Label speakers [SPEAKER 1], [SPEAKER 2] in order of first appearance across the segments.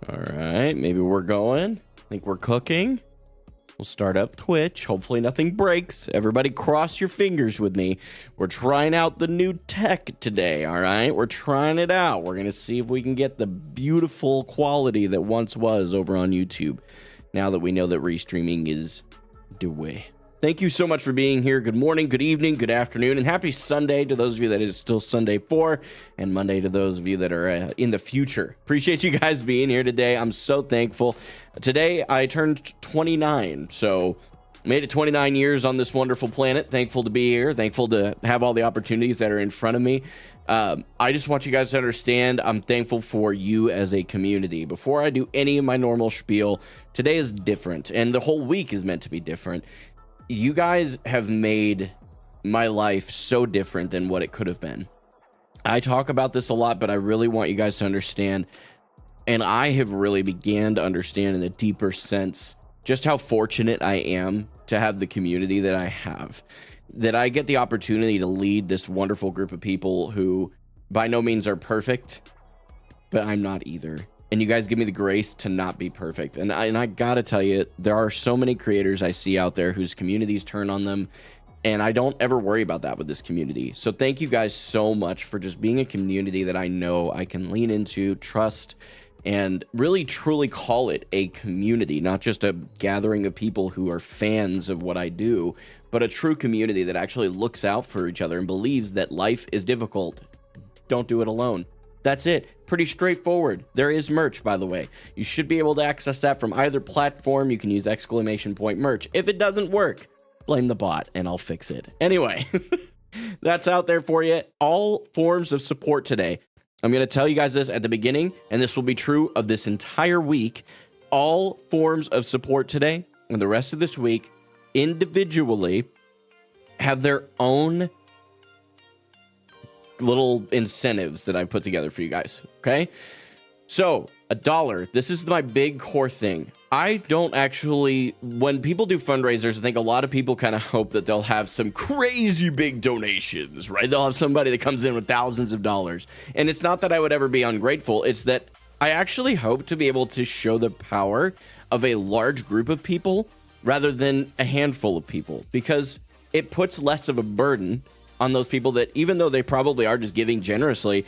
[SPEAKER 1] All right, maybe we're going. I think we're cooking. We'll start up Twitch. Hopefully nothing breaks. Everybody cross your fingers with me. We're trying out the new tech today, all right? We're trying it out. We're going to see if we can get the beautiful quality that once was over on YouTube, now that we know that restreaming is the way. Thank you so much for being here. Good morning, good evening, good afternoon, and happy Sunday to those of you that it is still Sunday for, and Monday to those of you that are in the future. Appreciate you guys being here today. I'm so thankful. Today, I turned 29, so made it 29 years on this wonderful planet. Thankful to be here. Thankful to have all the opportunities that are in front of me. I just want you guys to understand I'm thankful for you as a community. Before I do any of my normal spiel, today is different, and the whole week is meant to be different. You guys have made my life so different than what it could have been. I talk about this a lot, but I really want you guys to understand, and I have really began to understand in a deeper sense just how fortunate I am to have the community that I have, that I get the opportunity to lead this wonderful group of people who by no means are perfect, but I'm not either. And you guys give me the grace to not be perfect. And I gotta tell you, there are so many creators I see out there whose communities turn on them, and I don't ever worry about that with this community. So thank you guys so much for just being a community that I know I can lean into, trust, and really truly call it a community, not just a gathering of people who are fans of what I do, but a true community that actually looks out for each other and believes that life is difficult. Don't do it alone. That's it. Pretty straightforward. There is merch, by the way. You should be able to access that from either platform. You can use !merch. If it doesn't work, blame the bot and I'll fix it. Anyway, that's out there for you. All forms of support today. I'm going to tell you guys this at the beginning, and this will be true of this entire week. All forms of support today and the rest of this week individually have their own little incentives that I've put together for you guys. Okay. So $1, this is my big core thing. I don't actually, when people do fundraisers, I think a lot of people kind of hope that they'll have some crazy big donations, right? They'll have somebody that comes in with thousands of dollars. And it's not that I would ever be ungrateful. It's that I actually hope to be able to show the power of a large group of people rather than a handful of people, because it puts less of a burden on those people that, even though they probably are just giving generously,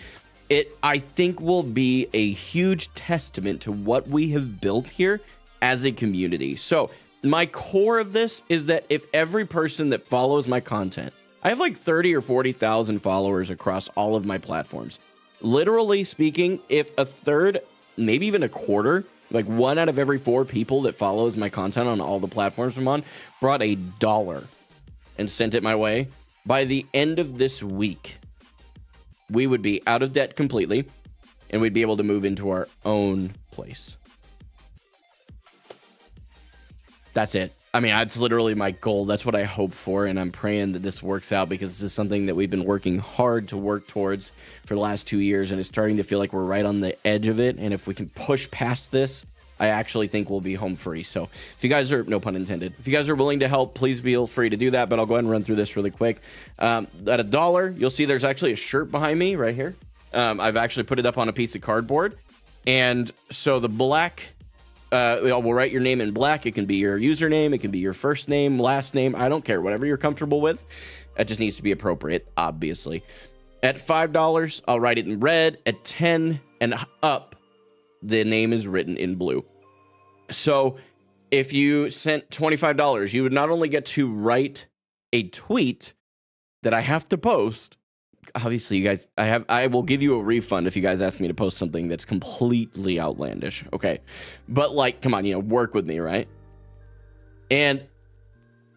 [SPEAKER 1] it, I think, will be a huge testament to what we have built here as a community. So my core of this is that if every person that follows my content, I have like 30 or 40,000 followers across all of my platforms. Literally speaking, if a third, maybe even a quarter, like 1 out of every 4 people that follows my content on all the platforms I'm on brought $1 and sent it my way, by the end of this week, we would be out of debt completely, and we'd be able to move into our own place. That's it. I mean, that's literally my goal. That's what I hope for, and I'm praying that this works out, because this is something that we've been working hard to work towards for the last 2 years, and it's starting to feel like we're right on the edge of it. And if we can push past this, I actually think we'll be home free. So if you guys are, no pun intended, if you guys are willing to help, please feel free to do that. But I'll go ahead and run through this really quick. At $1, you'll see there's actually a shirt behind me right here. I've actually put it up on a piece of cardboard. And so the black, we'll write your name in black. It can be your username. It can be your first name, last name. I don't care, whatever you're comfortable with. It just needs to be appropriate, obviously. At $5, I'll write it in red. At 10 and up, the name is written in blue. So if you sent $25, you would not only get to write a tweet that I have to post. Obviously, you guys, I will give you a refund if you guys ask me to post something that's completely outlandish. Okay. But like, come on, work with me, right? And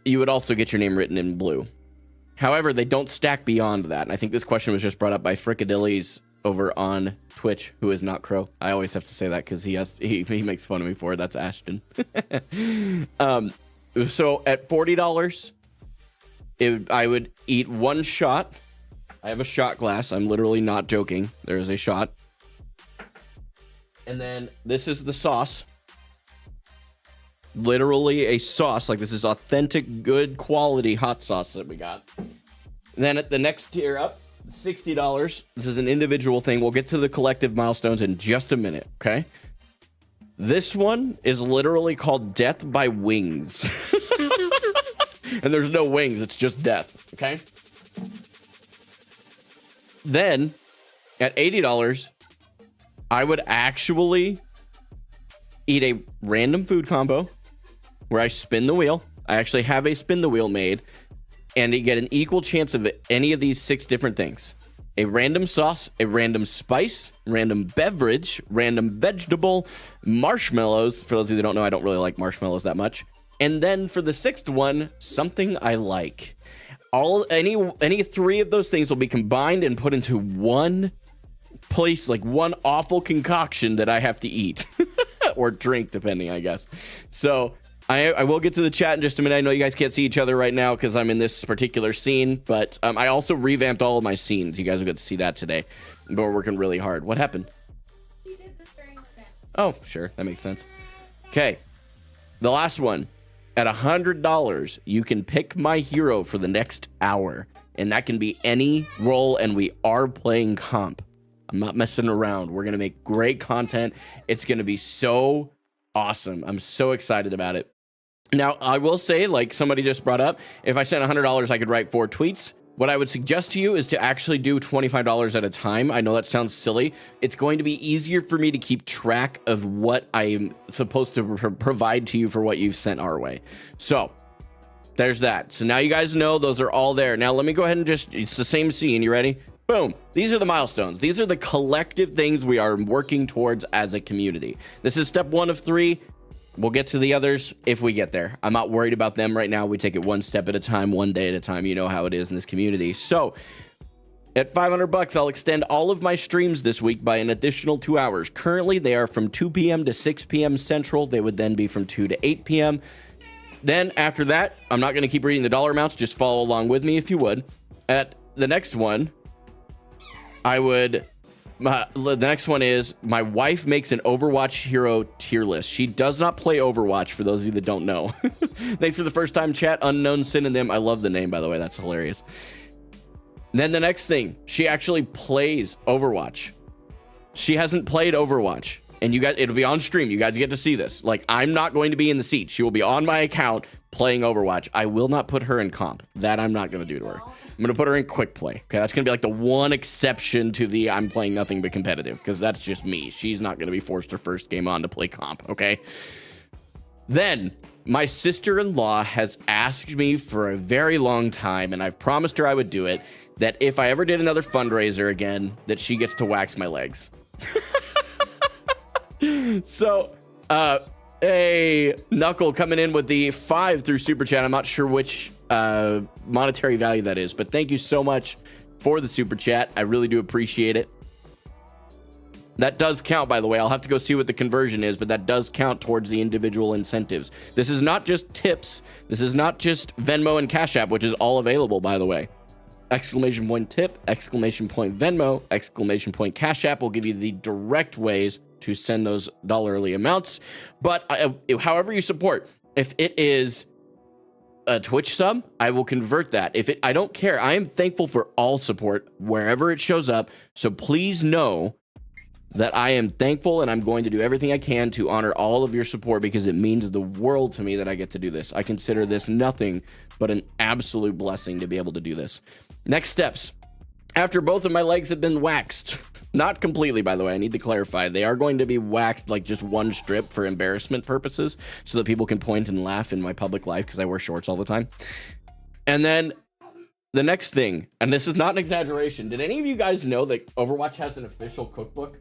[SPEAKER 1] you would also get your name written in blue. However, they don't stack beyond that. And I think this question was just brought up by Fricadillies over on Twitch, who is not Crow. I always have to say that because he makes fun of me for it. That's Ashton. So at $40, I would eat 1 shot. I have a shot glass. I'm literally not joking. There is a shot. And then this is the sauce. Literally a sauce. Like, this is authentic, good quality hot sauce that we got. And then at the next tier up, $60. This is an individual thing. We'll get to the collective milestones in just a minute, okay? This one is literally called Death by Wings. And there's no wings, it's just death, okay? Then, at $80, I would actually eat a random food combo where I spin the wheel. I actually have a spin the wheel made, and you get an equal chance of any of these 6 different things. A random sauce, a random spice, random beverage, random vegetable, marshmallows. For those of you that don't know, I don't really like marshmallows that much. And then for the 6th one, something I like. Any 3 of those things will be combined and put into one place, like one awful concoction that I have to eat or drink, depending, I guess. So I will get to the chat in just a minute. I know you guys can't see each other right now because I'm in this particular scene, but I also revamped all of my scenes. You guys will get to see that today. But we're working really hard. What happened?
[SPEAKER 2] You did this during the day.
[SPEAKER 1] Oh, sure. That makes sense. Okay. The last one. At $100, you can pick my hero for the next hour. And that can be any role, and we are playing comp. I'm not messing around. We're going to make great content. It's going to be so awesome. I'm so excited about it. Now, I will say, like somebody just brought up, if I sent $100, I could write 4 tweets. What I would suggest to you is to actually do $25 at a time. I know that sounds silly. It's going to be easier for me to keep track of what I'm supposed to provide to you for what you've sent our way. So there's that. So now you guys know those are all there. Now let me go ahead and it's the same scene. You ready? Boom. These are the milestones. These are the collective things we are working towards as a community. This is step 1 of 3. We'll get to the others if we get there. I'm not worried about them right now. We take it one step at a time, one day at a time. You know how it is in this community. So at $500, I'll extend all of my streams this week by an additional 2 hours. Currently, they are from 2 p.m. to 6 p.m. Central. They would then be from 2 to 8 p.m. Then after that, I'm not going to keep reading the dollar amounts. Just follow along with me if you would. At the next one, the next one is my wife makes an Overwatch hero tier list. She does not play Overwatch, for those of you that don't know. Thanks for the first time chat, Unknown Synonym. I love the name, by the way. That's hilarious. Then the next thing, she actually plays Overwatch. She hasn't played Overwatch, and you guys, it'll be on stream. You guys get to see this. Like, I'm not going to be in the seat. She will be on my account playing Overwatch. I will not put her in comp. That I'm not going to do to her. I'm going to put her in quick play. Okay, that's going to be like the one exception to the I'm playing nothing but competitive, because that's just me. She's not going to be forced her first game on to play comp, okay? Then, my sister-in-law has asked me for a very long time, and I've promised her I would do it, that if I ever did another fundraiser again, that she gets to wax my legs. So, a Knuckle coming in with the 5 through Super Chat. I'm not sure which monetary value that is, but thank you so much for the Super Chat. I really do appreciate it. That does count, by the way. I'll have to go see what the conversion is, but that does count towards the individual incentives. This is not just tips. This is not just Venmo and Cash App, which is all available, by the way. Exclamation point tip, exclamation point Venmo, exclamation point Cash App will give you the direct ways to send those dollarly amounts. But however you support, if it is a Twitch sub, I will convert that. I don't care. I am thankful for all support wherever it shows up. So please know that I am thankful, and I'm going to do everything I can to honor all of your support, because it means the world to me that I get to do this. I consider this nothing but an absolute blessing to be able to do this. Next steps. After both of my legs have been waxed, not completely, by the way, I need to clarify. They are going to be waxed like just one strip for embarrassment purposes, so that people can point and laugh in my public life, because I wear shorts all the time. And then the next thing, and this is not an exaggeration, did any of you guys know that Overwatch has an official cookbook?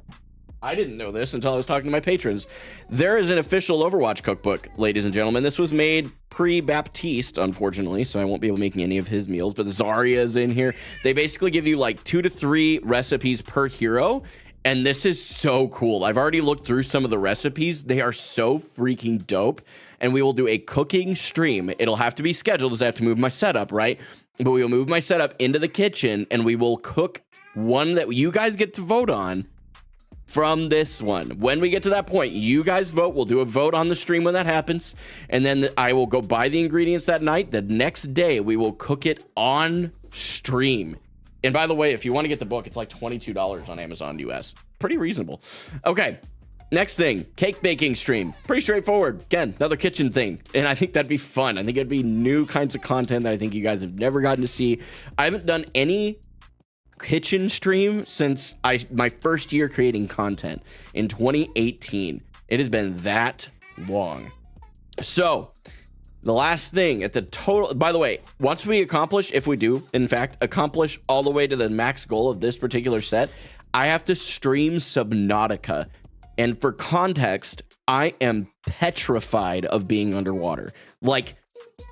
[SPEAKER 1] I didn't know this until I was talking to my patrons. There is an official Overwatch cookbook, ladies and gentlemen. This was made pre-Baptiste, unfortunately, so I won't be able to make any of his meals, but Zarya is in here. They basically give you like 2 to 3 recipes per hero, and this is so cool. I've already looked through some of the recipes. They are so freaking dope, and we will do a cooking stream. It'll have to be scheduled, as I have to move my setup, right? But we will move my setup into the kitchen, and we will cook one that you guys get to vote on from this one. When we get to that point, you guys vote. We'll do a vote on the stream when that happens, and then I will go buy the ingredients that night. The next day, we will cook it on stream. And by the way, if you want to get the book, it's like $22 on Amazon US. Pretty reasonable. Okay. Next thing, cake baking stream. Pretty straightforward. Again, another kitchen thing. And I think that'd be fun. I think it'd be new kinds of content that I think you guys have never gotten to see. I haven't done any kitchen stream since my first year creating content in 2018. It has been that long. So the last thing at the total, by the way, once we accomplish, if we do, in fact, accomplish all the way to the max goal of this particular set, I have to stream Subnautica. And for context, I am petrified of being underwater. Like,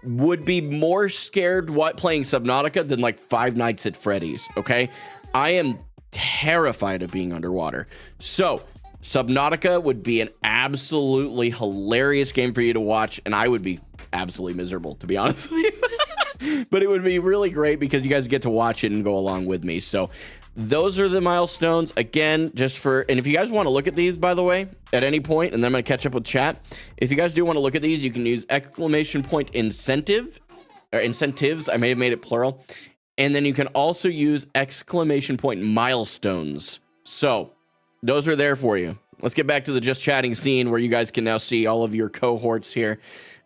[SPEAKER 1] would be more scared playing Subnautica than like Five Nights at Freddy's, okay? I am terrified of being underwater. So, Subnautica would be an absolutely hilarious game for you to watch, and I would be absolutely miserable, to be honest with you. But it would be really great because you guys get to watch it and go along with me. So those are the milestones. Again, just for, and if you guys want to look at these, by the way, at any point, and then I'm going to catch up with chat. If you guys do want to look at these, you can use exclamation point incentive, or incentives. I may have made it plural. And then you can also use exclamation point milestones. So those are there for you. Let's get back to the just chatting scene where you guys can now see all of your cohorts here.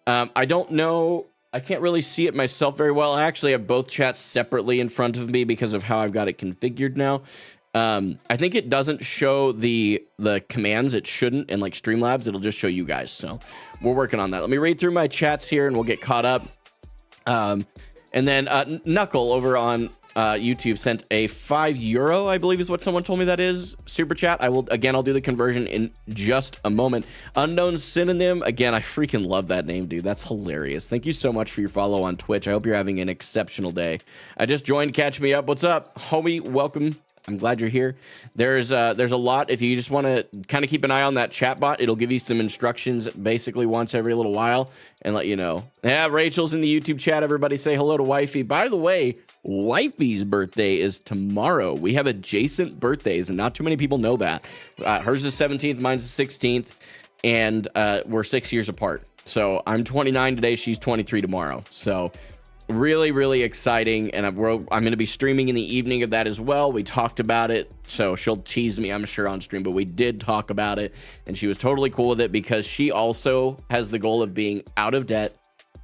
[SPEAKER 1] I don't know. I can't really see it myself very well. I actually have both chats separately in front of me because of how I've got it configured now. I think it doesn't show the commands. It shouldn't in like Streamlabs. It'll just show you guys. So we're working on that. Let me read through my chats here and we'll get caught up. And then Knuckle over on YouTube sent a €5, I believe is what someone told me that is, super chat. I'll do the conversion in just a moment. Unknown Synonym, again, I freaking love that name, dude. That's hilarious. Thank you so much for your follow on Twitch. I hope you're having an exceptional day. I just joined, catch me up. What's up, homie? Welcome. I'm glad you're here. There's a lot. If you just want to kind of keep an eye on that chat bot, it'll give you some instructions basically once every little while and let you know. Yeah, Rachel's in the YouTube chat. Everybody say hello to Wifey. By the way, Wifey's birthday is tomorrow. We have adjacent birthdays, and not too many people know that. Hers is 17th, mine's the 16th, and we're 6 years apart. So I'm 29 today. She's 23 tomorrow. So really, really exciting, and I'm going to be streaming in the evening of that as well. We talked about it, so she'll tease me, I'm sure, on stream, but we did talk about it, and she was totally cool with it because she also has the goal of being out of debt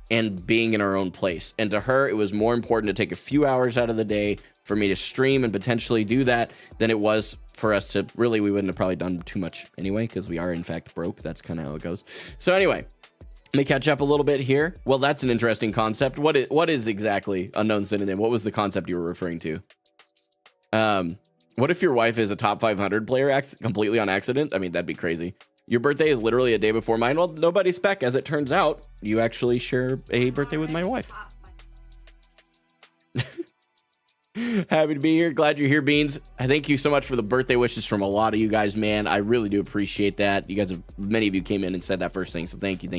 [SPEAKER 1] and being in her own place. And to her, it was more important to take a few hours out of the day for me to stream and potentially do that than it was for us to really, we wouldn't have probably done too much anyway, because we are in fact broke. That's kind of how it goes. So anyway, let me catch up a little bit here. Well, that's an interesting concept. What is exactly Unknown Synonym? What was the concept you were referring to? What if your wife is a top 500 player completely on accident? I mean, that'd be crazy. Your birthday is literally a day before mine. Well, nobody's spec. As it turns out, you actually share a birthday with my wife. Happy to be here. Glad you're here, Beans. I thank you so much for the birthday wishes from a lot of you guys, man. I really do appreciate that. You guys have, many of you came in and said that first thing, so thank you.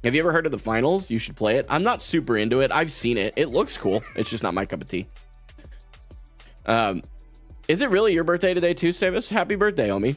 [SPEAKER 1] Have you ever heard of the finals? You should play it. I'm not super into it. I've seen it. It looks cool. It's just not my cup of tea. Is it really your birthday today too, Savis? Happy birthday, homie.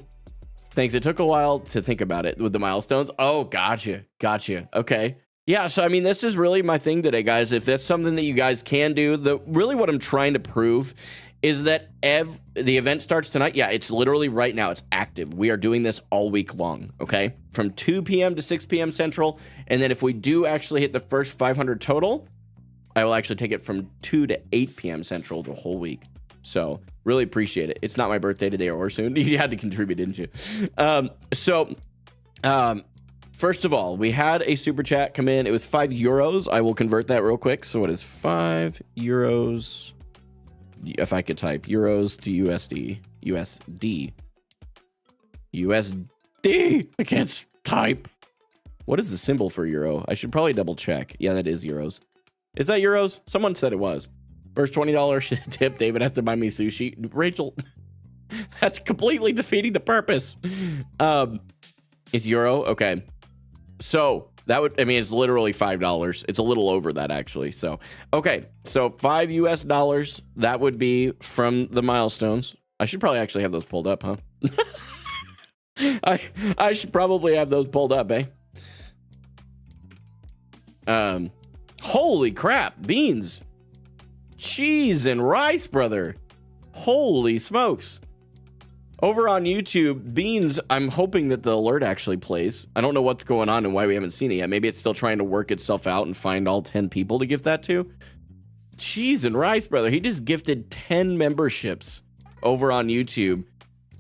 [SPEAKER 1] Thanks. It took a while to think about it with the milestones. Oh, gotcha. Okay. Yeah, so I mean, this is really my thing today, guys. If that's something that you guys can do, really what I'm trying to prove is that the event starts tonight. Yeah, it's literally right now. It's active. We are doing this all week long, okay? From 2 p.m. to 6 p.m. Central. And then if we do actually hit the first 500 total, I will actually take it from 2 to 8 p.m. Central the whole week. So really appreciate it. It's not my birthday today or soon. You had to contribute, didn't you? First of all, we had a super chat come in. It was €5. I will convert that real quick. So it is €5. If I could type euros to USD. I can't type. What is the symbol for euro? I should probably double check. Yeah, that is euros. Is that euros? Someone said it was. First $20 tip. David has to buy me sushi. Rachel, that's completely defeating the purpose. It's euro. Okay. So that would, I mean, it's literally $5. It's a little over that actually. So, okay. So $5 that would be from the milestones. I should probably actually have those pulled up, huh? I should probably have those pulled up, eh? Holy crap, beans, cheese and rice, brother. Holy smokes. Over on YouTube, Beans, I'm hoping that the alert actually plays. I don't know what's going on and why we haven't seen it yet. Maybe it's still trying to work itself out and find all 10 people to gift that to. Cheese and Rice, brother. He just gifted 10 memberships over on YouTube.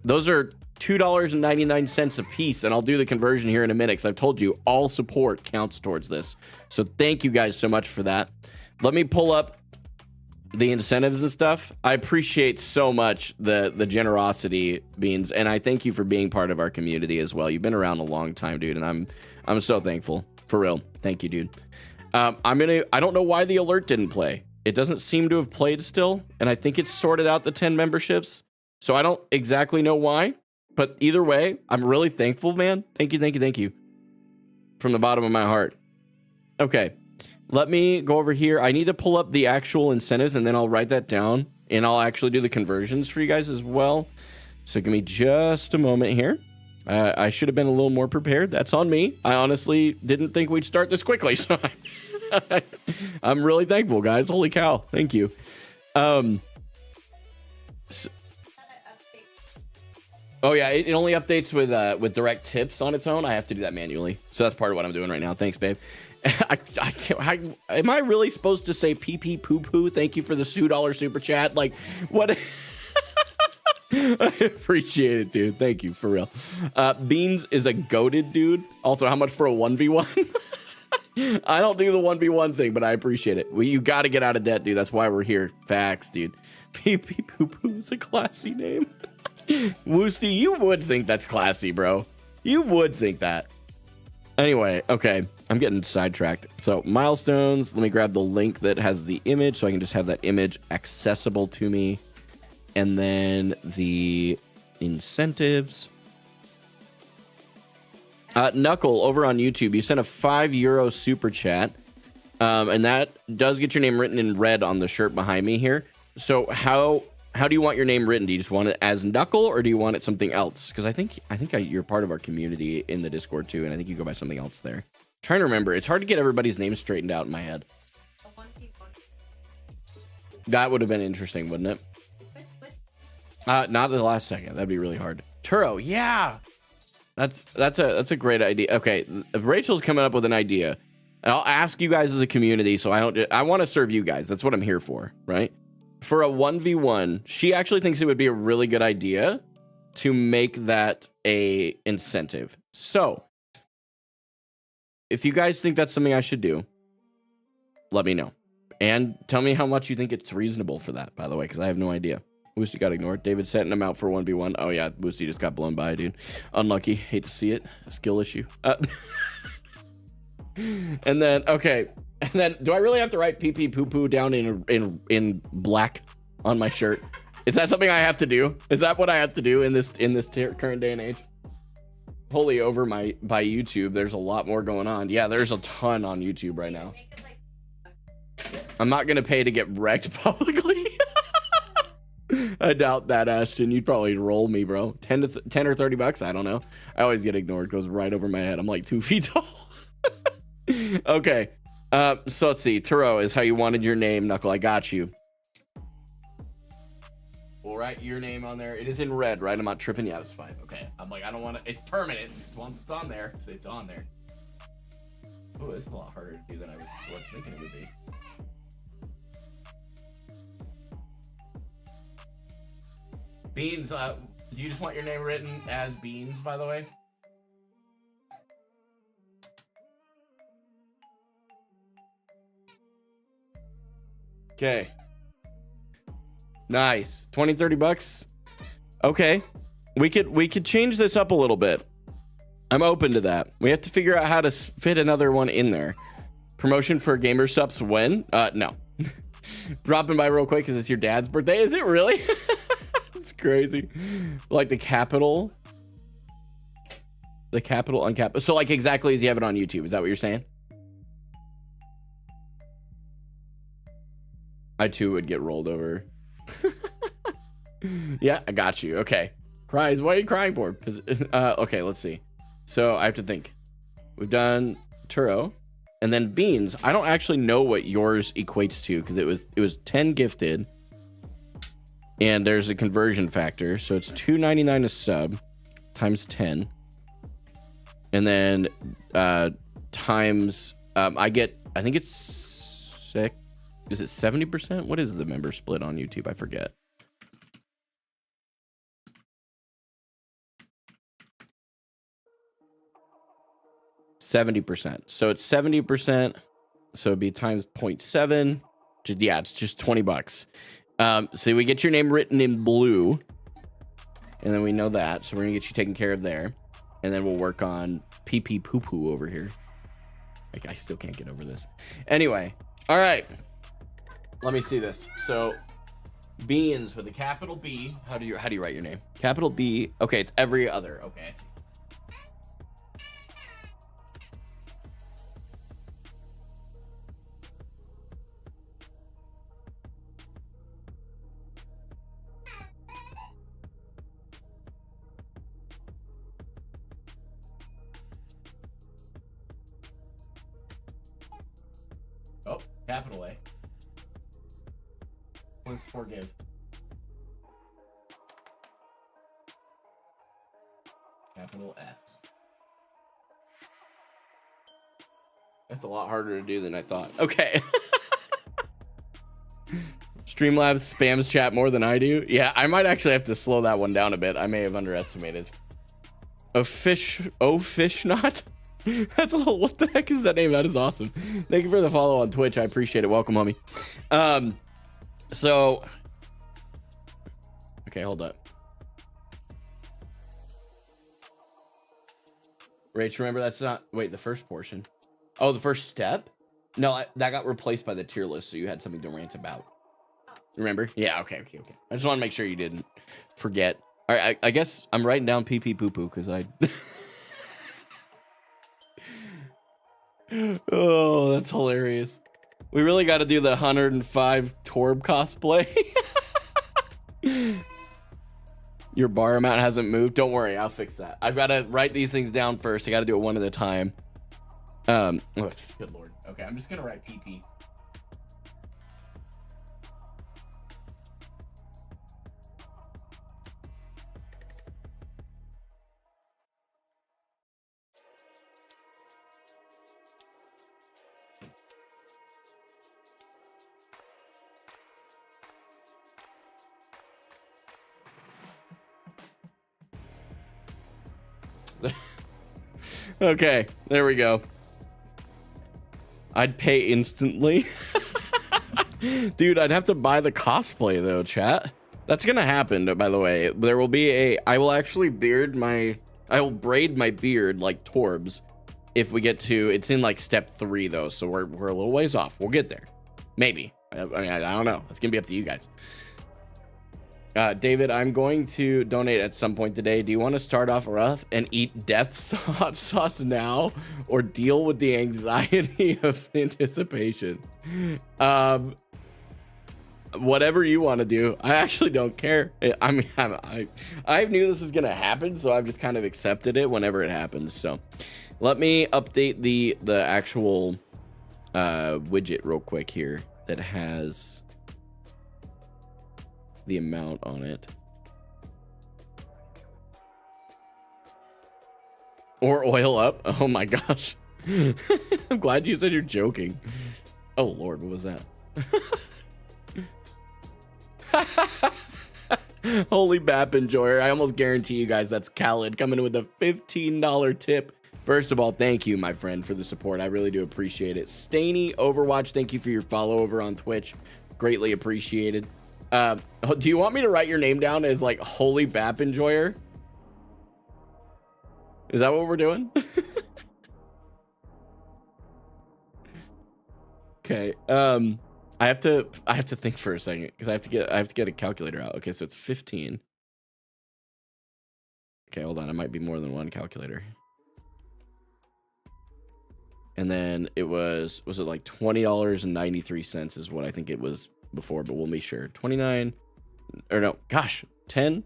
[SPEAKER 1] Those are $2.99 a piece, and I'll do the conversion here in a minute because I've told you all support counts towards this. So thank you guys so much for that. Let me pull up the incentives and stuff. I appreciate so much the generosity, Beans, and I thank you for being part of our community as well. You've been around a long time, dude, and I'm so thankful. For real. Thank you, dude. I don't know why the alert didn't play. It doesn't seem to have played still, and I think it's sorted out the 10 memberships. So I don't exactly know why, but either way, I'm really thankful, man. Thank you, thank you, thank you. From the bottom of my heart. Okay, let me go over here. I need to pull up the actual incentives, and then I'll write that down, and I'll actually do the conversions for you guys as well. So give me just a moment here. I should have been a little more prepared. That's on me. I honestly didn't think we'd start this quickly, so I'm really thankful, guys. Holy cow. Thank you. So, oh yeah, it only updates with direct tips on its own. I have to do that manually. So that's part of what I'm doing right now. Thanks, babe. Am I really supposed to say pee pee poo poo? Thank you for the $2 super chat. Like, what? I appreciate it, dude. Thank you, for real. Beans is a goated dude. Also, how much for a 1v1? I don't do the 1v1 thing, but I appreciate it. Well, you got to get out of debt, dude. That's why we're here. Facts, dude. Pee pee poo poo is a classy name. Woosty, you would think that's classy, bro. You would think that. Anyway, okay. I'm getting sidetracked. So, milestones. Let me grab the link that has the image so I can just have that image accessible to me. And then the incentives. Knuckle over on YouTube, you sent a €5 super chat, and that does get your name written in red on the shirt behind me here. So how do you want your name written? Do you just want it as Knuckle, or do you want it something else? Because I think you're part of our community in the Discord too, and I think you go by something else there. I'm trying to remember. It's hard to get everybody's names straightened out in my head. That would have been interesting, wouldn't it? Not at the last second. That'd be really hard. Turo, yeah. That's a great idea. Okay, Rachel's coming up with an idea. And I'll ask you guys as a community, so I want to serve you guys. That's what I'm here for, right? For a 1v1, she actually thinks it would be a really good idea to make that a incentive. So, if you guys think that's something I should do, let me know. And tell me how much you think it's reasonable for that, by the way, because I have no idea. Boosty got ignored. David setting him out for 1v1. Oh, yeah. Boosty just got blown by, dude. Unlucky. Hate to see it. A skill issue. And then, okay. And then, do I really have to write pee pee poo poo down in black on my shirt? Is that something I have to do? Is that what I have to do in this current day and age? Wholly over by YouTube. There's a lot more going on. Yeah, there's a ton on YouTube right now. I'm not going to pay to get wrecked publicly. I doubt that, Ashton. You'd probably roll me, bro. 10 or $30. I don't know. I always get ignored. It goes right over my head. I'm like 2 feet tall. Okay. So let's see. Turo is how you wanted your name. Knuckle, I got you. We'll write your name on there. It is in red, right? I'm not tripping. Yeah, it's fine. Okay. I'm like, I don't want to. It's permanent. Once it's on there, it's on there. Oh, it's a lot harder to do than I was thinking it would be. Beans, do you just want your name written as Beans, by the way? Okay. Nice. 20, $30. Okay. We could change this up a little bit. I'm open to that. We have to figure out how to fit another one in there. Promotion for gamer subs when? No. Dropping by real quick because it's your dad's birthday. Is it really? It's crazy. Like the capital uncapital. So like exactly as you have it on YouTube. Is that what you're saying? I too would get rolled over. Yeah, I got you. Okay. Cries. What are you crying for? Okay, let's see. So I have to think. We've done Turo and then Beans. I don't actually know what yours equates to because it was 10 gifted. And there's a conversion factor. So it's $2.99 a sub times 10. And then times I think it's sick. Is it 70%? What is the member split on YouTube? I forget. %. So it's 70%. So it'd be times 0.7. Yeah, it's just $20. So we get your name written in blue. And then we know that. So we're going to get you taken care of there. And then we'll work on pee poo poo over here. Like, I still can't get over this. Anyway. All right. Let me see this. So beans with a capital B. How do you write your name? Capital B. Okay, it's every other. Okay, I see. Oh, capital A. Let's forgive. Capital S. That's a lot harder to do than I thought. Okay. Streamlabs spams chat more than I do. Yeah, I might actually have to slow that one down a bit. I may have underestimated. Fish not? That's a little, what the heck is that name? That is awesome. Thank you for the follow on Twitch. I appreciate it. Welcome, homie. So okay, hold up. Rach, remember that's not, wait, the first portion. Oh, the first step? No, that got replaced by the tier list, so you had something to rant about. Remember? Yeah, okay. I just want to make sure you didn't forget. All right, I guess I'm writing down pee poo poo because I... Oh, that's hilarious. We really got to do the 105 Torb cosplay. Your bar amount hasn't moved. Don't worry, I'll fix that. I've got to write these things down first. I got to do it one at a time. Oh, good lord. Okay, I'm just gonna write PP. Okay, there we go. I'd pay instantly. Dude, I'd have to buy the cosplay though, chat. That's gonna happen, by the way. There will be I will actually braid my beard like Torbs if we get to, it's in like step 3 though, so we're a little ways off. We'll get there. Maybe. I mean, I don't know. It's gonna be up to you guys. David, I'm going to donate at some point today. Do you want to start off rough and eat death's hot sauce now, or deal with the anxiety of anticipation? Whatever you want to do. I actually don't care. I mean, I knew this was gonna happen, so I've just kind of accepted it whenever it happens. So let me update the actual widget real quick here that has the amount on it. Or oil up. Oh my gosh. I'm glad you said you're joking. Oh Lord, what was that? Holy Bap enjoyer. I almost guarantee you guys that's Khaled coming in with a $15 tip. First of all, thank you, my friend, for the support. I really do appreciate it. Stainy Overwatch, thank you for your follow over on Twitch. Greatly appreciated. Do you want me to write your name down as like Holy Bap Enjoyer? Is that what we're doing? Okay. I have to think for a second because I have to get a calculator out. Okay, so it's 15. Okay, hold on. It might be more than one calculator. And then it was it like $20.93 is what I think it was before, but we'll be sure. 29 or no, gosh, 10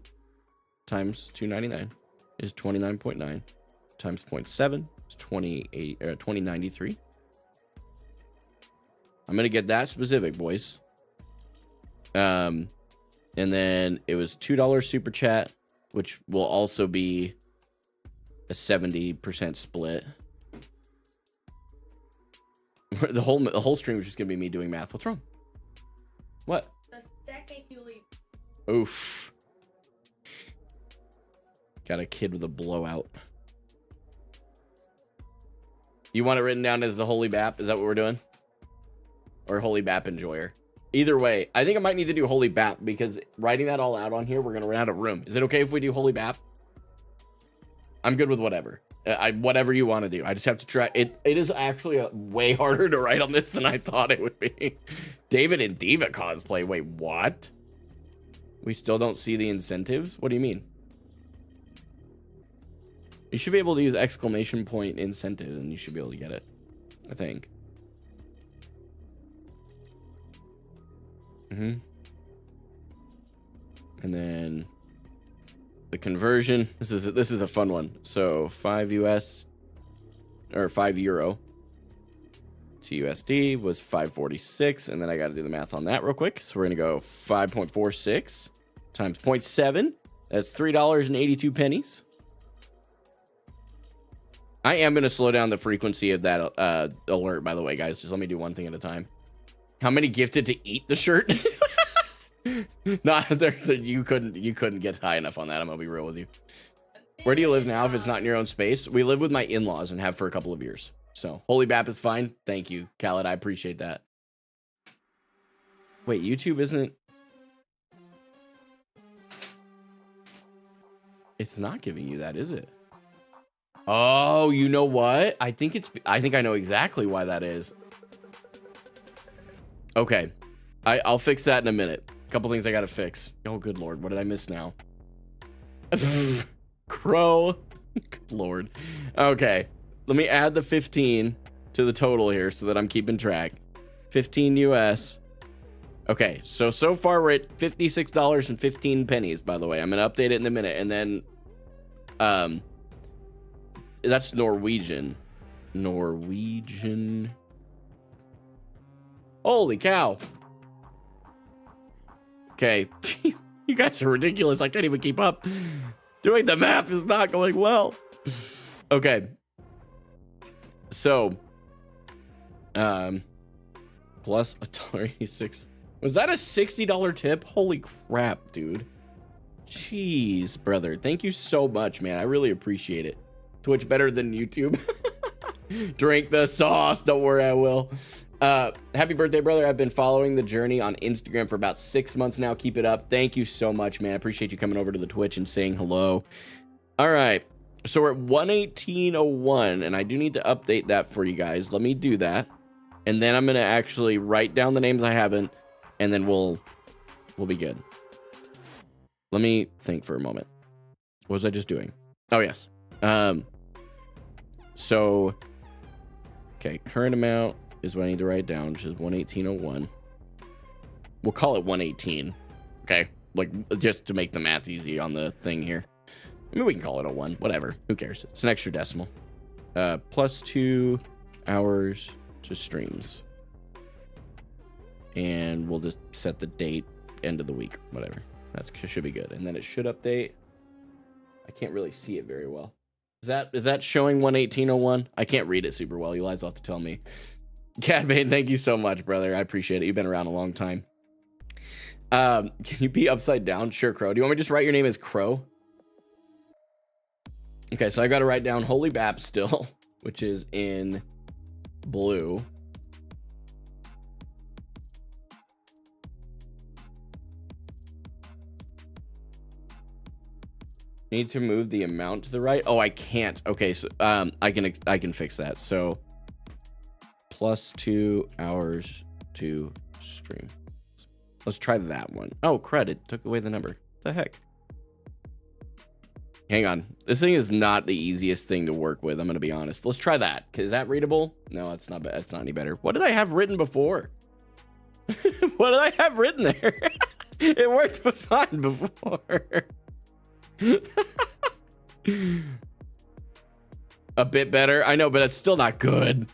[SPEAKER 1] times 2.99 is 29.9 times 0.7 is 20.93. I'm gonna get that specific, boys. And then it was $2 super chat, which will also be a 70% split. The whole stream is just gonna be me doing math. What's wrong? What?
[SPEAKER 2] The second you leave.
[SPEAKER 1] Oof. Got a kid with a blowout. You want it written down as the Holy Bap? Is that what we're doing? Or Holy Bap Enjoyer? Either way, I think I might need to do Holy Bap because writing that all out on here, we're gonna run out of room. Is it okay if we do Holy Bap? I'm good with whatever. Whatever you want to do. I just have to try. It is actually way harder to write on this than I thought it would be. David and Diva cosplay. Wait, what? We still don't see the incentives? What do you mean? You should be able to use exclamation point incentive and you should be able to get it. I think. And then the conversion. This is a fun one. So 5 US or 5 euro to USD was 546, and then I got to do the math on that real quick. So we're gonna go 5.46 times 0.7. That's $3.82. I am gonna slow down the frequency of that alert, by the way, guys. Just let me do one thing at a time. How many gifted to eat the shirt? Not there. You couldn't get high enough on that. I'm gonna be real with you. Where do you live now if it's not in your own space? We live with my in-laws and have for a couple of years. So Holy Bap is fine. Thank you, Khaled. I appreciate that. Wait, YouTube isn't. It's not giving you that, is it? Oh, you know what? I think I know exactly why that is. Okay, I'll fix that in a minute. Couple things I gotta fix. Oh, good lord, what did I miss now? Crow. Good lord. Okay, let me add the 15 to the total here so that I'm keeping track. 15 US. Okay, so far we're at $56.15, by the way. I'm gonna update it in a minute, and then that's Norwegian. Holy cow. Okay. You guys are ridiculous. I can't even keep up. Doing the math is not going well. Okay. So, plus $1.86. Was that a $60 tip? Holy crap, dude. Jeez, brother. Thank you so much, man. I really appreciate it. Twitch better than YouTube. Drink the sauce. Don't worry, I will. Happy birthday, brother. I've been following the journey on Instagram for about 6 months now. Keep it up. Thank you so much, man. I appreciate you coming over to the Twitch and saying hello. All right. So we're at 118.01, and I do need to update that for you guys. Let me do that. And then I'm going to actually write down the names I haven't, and then we'll be good. Let me think for a moment. What was I just doing? Oh, yes. So, okay, current amount is what I need to write down, which is 118.01. We'll call it 118, okay? Like, just to make the math easy on the thing here. I mean, we can call it a 1, whatever. Who cares? It's an extra decimal. Plus 2 hours to streams. And we'll just set the date, end of the week, whatever. That should be good. And then it should update. I can't really see it very well. Is that showing 118.01? I can't read it super well. You guys will have to tell me. Catbane, thank you so much, brother. I appreciate it. You've been around a long time. Can you be upside down? Sure, Crow. Do you want me to just write your name as Crow? Okay, so I got to write down Holy Bap still, which is in blue. Need to move the amount to the right. Oh, I can't. Okay, so I can fix that. So plus 2 hours to stream. Let's try that one. Oh, credit took away the number. What the heck? Hang on. This thing is not the easiest thing to work with. I'm going to be honest. Let's try that. Is that readable? No, it's not bad. It's not any better. What did I have written before? What did I have written there? It worked fine before. A bit better. I know, but it's still not good.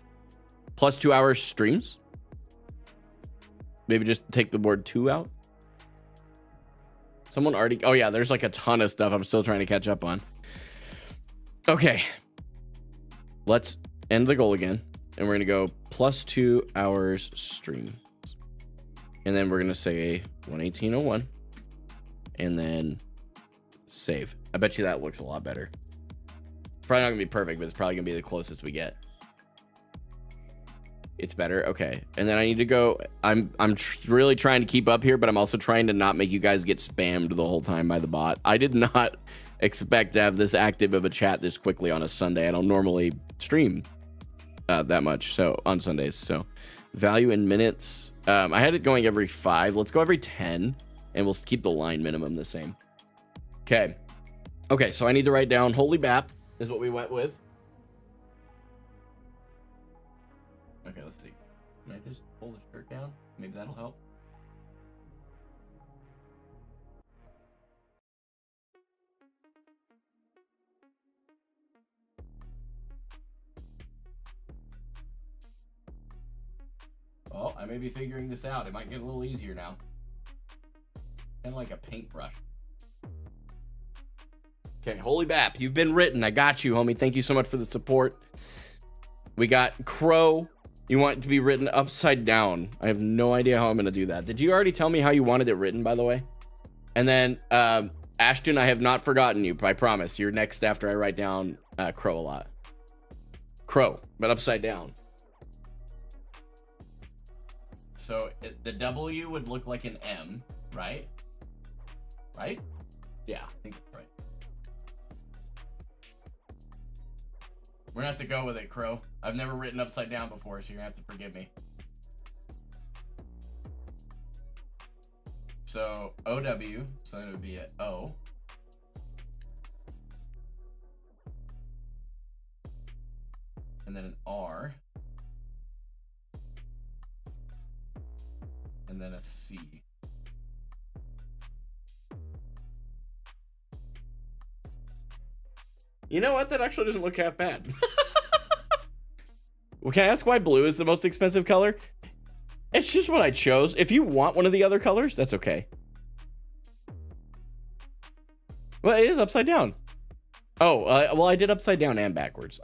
[SPEAKER 1] Plus 2 hours streams. Maybe just take the word 2 out. Someone already, oh yeah, there's like a ton of stuff I'm still trying to catch up on. Okay. Let's end the goal again. And we're going to go +2 hours stream. And then we're going to say 118.01. And then save. I bet you that looks a lot better. It's probably not going to be perfect, but it's probably going to be the closest we get. It's better. Okay. And then I need to go. I'm really trying to keep up here, but I'm also trying to not make you guys get spammed the whole time by the bot. I did not expect to have this active of a chat this quickly on a Sunday. I don't normally stream that much so on Sundays. So value in minutes. I had it going every 5. Let's go every 10 and we'll keep the line minimum the same. Okay. Okay. So I need to write down Holy Bap is what we went with. Okay, let's see. Can I just pull the shirt down? Maybe that'll help. Oh, I may be figuring this out. It might get a little easier now. Kind of like a paintbrush. Okay, Holy Bap, you've been written. I got you, homie. Thank you so much for the support. We got Crow. You want it to be written upside down. I have no idea how I'm going to do that. Did you already tell me how you wanted it written, by the way? And then, Ashton, I have not forgotten you. I promise. You're next after I write down Crow a lot. Crow, but upside down. So the W would look like an M, right? Right? Yeah, I think that's right. We're gonna have to go with it, Crow. I've never written upside down before, so you're gonna have to forgive me. So OW, so it would be an O. And then an R. And then a C. You know what? That actually doesn't look half bad. Well, can I ask why blue is the most expensive color? It's just what I chose. If you want one of the other colors, that's okay. Well, it is upside down. Oh, well, I did upside down and backwards.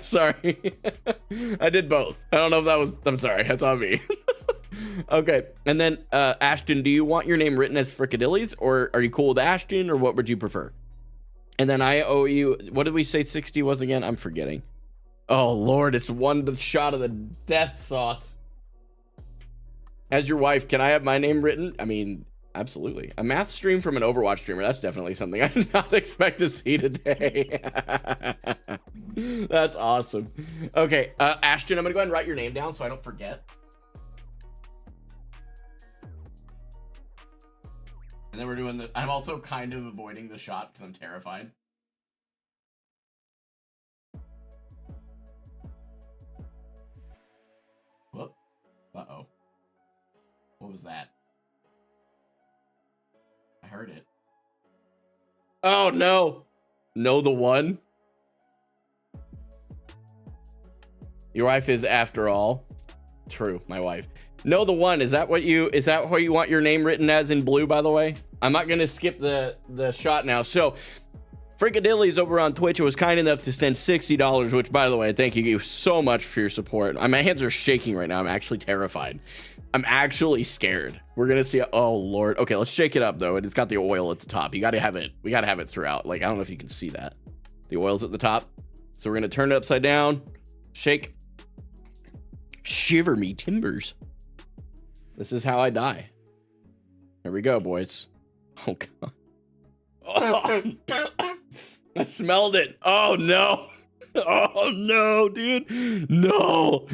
[SPEAKER 1] Sorry. I did both. I don't know if that was, I'm sorry. That's on me. Okay. And then, Ashton, do you want your name written as Fricadillies, or are you cool with Ashton, or what would you prefer? And then I owe you, what did we say 60 was again? I'm forgetting. Oh, Lord, it's one shot of the death sauce. As your wife, can I have my name written? I mean, absolutely. A math stream from an Overwatch streamer. That's definitely something I did not expect to see today. That's awesome. Okay, Ashton, I'm going to go ahead and write your name down so I don't forget. And then we're doing the, I'm also kind of avoiding the shot because I'm terrified. Whoop. Uh-oh. What was that? I heard it. Oh, no. Know the one? Your wife is, after all. True, my wife. Know the one. Is that what you want your name written as in blue, by the way? I'm not going to skip the shot now. So, Fricadillies over on Twitch was kind enough to send $60, which, by the way, thank you so much for your support. My hands are shaking right now. I'm actually terrified. I'm actually scared. We're going to see. Oh, Lord. Okay, let's shake it up, though. It's got the oil at the top. You got to have it. We got to have it throughout. Like, I don't know if you can see that. The oil's at the top. So, we're going to turn it upside down. Shake. Shiver me timbers. This is how I die. Here we go, boys. Oh, God. Oh, I smelled it. Oh, no. Oh, no, dude. No.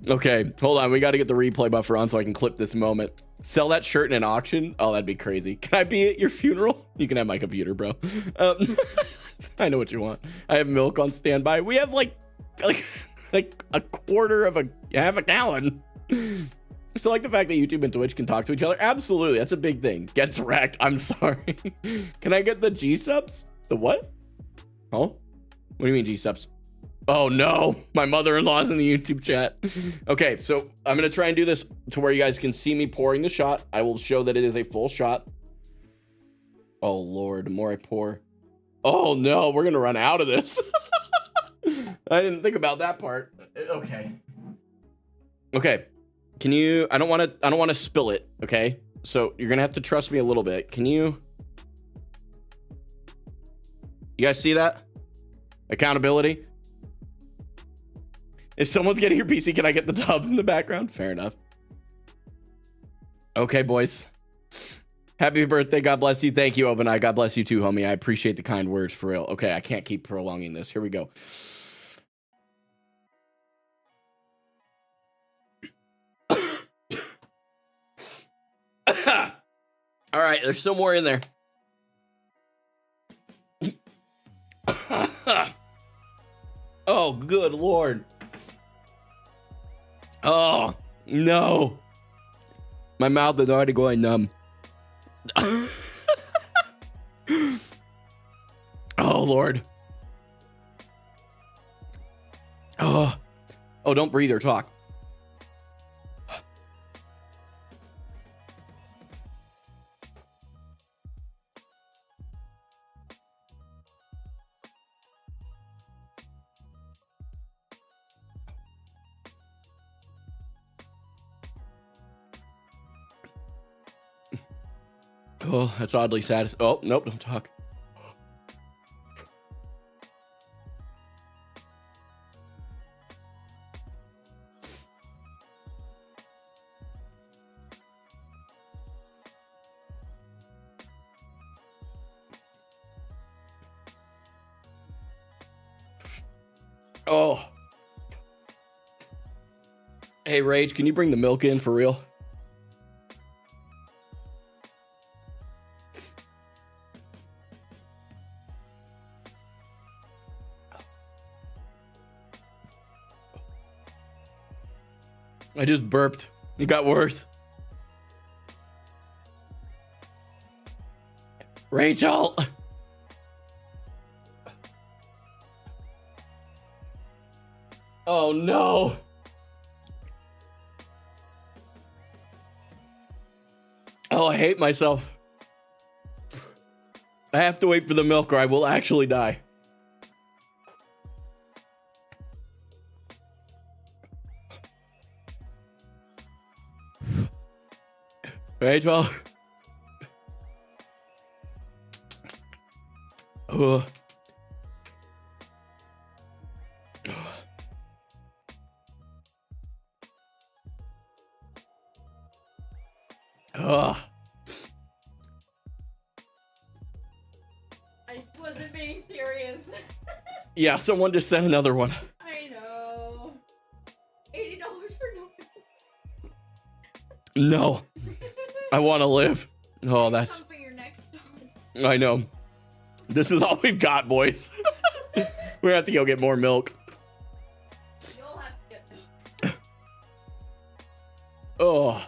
[SPEAKER 1] Okay, hold on. We got to get the replay buffer on so I can clip this moment. Sell that shirt in an auction? Oh, that'd be crazy. Can I be at your funeral? You can have my computer, bro. I know what you want. I have milk on standby. We have like a quarter of half a gallon. So like the fact that YouTube and Twitch can talk to each other. Absolutely. That's a big thing. Gets wrecked. I'm sorry. Can I get the G subs? The what? Oh, what do you mean G subs? Oh no, my mother-in-law's in the YouTube chat. Okay, so I'm gonna try and do this to where you guys can see me pouring the shot. I will show that it is a full shot. Oh Lord, the more I pour. Oh no, we're gonna run out of this. I didn't think about that part. Okay. Okay. Can you, I don't want to spill it, okay? So you're gonna have to trust me a little bit. Can you guys see that? Accountability. If someone's getting your PC, can I get the tubs in the background? Fair enough. Okay, boys. Happy birthday. God bless you. Thank you, Obanai. God bless you too, homie. I appreciate the kind words for real. Okay, I can't keep prolonging this. Here we go. All right, there's still more in there. Oh, good Lord. Oh, no. My mouth is already going numb. Oh, Lord. Oh, don't breathe or talk. Oh, that's oddly sad. Oh, nope, don't talk. Oh. Hey, Rage, can you bring the milk in for real? I just burped. It got worse. Rachel. Oh no. Oh, I hate myself. I have to wait for the milk or I will actually die. Rachel. Oh. Oh.
[SPEAKER 2] I wasn't being serious.
[SPEAKER 1] Yeah, someone just sent another one.
[SPEAKER 2] I know. $80 for no.
[SPEAKER 1] No. I want to live. Oh, that's...
[SPEAKER 2] Come for your next shot.
[SPEAKER 1] I know. This is all we've got, boys. We're gonna have to go get more milk.
[SPEAKER 2] You'll have to get milk.
[SPEAKER 1] Oh.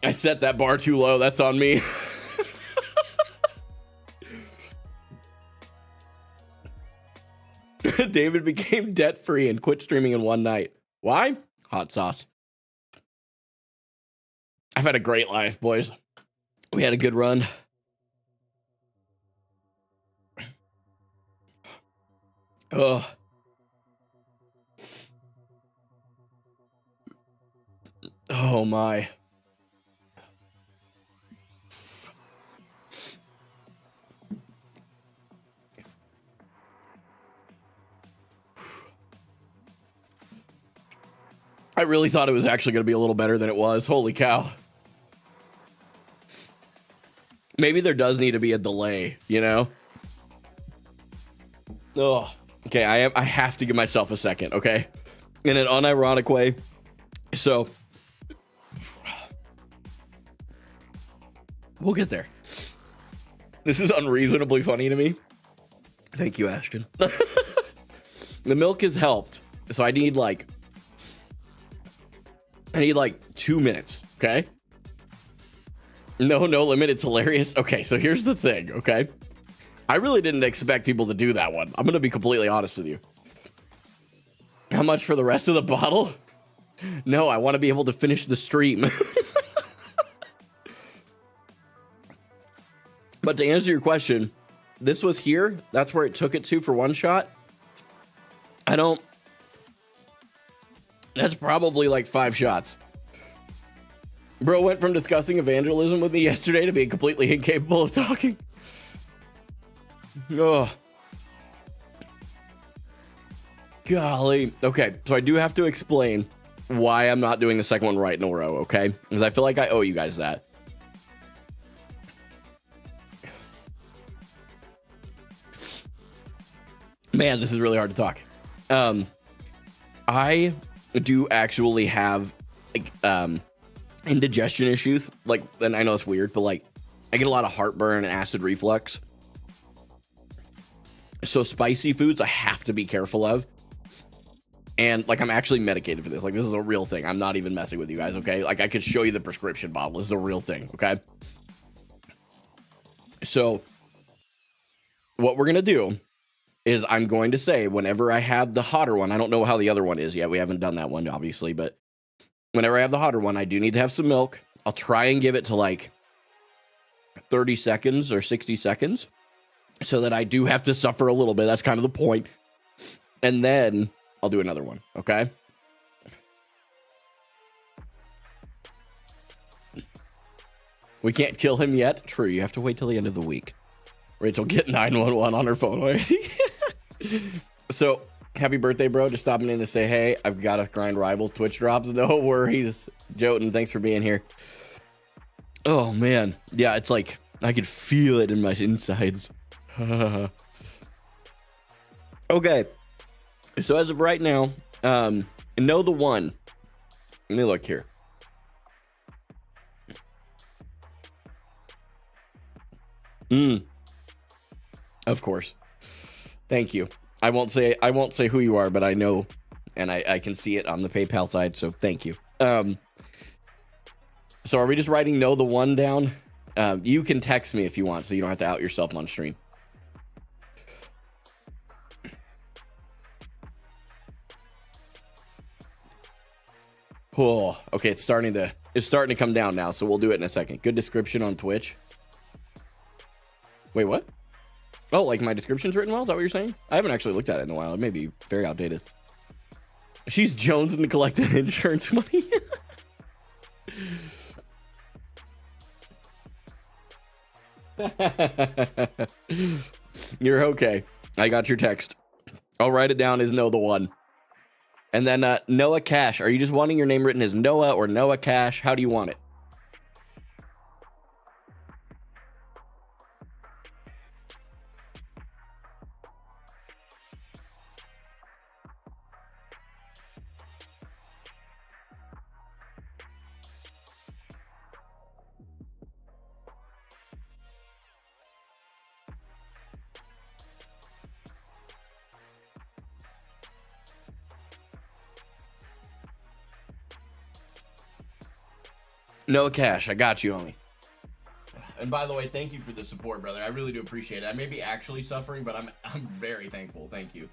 [SPEAKER 1] I set that bar too low. That's on me. David became debt-free and quit streaming in one night. Why? Hot sauce. I've had a great life, boys. We had a good run. Oh. Oh my. I really thought it was actually going to be a little better than it was. Holy cow. Maybe there does need to be a delay, you know? Oh, okay. I have to give myself a second, okay? In an unironic way. So, we'll get there. This is unreasonably funny to me. Thank you, Ashton. The milk has helped. So I need like 2 minutes, okay? No limit. It's hilarious. Okay, so here's the thing, okay? I really didn't expect people to do that one. I'm going to be completely honest with you. How much for the rest of the bottle? No, I want to be able to finish the stream. But to answer your question, this was here. That's where it took it to for one shot. That's probably like 5 shots. Bro went from discussing evangelism with me yesterday to being completely incapable of talking. Oh. Golly. Okay, so I do have to explain why I'm not doing the second one right in a row, okay? Because I feel like I owe you guys that. Man, this is really hard to talk. I do actually have like indigestion issues. Like, and I know it's weird, but like I get a lot of heartburn and acid reflux. So spicy foods I have to be careful of. And like I'm actually medicated for this. Like this is a real thing. I'm not even messing with you guys, okay? Like I could show you the prescription bottle. This is a real thing, okay? So what we're gonna do is I'm going to say whenever I have the hotter one, I don't know how the other one is yet. We haven't done that one, obviously, but whenever I have the hotter one, I do need to have some milk. I'll try and give it to like 30 seconds or 60 seconds so that I do have to suffer a little bit. That's kind of the point. And then I'll do another one, okay? We can't kill him yet. True, you have to wait till the end of the week. Rachel get 911 on her phone already. So, happy birthday, bro. Just stopping in to say, hey, I've got to grind Rivals Twitch drops. No worries. Jotun, thanks for being here. Oh, man. Yeah, it's like, I could feel it in my insides. Okay. So, as of right now, know the one. Let me look here. Of course. Thank you. I won't say who you are, but I know, and I can see it on the PayPal side, so thank you. So are we just writing know the one down? You can text me if you want, so you don't have to out yourself on stream. Oh, okay, it's starting to come down now, so we'll do it in a second. Good description on Twitch. Wait, what? Oh, like my description's written well? Is that what you're saying? I haven't actually looked at it in a while. It may be very outdated. She's jonesing to collect that insurance money. You're okay. I got your text. I'll write it down as Know the One. And then Noah Cash. Are you just wanting your name written as Noah or Noah Cash? How do you want it? Noah Cash, I got you, homie. And by the way, thank you for the support, brother. I really do appreciate it. I may be actually suffering, but I'm very thankful. Thank you.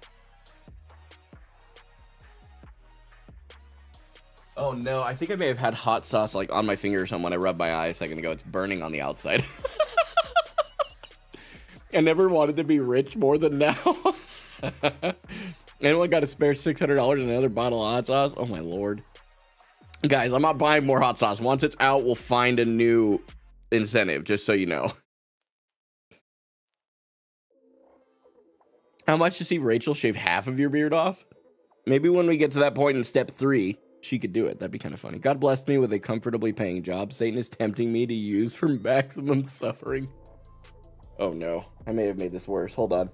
[SPEAKER 1] Oh no, I think I may have had hot sauce like on my finger or something when I rubbed my eye a second ago. It's burning on the outside. I never wanted to be rich more than now. Anyone got a spare $600 and another bottle of hot sauce? Oh my lord. Guys, I'm not buying more hot sauce. Once it's out, we'll find a new incentive, just so you know. How much to see Rachel shave half of your beard off? Maybe when we get to that point in step 3, she could do it. That'd be kind of funny. God blessed me with a comfortably paying job Satan is tempting me to use for maximum suffering. Oh no, I may have made this worse. Hold on.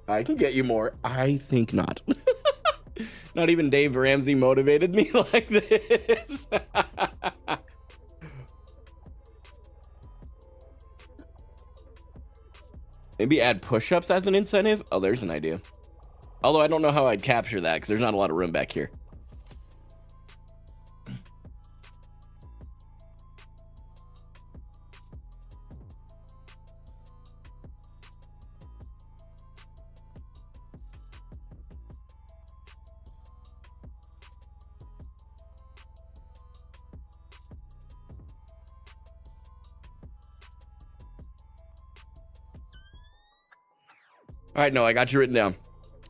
[SPEAKER 1] I can get you more. I think not. Not even Dave Ramsey motivated me like this. Maybe add push-ups as an incentive? Oh, there's an idea. Although I don't know how I'd capture that because there's not a lot of room back here. All right, no, I got you written down.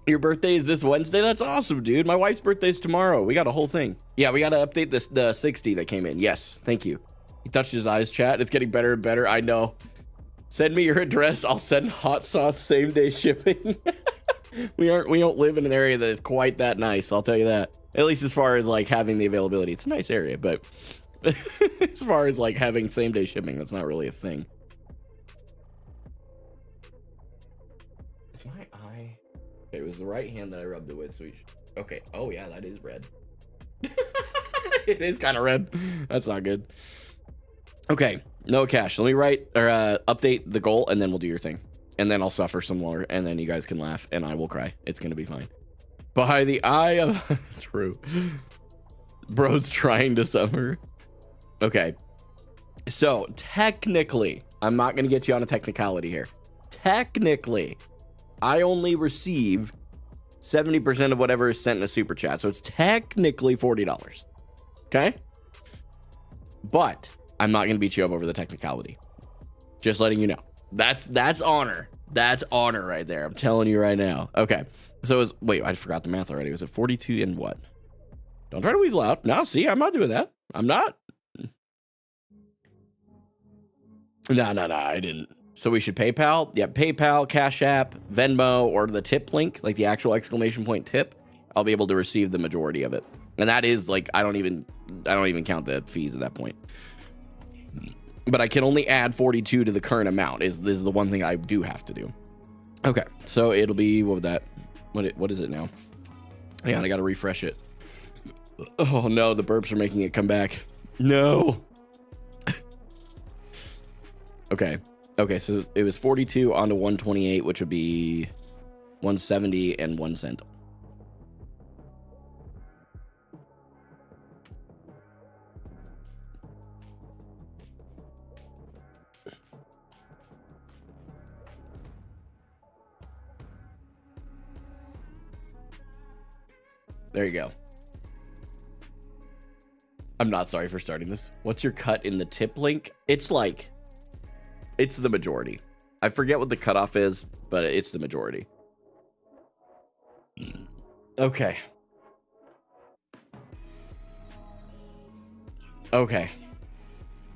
[SPEAKER 1] Your birthday is this Wednesday? That's awesome, dude. My wife's birthday is tomorrow. We got a whole thing. Yeah, we got to update this, the 60 that came in. Yes, thank you. He touched his eyes, chat. It's getting better and better. I know. Send me your address. I'll send hot sauce same day shipping. We don't live in an area that is quite that nice. I'll tell you that. At least as far as like having the availability. It's a nice area, but as far as like having same day shipping, that's not really a thing. Is my eye? Okay, it was the right hand that I rubbed it with. So okay. Oh yeah, that is red. It is kind of red. That's not good. Okay, no cash. Let me write or update the goal, and then we'll do your thing. And then I'll suffer some more, and then you guys can laugh, and I will cry. It's gonna be fine. By the eye of true. Bro's trying to suffer. Okay. So technically, I'm not gonna get you on a technicality here. Technically, I only receive 70% of whatever is sent in a super chat. So it's technically $40. Okay? But I'm not going to beat you up over the technicality. Just letting you know. That's honor. That's honor right there. I'm telling you right now. Okay. So it was, wait, I forgot the math already. Was it 42 and what? Don't try to weasel out. No, see, I'm not doing that. I'm not. No, I didn't. So we should PayPal. Yeah, PayPal, Cash App, Venmo, or the tip link, like the actual exclamation point tip. I'll be able to receive the majority of it. And that is like, I don't even count the fees at that point. But I can only add 42 to the current amount is the one thing I do have to do. Okay, so it'll be, what would that, what is it now? Yeah, I got to refresh it. Oh no, the burps are making it come back. No. Okay, so it was 42 onto 128, which would be 170 and 1 cent. There you go. I'm not sorry for starting this. What's your cut in the tip link? It's like, it's the majority. I forget what the cutoff is, but it's the majority. Okay. Okay.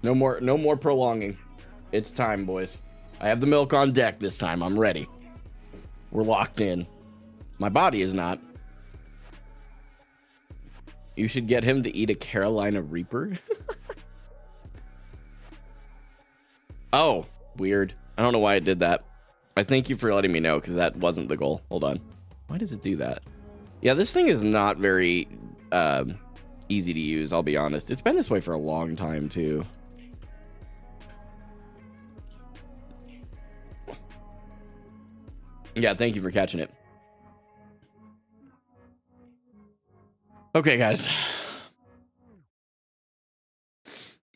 [SPEAKER 1] No more prolonging. It's time, boys. I have the milk on deck this time. I'm ready. We're locked in. My body is not. You should get him to eat a Carolina Reaper. Oh, weird. I don't know why it did that. I thank you for letting me know because that wasn't the goal. Hold on. Why does it do that? Yeah, this thing is not very easy to use, I'll be honest. It's been this way for a long time, too. Yeah, thank you for catching it. Okay, guys.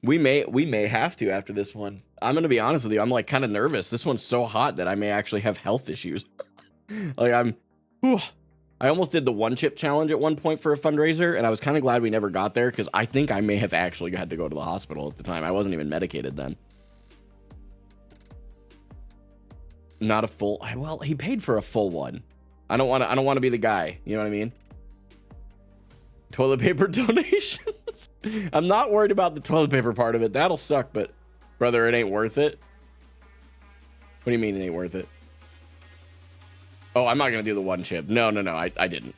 [SPEAKER 1] We may have to after this one. I'm gonna be honest with you. I'm like kind of nervous. This one's so hot that I may actually have health issues. Like I almost did the 1-chip challenge at one point for a fundraiser, and I was kind of glad we never got there because I think I may have actually had to go to the hospital at the time. I wasn't even medicated then. Not a full. Well, he paid for a full one. I don't want to be the guy. You know what I mean? Toilet paper donations. I'm not worried about the toilet paper part of it. That'll suck, but brother, it ain't worth it. What do you mean it ain't worth it? Oh, I'm not gonna do the 1-chip. No, I didn't.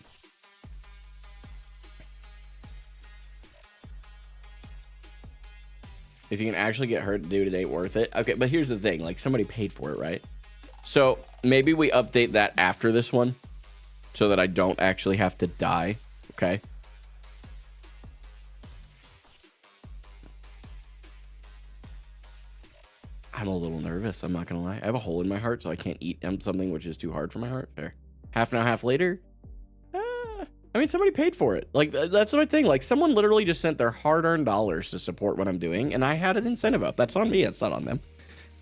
[SPEAKER 1] If you can actually get hurt, dude, it ain't worth it. Okay, but here's the thing. Like, somebody paid for it, right? So maybe we update that after this one so that I don't actually have to die. Okay. I'm a little nervous. I'm not going to lie. I have a hole in my heart, so I can't eat something which is too hard for my heart. Fair. Half now, half later. I mean, somebody paid for it. Like, that's my thing. Like, someone literally just sent their hard-earned dollars to support what I'm doing, and I had an incentive up. That's on me. It's not on them.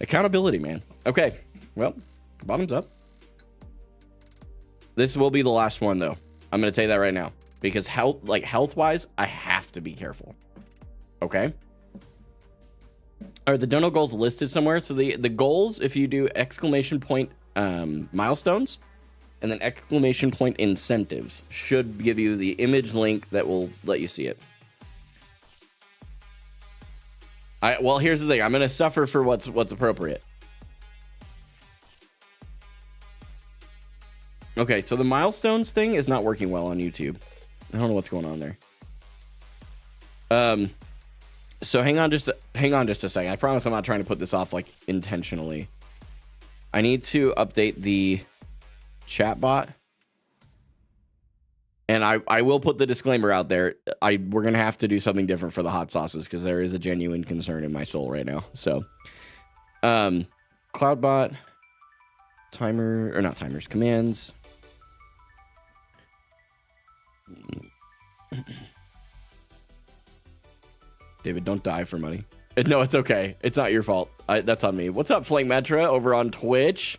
[SPEAKER 1] Accountability, man. Okay. Well, bottoms up. This will be the last one, though. I'm going to tell you that right now. Because health-wise, I have to be careful. Okay? Are the dono goals listed somewhere? So the goals, if you do exclamation point milestones, and then exclamation point incentives should give you the image link that will let you see it. Well, here's the thing. I'm going to suffer for what's appropriate. Okay, so the milestones thing is not working well on YouTube. I don't know what's going on there. So hang on just a second. I promise I'm not trying to put this off like intentionally. I need to update the chat bot. And I will put the disclaimer out there. We're gonna have to do something different for the hot sauces because there is a genuine concern in my soul right now. So Cloudbot, timer, or not timers, commands. David, don't die for money. No, it's okay. It's not your fault. That's on me. What's up, Flank Metra over on Twitch?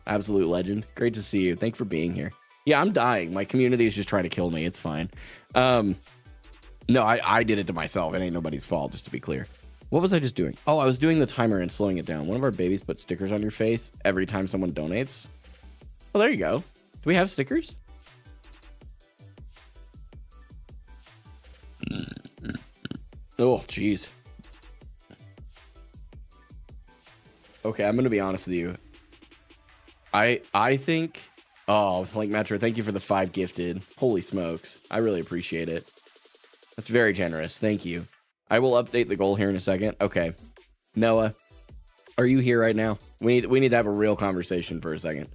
[SPEAKER 1] Absolute legend. Great to see you. Thanks for being here. Yeah, I'm dying. My community is just trying to kill me. It's fine. No, I did it to myself. It ain't nobody's fault, just to be clear. What was I just doing? Oh, I was doing the timer and slowing it down. One of our babies put stickers on your face every time someone donates. Well, there you go. Do we have stickers? Oh, jeez. Okay, I'm going to be honest with you. I think... Oh, Flank Metro, thank you for the 5 gifted. Holy smokes. I really appreciate it. That's very generous. Thank you. I will update the goal here in a second. Okay. Noah, are you here right now? We need to have a real conversation for a second.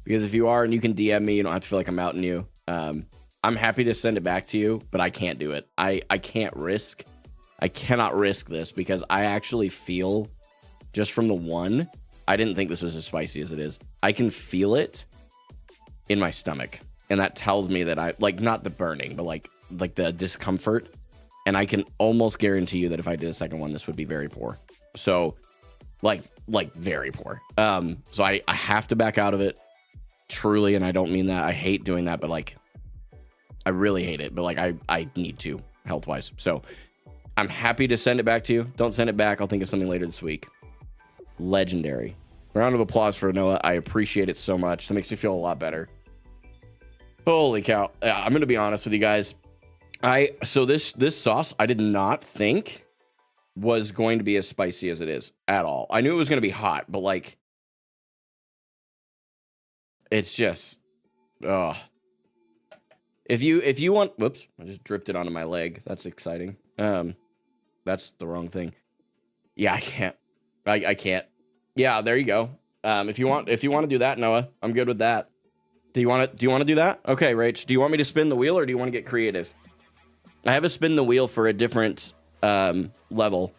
[SPEAKER 1] Because if you are and you can DM me, you don't have to feel like I'm outing you. I'm happy to send it back to you, but I can't do it. I cannot risk this because I actually feel, just from the one, I didn't think this was as spicy as it is. I can feel it in my stomach. And that tells me that I, like, not the burning, but like the discomfort. And I can almost guarantee you that if I did a second one, this would be very poor. So, like very poor. So I have to back out of it, truly. And I don't mean that. I hate doing that, but like, I really hate it. But like, I need to, health-wise. So I'm happy to send it back to you. Don't send it back. I'll think of something later this week. Legendary. Round of applause for Noah. I appreciate it so much. That makes me feel a lot better. Holy cow. I'm going to be honest with you guys. So this sauce, I did not think was going to be as spicy as it is at all. I knew it was going to be hot, but like, it's just, if you want, whoops, I just dripped it onto my leg. That's exciting. That's the wrong thing. Yeah, I can't. I can't. Yeah, there you go. If you want to do that, Noah, I'm good with that. Do you want to do that? Okay, Rach, do you want me to spin the wheel or do you want to get creative? I have a spin the wheel for a different level.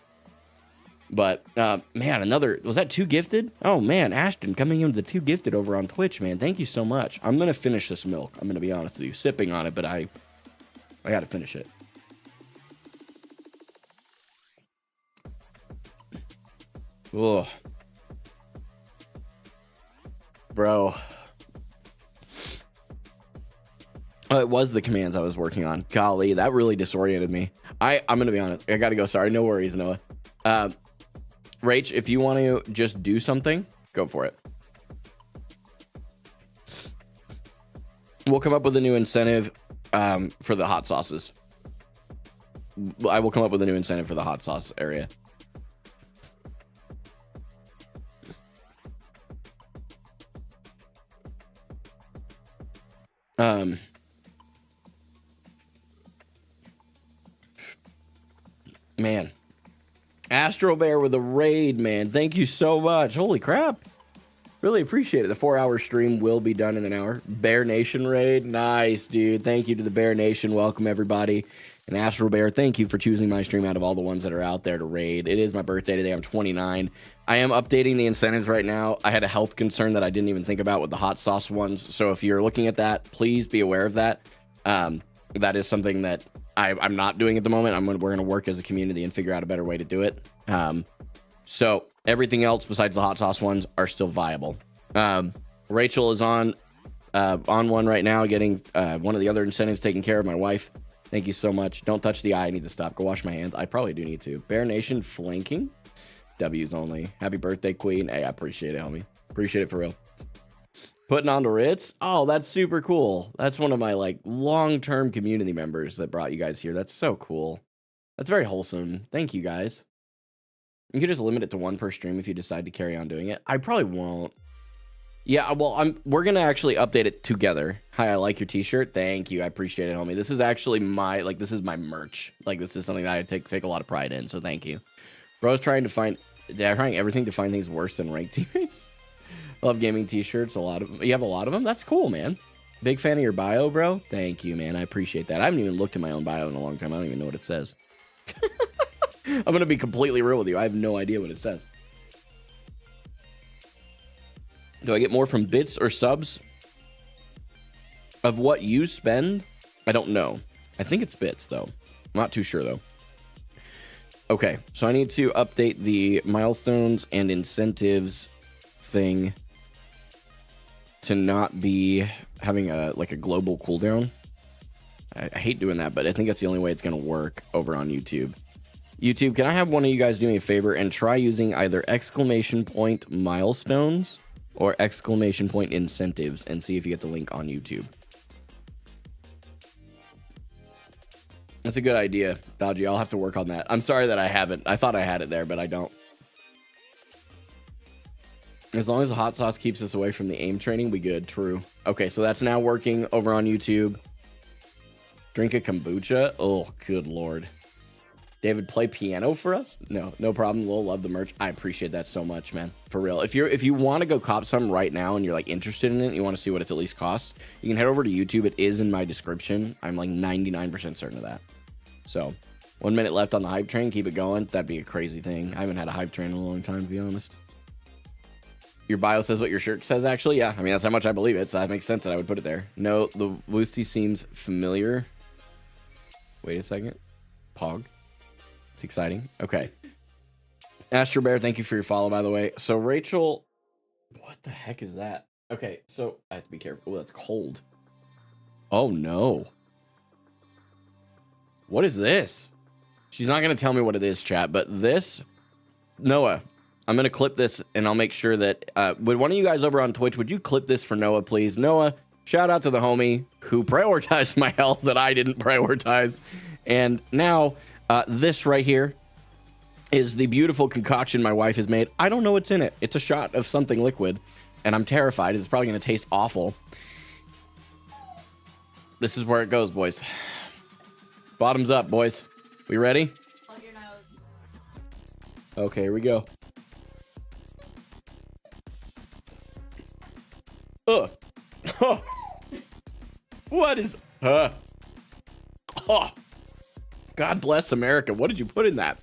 [SPEAKER 1] But man, was that 2 gifted? Oh man, Ashton coming in with the 2 gifted over on Twitch, man. Thank you so much. I'm gonna finish this milk. I'm gonna be honest with you, sipping on it, but I gotta finish it. Ugh. Bro. Oh, it was the commands I was working on. Golly, that really disoriented me. I'm gonna be honest. I gotta go. Sorry, no worries, Noah. Rach, if you want to just do something, go for it. We'll come up with a new incentive for the hot sauces. I will come up with a new incentive for the hot sauce area. Man, Astro Bear with a raid, man. Thank you so much. Holy crap. Really appreciate it. The 4-hour stream will be done in an hour. Bear Nation raid. Nice, dude. Thank you to the Bear Nation. Welcome, everybody. And Astro Bear, thank you for choosing my stream out of all the ones that are out there to raid. It is my birthday today. I'm 29. I am updating the incentives right now. I had a health concern that I didn't even think about with the hot sauce ones. So if you're looking at that, please be aware of that. That is something that I'm not doing at the moment. We're going to work as a community and figure out a better way to do it. So everything else besides the hot sauce ones are still viable. Rachel is on one right now, getting one of the other incentives taken care of. My wife. Thank you so much. Don't touch the eye. I need to stop. Go wash my hands. I probably do need to. Bear Nation flanking. W's only. Happy birthday, Queen. Hey, I appreciate it, homie. Appreciate it for real. Putting on the Ritz? Oh, that's super cool. That's one of my like long-term community members that brought you guys here. That's so cool. That's very wholesome. Thank you guys. You could just limit it to one per stream if you decide to carry on doing it. I probably won't. Yeah, well, we're gonna actually update it together. Hi, I like your t-shirt. Thank you. I appreciate it, homie. This is actually my this is my merch. Like this is something that I take a lot of pride in, so thank you. Bro's trying everything to find things worse than ranked teammates. Love gaming t-shirts. You have a lot of them? That's cool, man. Big fan of your bio, bro. Thank you, man. I appreciate that. I haven't even looked at my own bio in a long time. I don't even know what it says. I'm going to be completely real with you. I have no idea what it says. Do I get more from bits or subs of what you spend? I don't know. I think it's bits, though. I'm not too sure, though. Okay, so I need to update the milestones and incentives thing to not be having a global cooldown. I hate doing that, but I think that's the only way it's going to work over on YouTube. YouTube, can I have one of you guys do me a favor and try using either exclamation point milestones or exclamation point incentives and see if you get the link on YouTube? That's a good idea, Dodgy. I'll have to work on that. I'm sorry that I haven't. I thought I had it there, but I don't. As long as the hot sauce keeps us away from the aim training, we good. True. Okay, so that's now working over on YouTube. Drink a kombucha? Oh, good lord. David, play piano for us? No problem. We'll love the merch. I appreciate that so much, man. For real. If you want to go cop some right now and you're like interested in it, you want to see what it's at least costs, you can head over to YouTube. It is in my description. I'm like 99% certain of that. So 1 minute left on the hype train. Keep it going. That'd be a crazy thing. I haven't had a hype train in a long time, to be honest. Your bio says what your shirt says, actually? Yeah, I mean, that's how much I believe it, so that makes sense that I would put it there. No, the Woosty seems familiar. Wait a second. Pog. It's exciting. Okay. Astro Bear, thank you for your follow, by the way. So, Rachel... What the heck is that? Okay, so... I have to be careful. Oh, that's cold. Oh, no. What is this? She's not going to tell me what it is, chat, but this... Noah... I'm going to clip this, and I'll make sure that... would one of you guys over on Twitch, would you clip this for Noah, please? Noah, shout out to the homie who prioritized my health that I didn't prioritize. And now, this right here is the beautiful concoction my wife has made. I don't know what's in it. It's a shot of something liquid, and I'm terrified. It's probably going to taste awful. This is where it goes, boys. Bottoms up, boys. We ready?
[SPEAKER 2] Plug your nose.
[SPEAKER 1] Okay, here we go. Huh. What is... Oh. God bless America. What did you put in that?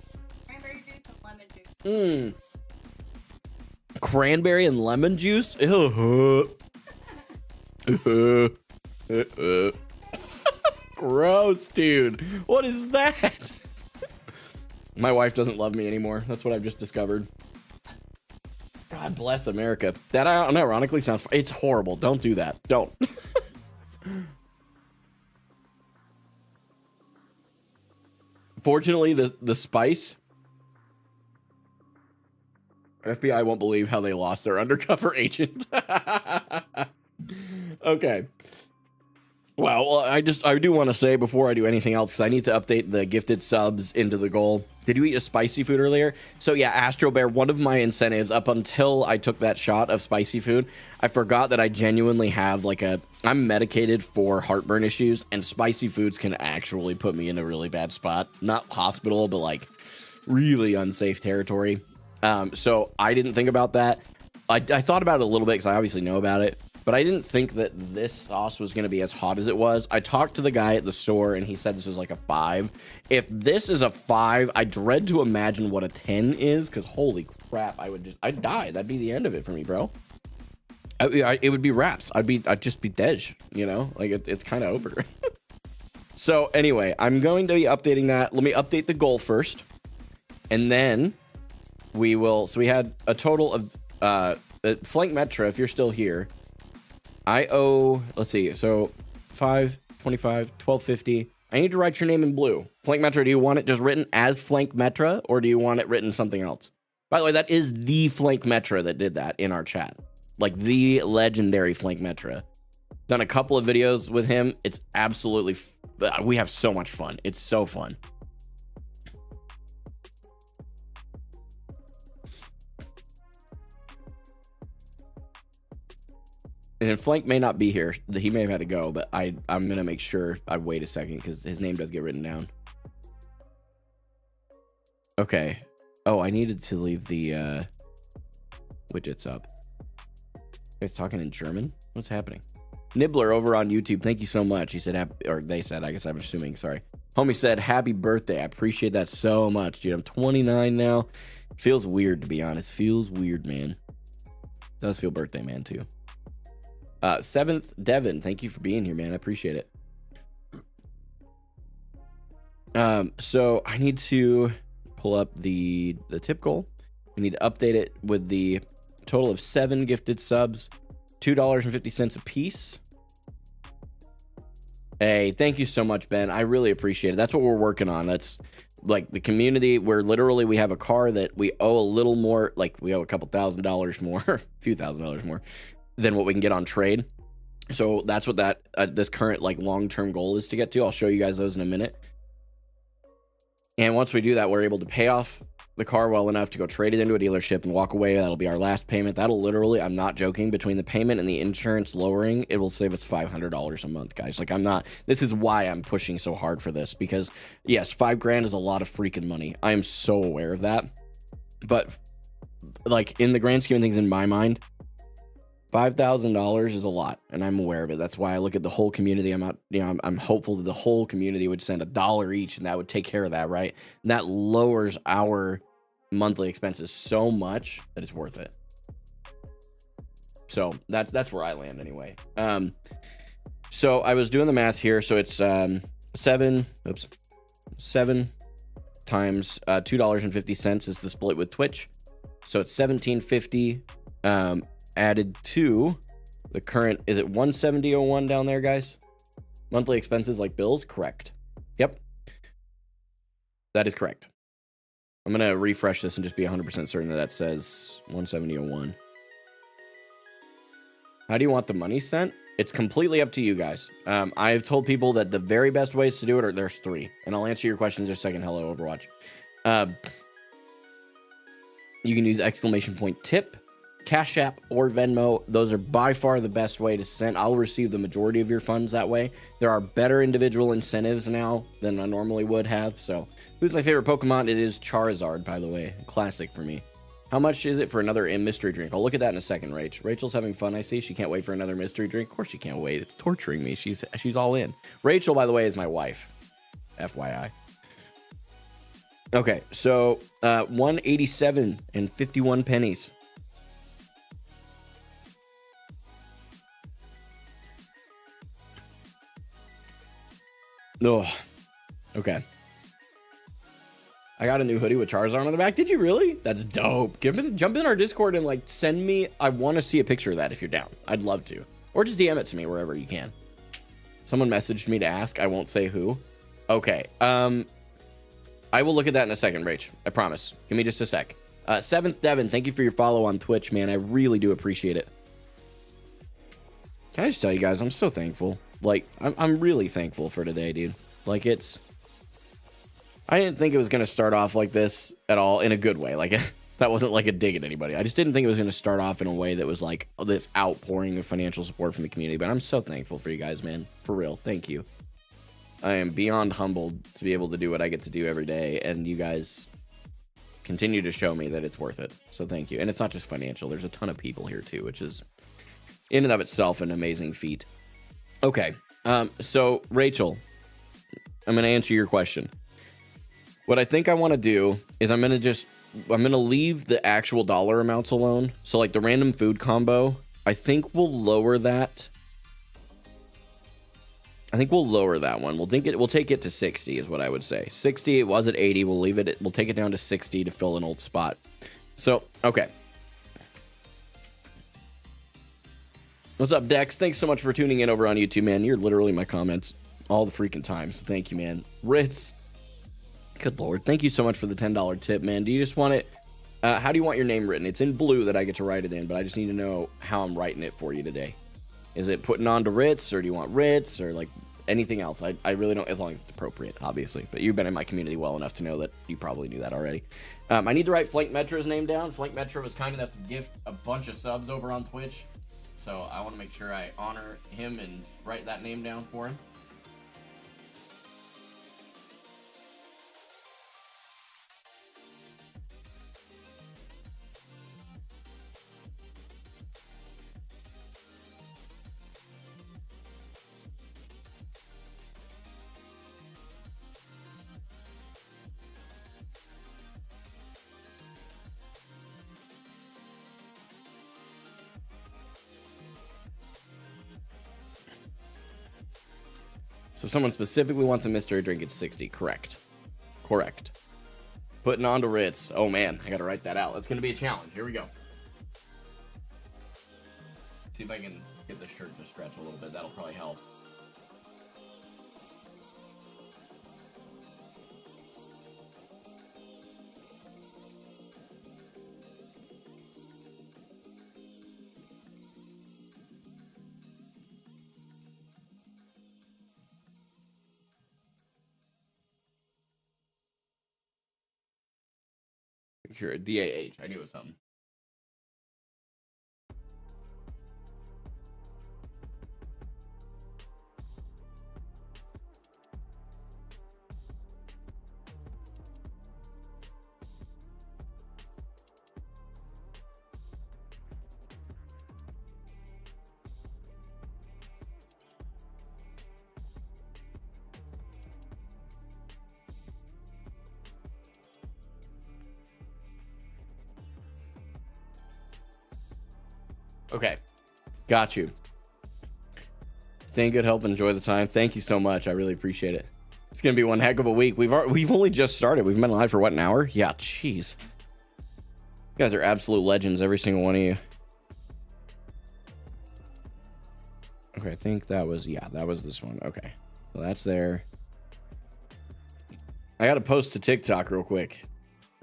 [SPEAKER 2] Cranberry juice and lemon juice.
[SPEAKER 1] Cranberry and lemon juice? Gross, dude. What is that? My wife doesn't love me anymore. That's what I've just discovered. God bless America. That ironically sounds... It's horrible. Don't do that. Don't. Fortunately, the spice... FBI won't believe how they lost their undercover agent. Okay. Well, I do want to say before I do anything else, because I need to update the gifted subs into the goal. Did you eat a spicy food earlier? So yeah, Astro Bear, one of my incentives up until I took that shot of spicy food, I forgot that I genuinely have I'm medicated for heartburn issues, and spicy foods can actually put me in a really bad spot. Not hospital, but like really unsafe territory. So I didn't think about that. I thought about it a little bit because I obviously know about it, but I didn't think that this sauce was going to be as hot as it was. I talked to the guy at the store and he said this is like a 5. If this is a 5, I dread to imagine what a 10 is, because holy crap, I'd die. That'd be the end of it for me, bro. It would be wraps. I'd just be dead, you know? Like it's kind of over. So anyway, I'm going to be updating that. Let me update the goal first, and then we will. So we had a total of Flank Metra, if you're still here, I owe, let's see, so 5, 25, 1250. I need to write your name in blue. Flank Metra, do you want it just written as Flank Metra, or do you want it written something else? By the way, that is the Flank Metra that did that in our chat. like the legendary Flank Metra. Done a couple of videos with him. It's absolutely, we have so much fun. It's so fun. And Flank may not be here. He may have had to go, but I'm going to make sure I wait a second because his name does get written down. Okay. Oh, I needed to leave the widgets up. You guys talking in German? What's happening? Nibbler over on YouTube. Thank you so much. He said, or they said, I guess I'm assuming, sorry. Homie said, happy birthday. I appreciate that so much, dude. I'm 29 now. Feels weird, to be honest. Feels weird, man. Does feel birthday, man, too. 7th, Devin, thank you for being here, man. I appreciate it. So I need to pull up the tip goal. We need to update it with the total of 7 gifted subs, $2.50 a piece. Hey, thank you so much, Ben. I really appreciate it. That's what we're working on. That's like the community where literally we have a car that we owe a little more, like we owe a couple $1,000s more, a few $1,000s more than what we can get on trade. So that's what that this current like long-term goal is to get to. I'll show you guys those in a minute. And once we do that, we're able to pay off the car well enough to go trade it into a dealership and walk away. That'll be our last payment. That'll literally, I'm not joking, between the payment and the insurance lowering, it will save us $500 a month, guys. Like this is why I'm pushing so hard for this, because yes, $5,000 is a lot of freaking money. I am so aware of that. But like in the grand scheme of things, in my mind, $5,000 is a lot, and I'm aware of it. That's why I look at the whole community. I'm hopeful that the whole community would send $1 each, and that would take care of that, right? And that lowers our monthly expenses so much that it's worth it. So that's where I land anyway. So I was doing the math here. So it's 7 times $2.50 is the split with Twitch. So it's $17.50. Added to the current, is it 170.01 down there, guys? Monthly expenses like bills? Correct. Yep. That is correct. I'm going to refresh this and just be 100% certain that says 170.01. How do you want the money sent? It's completely up to you guys. I've told people that the very best ways to do it are, there's 3. And I'll answer your question in just a second. Hello, Overwatch. You can use !tip. CashApp or Venmo. Those are by far the best way to send. I'll receive the majority of your funds that way. There are better individual incentives now than I normally would have. So who's my favorite Pokemon? It is Charizard, by the way. Classic for me. How much is it for another mystery drink? I'll look at that in a second, Rach. Rachel's having fun, I see. She can't wait for another mystery drink. Of course she can't wait. It's torturing me. She's all in. Rachel, by the way, is my wife. FYI. Okay, so 187 and 51 pennies. Oh, okay. I got a new hoodie with Charizard on the back. Did you really? That's dope. Jump in our Discord and like send me. I want to see a picture of that if you're down. I'd love to. Or just DM it to me wherever you can. Someone messaged me to ask. I won't say who. Okay. I will look at that in a second, Rach. I promise. Give me just a sec. 7th Devin, thank you for your follow on Twitch, man. I really do appreciate it. Can I just tell you guys, I'm so thankful. Like, I'm really thankful for today, dude. Like, I didn't think it was going to start off like this at all, in a good way. Like, that wasn't like a dig at anybody. I just didn't think it was going to start off in a way that was like this outpouring of financial support from the community. But I'm so thankful for you guys, man. For real. Thank you. I am beyond humbled to be able to do what I get to do every day. And you guys continue to show me that it's worth it. So thank you. And it's not just financial. There's a ton of people here, too, which is in and of itself an amazing feat. Okay, so Rachel, I'm going to answer your question. What I think I want to do is I'm going to leave the actual dollar amounts alone. So like the random food combo, I think we'll lower that. I think we'll lower that one. We'll take it to 60 is what I would say. 60, it was at 80. We'll take it down to 60 to fill an old spot. So, okay. What's up, Dex? Thanks so much for tuning in over on YouTube, man. You're literally my comments all the freaking time. So thank you, man. Ritz. Good Lord. Thank you so much for the $10 tip, man. Do you just want it How do you want your name written? It's in blue that I get to write it in, but I just need to know how I'm writing it for you today. Is it putting on to Ritz, or do you want Ritz, or like anything else? I really don't, as long as it's appropriate, obviously. But you've been in my community well enough to know that you probably knew that already. I need to write Flank Metro's name down. Flank Metro was kind enough to gift a bunch of subs over on Twitch. So I want to make sure I honor him and write that name down for him. So if someone specifically wants a mystery drink, it's 60. Correct. Correct. Putting on to Ritz. Oh, man. I got to write that out. That's going to be a challenge. Here we go. See if I can get this shirt to stretch a little bit. That'll probably help. Sure, DAH. I knew it was something. Okay, got you. Stay in good health, enjoy the time. Thank you so much. I really appreciate it. It's gonna be one heck of a week. We've only just started. We've been live for what, an hour? Yeah, jeez. You guys are absolute legends, every single one of you. Okay, I think that was, yeah, that was this one. Okay, so that's there. I gotta post to TikTok real quick.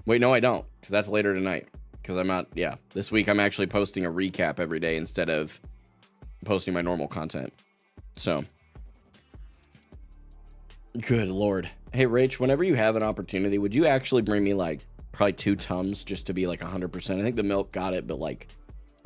[SPEAKER 1] Wait, no, I don't, because that's later tonight. Because I'm not, yeah. This week I'm actually posting a recap every day instead of posting my normal content. So, good lord. Hey, Rach, whenever you have an opportunity, would you actually bring me like probably 2 Tums just to be like 100%? I think the milk got it, but like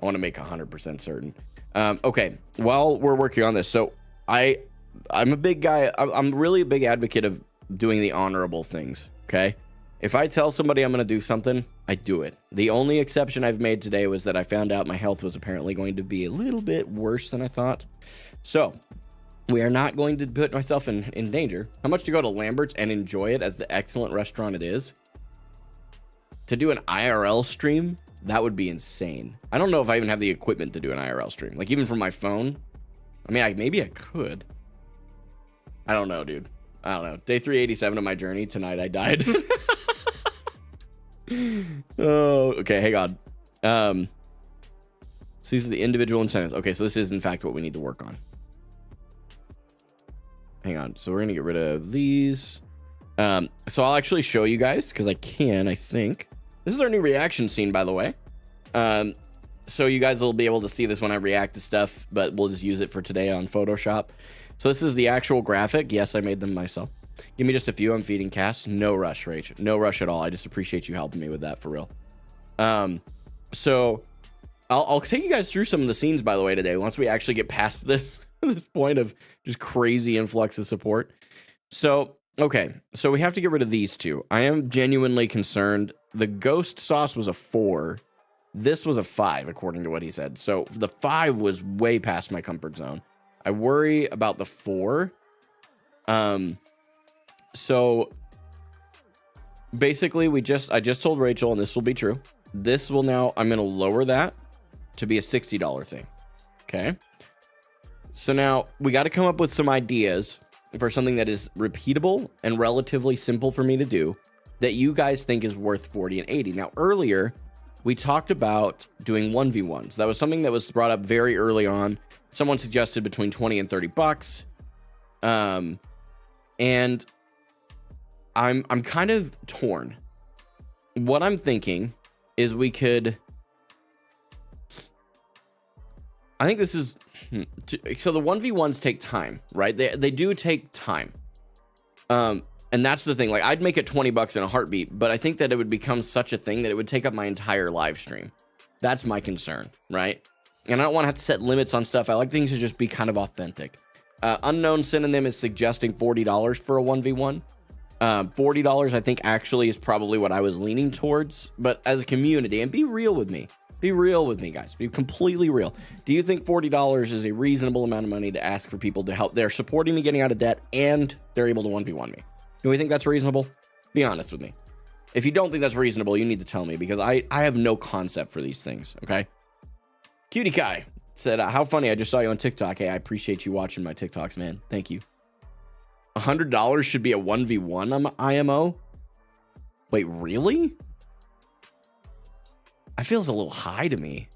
[SPEAKER 1] I want to make 100% certain. Okay, while we're working on this, so I'm a big guy. I'm really a big advocate of doing the honorable things, okay? If I tell somebody I'm going to do something, I do it. The only exception I've made today was that I found out my health was apparently going to be a little bit worse than I thought. So, we are not going to put myself in danger. How much to go to Lambert's and enjoy it as the excellent restaurant it is? To do an IRL stream, that would be insane. I don't know if I even have the equipment to do an IRL stream. Like, even from my phone. I mean, maybe I could. I don't know, dude. I don't know. Day 387 of my journey. Tonight I died. Oh, okay, hang on. So these are the individual incentives. Okay, so this is in fact what we need to work on. Hang on. So we're gonna get rid of these. So I'll actually show you guys because I can, I think. This is our new reaction scene, by the way. So you guys will be able to see this when I react to stuff, but we'll just use it for today on Photoshop. So this is the actual graphic. Yes, I made them myself. Give me just a few. I'm feeding Cass. No rush, Rach. No rush at all. I just appreciate you helping me with that for real. So I'll take you guys through some of the scenes, by the way, today, once we actually get past this point of just crazy influx of support. So, okay. So we have to get rid of these two. I am genuinely concerned. The ghost sauce was a 4. This was a 5, according to what he said. So the 5 was way past my comfort zone. I worry about the 4. So basically I just told Rachel, and this will be true. This will now, I'm going to lower that to be a $60 thing. Okay. So now we got to come up with some ideas for something that is repeatable and relatively simple for me to do that you guys think is worth 40 and 80. Now, earlier we talked about doing 1v1s. That was something that was brought up very early on. Someone suggested between 20 and 30 bucks. And I'm kind of torn. What I'm thinking is we could, I think this is, so the 1v1s take time, right? They do take time. And that's the thing, like I'd make it $20 in a heartbeat, but I think that it would become such a thing that it would take up my entire live stream. That's my concern, right? And I don't want to have to set limits on stuff. I like things to just be kind of authentic. Unknown Synonym is suggesting $40 for a 1v1. $40 I think actually is probably what I was leaning towards, but as a community, and be real with me. Be real with me, guys. Be completely real. Do you think $40 is a reasonable amount of money to ask for people to help? They're supporting me getting out of debt and they're able to 1v1 me. Do we think that's reasonable? Be honest with me. If you don't think that's reasonable, you need to tell me, because I have no concept for these things, okay? Cutie Kai said, how funny, I just saw you on TikTok. Hey, I appreciate you watching my TikToks, man. Thank you. $100 should be a 1v1 IMO? Wait, really? That feels a little high to me.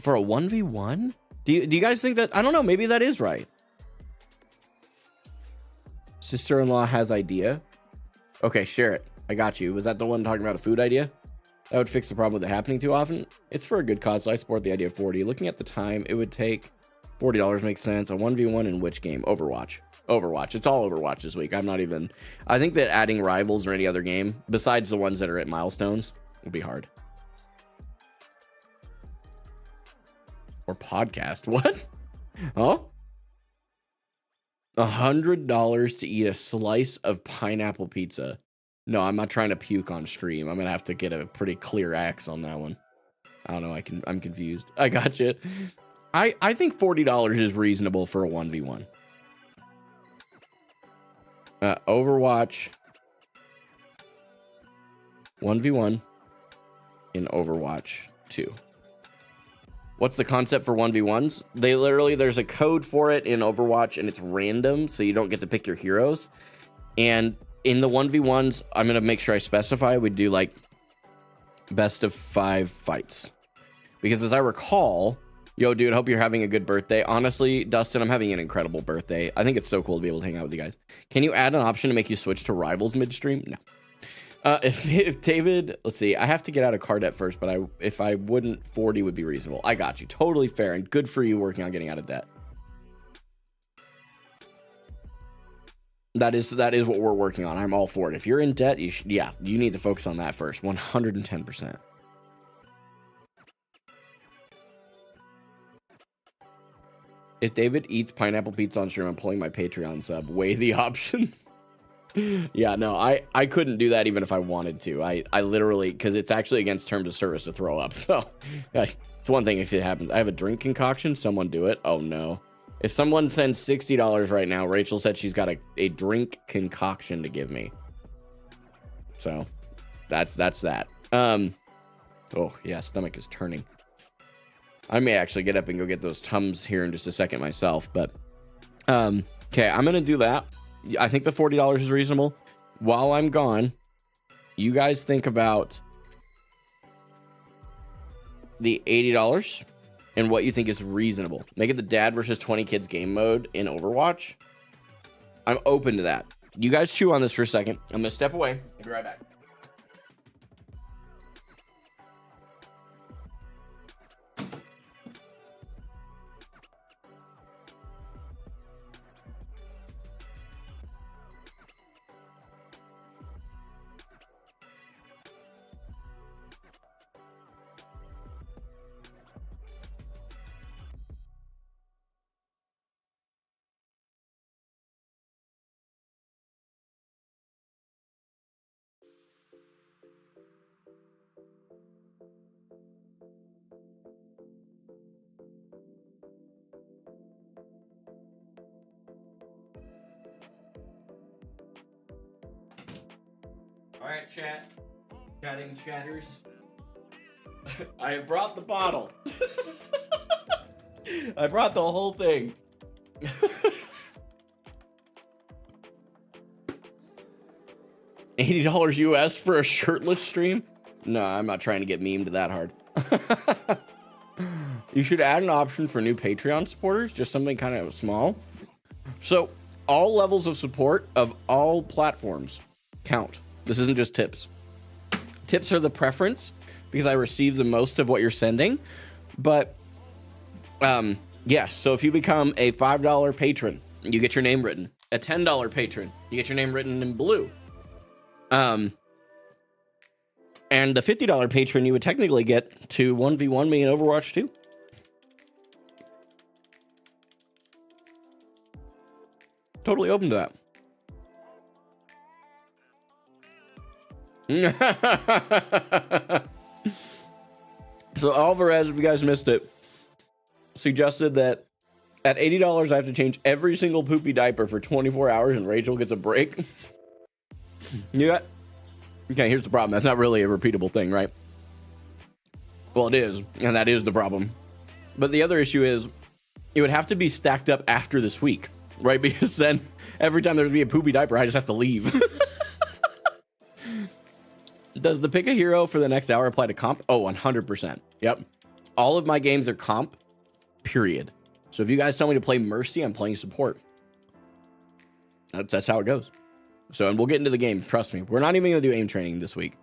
[SPEAKER 1] For a 1v1? Do you guys think that? I don't know, maybe that is right. Sister-in-law has idea. Okay, share it. I got you. Was that the one talking about a food idea? That would fix the problem with it happening too often. It's for a good cause, so I support the idea of 40. Looking at the time, it would take $40 makes sense. A 1v1 in which game? Overwatch. Overwatch. It's all Overwatch this week. I think that adding rivals or any other game, besides the ones that are at milestones, would be hard. Or podcast. What? Huh? $100 to eat a slice of pineapple pizza. No, I'm not trying to puke on stream. I'm gonna have to get a pretty clear axe on that one. I don't know. I'm confused. I got you. I think $40 is reasonable for a 1v1. Overwatch 1v1 in Overwatch 2. What's the concept for 1v1s? There's a code for it in Overwatch and it's random, so you don't get to pick your heroes. And in the 1v1s, I'm going to make sure I specify we do like best of 5 fights. Because as I recall, yo, dude, hope you're having a good birthday. Honestly, Dustin, I'm having an incredible birthday. I think it's so cool to be able to hang out with you guys. Can you add an option to make you switch to rivals midstream? No. If David, let's see, I have to get out of car debt first, but if I wouldn't, 40 would be reasonable. I got you. Totally fair and good for you working on getting out of debt. That is what we're working on. I'm all for it. If you're in debt, you need to focus on that first. 110%. If David eats pineapple pizza on stream, I'm pulling my Patreon sub. Weigh the options. Yeah, no, I couldn't do that even if I wanted to. I literally, because it's actually against terms of service to throw up. So it's one thing if it happens. I have a drink concoction. Someone do it. Oh, no. If someone sends $60 right now, Rachel said she's got a drink concoction to give me. So that's that. Oh, yeah, stomach is turning. I may actually get up and go get those Tums here in just a second myself. But, okay, I'm going to do that. I think the $40 is reasonable. While I'm gone, you guys think about the $80 and what you think is reasonable. Make it the dad versus 20 kids game mode in Overwatch. I'm open to that. You guys chew on this for a second. I'm going to step away. I'll be right back. All right, chatting chatters. I have brought the bottle. I brought the whole thing. $80 US for a shirtless stream? No, I'm not trying to get memed that hard. You should add an option for new Patreon supporters, just something kind of small. So all levels of support of all platforms count. This isn't just tips. Tips are the preference because I receive the most of what you're sending. But yes, so if you become a $5 patron, you get your name written. A $10 patron, you get your name written in blue. And the $50 patron, you would technically get to 1v1 me in Overwatch 2. Totally open to that. So Alvarez, if you guys missed it, suggested that at $80, I have to change every single poopy diaper for 24 hours and Rachel gets a break. Yeah. Okay, here's the problem. That's not really a repeatable thing, right? Well, it is, and that is the problem. But the other issue is it would have to be stacked up after this week, right? Because then every time there'd be a poopy diaper, I just have to leave. Does the pick a hero for the next hour apply to comp? Oh, 100%. Yep. All of my games are comp, period. So if you guys tell me to play Mercy, I'm playing support. That's how it goes. So, and we'll get into the game. Trust me. We're not even going to do aim training this week.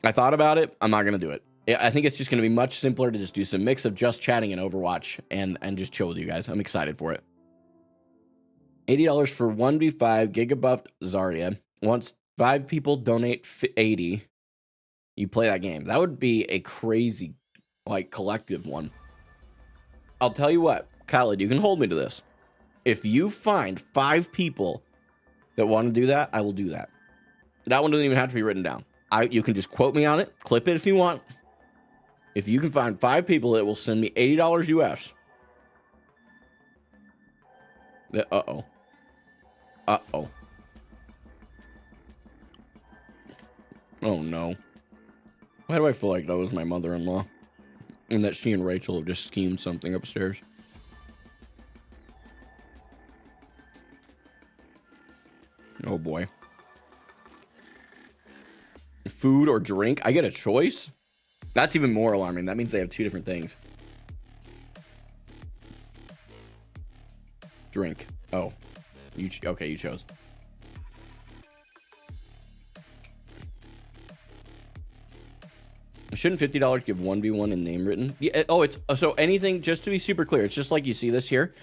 [SPEAKER 1] I thought about it. I'm not going to do it. I think it's just going to be much simpler to just do some mix of just chatting and Overwatch and just chill with you guys. I'm excited for it. $80 for 1v5 gigabuffed Zarya. Once 5 people donate 80, you play that game. That would be a crazy, like, collective one. I'll tell you what, Khaled, you can hold me to this. If you find 5 people that want to do that, I will do that. That one doesn't even have to be written down. You can just quote me on it, clip it if you want. If you can find 5 people that will send me $80 US. Uh-oh. Uh-oh. Oh, no. Why do I feel like that was my mother-in-law? And that she and Rachel have just schemed something upstairs. Oh, boy. Food or drink? I get a choice? That's even more alarming. That means they have 2 different things. Drink. Oh. Okay, you chose. Shouldn't $50 give 1v1 and name written? Yeah, oh, it's so anything, just to be super clear, it's just like you see this here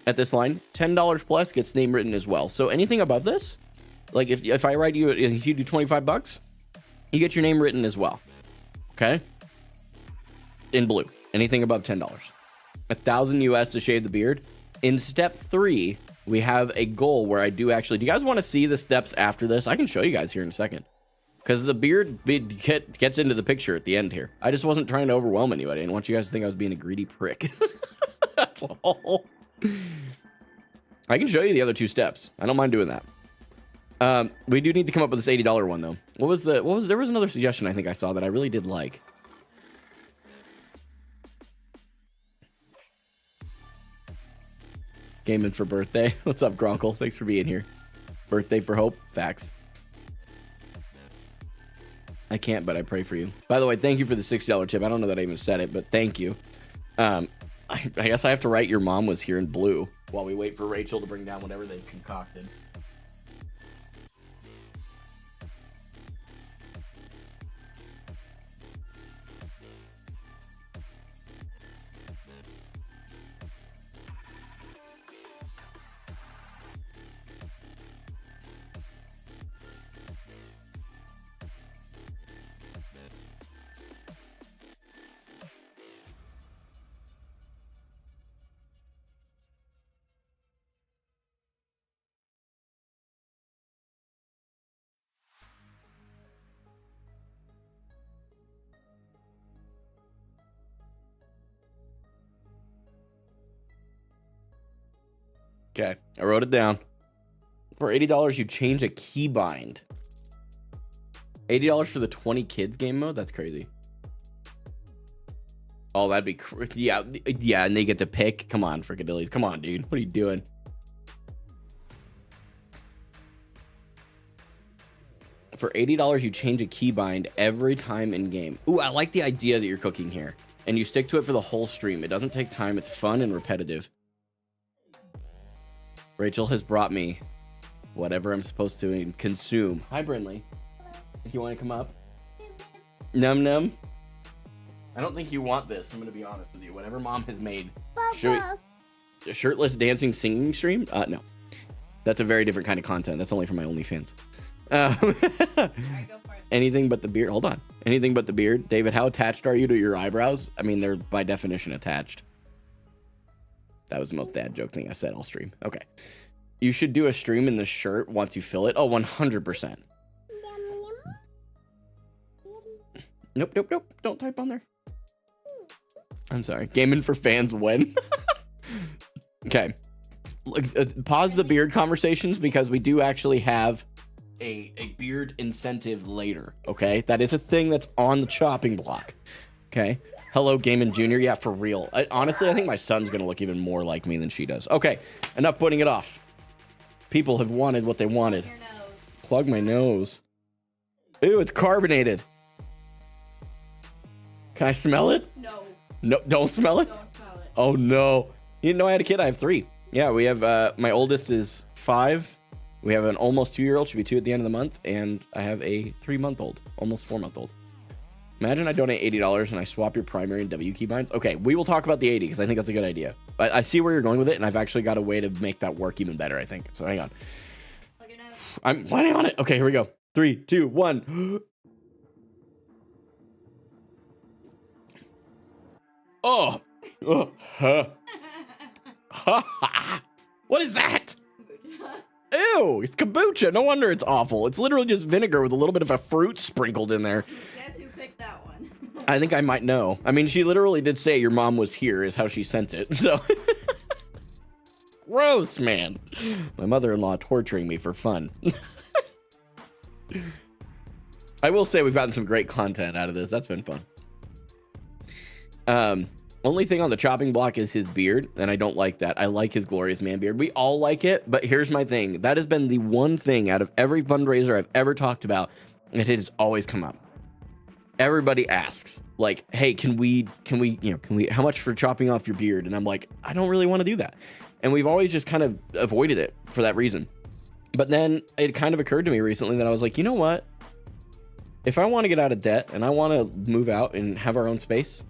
[SPEAKER 1] at this line. $10 plus gets name written as well. So anything above this, like if I write you, if you do $25, you get your name written as well. Okay? In blue. Anything above $10. 1,000 US to shave the beard. In step 3, we have a goal where I do actually. Do you guys want to see the steps after this? I can show you guys here in a second. Because the beard gets into the picture at the end here. I just wasn't trying to overwhelm anybody. I didn't want you guys to think I was being a greedy prick. That's all. I can show you the other 2 steps. I don't mind doing that. We do need to come up with this $80 one though. There was another suggestion I think I saw that I really did like. Gaming for birthday. What's up, Gronkle? Thanks for being here. Birthday for hope. Facts. I can't, but I pray for you. By the way, thank you for the $60 tip. I don't know that I even said it, but thank you. I guess I have to write your mom was here in blue while we wait for Rachel to bring down whatever they've concocted. Okay, I wrote it down. For $80, you change a keybind. $80 for the 20 kids game mode? That's crazy. Oh, that'd be yeah, and they get to pick. Come on, fricadillies. Come on, dude. What are you doing? For $80, you change a keybind every time in game. Ooh, I like the idea that you're cooking here. And you stick to it for the whole stream. It doesn't take time. It's fun and repetitive. Rachel has brought me whatever I'm supposed to consume. Hi, Brinley. If you want to come up. Num num. I don't think you want this. I'm going to be honest with you. Whatever mom has made. A shirtless dancing singing stream? No. That's a very different kind of content. That's only for my OnlyFans.
[SPEAKER 2] Alright, go for it.
[SPEAKER 1] Anything but the beard. Hold on. Anything but the beard. David, how attached are you to your eyebrows? I mean, they're by definition attached. That was the most dad joke thing I said all stream. Okay. You should do a stream in the shirt once you fill it. Oh, 100%. Nope, nope, nope. Don't type on there. I'm sorry. Gaming for fans when? Okay. Look, pause the beard conversations because we do actually have a beard incentive later. Okay. That is a thing that's on the chopping block. Okay. Hello, Gaming Junior. Yeah, for real. Honestly, I think my son's going to look even more like me than she does. Okay. Enough putting it off. People have wanted what they wanted.
[SPEAKER 2] Your nose.
[SPEAKER 1] Plug my nose. Ooh, it's carbonated. Can I smell it?
[SPEAKER 2] No.
[SPEAKER 1] No, don't smell it?
[SPEAKER 2] Don't smell it.
[SPEAKER 1] Oh, no. You didn't know I had a kid? I have 3. Yeah, we have, my oldest is 5. We have an almost 2-year-old, should be 2 at the end of the month. And I have a 3-month-old, almost 4-month-old. Imagine I donate $80 and I swap your primary and W keybinds. Okay, we will talk about the 80 because I think that's a good idea. I see where you're going with it, and I've actually got a way to make that work even better, I think. So hang on.
[SPEAKER 2] Plug your nose.
[SPEAKER 1] I'm planning on it. Okay, here we go. 3, 2, 1. Oh. What is that? Ew, it's kombucha. No wonder it's awful. It's literally just vinegar with a little bit of a fruit sprinkled in there.
[SPEAKER 2] Guess who picked that one?
[SPEAKER 1] I think I might know. I mean, she literally did say your mom was here is how she sent it. So gross, man. My mother-in-law torturing me for fun. I will say we've gotten some great content out of this. That's been fun. Only thing on the chopping block is his beard, and I don't like that. I like his glorious man beard. We all like it, but here's my thing. That has been the one thing out of every fundraiser I've ever talked about, and it has always come up. Everybody asks, like, hey, can we, how much for chopping off your beard? And I'm like, I don't really want to do that. And we've always just kind of avoided it for that reason. But then it kind of occurred to me recently that I was like, you know what? If I want to get out of debt and I want to move out and have our own space,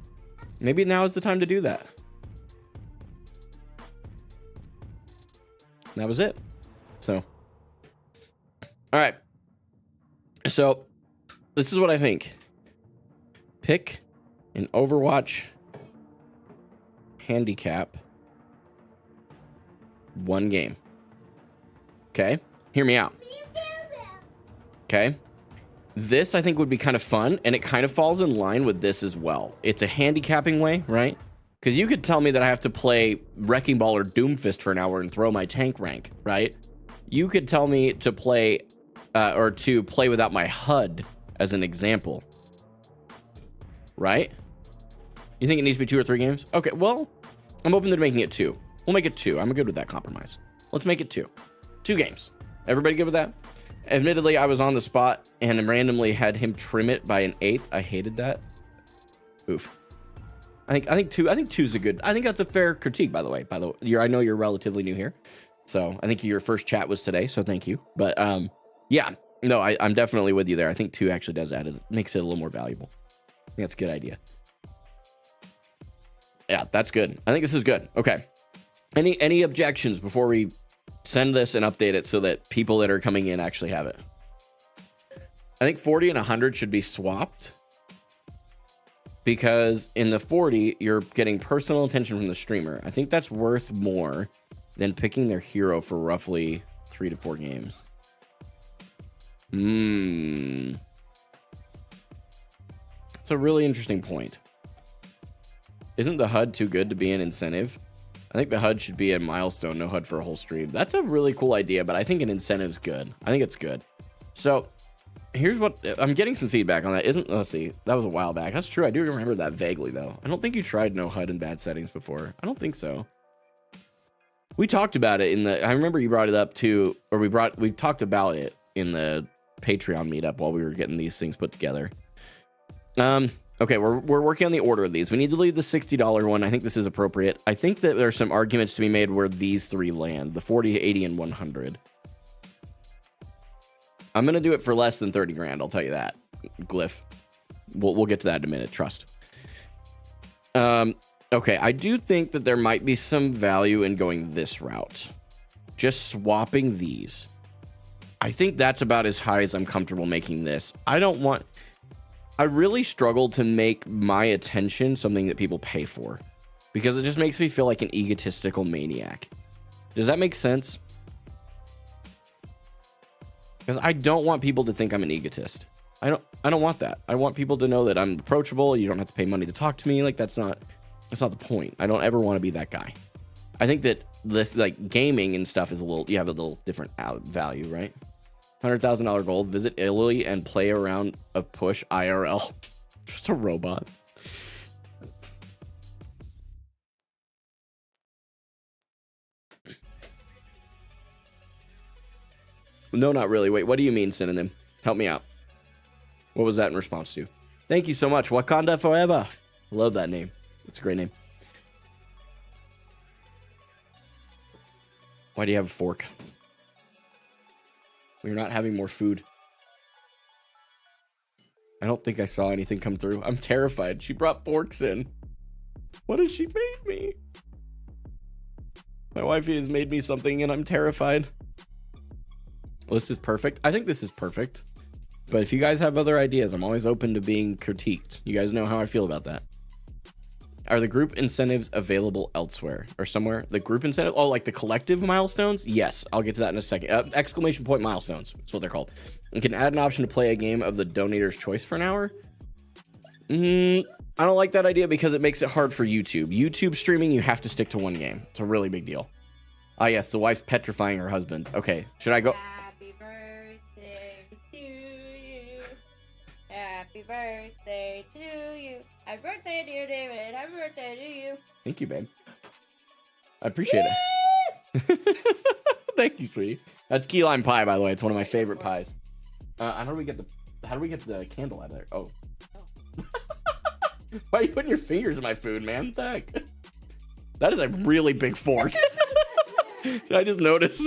[SPEAKER 1] maybe now is the time to do that. And that was it. So, all right. So, this is what I think. Pick an Overwatch handicap. 1 game. Okay? Hear me out. Okay? This, I think, would be kind of fun, and it kind of falls in line with this as well. It's a handicapping way, right? Because you could tell me that I have to play Wrecking Ball or Doomfist for an hour and throw my tank rank, right? You could tell me to play, or to play without my HUD as an example, right? You think it needs to be 2 or 3 games? Okay, well, I'm open to making it 2. We'll make it 2. I'm good with that compromise. Let's make it 2. 2 games. Everybody good with that? Admittedly, I was on the spot and randomly had him trim it by an 1/8. I hated that. Oof. I think 2 is a good. I think that's a fair critique, by the way. I know you're relatively new here, so I think your first chat was today, so thank you. But yeah, no, I'm definitely with you there. I think 2 actually does add it, makes it a little more valuable. I think that's a good idea. Yeah, that's good. I think this is good. Okay. Any objections before we send this and update it so that people that are coming in actually have it? I think 40 and 100 should be swapped because in the 40, you're getting personal attention from the streamer. I think that's worth more than picking their hero for roughly 3 to 4 games. It's a really interesting point. Isn't the HUD too good to be an incentive? I think the HUD should be a milestone, no HUD for a whole stream. That's a really cool idea, but I think an incentive's good. I think it's good. So here's what I'm getting some feedback on that. Let's see, that was a while back. That's true. I do remember that vaguely though. I don't think you tried no HUD in bad settings before. I don't think so. We talked about it I remember you brought it up too, or we talked about it in the Patreon meetup while we were getting these things put together. Okay, we're working on the order of these. We need to leave the $60 one. I think this is appropriate. I think that there's some arguments to be made where these 3 land, the 40, 80, and 100. I'm gonna do it for less than 30 grand. I'll tell you that. Glyph. We'll get to that in a minute. Trust. Okay, I do think that there might be some value in going this route. Just swapping these. I think that's about as high as I'm comfortable making this. I really struggle to make my attention something that people pay for, because it just makes me feel like an egotistical maniac. Does that make sense? Because I don't want people to think I'm an egotist. I don't want that. I want people to know that I'm approachable. You don't have to pay money to talk to me. Like, that's not the point. I don't ever want to be that guy. I think that this, like, gaming and stuff is you have a little different value, right? $100,000 gold. Visit Italy and play around a push IRL. Just a robot. No, not really. Wait, what do you mean, synonym? Help me out. What was that in response to? Thank you so much. Wakanda forever. Love that name. It's a great name. Why do you have a fork? We're not having more food. I don't think I saw anything come through. I'm terrified. She brought forks in. What has she made me? My wifey has made me something and I'm terrified. Well, this is perfect. I think this is perfect. But if you guys have other ideas, I'm always open to being critiqued. You guys know how I feel about that. Are the group incentives available elsewhere or somewhere? The group incentive? Oh, like the collective milestones? Yes, I'll get to that in a second. Exclamation point milestones. That's what they're called. You can add an option to play a game of the donator's choice for an hour. I don't like that idea because it makes it hard for YouTube. YouTube streaming, you have to stick to one game. It's a really big deal. Ah, yes, the wife's petrifying her husband. Okay, should I go?
[SPEAKER 2] Happy birthday to you. Happy birthday to you. Happy birthday, dear David. Happy birthday to you.
[SPEAKER 1] Thank you, babe. I appreciate it. Thank you, sweetie. That's key lime pie, by the way. It's one of my favorite pies. How do we get the candle out of there? Oh. Why are you putting your fingers in my food, man? What the heck? That is a really big fork. I just noticed.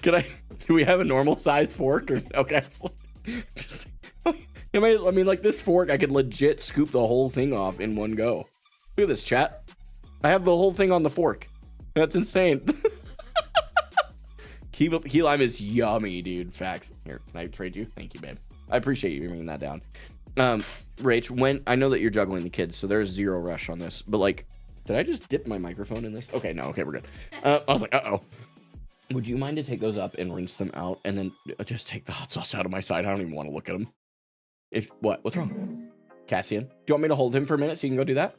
[SPEAKER 1] Do we have a normal size fork? Or okay, I mean, like this fork, I could legit scoop the whole thing off in one go. Look at this, chat. I have the whole thing on the fork. That's insane. Key lime is yummy, dude. Facts. Here, can I trade you? Thank you, babe. I appreciate you bringing that down. Rach, I know that you're juggling the kids, so there's zero rush on this, but like, did I just dip my microphone in this? Okay, no, okay, we're good. I was like, uh-oh. Would you mind to take those up and rinse them out and then just take the hot sauce out of my side? I don't even want to look at them. What's wrong? Cassian, do you want me to hold him for a minute so you can go do that?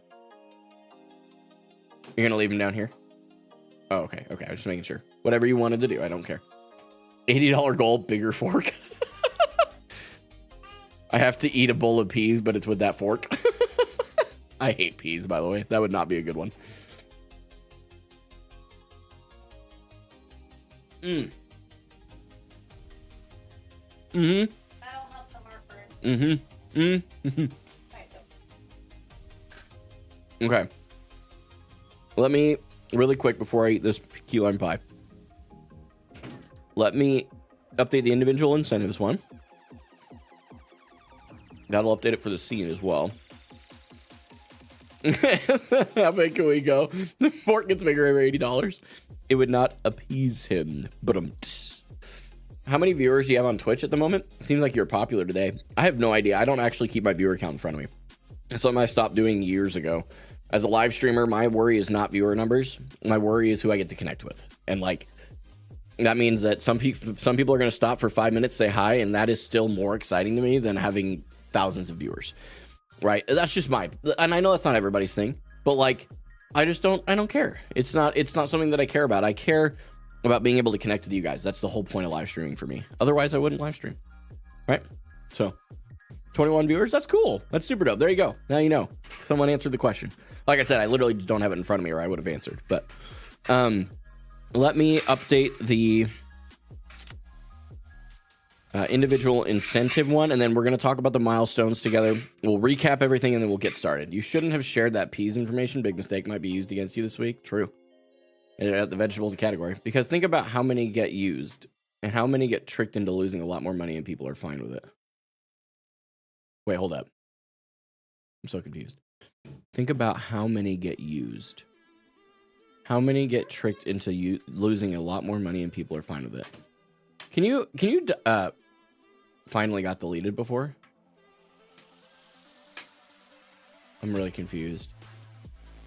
[SPEAKER 1] You're gonna leave him down here? Oh, okay, I was just making sure. Whatever you wanted to do, I don't care. $80 gold, bigger fork. I have to eat a bowl of peas, but it's with that fork. I hate peas, by the way. That would not be a good one.
[SPEAKER 2] That'll help the heartburn.
[SPEAKER 1] Okay. Let me, really quick before I eat this key lime pie, let me update the individual incentives one. That'll update it for the scene as well. How big can we go? The fork gets bigger every $80. It would not appease him. How many viewers do you have on Twitch at the moment? It seems like you're popular today. I have no idea. I don't actually keep my viewer count in front of me. It's something I stopped doing years ago. As a live streamer, my worry is not viewer numbers. My worry is who I get to connect with. And like, that means that some people are going to stop for 5 minutes, say hi, and that is still more exciting to me than having thousands of viewers. Right? That's just and I know that's not everybody's thing, but like, I don't care. It's not something that I care about. I care about being able to connect with you guys. That's the whole point of live streaming for me. Otherwise, I wouldn't live stream. Right? So 21 viewers. That's cool. That's super dope. There you go. Now you know. Someone answered the question. Like I said, I literally just don't have it in front of me or I would have answered. But let me update the individual incentive one, and then we're going to talk about the milestones together. We'll recap everything, and then we'll get started. You shouldn't have shared that peas information. Big mistake, might be used against you this week. True. The vegetables category. Because think about how many get used. And how many get tricked into losing a lot more money and people are fine with it? Wait, hold up. I'm so confused. Think about how many get used. How many get tricked into losing a lot more money and people are fine with it? Can you finally got deleted before? I'm really confused.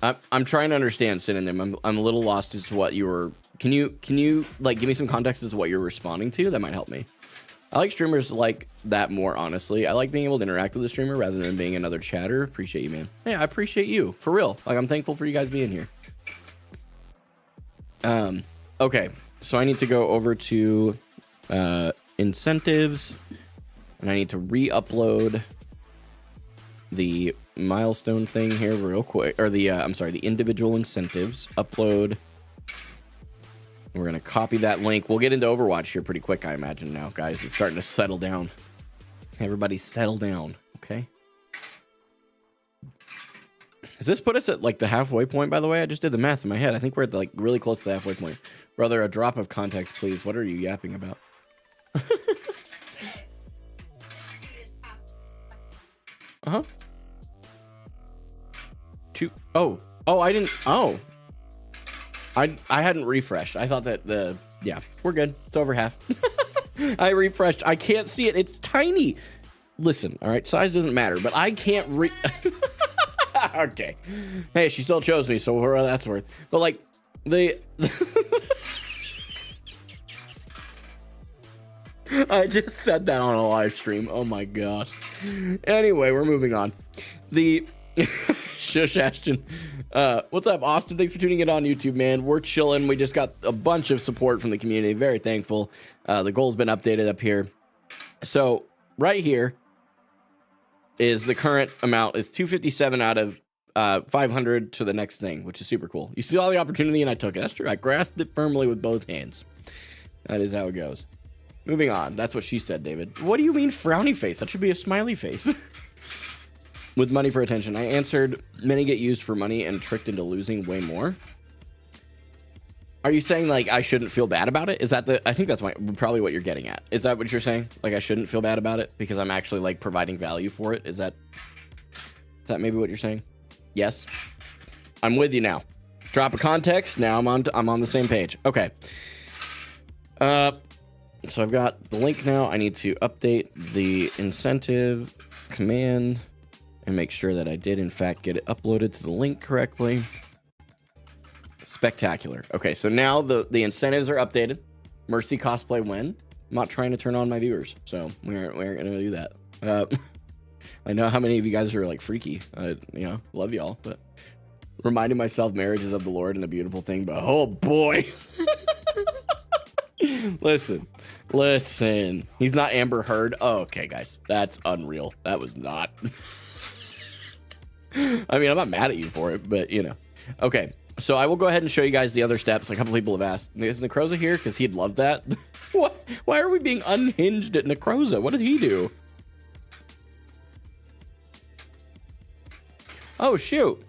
[SPEAKER 1] I'm trying to understand synonym. I'm a little lost as to what you were. Can you like give me some context as to what you're responding to? That might help me. I like streamers like that more, honestly. I like being able to interact with the streamer rather than being another chatter. Appreciate you, man. Yeah, I appreciate you for real. Like, I'm thankful for you guys being here. Okay, so I need to go over to incentives, and I need to re-upload the milestone thing here real quick, or the I'm sorry, the individual incentives upload. We're gonna copy that link. We'll get into Overwatch here pretty quick, I imagine now, guys. It's starting to settle down. Everybody settle down, okay? Does this put us at like the halfway point, by the way? I just did the math in my head. I think we're at like really close to the halfway point. Brother, a drop of context, please. What are you yapping about? Uh-huh. I didn't. Oh. I hadn't refreshed. I thought that yeah, we're good. It's over half. I refreshed. I can't see it. It's tiny. Listen, all right, size doesn't matter, but I can't okay. Hey, she still chose me, so that's worth. But like I just said that on a live stream. Oh my gosh. Anyway, we're moving on. The Shush Ashton. What's up, Austin? Thanks for tuning in on YouTube, man. We're chilling. We just got a bunch of support from the community. Very thankful. The goal's been updated up here. So right here is the current amount. It's 257 out of 500 to the next thing, which is super cool. You see all the opportunity, and I took it. That's true. I grasped it firmly with both hands. That is how it goes. Moving on. That's what she said, David. What do you mean frowny face? That should be a smiley face. With money for attention. I answered, many get used for money and tricked into losing way more. Are you saying, like, I shouldn't feel bad about it? Is that I think that's probably what you're getting at. Is that what you're saying? Like, I shouldn't feel bad about it because I'm actually, like, providing value for it? Is that maybe what you're saying? Yes. I'm with you now. Drop a context. Now I'm on the same page. Okay. So I've got the link now. I need to update the incentive command and make sure that I did, in fact, get it uploaded to the link correctly. Spectacular. Okay, so now the incentives are updated. Mercy cosplay when? I'm not trying to turn on my viewers, so we aren't going to do that. I know how many of you guys are, like, freaky. Love y'all, but reminding myself marriage is of the Lord and a beautiful thing, but oh, boy. Listen. He's not Amber Heard. Oh, okay, guys. That's unreal. That was not... I mean, I'm not mad at you for it, but, you know. Okay, so I will go ahead and show you guys the other steps. A couple people have asked, is Necroza here? Because he'd love that. What? Why are we being unhinged at Necroza? What did he do? Oh, shoot.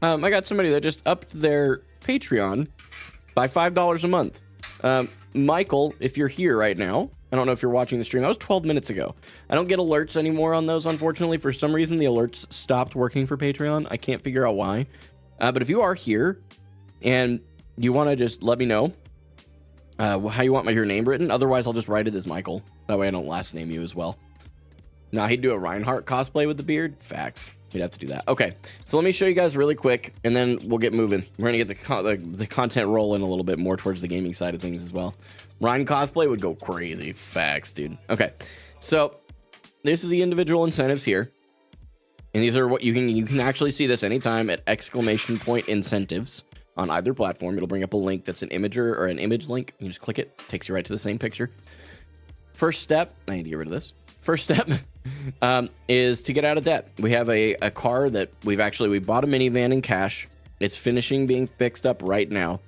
[SPEAKER 1] I got somebody that just upped their Patreon by $5 a month. Michael, if you're here right now, I don't know if you're watching the stream. That was 12 minutes ago. I don't get alerts anymore on those, unfortunately. For some reason, the alerts stopped working for Patreon. I can't figure out why. But if you are here and you want to just let me know how you want your name written, otherwise I'll just write it as Michael. That way I don't last name you as well. Now, he'd do a Reinhardt cosplay with the beard. Facts. He'd have to do that. Okay, so let me show you guys really quick, and then we'll get moving. We're going to get the content rolling a little bit more towards the gaming side of things as well. Ryan cosplay would go crazy. Facts, dude. Okay, so this is the individual incentives here. And these are what you can actually see this anytime at ! Incentives on either platform. It'll bring up a link that's an imager or an image link. You can just click it. Takes you right to the same picture. First step, I need to get rid of this. First step is to get out of debt. We have a car that we bought a minivan in cash. It's finishing being fixed up right now.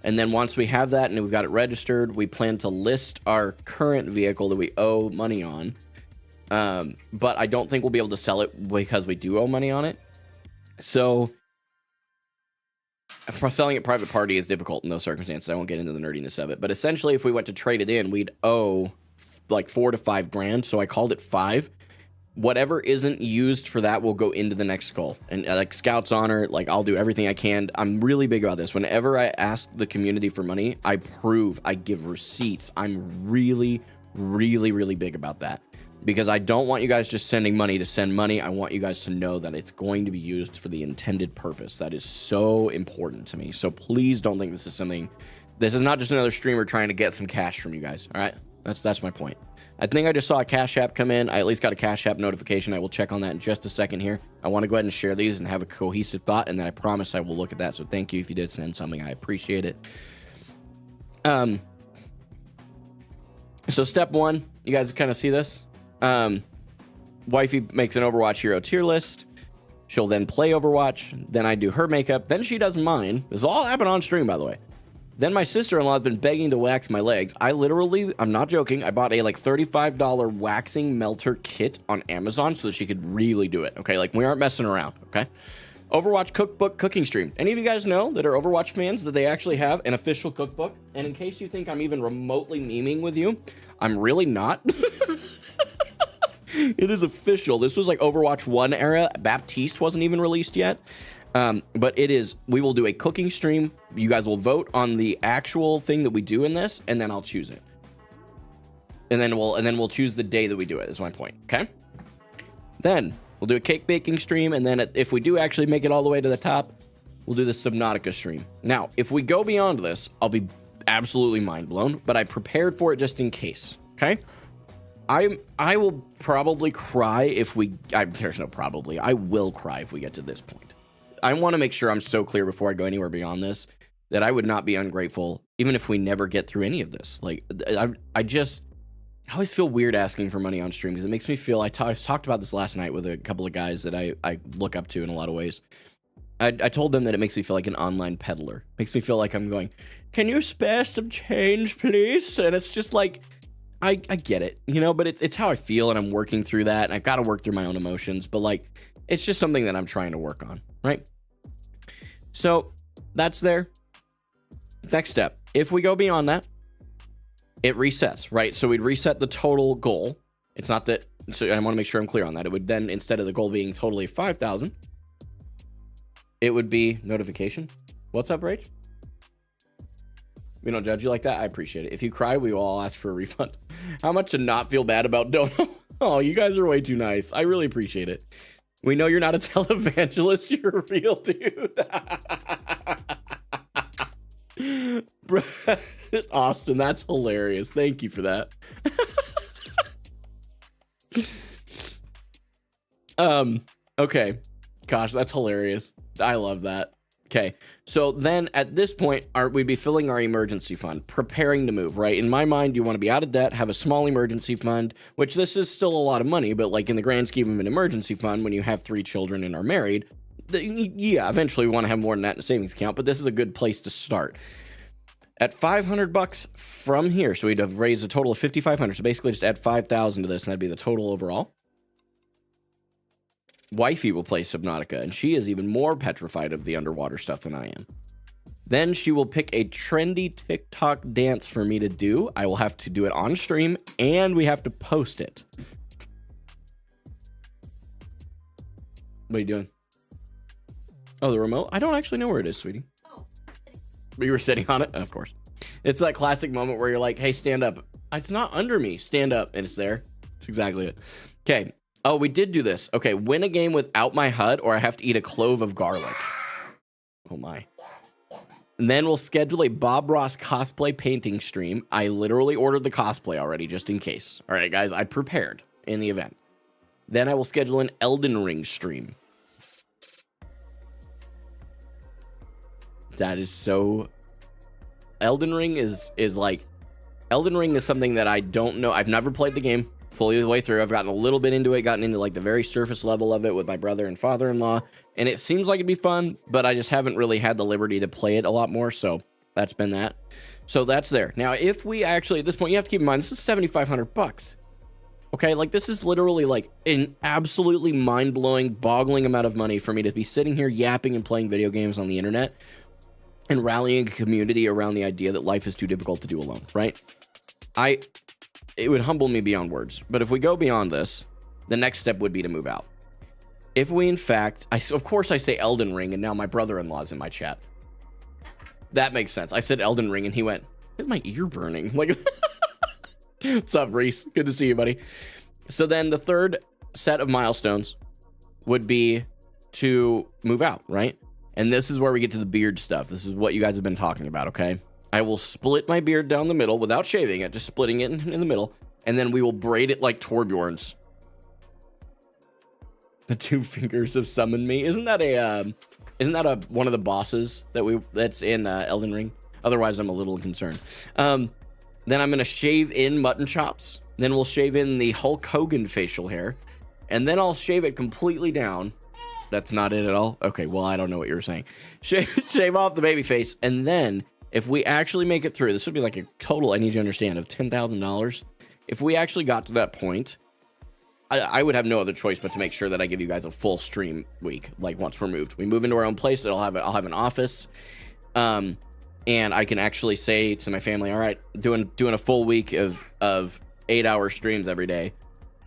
[SPEAKER 1] And then once we have that and we've got it registered, we plan to list our current vehicle that we owe money on. But I don't think we'll be able to sell it because we do owe money on it. So selling at private party is difficult in those circumstances. I won't get into the nerdiness of it. But essentially, if we went to trade it in, we'd owe like 4 to 5 grand. So I called it 5. Whatever isn't used for that will go into the next skull. And like Scout's honor, like I'll do everything I can. I'm really big about this. Whenever I ask the community for money, I prove, I give receipts. I'm really, really, really big about that. Because I don't want you guys just sending money to send money. I want you guys to know that it's going to be used for the intended purpose. That is so important to me. So please don't think this is something, this is not just another streamer trying to get some cash from you guys. All right. That's my point. I think I just saw a Cash App come in. I at least got a Cash App notification. I will check on that in just a second here. I want to go ahead and share these and have a cohesive thought. And then I promise I will look at that. So thank you if you did send something. I appreciate it. So step 1, you guys kind of see this. Wifey makes an Overwatch hero tier list. She'll then play Overwatch. Then I do her makeup. Then she does mine. This all happened on stream, by the way. Then my sister-in-law has been begging to wax my legs. I'm not joking, I bought a like $35 waxing melter kit on Amazon so that she could really do it. Okay, like we aren't messing around, okay? Overwatch cookbook cooking stream. Any of you guys know that are Overwatch fans that they actually have an official cookbook? And in case you think I'm even remotely memeing with you, I'm really not. It is official. This was like Overwatch 1 era. Baptiste wasn't even released yet. But it is, we will do a cooking stream. You guys will vote on the actual thing that we do in this, and then I'll choose it. And then we'll choose the day that we do it, is my point. Okay? Then we'll do a cake baking stream, and then if we do actually make it all the way to the top, we'll do the Subnautica stream. Now, if we go beyond this, I'll be absolutely mind blown, but I prepared for it just in case. Okay? I will probably cry if there's no probably. I will cry if we get to this point. I want to make sure I'm so clear before I go anywhere beyond this that I would not be ungrateful even if we never get through any of this. Like, I always feel weird asking for money on stream because it makes me feel, I talked about this last night with a couple of guys that I look up to in a lot of ways. I told them that it makes me feel like an online peddler. Makes me feel like I'm going, can you spare some change, please? And it's just like, I get it, you know, but it's how I feel, and I'm working through that, and I've got to work through my own emotions, but like, it's just something that I'm trying to work on, right? So that's there. Next step, if we go beyond that, it resets, right? So we'd reset the total goal. It's not that, so I want to make sure I'm clear on that. It would then, instead of the goal being totally 5,000, it would be notification. What's up, Rach? We don't judge you like that. I appreciate it. If you cry, we will all ask for a refund. How much to not feel bad about Dono? Oh, you guys are way too nice. I really appreciate it. We know you're not a televangelist. You're a real dude. Austin, that's hilarious. Thank you for that. Okay. Gosh, that's hilarious. I love that. Okay, so then at this point, we'd be filling our emergency fund, preparing to move, right? In my mind, you want to be out of debt, have a small emergency fund, which this is still a lot of money, but like in the grand scheme of an emergency fund, when you have 3 children and are married, yeah, eventually we want to have more than that in a savings account, but this is a good place to start. At $500 from here, so we'd have raised a total of $5,500, so basically just add 5,000 to this, and that'd be the total overall. Wifey will play Subnautica, and she is even more petrified of the underwater stuff than I am. Then she will pick a trendy TikTok dance for me to do. I will have to do it on stream, and we have to post it. What are you doing? Oh, the remote? I don't actually know where it is, sweetie. Oh. You were sitting on it? Of course. It's that classic moment where you're like, hey, stand up. It's not under me. Stand up, and it's there. That's exactly it. Okay. Oh, we did do this. Okay, win a game without my HUD, or I have to eat a clove of garlic. Oh my. And then we'll schedule a Bob Ross cosplay painting stream. I literally ordered the cosplay already, just in case. All right, guys, I prepared in the event. Then I will schedule an Elden Ring stream. That is so... Elden Ring is like... Elden Ring is something that I don't know. I've never played the game fully the way through. I've gotten a little bit into it, gotten into like the very surface level of it with my brother and father-in-law, and it seems like it'd be fun, but I just haven't really had the liberty to play it a lot more, so that's been that. So that's there. Now, if we actually, at this point, you have to keep in mind, this is $7,500. Okay, like this is literally like an absolutely mind-blowing, boggling amount of money for me to be sitting here yapping and playing video games on the internet and rallying a community around the idea that life is too difficult to do alone, right? It would humble me beyond words. But if we go beyond this, the next step would be to move out. If we, in fact, of course I say Elden Ring, and now my brother-in-law's in my chat. That makes sense. I said Elden Ring, and he went, "Is my ear burning?" Like, what's up, Reese? Good to see you, buddy. So then the third set of milestones would be to move out, right? And this is where we get to the beard stuff. This is what you guys have been talking about, okay? I will split my beard down the middle without shaving it, just splitting it in the middle, and then we will braid it like Torbjorn's. The two fingers have summoned me. Isn't that a one of the bosses that's in Elden Ring? Otherwise, I'm a little concerned. Then I'm gonna shave in mutton chops. Then we'll shave in the Hulk Hogan facial hair, and then I'll shave it completely down. That's not it at all. Okay, well, I don't know what you were saying. Shave off the baby face, and then if we actually make it through, this would be like a total, I need you to understand, of $10,000. If we actually got to that point, I would have no other choice but to make sure that I give you guys a full stream week. Like once we're moved, we move into our own place. I'll have an office, and I can actually say to my family, "All right, doing a full week of 8-hour streams every day,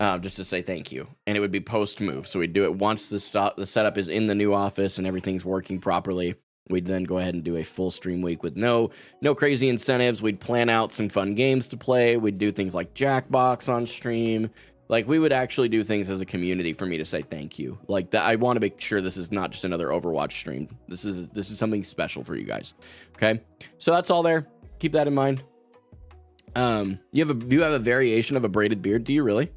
[SPEAKER 1] just to say thank you." And it would be post move, so we'd do it once the setup is in the new office and everything's working properly. We'd then go ahead and do a full stream week with no crazy incentives. We'd plan out some fun games to play. We'd do things like Jackbox on stream. Like, we would actually do things as a community for me to say thank you. Like, that, I want to make sure this is not just another Overwatch stream. This is something special for you guys. Okay, so that's all there. Keep that in mind. You have a variation of a braided beard. Do you really?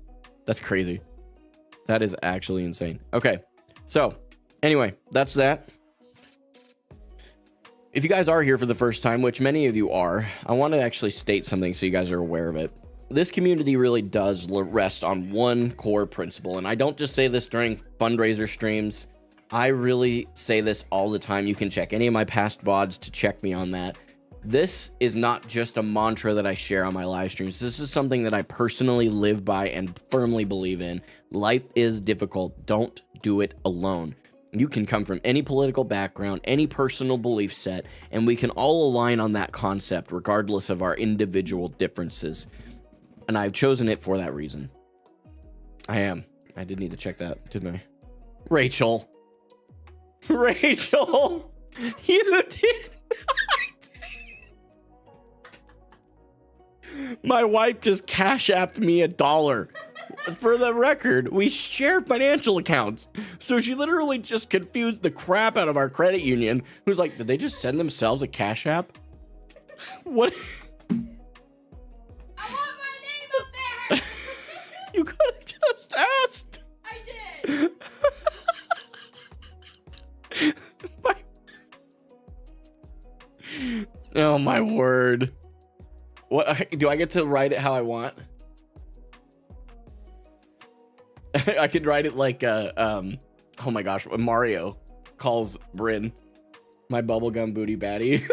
[SPEAKER 1] That's crazy. That is actually insane. Okay, so anyway, that's that. If you guys are here for the first time, which many of you are, I want to actually state something so you guys are aware of it. This community really does rest on one core principle, and I don't just say this during fundraiser streams. I really say this all the time. You can check any of my past VODs to check me on that. This is not just a mantra that I share on my live streams. This is something that I personally live by and firmly believe in. Life is difficult. Don't do it alone. You can come from any political background, any personal belief set, and we can all align on that concept regardless of our individual differences. And I've chosen it for that reason. I did need to check that, didn't I? Rachel, you did not. My wife just cash apped me $1. For the record, we share financial accounts. So she literally just confused the crap out of our credit union, who's like, did they just send themselves a cash app? What?
[SPEAKER 2] I want my name up there.
[SPEAKER 1] You could have just asked.
[SPEAKER 2] I did.
[SPEAKER 1] Oh my word. What do I get to write it how I want? I could write it like oh my gosh, Mario calls Bryn my bubblegum booty baddie.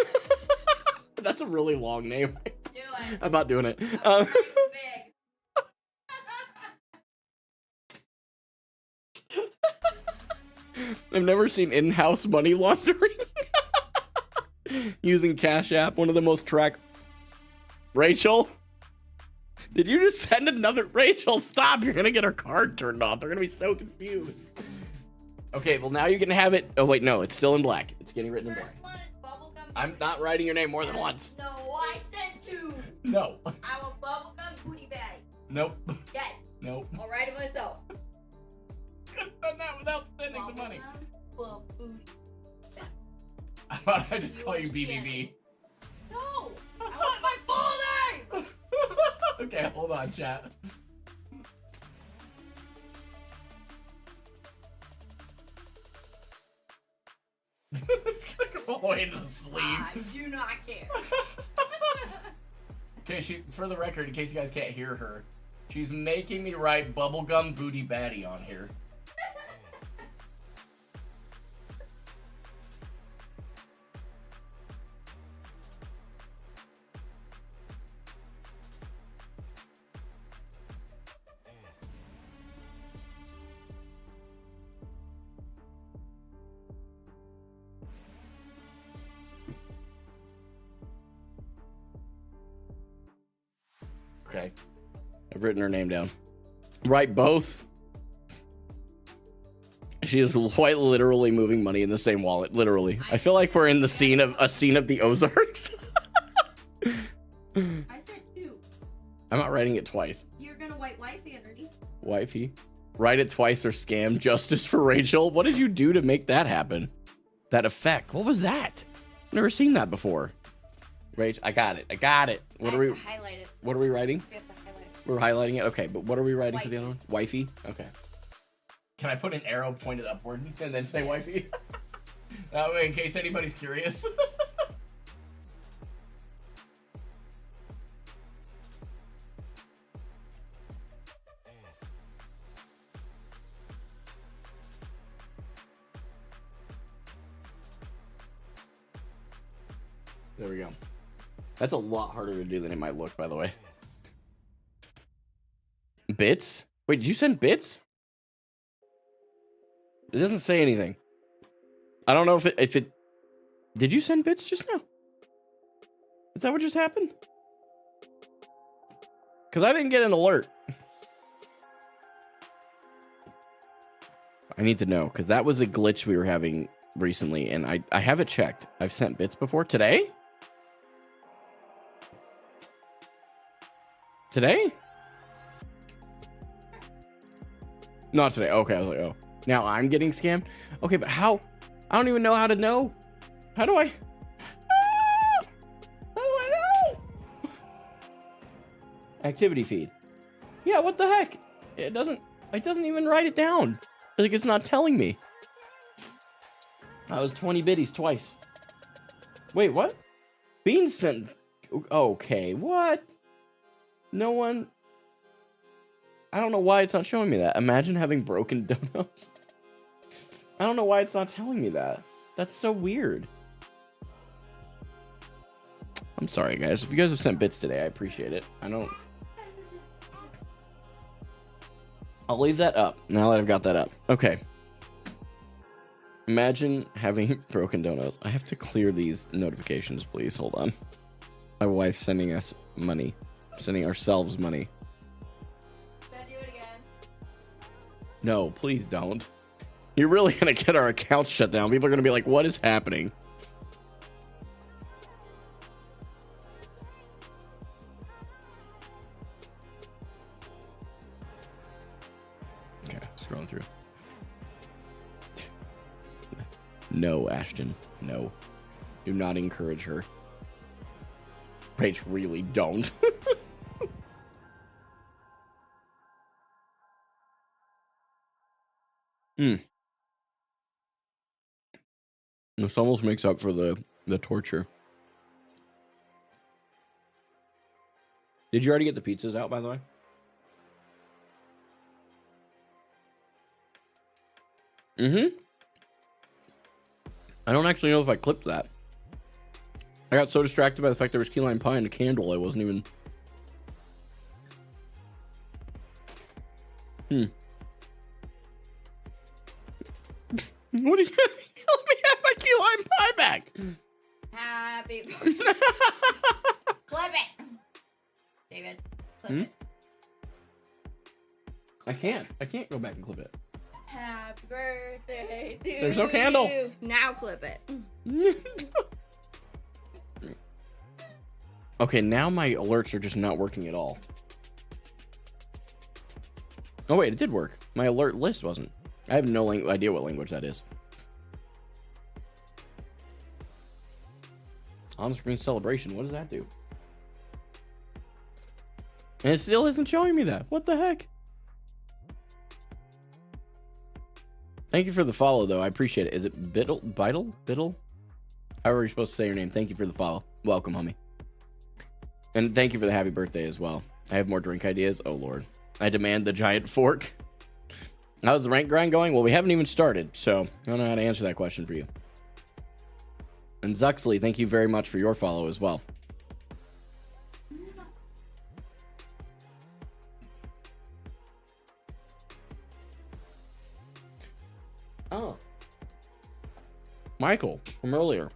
[SPEAKER 1] That's a really long name.
[SPEAKER 2] Do it.
[SPEAKER 1] I'm not doing it.
[SPEAKER 2] Big.
[SPEAKER 1] I've never seen in-house money laundering using Cash App, one of the most Rachel, did you just send another? Rachel, stop. You're going to get her card turned off. They're going to be so confused. Okay, well, now you can have it. Oh, wait, no, it's still in black. It's getting written in black.
[SPEAKER 2] First one is bubblegum.
[SPEAKER 1] I'm not writing your name more than once.
[SPEAKER 2] No, I sent 2.
[SPEAKER 1] No.
[SPEAKER 2] I'm a bubblegum booty bag.
[SPEAKER 1] Nope.
[SPEAKER 2] Yes.
[SPEAKER 1] Nope.
[SPEAKER 2] I'll write it myself.
[SPEAKER 1] Could have done that without spending the money.
[SPEAKER 2] Bubblegum booty.
[SPEAKER 1] I thought I'd just call you BBB.
[SPEAKER 2] No! I want my full name!
[SPEAKER 1] Okay, hold on, chat. It's gonna go all the way to the sleeve.
[SPEAKER 2] I do not care.
[SPEAKER 1] Okay, for the record, in case you guys can't hear her, she's making me write bubblegum booty baddie on here. Okay. I've written her name down. Right, both. She is quite literally moving money in the same wallet. Literally. I feel like we're in the scene of the Ozarks.
[SPEAKER 2] I said 2.
[SPEAKER 1] I'm not writing it twice.
[SPEAKER 2] You're gonna write wifey underneath.
[SPEAKER 1] Wifey. Write it twice or scam justice for Rachel. What did you do to make that happen? That effect. What was that? Never seen that before. Rach, I got it. What are we?
[SPEAKER 2] Highlight it.
[SPEAKER 1] What are we writing?
[SPEAKER 2] We have to highlight it.
[SPEAKER 1] We're highlighting it. Okay, but what are we writing for the
[SPEAKER 2] Wifey.
[SPEAKER 1] other one? Wifey. Okay. Can I put an arrow pointed upward and then say wifey? That way, in case anybody's curious. There we go. That's a lot harder to do than it might look, by the way. Bits? Wait, did you send bits? It doesn't say anything. I don't know if it... Did you send bits just now? Is that what just happened? Because I didn't get an alert. I need to know, because that was a glitch we were having recently, and I have it checked. I've sent bits before. Today? Today? Not today. Okay, I was like, oh. Now I'm getting scammed? Okay, but how? I don't even know how to know. How do I? Ah! How do I know? Activity feed. Yeah, what the heck? It doesn't even write it down. Like, it's not telling me. I was 20 biddies twice. Wait, what? Beans sent... Okay, what? No one... I don't know why it's not showing me that. Imagine having broken donuts. I don't know why it's not telling me that. That's so weird. I'm sorry, guys. If you guys have sent bits today, I appreciate it. I'll leave that up now that I've got that up. Okay. Imagine having broken donuts. I have to clear these notifications, please. Hold on. My wife's sending us money. Sending ourselves money.
[SPEAKER 2] Then do it again.
[SPEAKER 1] No, please don't. You're really going to get our account shut down. People are going to be like, what is happening? Okay, scrolling through. No, Ashton. No. Do not encourage her. Rach, really don't. This almost makes up for the torture. Did you already get the pizzas out, by the way? I don't actually know if I clipped that. I got so distracted by the fact there was key lime pie and a candle, I wasn't even... What did you... Let me have my key lime pie back!
[SPEAKER 2] Happy birthday. Clip it. David, clip it.
[SPEAKER 1] I can't go back and clip it.
[SPEAKER 2] Happy birthday to
[SPEAKER 1] There's no candle.
[SPEAKER 2] you. Now clip it.
[SPEAKER 1] Okay, now my alerts are just not working at all. Oh wait, it did work. My alert list wasn't. I have no idea what language that is. On-screen celebration, what does that do? And it still isn't showing me that. What the heck? Thank you for the follow, though. I appreciate it. Is it Biddle? However you're supposed to say your name. Thank you for the follow. Welcome, homie. And thank you for the happy birthday as well. I have more drink ideas. Oh, Lord. I demand the giant fork. How's the rank grind going? Well, we haven't even started, so I don't know how to answer that question for you. And Zuxley, thank you very much for your follow as well. Oh. Michael from earlier.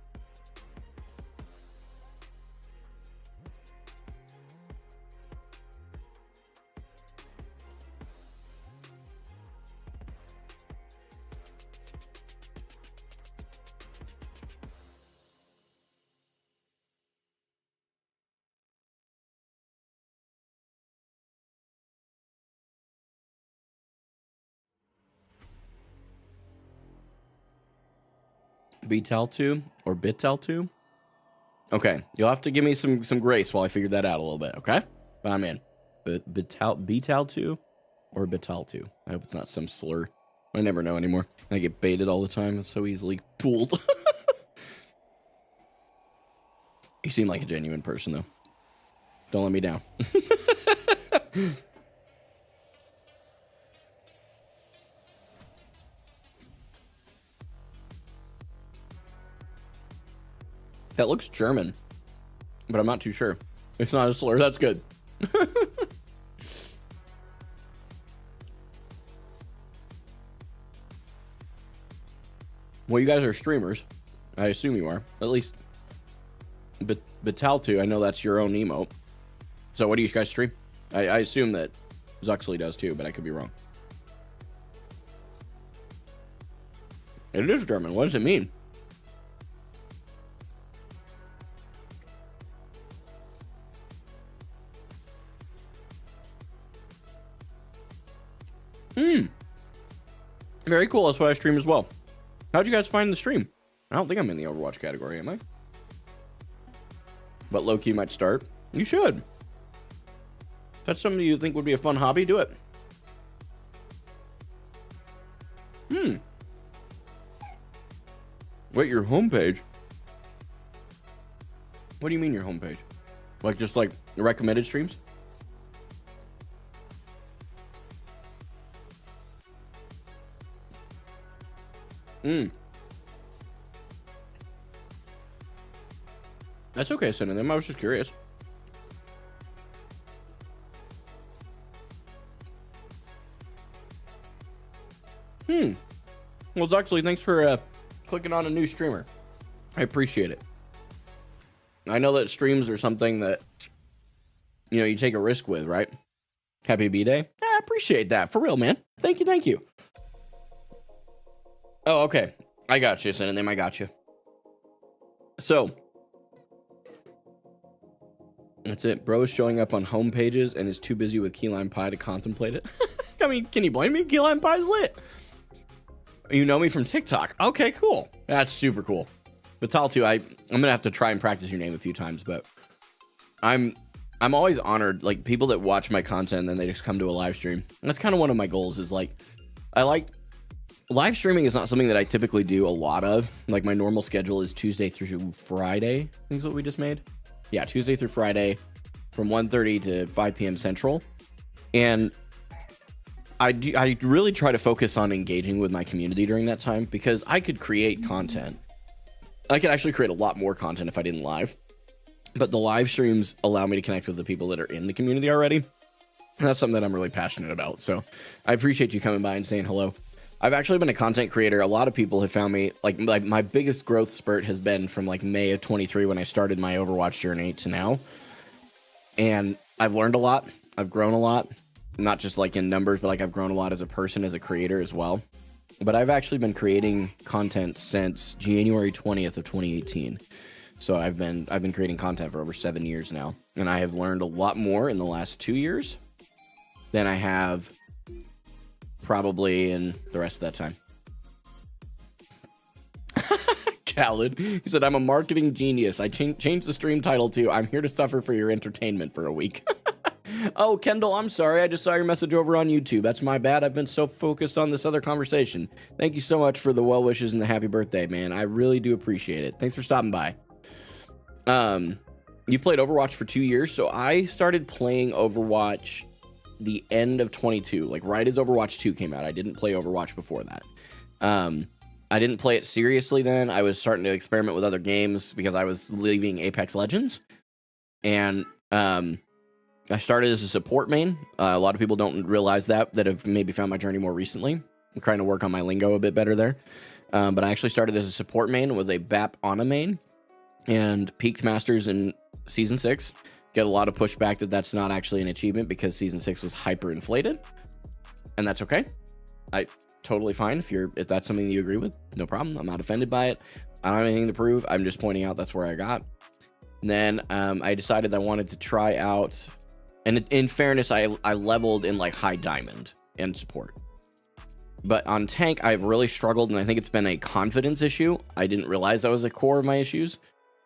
[SPEAKER 1] Bitaltu or Bitaltu? Okay, you'll have to give me some grace while I figure that out a little bit, okay? But I'm in. Bitaltu or Bitaltu? I hope it's not some slur. I never know anymore. I get baited all the time. I'm so easily fooled. You seem like a genuine person, though. Don't let me down. That looks German, but I'm not too sure. It's not a slur. That's good. Well, you guys are streamers. I assume you are. At least Bitaltu, I know that's your own emote. So what do you guys stream? I assume that Zuxley does too, but I could be wrong. It is German. What does it mean? Very cool. That's what I stream as well. How'd you guys find the stream? I don't think I'm in the Overwatch category, am I? But low-key might start. You should. If that's something you think would be a fun hobby, do it. Wait, your homepage? What do you mean your homepage? Like just like recommended streams? That's okay, sending them. I was just curious. Well, Zuxley, thanks for clicking on a new streamer. I appreciate it. I know that streams are something that, you know, you take a risk with, right? Happy B-Day. I appreciate that. For real, man. Thank you, thank you. Oh, okay. I got you, sending them. I got you. So, that's it. Bro is showing up on home pages and is too busy with key lime pie to contemplate it. I mean, can you blame me? Key lime pie's lit. You know me from TikTok. Okay, cool. That's super cool. Bitaltu, I'm gonna have to try and practice your name a few times, but I'm always honored, like, people that watch my content and then they just come to a live stream. That's kind of one of my goals, is like, I like live streaming is not something that I typically do a lot of. Like, my normal schedule is Tuesday through Friday. I think is what we just made. Yeah, Tuesday through Friday from 1:30 to 5 p.m. Central. And I really try to focus on engaging with my community during that time, because I could create content. I could actually create a lot more content if I didn't live. But the live streams allow me to connect with the people that are in the community already. And that's something that I'm really passionate about. So I appreciate you coming by and saying hello. I've actually been a content creator. A lot of people have found me, like my biggest growth spurt has been from like May of 23 when I started my Overwatch journey to now. And I've learned a lot. I've grown a lot. Not just like in numbers, but like I've grown a lot as a person, as a creator as well. But I've actually been creating content since January 20th of 2018. So I've been creating content for over 7 years now. And I have learned a lot more in the last 2 years than I have probably in the rest of that time. Khaled, he said, I'm a marketing genius. I changed the stream title to I'm here to suffer for your entertainment for a week. Oh, Kendall, I'm sorry. I just saw your message over on YouTube. That's my bad. I've been so focused on this other conversation. Thank you so much for the well wishes and the happy birthday, man. I really do appreciate it. Thanks for stopping by. You've played Overwatch for 2 years. So I started playing Overwatch the end of 22, like right as Overwatch 2 came out. I didn't play Overwatch before that. I didn't play it seriously then. I was starting to experiment with other games because I was leaving Apex Legends. And I started as a support main. A lot of people don't realize that have maybe found my journey more recently. I'm trying to work on my lingo a bit better there. But I actually started as a support main, was a BAP Ana main, and peaked Masters in Season 6. Get a lot of pushback that that's not actually an achievement because Season 6 was hyper inflated. And that's okay. Totally fine if that's something you agree with. No problem. I'm not offended by it. I don't have anything to prove. I'm just pointing out that's where I got. And then I decided I wanted to try out... And in fairness, I leveled in like high diamond and support. But on tank, I've really struggled, and I think it's been a confidence issue. I didn't realize that was the core of my issues,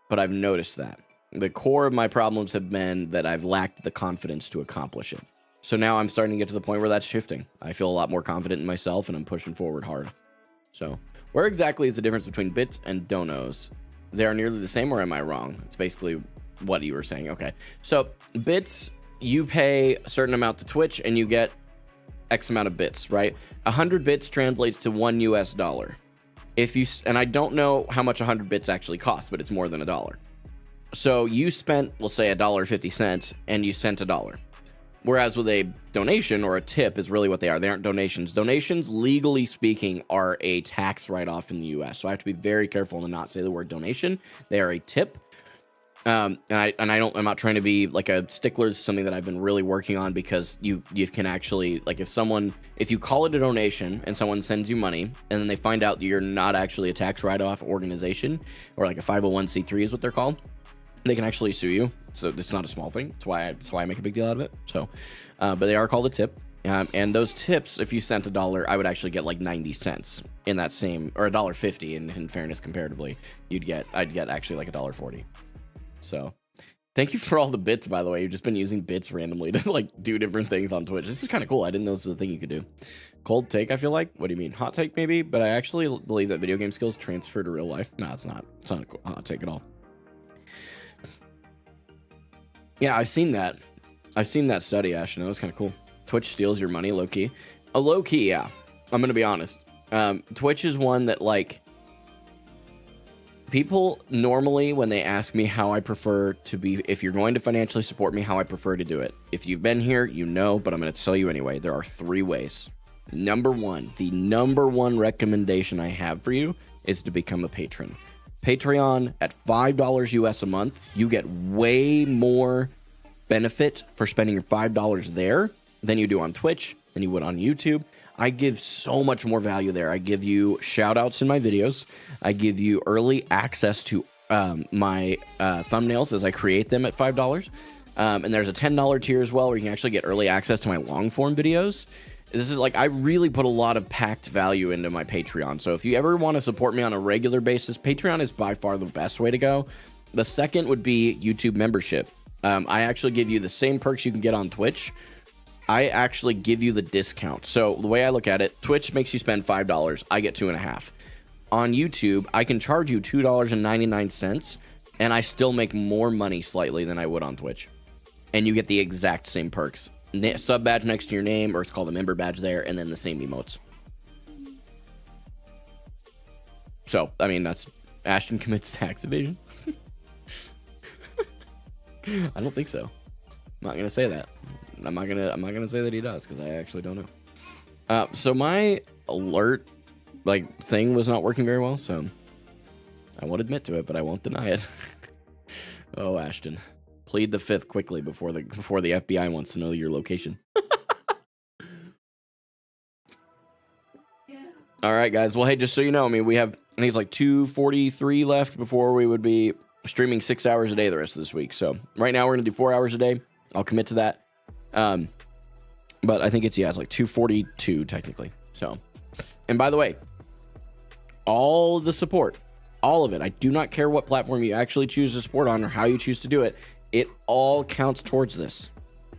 [SPEAKER 1] but I've noticed that. The core of my problems have been that I've lacked the confidence to accomplish it. So now I'm starting to get to the point where that's shifting. I feel a lot more confident in myself, and I'm pushing forward hard. So where exactly is the difference between bits and donos? They are nearly the same, or am I wrong? It's basically what you were saying. Okay. So bits, you pay a certain amount to Twitch, and you get X amount of bits, right? 100 bits translates to $1 US. If you, and I don't know how much 100 bits actually costs, but it's more than $1. So you spent, we'll say $1.50, and you sent $1. Whereas with a donation or a tip is really what they are. They aren't donations. Donations, legally speaking, are a tax write-off in the US. So I have to be very careful to not say the word donation. They are a tip. I'm not trying to be like a stickler. It's something that I've been really working on, because you can actually, like, if you call it a donation and someone sends you money and then they find out that you're not actually a tax write-off organization, or like a 501c3 is what they're called, they can actually sue you. So it's not a small thing. That's why I make a big deal out of it. So, but they are called a tip. And those tips, if you sent $1, I would actually get like 90 cents in that same, or $1.50 in fairness comparatively. I'd get actually like $1.40. So thank you for all the bits, by the way. You've just been using bits randomly to like do different things on Twitch. This is kind of cool. I didn't know this was a thing you could do. Cold take, I feel like. What do you mean? Hot take, maybe? But I actually believe that video game skills transfer to real life. No, it's not. It's not a hot take at all. Yeah, I've seen that. I've seen that study, Ashton. That was kind of cool. Twitch steals your money, low-key. Low-key, yeah. I'm going to be honest. Twitch is one that, like, people normally, when they ask me how I prefer to be, if you're going to financially support me, how I prefer to do it. If you've been here, you know, but I'm going to tell you anyway. There are 3 ways. Number 1, the number 1 recommendation I have for you is to become a patron. Patreon at $5 US a month, you get way more benefit for spending your $5 there than you do on Twitch, than you would on YouTube. I give so much more value there. I give you shout outs in my videos. I give you early access to my thumbnails as I create them at $5. And there's a $10 tier as well, where you can actually get early access to my long form videos. This is like, I really put a lot of packed value into my Patreon. So if you ever want to support me on a regular basis, Patreon is by far the best way to go. The second would be YouTube membership. I actually give you the same perks you can get on Twitch. I actually give you the discount. So the way I look at it, Twitch makes you spend $5. I get $2.50. On YouTube, I can charge you $2.99, and I still make more money slightly than I would on Twitch. And you get the exact same perks. Sub badge next to your name, or it's called a member badge there, and then the same emotes. So, I mean, that's Ashton commits tax evasion. I don't think so. I'm not gonna say that. I'm not gonna say that he does, because I actually don't know. So my alert thing was not working very well, so I won't admit to it, but I won't deny it. Oh, Ashton. Plead the 5th quickly before the FBI wants to know your location.
[SPEAKER 2] Yeah.
[SPEAKER 1] All right, guys. Well, hey, just so you know, I mean, we have, I think it's like 2:43 left before we would be streaming 6 hours a day the rest of this week. So right now we're going to do 4 hours a day. I'll commit to that. But I think it's like 2:42 technically. So, and by the way, all of the support, all of it, I do not care what platform you actually choose to support on or how you choose to do it. It all counts towards this.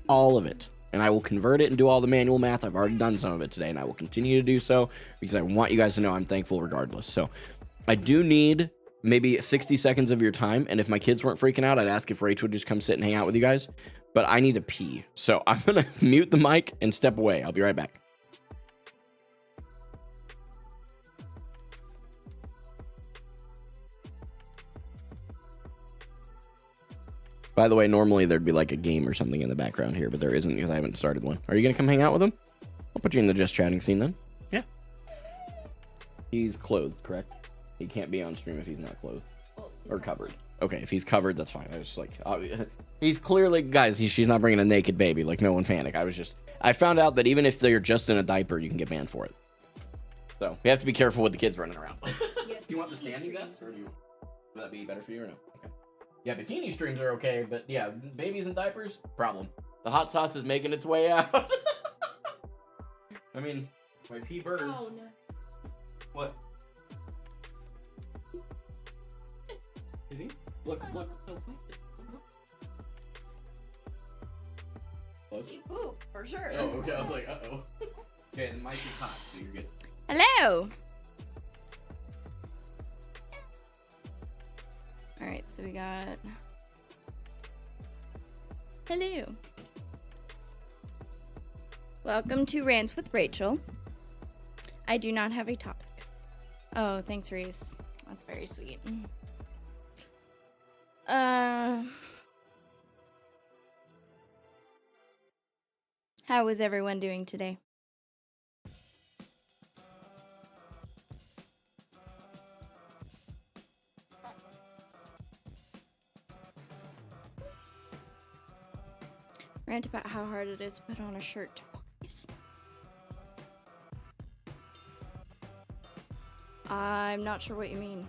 [SPEAKER 1] All of it. And I will convert it and do all the manual math. I've already done some of it today, and I will continue to do so, because I want you guys to know I'm thankful regardless. So I do need maybe 60 seconds of your time. And if my kids weren't freaking out, I'd ask if Rach would just come sit and hang out with you guys. But I need to pee. So I'm going to mute the mic and step away. I'll be right back. By the way, normally there'd be like a game or something in the background here, but there isn't, because I haven't started one. Are you going to come hang out with him? I'll put you in the just chatting scene then. Yeah. He's clothed, correct? He can't be on stream if he's not clothed. Or covered. Okay, if he's covered, that's fine. I was like, he's clearly, guys, she's not bringing a naked baby. Like, no one panic. I found out that even if they're just in a diaper, you can get banned for it. So we have to be careful with the kids running around. Do you want the standing desk, or would that be better for you or no? Okay. Yeah, bikini streams are okay, but yeah, babies in diapers, problem. The hot sauce is making its way out. I mean, My pea burns.
[SPEAKER 2] Oh no.
[SPEAKER 1] What? Did he? Look. No, Close?
[SPEAKER 2] You poop, for sure.
[SPEAKER 1] Oh, okay. I was like, uh-oh. Okay, the mic is hot, so you're good.
[SPEAKER 2] Hello. All right, so we got. Hello. Welcome to Rants with Rachel. I do not have a topic. Oh, thanks, Reese. That's very sweet. How is everyone doing today? Rant about how hard it is to put on a shirt twice. I'm not sure what you mean.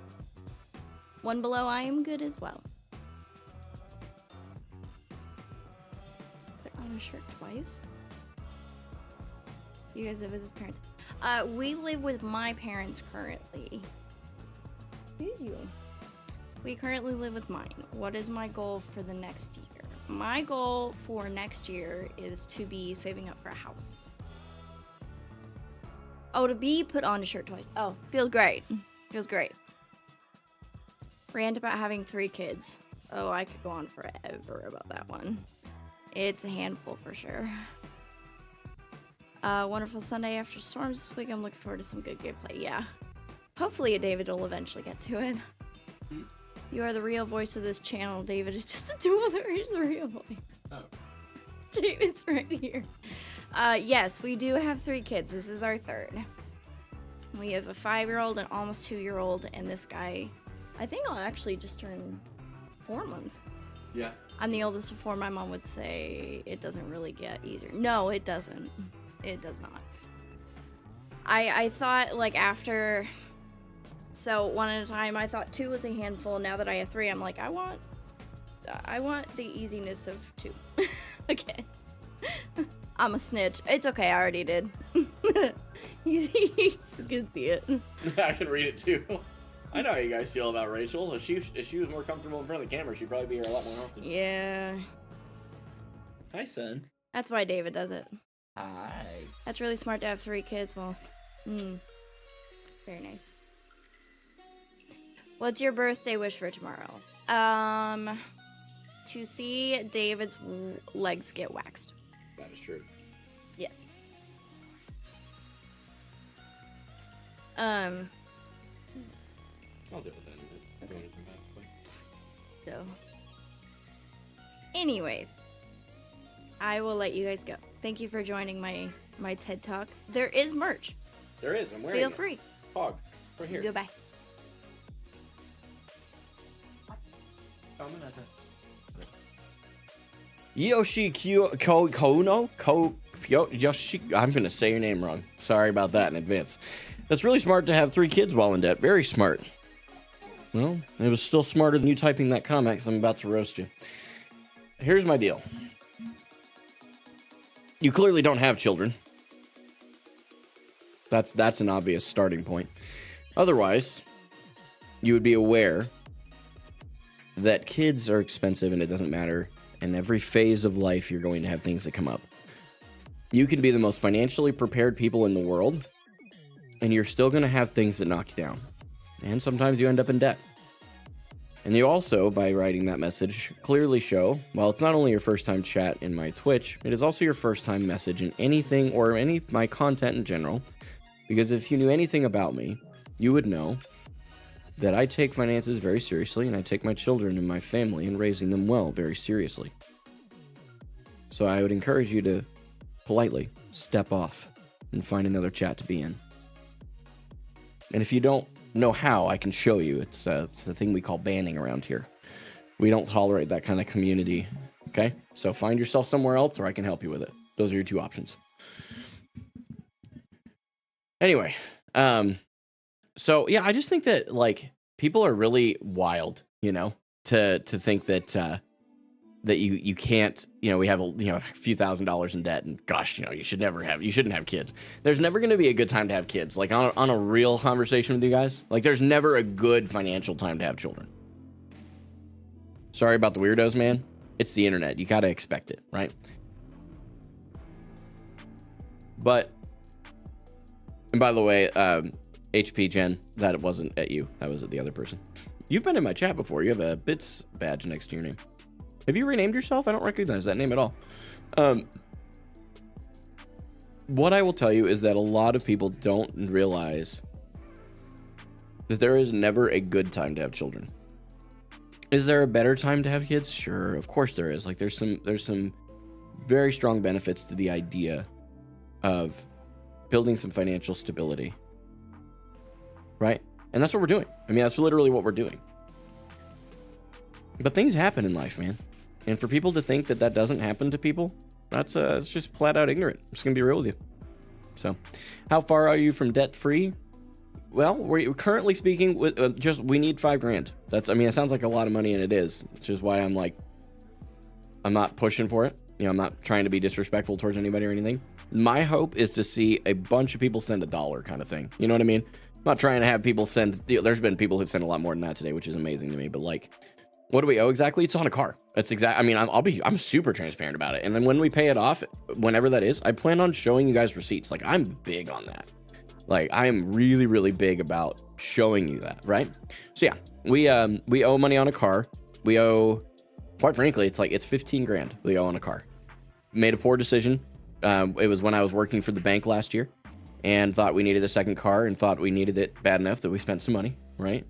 [SPEAKER 2] One below, I am good as well. Put on a shirt twice? You guys live with his parents? We live with my parents currently. Who's you? We currently live with mine. What is my goal for the next year? My goal for next year is to be saving up for a house. Oh, to be put on a shirt twice. Oh, feels great. Feels great. Rant about having 3 kids. Oh, I could go on forever about that one. It's a handful for sure. Wonderful Sunday after storms this week. I'm looking forward to some good gameplay. Yeah. Hopefully David will eventually get to it. You are the real voice of this channel. David is just a tool. There is a real voice.
[SPEAKER 1] Oh.
[SPEAKER 2] David's right here. Yes, we do have 3 kids. This is our 3rd. We have a 5-year-old, an almost 2-year-old, and this guy, I think I'll actually just turn 4 months.
[SPEAKER 1] Yeah.
[SPEAKER 2] I'm the oldest of 4. My mom would say it doesn't really get easier. No, it doesn't. It does not. I thought, like, after... So, one at a time, I thought 2 was a handful. Now that I have 3, I'm like, I want the easiness of 2. Okay. I'm a snitch. It's okay, I already did. You can see it.
[SPEAKER 1] I can read it too. I know how you guys feel about Rachel. If she was more comfortable in front of the camera, she'd probably be here a lot more often.
[SPEAKER 2] Yeah.
[SPEAKER 1] Hi, son.
[SPEAKER 2] That's why David does it.
[SPEAKER 1] Hi.
[SPEAKER 2] That's really smart to have 3 kids. Well, very nice. What's your birthday wish for tomorrow? To see David's legs get waxed.
[SPEAKER 1] That is true.
[SPEAKER 2] Yes.
[SPEAKER 1] I'll do it then.
[SPEAKER 2] Okay. So, anyways, I will let you guys go. Thank you for joining my TED Talk. There is merch.
[SPEAKER 1] There is. I'm wearing
[SPEAKER 2] Feel
[SPEAKER 1] it.
[SPEAKER 2] free.
[SPEAKER 1] Hog. Right here.
[SPEAKER 2] Goodbye.
[SPEAKER 1] Yoshi Kono? Yoshi. I'm going to say your name wrong. Sorry about that in advance. That's really smart to have 3 kids while in debt. Very smart. Well, it was still smarter than you typing that comment, because I'm about to roast you. Here's my deal. You clearly don't have children. That's an obvious starting point. Otherwise, you would be aware that kids are expensive and it doesn't matter. In every phase of life, you're going to have things that come up. You can be the most financially prepared people in the world, and you're still going to have things that knock you down. And sometimes you end up in debt. And you also, by writing that message, clearly show, while it's not only your first time chat in my Twitch, it is also your first time message in anything or any of my content in general. Because if you knew anything about me, you would know that I take finances very seriously, and I take my children and my family and raising them well very seriously. So I would encourage you to politely step off and find another chat to be in. And if you don't know how, I can show you. It's a thing we call banning around here. We don't tolerate that kind of community. Okay? So find yourself somewhere else, or I can help you with it. Those are your 2 options. Anyway, so yeah, I just think that, like, people are really wild, you know, to think that that you can't, we have a few $1,000s in debt, and gosh, you shouldn't have kids. There's never going to be a good time to have kids. Like on a real conversation with you guys, like there's never a good financial time to have children. Sorry about the weirdos, man. It's the internet. You got to expect it, right? And by the way, HP Jen, that wasn't at you. That was at the other person. You've been in my chat before. You have a Bits badge next to your name. Have you renamed yourself? I don't recognize that name at all. What I will tell you is that a lot of people don't realize that there is never a good time to have children. Is there a better time to have kids? Sure, of course there is. Like there's some very strong benefits to the idea of building some financial stability. Right? And that's what we're doing. I mean, that's literally what we're doing. But things happen in life, man. And for people to think that that doesn't happen to people, it's just flat out ignorant. I'm just going to be real with you. So, how far are you from debt free? Well, we're currently speaking with we need $5,000. It sounds like a lot of money, and it is. Which is why I'm not pushing for it. I'm not trying to be disrespectful towards anybody or anything. My hope is to see a bunch of people send $1 kind of thing. You know what I mean? I'm not trying to have people send. There's been people who've sent a lot more than that today, which is amazing to me. But what do we owe exactly? It's on a car. It's I'm super transparent about it. And then when we pay it off, whenever that is, I plan on showing you guys receipts. I'm big on that. I am really, really big about showing you that, right? So yeah, we owe money on a car. We owe, quite frankly, it's $15,000 we owe on a car. Made a poor decision. It was when I was working for the bank last year and thought we needed a second car and thought we needed it bad enough that we spent some money, right?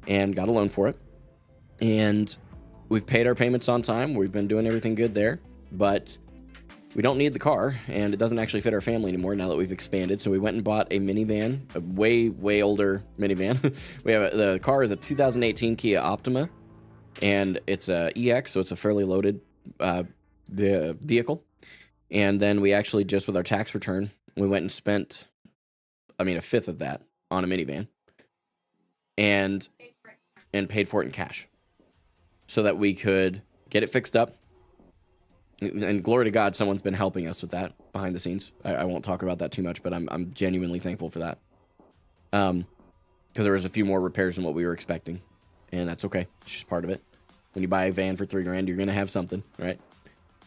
[SPEAKER 1] And got a loan for it. And we've paid our payments on time. We've been doing everything good there, but we don't need the car, and it doesn't actually fit our family anymore now that we've expanded. So we went and bought a minivan, a way, way older minivan. The car is a 2018 Kia Optima, and it's a EX, so it's a fairly loaded vehicle. And then we actually, just with our tax return, we went and spent, a fifth of that on a minivan, and paid for it in cash, so that we could get it fixed up. And glory to God, someone's been helping us with that behind the scenes. I won't talk about that too much, but I'm genuinely thankful for that. Because there was a few more repairs than what we were expecting, and that's okay. It's just part of it. When you buy a van for $3,000, you're gonna have something, right?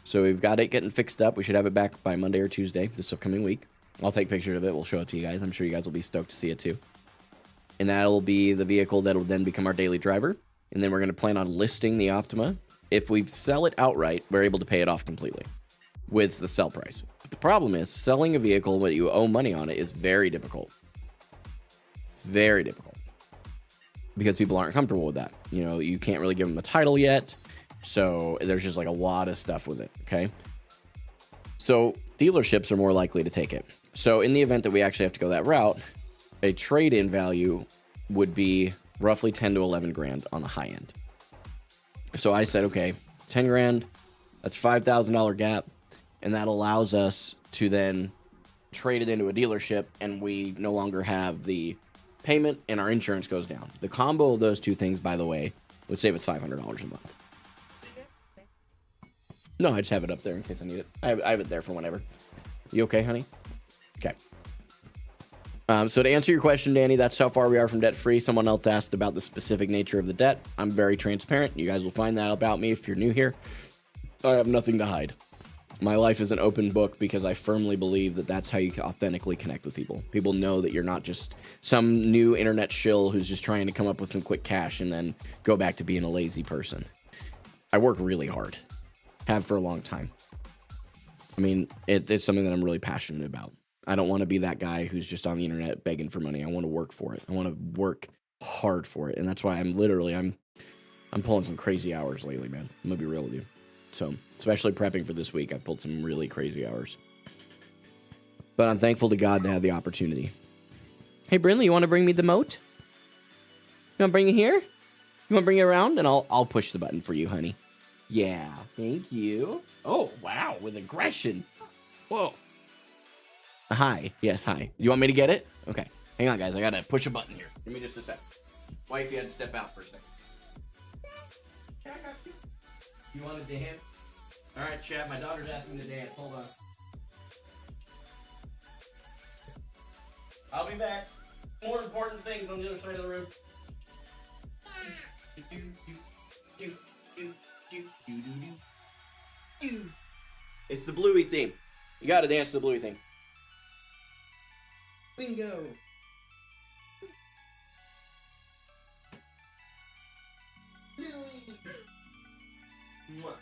[SPEAKER 1] So we've got it getting fixed up. We should have it back by Monday or Tuesday this upcoming week. I'll take pictures of it. We'll show it to you guys. I'm sure you guys will be stoked to see it too. And that'll be the vehicle that'll then become our daily driver. And then we're going to plan on listing the Optima. If we sell it outright, we're able to pay it off completely with the sell price. But the problem is, selling a vehicle when you owe money on it is very difficult. Very difficult. Because people aren't comfortable with that. You can't really give them a title yet. So there's just a lot of stuff with it, okay? So dealerships are more likely to take it. So in the event that we actually have to go that route, a trade-in value would be roughly 10 to 11 grand on the high end. So I said, okay, 10 grand, that's $5,000 gap. And that allows us to then trade it into a dealership, and we no longer have the payment and our insurance goes down. The combo of those two things, by the way, would save us $500 a month. No, I just have it up there in case I need it. I have it there for whenever. You okay, honey? Okay. So to answer your question, Danny, that's how far we are from debt free. Someone else asked about the specific nature of the debt. I'm very transparent. You guys will find that about me if you're new here. I have nothing to hide. My life is an open book because I firmly believe that that's how you authentically connect with people. People know that you're not just some new internet shill who's just trying to come up with some quick cash and then go back to being a lazy person. I work really hard. Have for a long time. It's something that I'm really passionate about. I don't want to be that guy who's just on the internet begging for money. I want to work for it. I want to work hard for it. And that's why I'm pulling some crazy hours lately, man. I'm going to be real with you. So, especially prepping for this week, I pulled some really crazy hours. But I'm thankful to God to have the opportunity. Hey, Brinley, you want to bring me the moat? You want to bring it here? You want to bring it around? And I'll push the button for you, honey. Yeah, thank you. Oh, wow, with aggression. Whoa. Hi. Yes, hi. You want me to get it? Okay. Hang on, guys. I got to push a button here. Give me just a sec. Wifey had to step out for a second. You want to dance? All right, chat. My daughter's asking to dance. Hold on. I'll be back. More important things on the other side of the room. It's the Bluey theme. You gotta dance to the Bluey theme. Bingo. Mwah.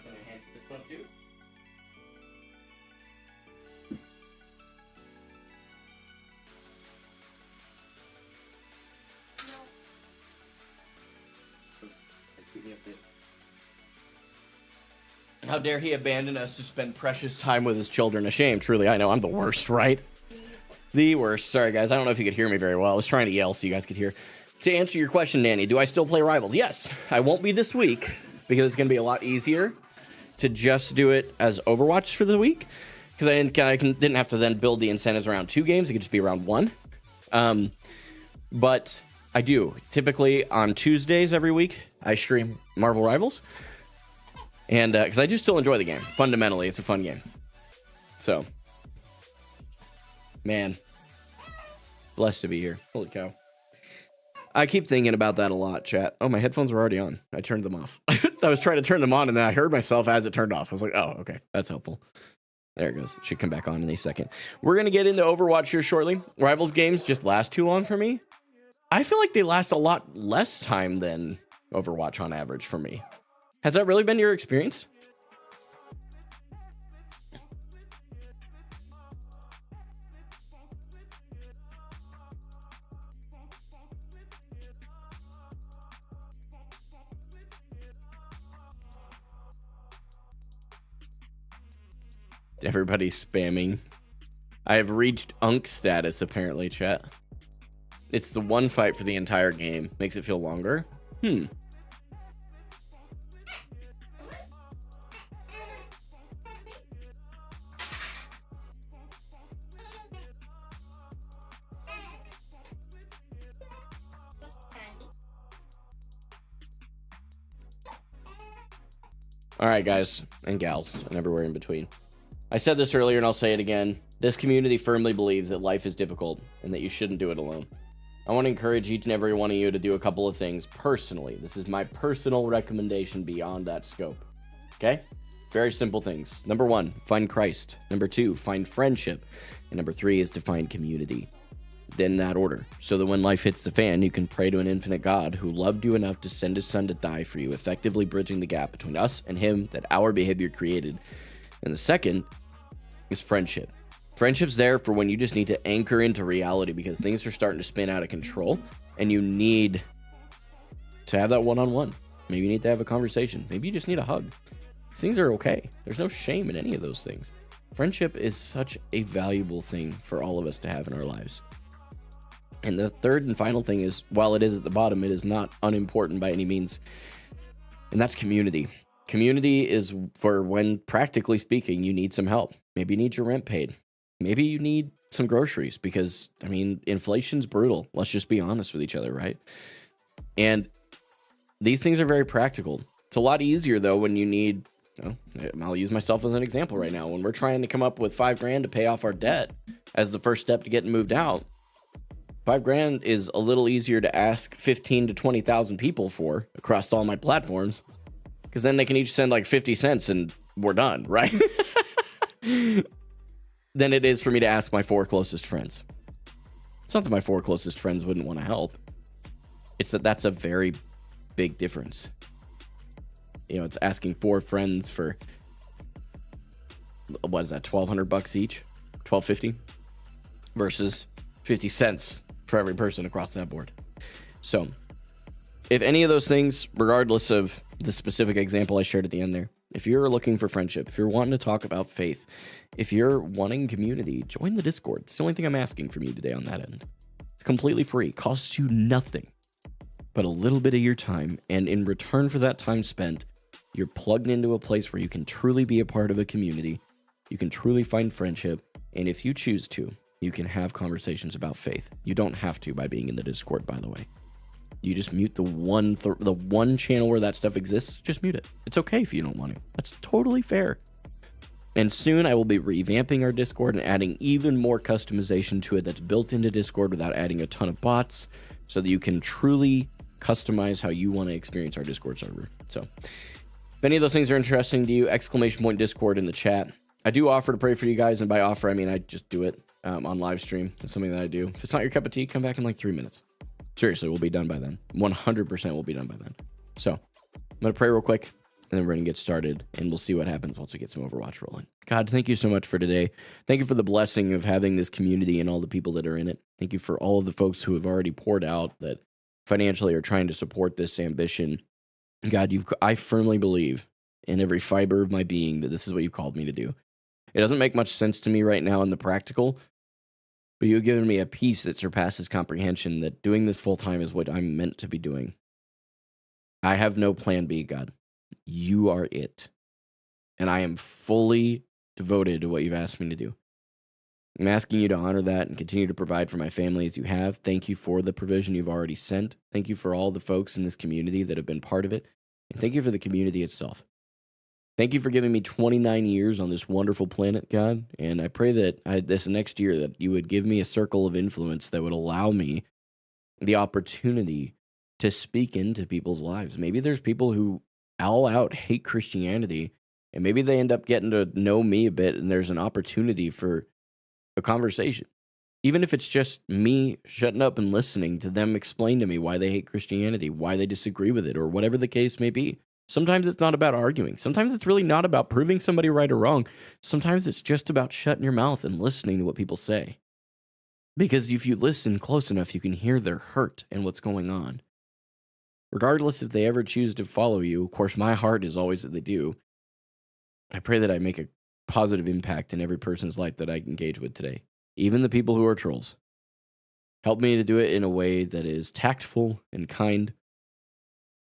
[SPEAKER 1] Gonna hand this one too. How dare he abandon us to spend precious time with his children? A shame, truly. I know, I'm the worst, right? The worst. Sorry, guys. I don't know if you could hear me very well. I was trying to yell so you guys could hear. To answer your question, Nanny, do I still play Rivals? Yes. I won't be this week because it's going to be a lot easier to just do it as Overwatch for the week because I didn't have to then build the incentives around 2 games. It could just be around 1. But I do. Typically on Tuesdays every week, I stream Marvel Rivals. And because I do still enjoy the game. Fundamentally, it's a fun game. So, man, blessed to be here. Holy cow. I keep thinking about that a lot, chat. Oh, my headphones were already on. I turned them off. I was trying to turn them on, and then I heard myself as it turned off. I was like, oh, okay. That's helpful. There it goes. It should come back on in a second. We're going to get into Overwatch here shortly. Rivals games just last too long for me. I feel like they last a lot less time than Overwatch on average for me. Has that really been your experience? Everybody's spamming. I have reached Unk status, apparently, chat. It's the one fight for the entire game. Makes it feel longer. All right, guys and gals and everywhere in between. I said this earlier and I'll say it again. This community firmly believes that life is difficult and that you shouldn't do it alone. I want to encourage each and every one of you to do a couple of things personally. This is my personal recommendation beyond that scope. Okay? Very simple things. Number 1, find Christ. Number 2, find friendship. And number 3 is to find community. In that order. So that when life hits the fan, you can pray to an infinite God who loved you enough to send his son to die for you, effectively bridging the gap between us and him that our behavior created. And the second is friendship. Friendship's there for when you just need to anchor into reality because things are starting to spin out of control and you need to have that one-on-one. Maybe you need to have a conversation. Maybe you just need a hug. These things are okay. There's no shame in any of those things. Friendship is such a valuable thing for all of us to have in our lives. And the third and final thing is, while it is at the bottom, it is not unimportant by any means. And that's community. Community is for when, practically speaking, you need some help. Maybe you need your rent paid. Maybe you need some groceries because, I mean, inflation's brutal. Let's just be honest with each other, right? And these things are very practical. It's a lot easier, though, when you need, I'll use myself as an example right now. When we're trying to come up with $5,000 to pay off our debt as the first step to getting moved out, $5,000 is a little easier to ask 15 to 20,000 people for across all my platforms, because then they can each send like 50 cents and we're done, right? Than it is for me to ask my 4 closest friends. It's not that my 4 closest friends wouldn't want to help. It's that that's a very big difference. You know, it's asking 4 friends for, what is that, $1,200 each? $1,250 versus 50 cents for every person across that board. So if any of those things, regardless of the specific example I shared at the end there, if you're looking for friendship, if you're wanting to talk about faith, if you're wanting community, join the Discord. It's the only thing I'm asking from you today on that end. It's completely free, costs you nothing but a little bit of your time. And in return for that time spent, you're plugged into a place where you can truly be a part of a community. You can truly find friendship. And if you choose to, you can have conversations about faith. You don't have to by being in the Discord, by the way. You just mute the one channel where that stuff exists. Just mute it. It's okay if you don't want to. That's totally fair. And soon I will be revamping our Discord and adding even more customization to it that's built into Discord without adding a ton of bots, so that you can truly customize how you want to experience our Discord server. So if any of those things are interesting to you, !Discord in the chat. I do offer to pray for you guys, and by offer, I mean I just do it on live stream. It's something that I do. If it's not your cup of tea, come back in like 3 minutes. Seriously, we'll be done by then. 100% we'll be done by then. So I'm going to pray real quick, and then we're going to get started, and we'll see what happens once we get some Overwatch rolling. God, thank you so much for today. Thank you for the blessing of having this community and all the people that are in it. Thank you for all of the folks who have already poured out that financially are trying to support this ambition. God, I firmly believe in every fiber of my being that this is what you've called me to do. It doesn't make much sense to me right now in the practical, but you've given me a peace that surpasses comprehension, that doing this full time is what I'm meant to be doing. I have no plan B, God. You are it. And I am fully devoted to what you've asked me to do. I'm asking you to honor that and continue to provide for my family as you have. Thank you for the provision you've already sent. Thank you for all the folks in this community that have been part of it. And thank you for the community itself. Thank you for giving me 29 years on this wonderful planet, God. And I pray that this next year that you would give me a circle of influence that would allow me the opportunity to speak into people's lives. Maybe there's people who all out hate Christianity, and maybe they end up getting to know me a bit, and there's an opportunity for a conversation. Even if it's just me shutting up and listening to them explain to me why they hate Christianity, why they disagree with it, or whatever the case may be. Sometimes it's not about arguing. Sometimes it's really not about proving somebody right or wrong. Sometimes it's just about shutting your mouth and listening to what people say. Because if you listen close enough, you can hear their hurt and what's going on. Regardless if they ever choose to follow you, of course, my heart is always that they do. I pray that I make a positive impact in every person's life that I engage with today, even the people who are trolls. Help me to do it in a way that is tactful and kind.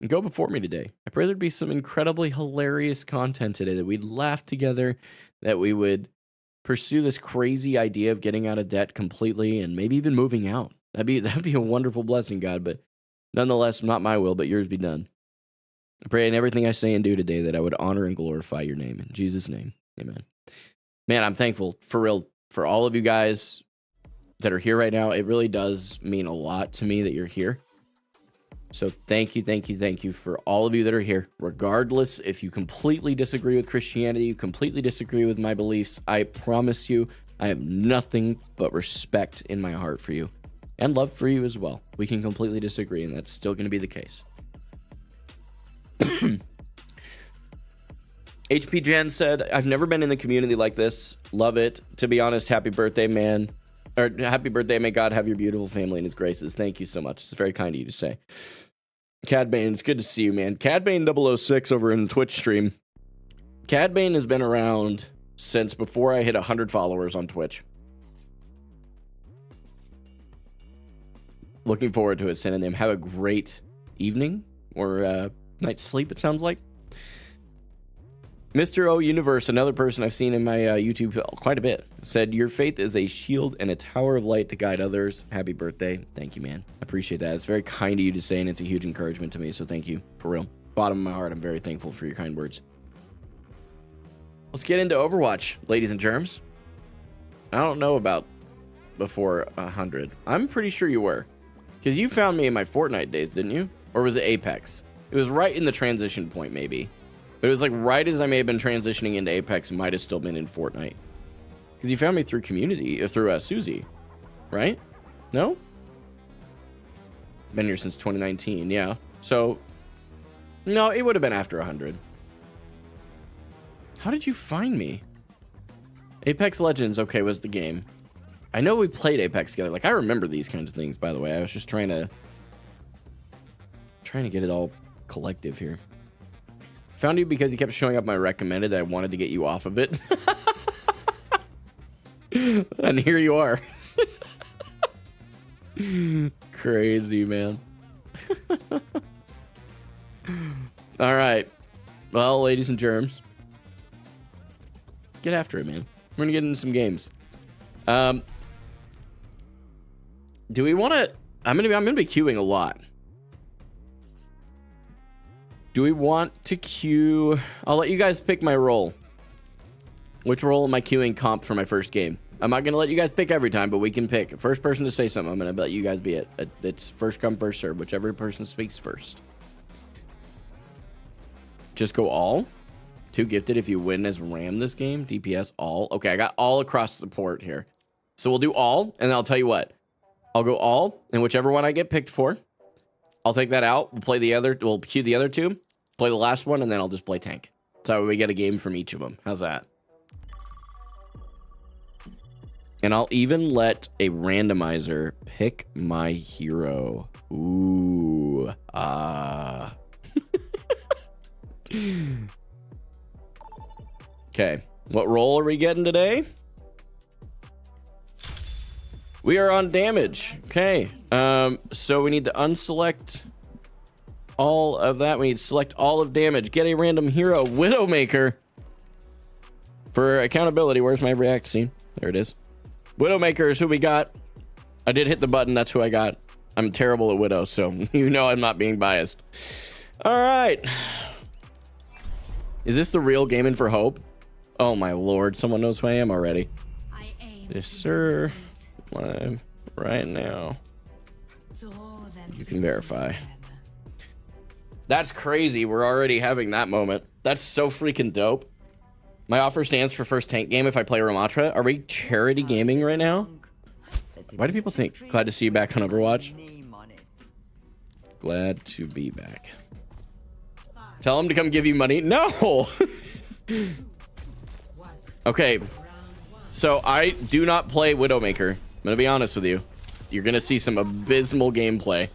[SPEAKER 1] And go before me today. I pray there'd be some incredibly hilarious content today, that we'd laugh together, that we would pursue this crazy idea of getting out of debt completely and maybe even moving out. That'd be a wonderful blessing, God, but nonetheless, not my will, but yours be done. I pray in everything I say and do today that I would honor and glorify your name. In Jesus' name, amen. Man, I'm thankful, for real, for all of you guys that are here right now. It really does mean a lot to me that you're here. So thank you for all of you that are here. Regardless if you completely disagree with Christianity, you completely disagree with my beliefs, I promise you, I have nothing but respect in my heart for you. And love for you as well. We can completely disagree, and that's still going to be the case. HP Jen said, I've never been in the community like this. Love it. To be honest, happy birthday, man. Or happy birthday. May God have your beautiful family in his graces. Thank you so much. It's very kind of you to say. Cadbane, it's good to see you, man. Cadbane006 over in the Twitch stream. Cadbane has been around since before I hit 100 followers on Twitch. Looking forward to it, sending them. Have a great evening or night's sleep, it sounds like. Mr. O Universe, another person I've seen in my YouTube quite a bit, said, your faith is a shield and a tower of light to guide others. Happy birthday. Thank you, man. I appreciate that. It's very kind of you to say, and it's a huge encouragement to me, so thank you. For real. Bottom of my heart, I'm very thankful for your kind words. Let's get into Overwatch, ladies and germs. I don't know about before 100. I'm pretty sure you were. Because you found me in my Fortnite days, didn't you? Or was it Apex? It was right in the transition point, maybe. But it was like right as I may have been transitioning into Apex, might have still been in Fortnite. Because you found me through community, or through Susie, right? No? Been here since 2019, yeah. So, no, it would have been after 100. How did you find me? Apex Legends, okay, was the game. I know we played Apex together. Like, I remember these kinds of things, by the way. I was just trying to get it all collective here. Found you because you kept showing up my recommended. I wanted to get you off of it. And here you are. Crazy, man. All right. Well, ladies and germs, let's get after it, man. We're going to get into some games. Do we want to... I'm going to be queuing a lot. Do we want to queue? I'll let you guys pick my role. Which role am I queuing comp for my first game? I'm not gonna let you guys pick every time, but we can pick. First person to say something, I'm gonna let you guys be it. It's first come, first serve, whichever person speaks first. Just go all. 2 gifted if you win as Ram this game. DPS all. Okay, I got all across the port here. So we'll do all, and I'll tell you what. I'll go all, and whichever one I get picked for, I'll take that out. We'll play the other. We'll queue the other 2. Play the last one, and then I'll just play tank. So we get a game from each of them. How's that? And I'll even let a randomizer pick my hero. Ooh. Okay. What role are we getting today? We are on damage. Okay. So we need to unselect all of that. We need to select all of damage. Get a random hero. Widowmaker. For accountability, where's my react scene? There it is. Widowmaker is who we got. I did hit the button. That's who I got. I'm terrible at Widow, so you know I'm not being biased. All right. Is this the real Gaming for Hope? Oh, my Lord. Someone knows who I am already. Yes, sir. Live right now. You can verify. That's crazy. We're already having that moment. That's so freaking dope. My offer stands for first tank game if I play Ramattra. Are we charity gaming right now? Why do people think? Glad to see you back on Overwatch. Glad to be back. Tell him to come give you money. No! Okay. So I do not play Widowmaker. I'm gonna be honest with you. You're gonna see some abysmal gameplay.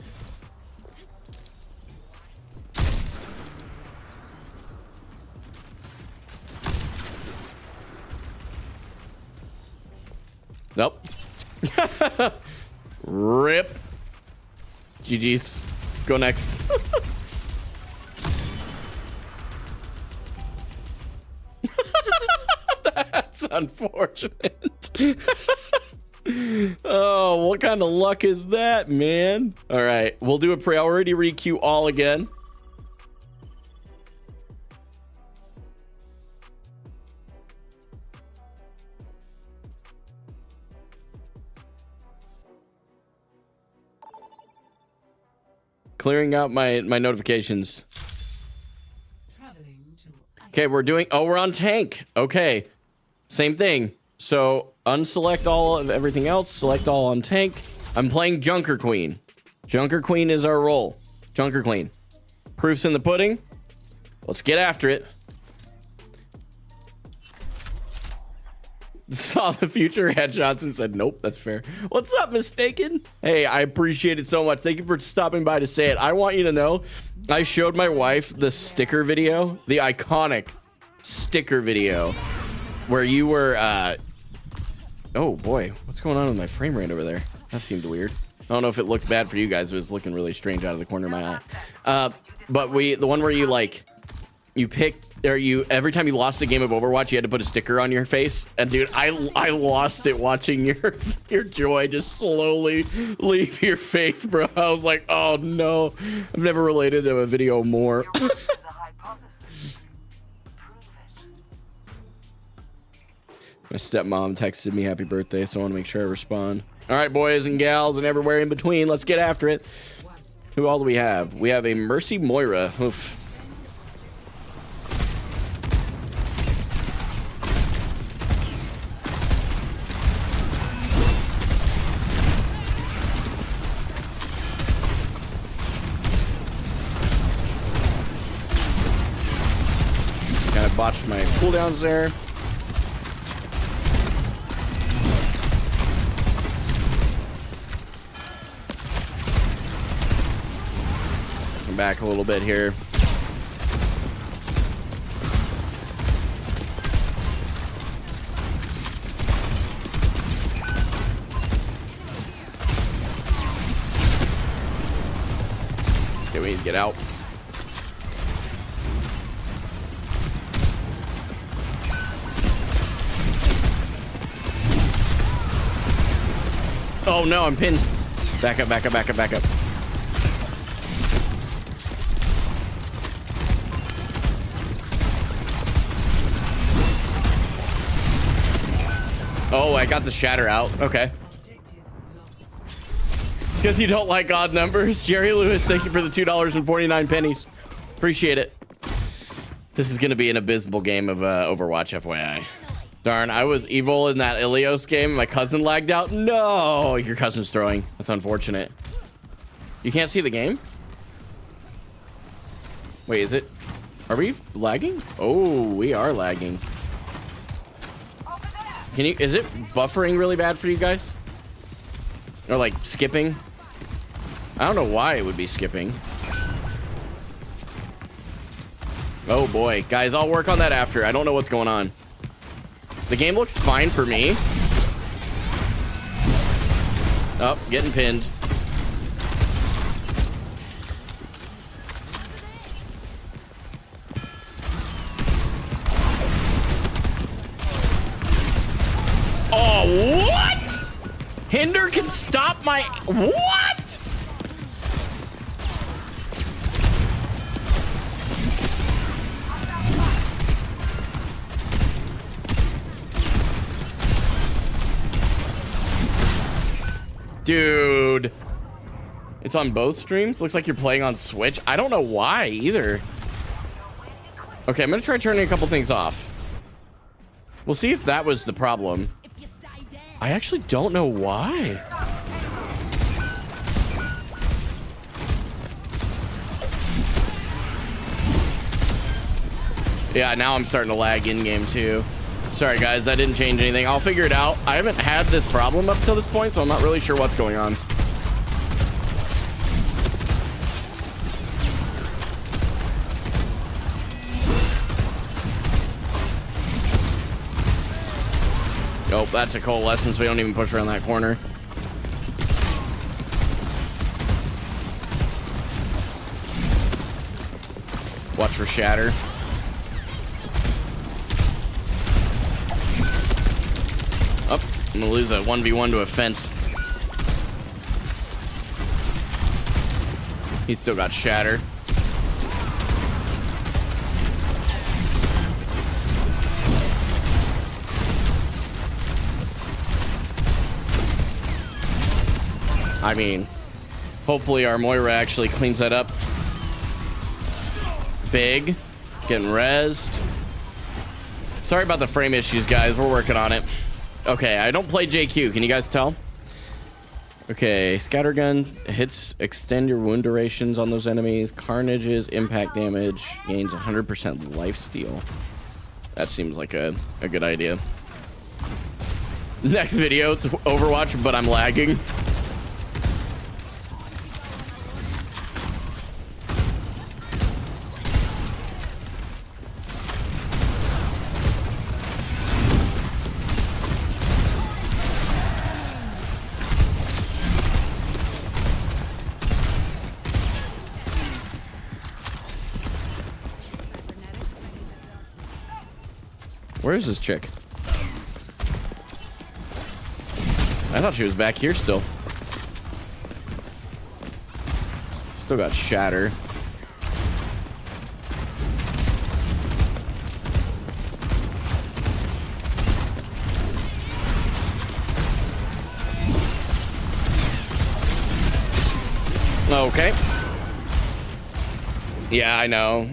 [SPEAKER 1] Nope. Rip. GG's. Go next. That's unfortunate. Oh, what kind of luck is that, man? All right, we'll do a priority requeue all again. Clearing out my notifications. Okay, we're doing... Oh, we're on tank. Okay. Same thing. So, unselect all of everything else. Select all on tank. I'm playing Junker Queen. Junker Queen is our role. Junker Queen. Proof's in the pudding. Let's get after it. Saw the future headshots and said, nope, that's fair. What's up, Mistaken? Hey, I appreciate it so much. Thank you for stopping by to say it. I want you to know, I showed my wife the sticker video, the iconic sticker video, where you were, oh boy, what's going on with my frame rate over there? That seemed weird. I don't know if it looked bad for you guys, but it was looking really strange out of the corner of my eye. But the one where you like, you picked, or you, every time you lost a game of Overwatch, you had to put a sticker on your face. And dude, I lost it watching your joy just slowly leave your face, bro. I was like, oh no, I've never related to a video more. My stepmom texted me happy birthday, so I want to make sure I respond. All right, boys and gals and everywhere in between, let's get after it. Who all do we have? We have a Mercy Moira. Oof. Kind of botched my cooldowns there. Come back a little bit here. Okay, we need to get out. Oh no, I'm pinned. Back up, back up, back up, back up. Oh, I got the shatter out. Okay. Because you don't like odd numbers. Jerry Lewis, thank you for the $2.49. Appreciate it. This is going to be an abysmal game of Overwatch, FYI. Darn, I was evil in that Ilios game. My cousin lagged out. No, your cousin's throwing. That's unfortunate. You can't see the game? Wait, is it? Are we lagging? Oh, we are lagging. Can you, is it buffering really bad for you guys? Or like skipping? I don't know why it would be skipping. Oh boy, guys, I'll work on that after. I don't know what's going on. The game looks fine for me. Oh, getting pinned. Oh, what? Hinder can stop my... What? Dude. It's on both streams? Looks like you're playing on Switch. I don't know why either. Okay, I'm gonna try turning a couple things off. We'll see if that was the problem. I actually don't know why. Yeah, now I'm starting to lag in-game too. Sorry guys, I didn't change anything. I'll figure it out. I haven't had this problem up till this point, so I'm not really sure what's going on. Oh, that's a coalescence. We don't even push around that corner. Watch for shatter. Oh, I'm gonna lose a 1v1 to a fence. He's still got shatter. I mean, hopefully our Moira actually cleans that up. Big. Getting rezzed. Sorry about the frame issues, guys. We're working on it. Okay, I don't play JQ. Can you guys tell? Okay, scattergun hits, extend your wound durations on those enemies. Carnages, impact damage, gains 100% lifesteal. That seems like a good idea. Next video, it's Overwatch, but I'm lagging. Where is this chick? I thought she was back here still. Still got shatter. Okay. Yeah, I know.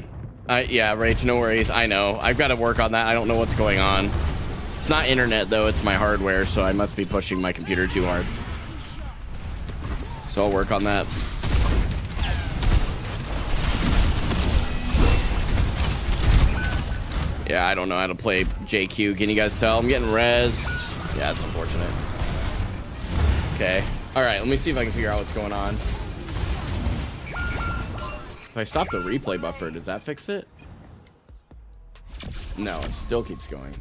[SPEAKER 1] Yeah, Rach, no worries. I know. I've got to work on that. I don't know what's going on. It's not internet, though. It's my hardware, so I must be pushing my computer too hard. So I'll work on that. Yeah, I don't know how to play JQ. Can you guys tell? I'm getting rezzed. Yeah, it's unfortunate. Okay. All right, let me see if I can figure out what's going on. If I stop the replay buffer, does that fix it? No, it still keeps going.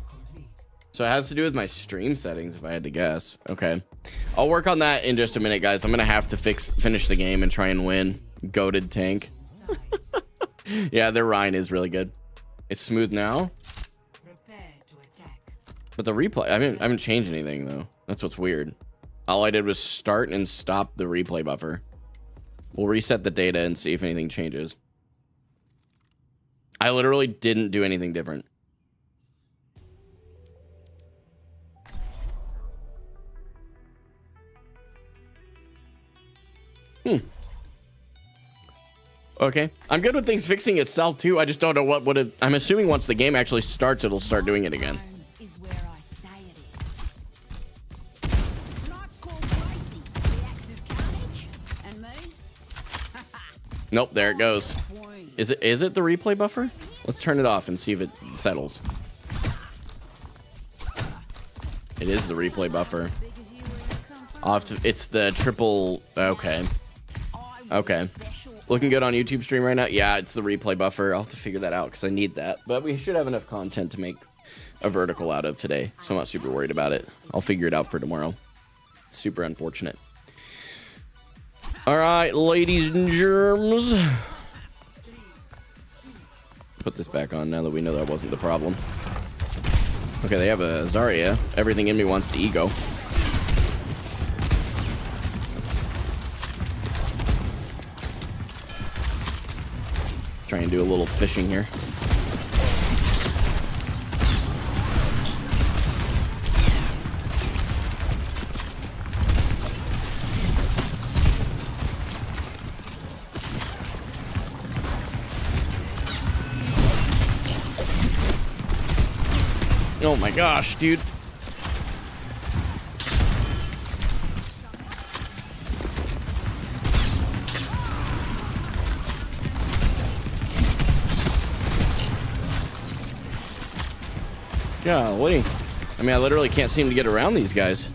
[SPEAKER 1] So it has to do with my stream settings, if I had to guess. Okay. I'll work on that in just a minute, guys. I'm going to have to finish the game and try and win. Goated tank. Yeah, their Rhine is really good. It's smooth now. But the replay, I haven't changed anything, though. That's what's weird. All I did was start and stop the replay buffer. We'll reset the data and see if anything changes. I literally didn't do anything different. Okay. I'm good with things fixing itself, too. I just don't know what would have... I'm assuming once the game actually starts, it'll start doing it again.
[SPEAKER 3] Is where I say it is. Knife's called crazy. The axe is carnage. And me?
[SPEAKER 1] Nope, there it goes. Is it the replay buffer? Let's turn it off and see if it settles. It is the replay buffer. It's the triple... Okay. Okay. Looking good on YouTube stream right now? Yeah, it's the replay buffer. I'll have to figure that out because I need that. But we should have enough content to make a vertical out of today, so I'm not super worried about it. I'll figure it out for tomorrow. Super unfortunate. All right, ladies and germs. Put this back on now that we know that wasn't the problem. Okay, they have a Zarya. Everything in me wants to ego. Try and do a little fishing here. Oh my gosh, dude. Golly. I mean, I literally can't seem to get around these guys.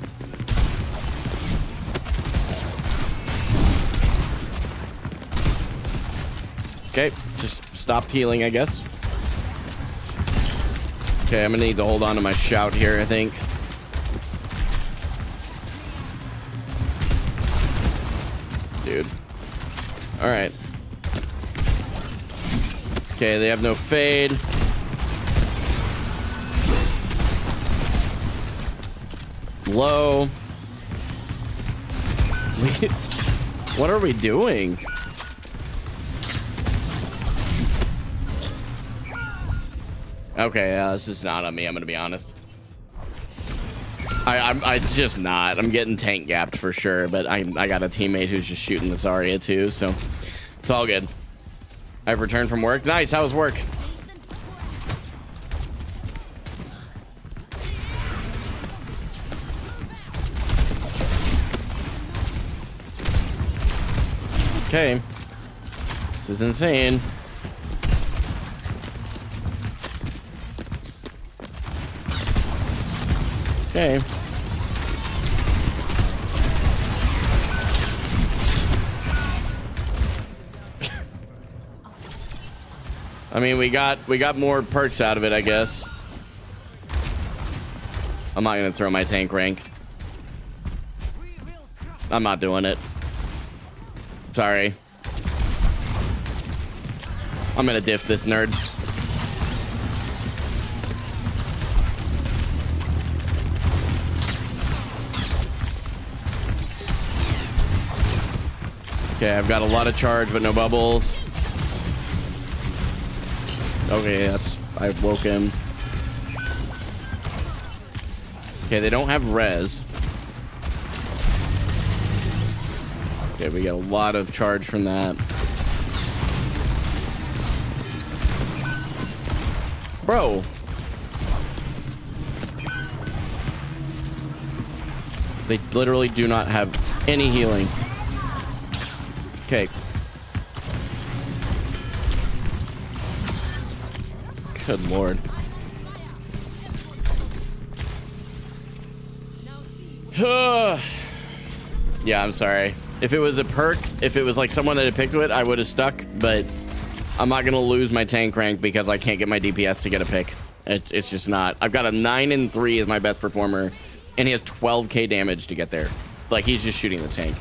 [SPEAKER 1] Okay, just stopped healing, I guess. Okay, I'm gonna need to hold on to my shout here, I think. Dude. Alright. Okay, they have no fade. Low. What are we doing? Okay, this is not on me, I'm gonna be honest. It's just not. I'm getting tank gapped for sure, but I got a teammate who's just shooting the Zarya too, so it's all good. I've returned from work. Nice, how was work? Okay. This is insane. Okay. I mean, we got more perks out of it, I guess. I'm not gonna throw my tank rank. I'm not doing it. Sorry. I'm gonna diff this nerd. Okay, I've got a lot of charge, but no bubbles. Okay, I woke him. Okay, they don't have res. Okay, we get a lot of charge from that. Bro. They literally do not have any healing. Okay. Good lord. Yeah, I'm sorry. If it was a perk, if it was like someone that had picked it, I would have stuck, but I'm not going to lose my tank rank because I can't get my DPS to get a pick. It's just not. I've got a 9 and 3 as my best performer, and he has 12k damage to get there. Like, he's just shooting the tank.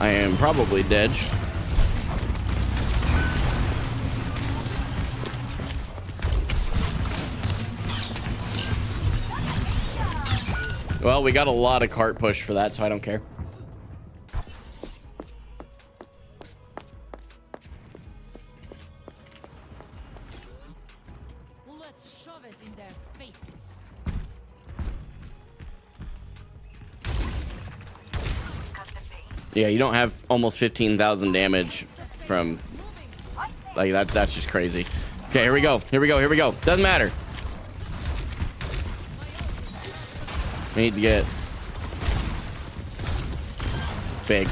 [SPEAKER 1] I am probably dead. Well, we got a lot of cart push for that, so I don't care.
[SPEAKER 3] Let's shove it in their faces.
[SPEAKER 1] Yeah, you don't have almost 15,000 damage from like that. That's just crazy. Okay, here we go. Here we go. Here we go. Doesn't matter. We need to get big.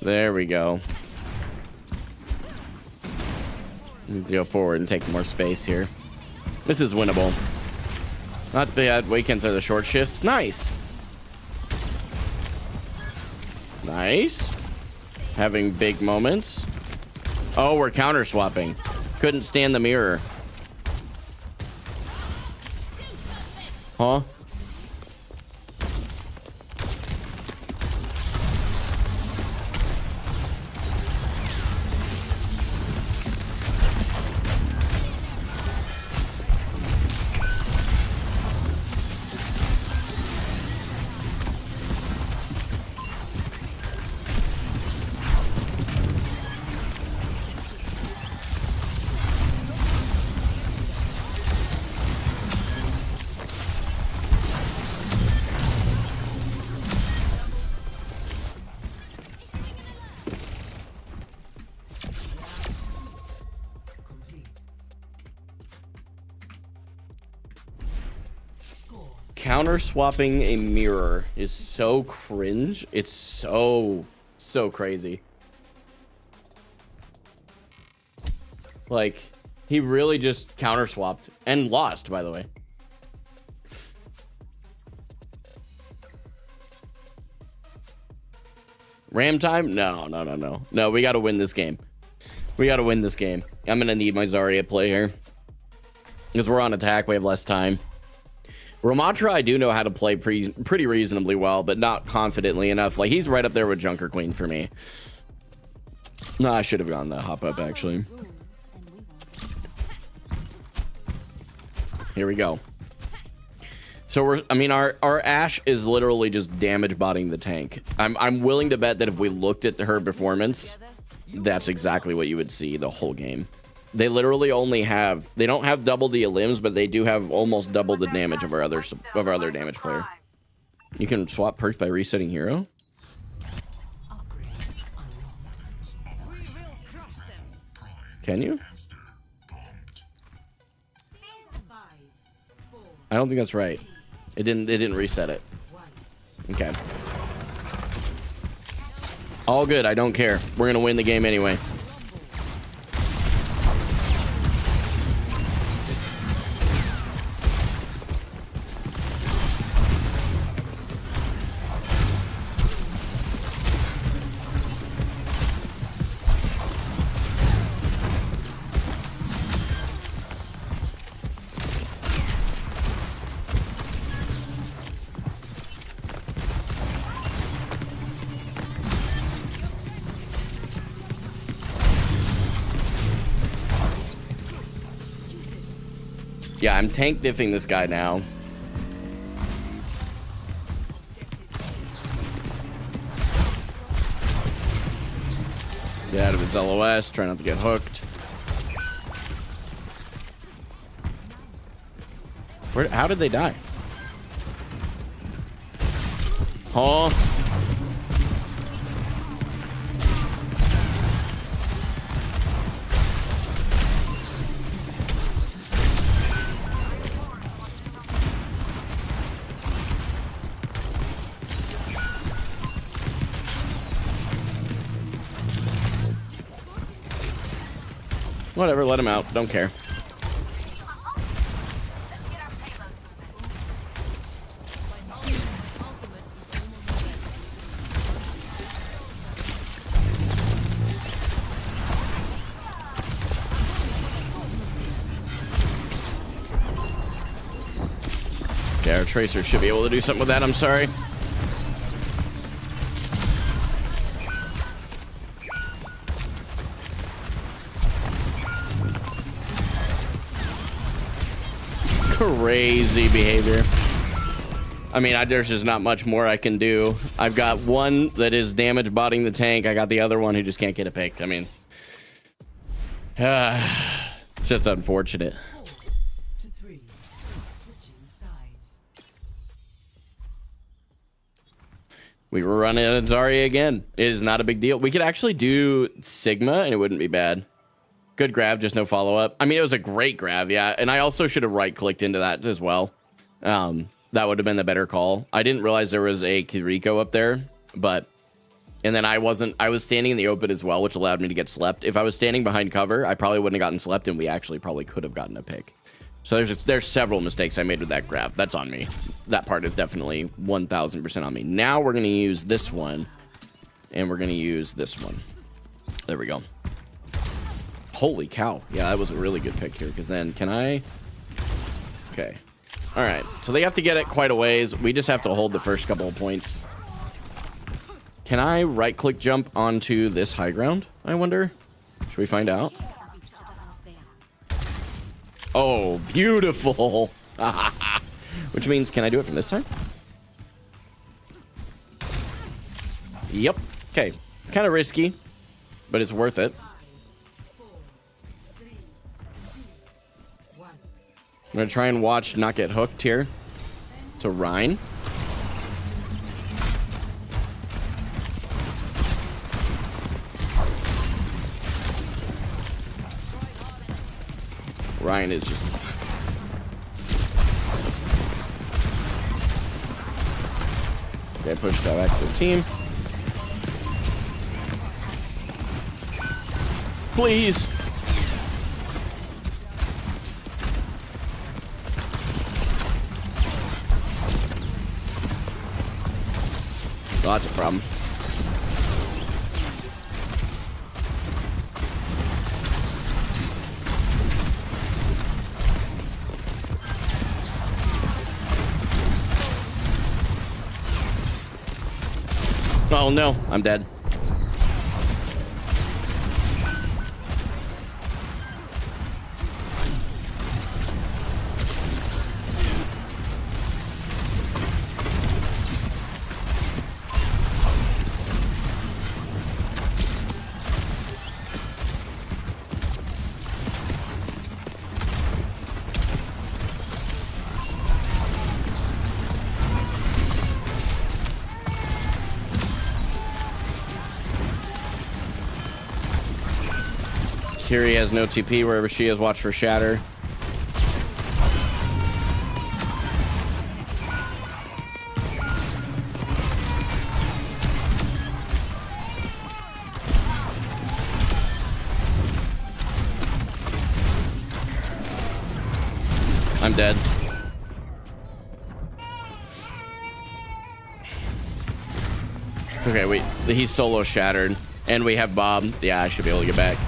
[SPEAKER 1] There we go. Need to go forward and take more space here. This is winnable. Not bad. Weekends are the short shifts. Nice. Nice. Having big moments. Oh, we're counter swapping. Couldn't stand the mirror. Huh? Counter swapping a mirror is so cringe. It's so crazy. Like, he really just counter swapped and lost, by the way. Ram time? No. No, we got to win this game. We got to win this game. I'm going to need my Zarya play here. Because we're on attack. We have less time. Ramattra, I do know how to play pretty reasonably well, but not confidently enough. Like, he's right up there with Junker Queen for me. No, I should have gone the hop up, actually. Here we go. So our Ashe is literally just damage botting the tank. I'm willing to bet that if we looked at her performance, that's exactly what you would see the whole game. They literally only have, they don't have double the limbs, but they do have almost double the damage of our other damage player. You can swap perks by resetting hero. Can you? I don't think that's right. It didn't reset it. Okay. All good. I don't care. We're gonna win the game anyway. Yeah, I'm tank diffing this guy now. Get out of its LOS, try not to get hooked. How did they die? Huh? Whatever, let him out. Don't care. Yeah, our tracer should be able to do something with that. I'm sorry. Crazy behavior. I mean, there's just not much more I can do. I've got one that is damage botting the tank. I got the other one who just can't get a pick. I mean, it's just unfortunate. We were running at Zarya again. It is not a big deal. We could actually do Sigma and it wouldn't be bad. Good grab, just no follow-up. I mean, it was a great grab, yeah. And I also should have right-clicked into that as well. That would have been the better call. I didn't realize there was a Kiriko up there, but... And then I was standing in the open as well, which allowed me to get slept. If I was standing behind cover, I probably wouldn't have gotten slept, and we actually probably could have gotten a pick. So there's several mistakes I made with that grab. That's on me. That part is definitely 1,000% on me. Now we're going to use this one, and we're going to use this one. There we go. Holy cow. Yeah, that was a really good pick here, because then can I... Okay. All right. So they have to get it quite a ways. We just have to hold the first couple of points. Can I right-click jump onto this high ground, I wonder? Should we find out? Oh, beautiful. Which means, can I do it from this side? Yep. Okay. Kind of risky, but it's worth it. I'm going to try and watch not get hooked here to Rhine. Ryan is just... Okay, pushed out back to the team. Please. Oh, that's a problem. Oh no, I'm dead. Kiri has no TP wherever she is. Watch for Shatter. I'm dead. It's okay, he's solo shattered. And we have Bob. Yeah, I should be able to get back.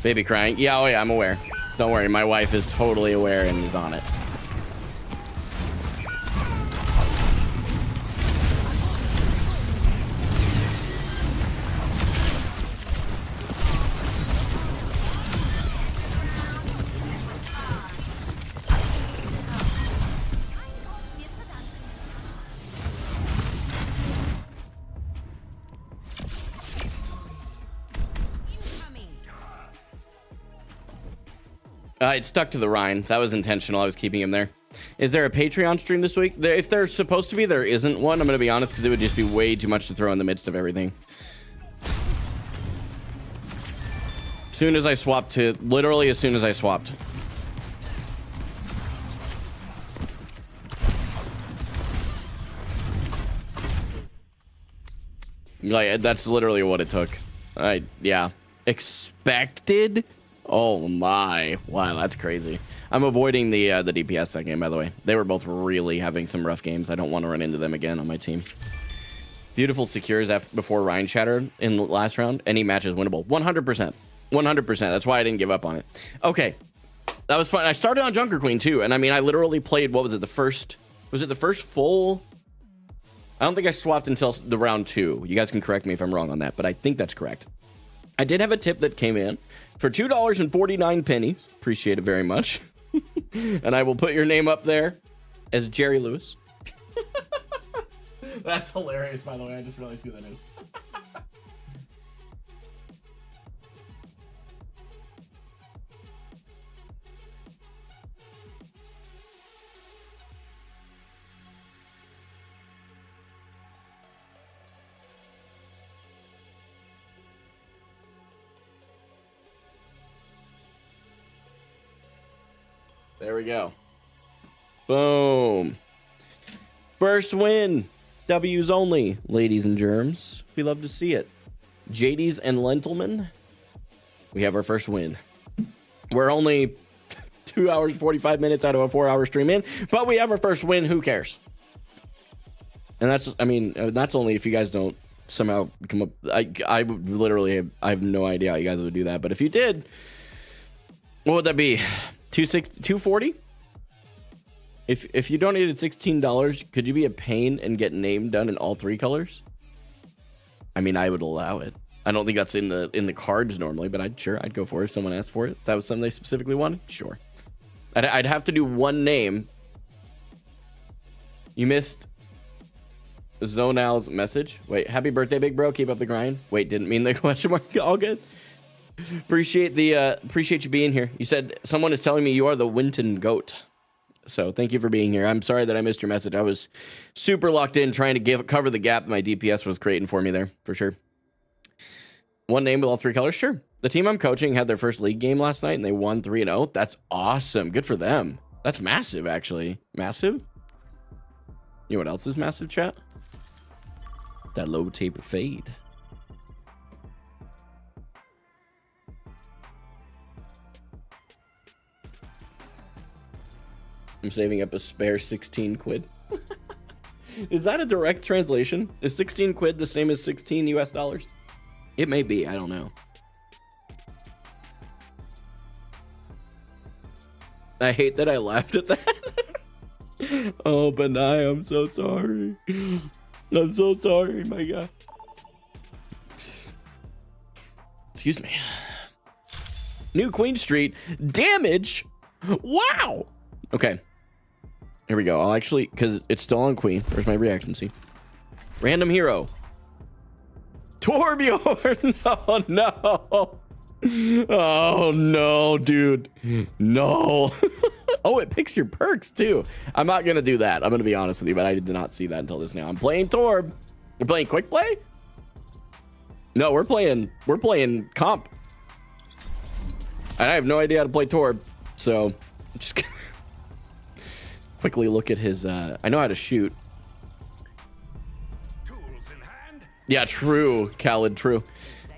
[SPEAKER 1] Baby crying. Yeah, oh yeah, I'm aware. Don't worry, my wife is totally aware and is on it. It stuck to the Rhine. That was intentional. I was keeping him there. Is there a Patreon stream this week? If there's supposed to be, there isn't one. I'm going to be honest, because it would just be way too much to throw in the midst of everything. Soon as I swapped to... Literally as soon as I swapped. Like, that's literally what it took. Yeah. Expected? Oh my. Wow, that's crazy. I'm avoiding the DPS that game, by the way. They were both really having some rough games. I don't want to run into them again on my team. Beautiful secures before Ryan shattered in the last round. Any match is winnable. 100%. 100%. That's why I didn't give up on it. Okay. That was fun. I started on Junker Queen too. And I mean, I literally played, what was it? Was it the first full? I don't think I swapped until the round 2. You guys can correct me if I'm wrong on that, but I think that's correct. I did have a tip that came in for $2.49. Appreciate it very much. And I will put your name up there as Jerry Lewis. That's hilarious, by the way. I just realized who that is. There we go. Boom. First win. W's only, ladies and germs. We love to see it. JD's and Lentilman. We have our first win. We're only 2 hours, 45 minutes out of a 4-hour stream in, but we have our first win. Who cares? And that's, I mean, that's only if you guys don't somehow come up. I would literally, I have no idea how you guys would do that. But if you did, what would that be? 240? If you donated $16, could you be a pain and get name done in all 3 colors? I mean, I would allow it. I don't think that's in the cards normally, but I'd go for it if someone asked for it. If that was something they specifically wanted, sure. I'd have to do one name. You missed Zonal's message. Wait, happy birthday, big bro. Keep up the grind. Wait, didn't mean the question mark. All good. Appreciate you being here. You said someone is telling me you are the Winton goat. So thank you for being here. I'm sorry that I missed your message. I was super locked in trying to cover the gap my DPS was creating for me there, for sure. One name with all 3 colors? Sure. The team I'm coaching had their first league game last night, and they won 3-0. That's awesome. Good for them. That's massive, actually. Massive? You know what else is massive, chat? That low taper fade. I'm saving up a spare 16 quid. Is that a direct translation? Is 16 quid the same as 16 US dollars? It may be. I don't know. I hate that I laughed at that. Oh, Benai, I'm so sorry. I'm so sorry, my God. Excuse me. New Queen Street. Damage? Wow. Okay. Here we go. I'll actually, because it's still on Queen. Where's my reaction scene? Random hero. Torbjorn. Oh, no. Oh, no, dude. No. Oh, it picks your perks, too. I'm not going to do that. I'm going to be honest with you, but I did not see that until just now. I'm playing Torb. We're playing quick play? No, we're playing comp. And I have no idea how to play Torb. So, I'm just going to quickly look at his, I know how to shoot.
[SPEAKER 4] Tools in hand.
[SPEAKER 1] Yeah, true, Khaled, true.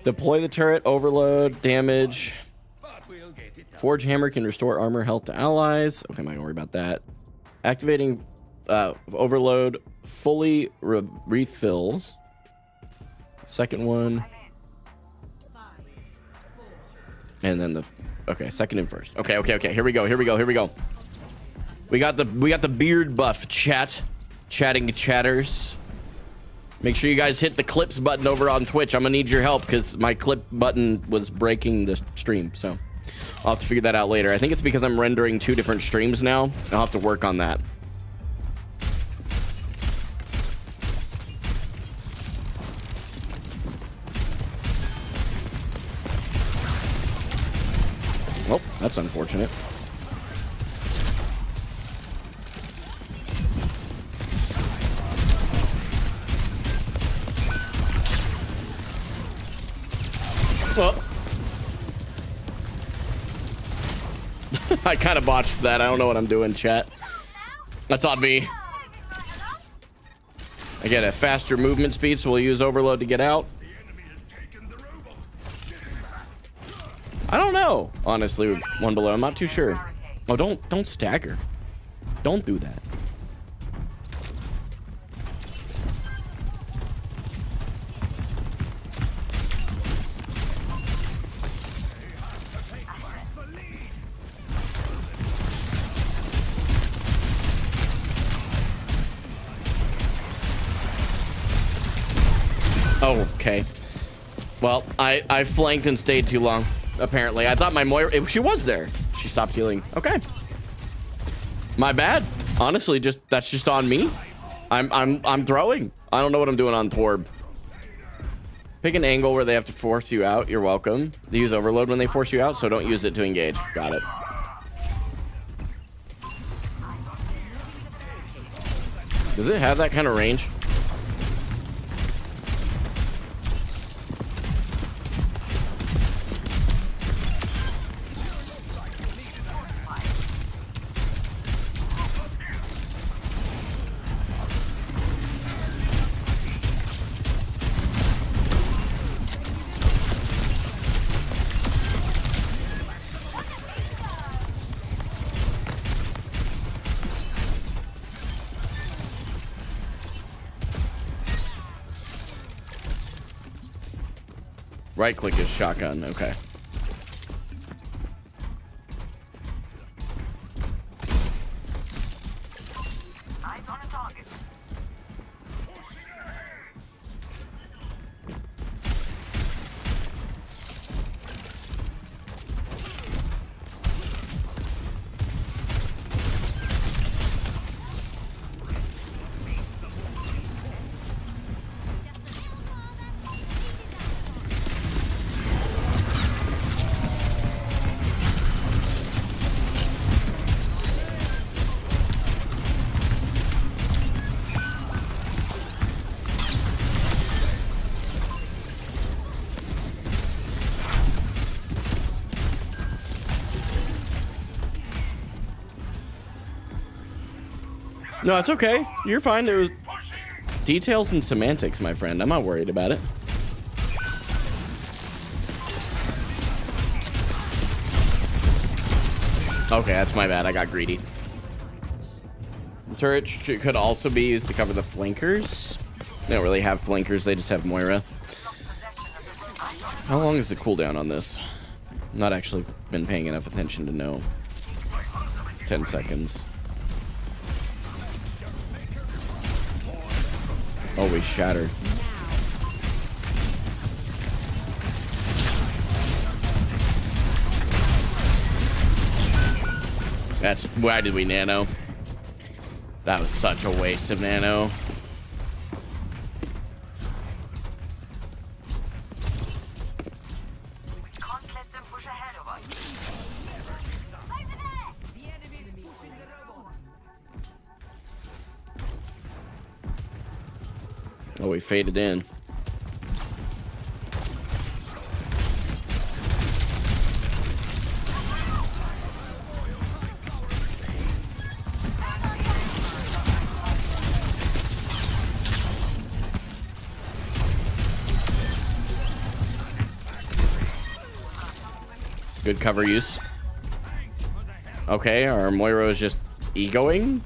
[SPEAKER 1] Deploy the turret, overload, damage.
[SPEAKER 4] But we'll get it done.
[SPEAKER 1] Forge hammer can restore armor health to allies. Okay, I'm not gonna worry about that. Activating overload fully refills. Second one. And then okay, second and first. Okay. Here we go. We got the beard buff, chat. Chatting chatters. Make sure you guys hit the clips button over on Twitch. I'm gonna need your help because my clip button was breaking the stream. So I'll have to figure that out later. I think it's because I'm rendering 2 different streams now. I'll have to work on that. Well, that's unfortunate. Well, I kind of botched that. I don't know what I'm doing, chat. That's on me. I get a faster movement speed, so we'll use overload to get out.
[SPEAKER 4] The enemy has taken the robot.
[SPEAKER 1] I don't know, honestly, one below. I'm not too sure. Oh, don't stagger. Don't do that. Oh, okay. Well, I flanked and stayed too long, apparently. I thought my Moira... She was there. She stopped healing. Okay. My bad. Honestly, that's just on me. I'm throwing. I don't know what I'm doing on Torb. Pick an angle where they have to force you out. You're welcome. They use overload when they force you out, so don't use it to engage. Got it. Does it have that kind of range? Right click is shotgun, okay.
[SPEAKER 3] Eyes on a target.
[SPEAKER 1] No, it's okay. You're fine. It was details and semantics, my friend. I'm not worried about it. Okay, that's my bad. I got greedy. The turret could also be used to cover the flankers. They don't really have flankers. They just have Moira. How long is the cooldown on this? Not actually been paying enough attention to know. 10 seconds. Oh, we shattered. That's why did we nano? That was such a waste of nano.
[SPEAKER 3] Can't let them push ahead of us. Over there! The enemy's pushing the robot.
[SPEAKER 1] Oh, we faded in. Good cover use. Okay, our Moira is just egoing.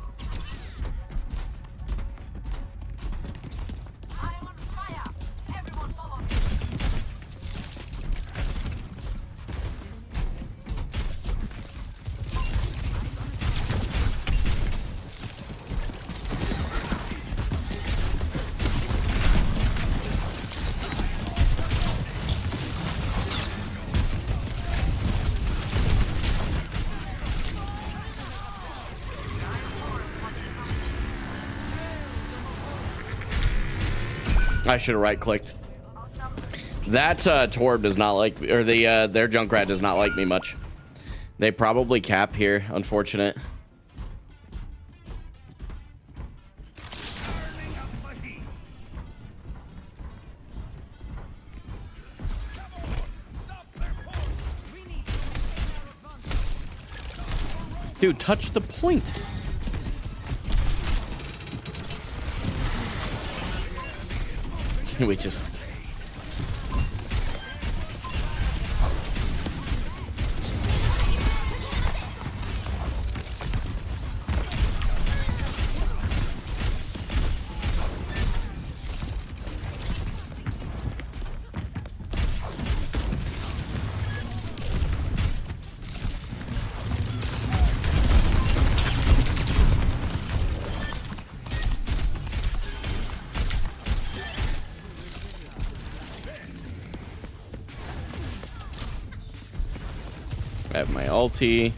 [SPEAKER 1] I should have right-clicked. That Torb does not like, or their Junkrat does not like me much. They probably cap here. Unfortunate. Dude, touch the point. Can we just... have my ulti.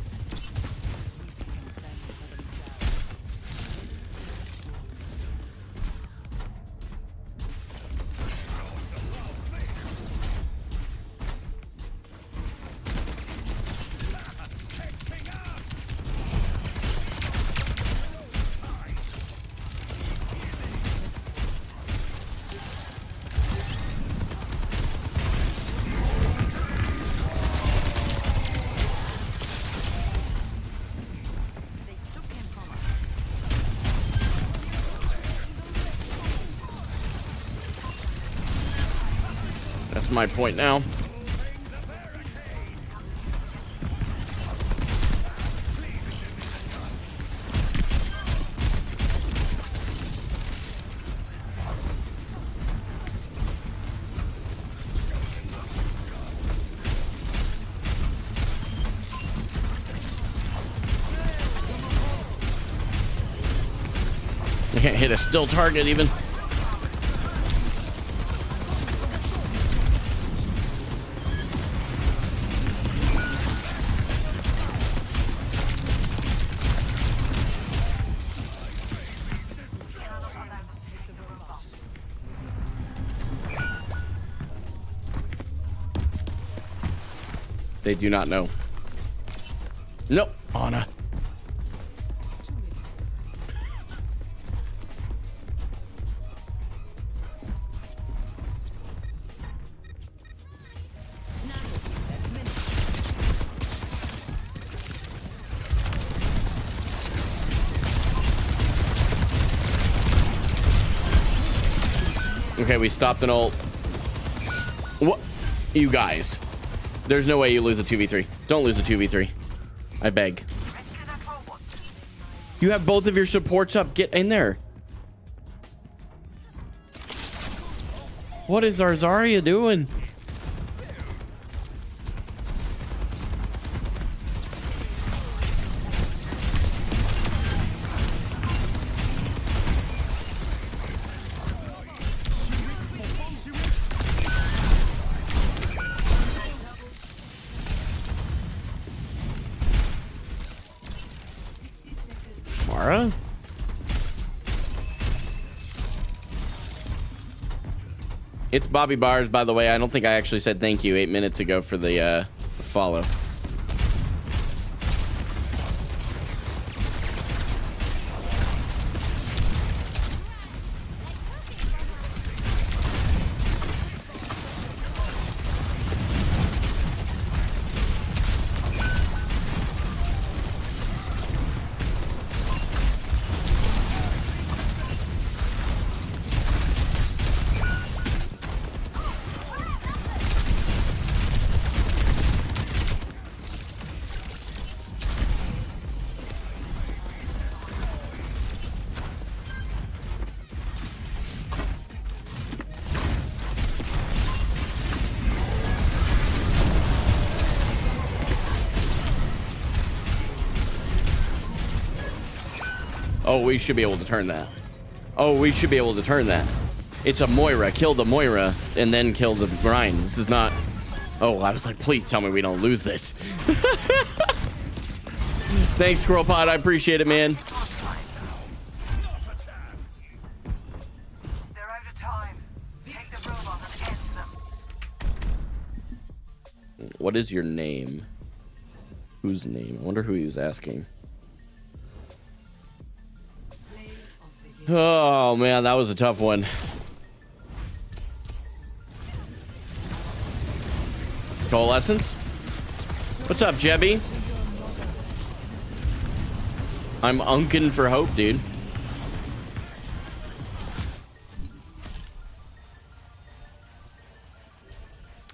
[SPEAKER 1] That's my point now. I can't hit a still target even. They do not know. Nope, Anna. Okay, we stopped an ult. What? You guys. There's no way you lose a 2v3. Don't lose a 2v3. I beg. You have both of your supports up. Get in there. What is our Zarya doing? It's Bobby Bars, by the way. I don't think I actually said thank you 8 minutes ago for the follow. Oh, we should be able to turn that. Oh, we should be able to turn that. It's a Moira. Kill the Moira and then kill the grind. This is not... Oh, I was like, please tell me we don't lose this. Thanks, Squirrel Pod. I appreciate it, man.
[SPEAKER 3] They're out of time. Take the robot and end them.
[SPEAKER 1] What is your name? Whose name? I wonder who he was asking. Oh, man, that was a tough one. Coalescence? What's up, Jebby? I'm unkin for hope, dude.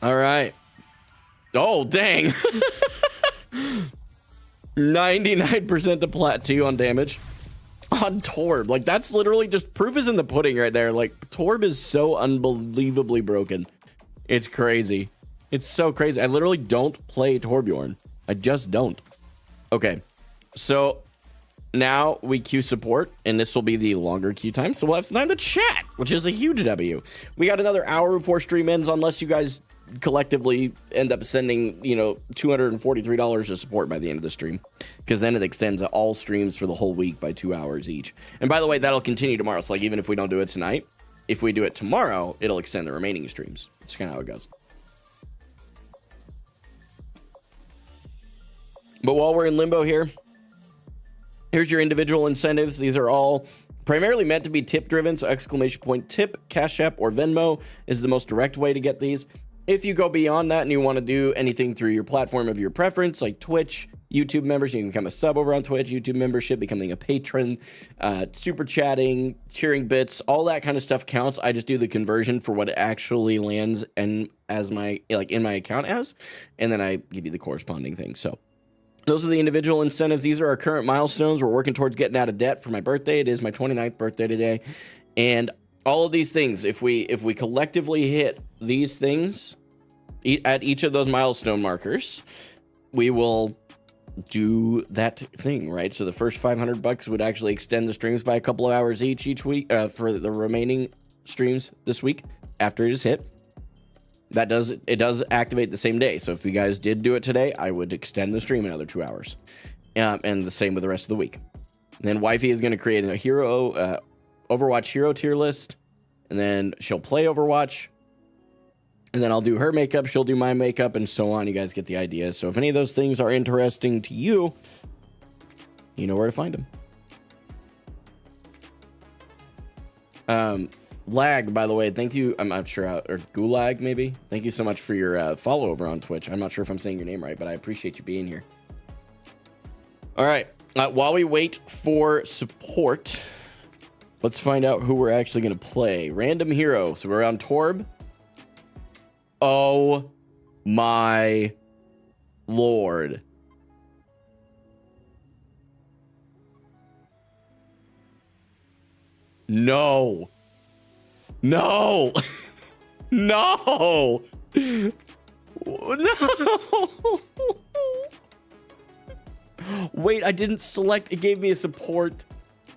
[SPEAKER 1] All right. Oh, dang. 99% to plat 2 on damage. On Torb. Like, that's literally just proof is in the pudding right there. Like, Torb is so unbelievably broken. It's crazy. It's so crazy. I literally don't play Torbjorn. I just don't. Okay. So now we queue support, and this will be the longer queue time. So we'll have some time to chat, which is a huge W. We got another hour before stream ends, unless you guys collectively end up sending, you know, $243 of support by the end of the stream, because then it extends all streams for the whole week by 2 hours each. And by the way, that'll continue tomorrow. So like, even if we don't do it tonight, if we do it tomorrow, it'll extend the remaining streams. It's kind of how it goes. But while we're in limbo here, here's your individual incentives. These are all primarily meant to be tip driven, so exclamation point tip, Cash App, or Venmo is the most direct way to get these. If you go beyond that and you want to do anything through your platform of your preference, like Twitch, YouTube members, you can become a sub over on Twitch, YouTube membership, becoming a patron, super chatting, cheering bits, all that kind of stuff counts. I just do the conversion for what it actually lands and as my, like, in my account as, and then I give you the corresponding thing. So those are the individual incentives. These are our current milestones. We're working towards getting out of debt for my birthday. It is my 29th birthday today. And all of these things, if we collectively hit these things at each of those milestone markers, we will do that thing, right? So the first $500 would actually extend the streams by a couple of hours each week for the remaining streams this week after it is hit. It does activate the same day. So if you guys did do it today, I would extend the stream another 2 hours. And the same with the rest of the week. And then Wifey is going to create a hero, Overwatch hero tier list. And then she'll play Overwatch. And then I'll do her makeup. She'll do my makeup and so on. You guys get the idea. So if any of those things are interesting to you, you know where to find them. Lag, by the way, thank you. I'm not sure how, or Gulag maybe. Thank you so much for your follow over on Twitch. I'm not sure if I'm saying your name right, but I appreciate you being here. All right. While we wait for support, let's find out who we're actually going to play. Random hero. So we're on Torb. Oh my Lord. No. No. No. No. Wait, I didn't select. It gave me a support.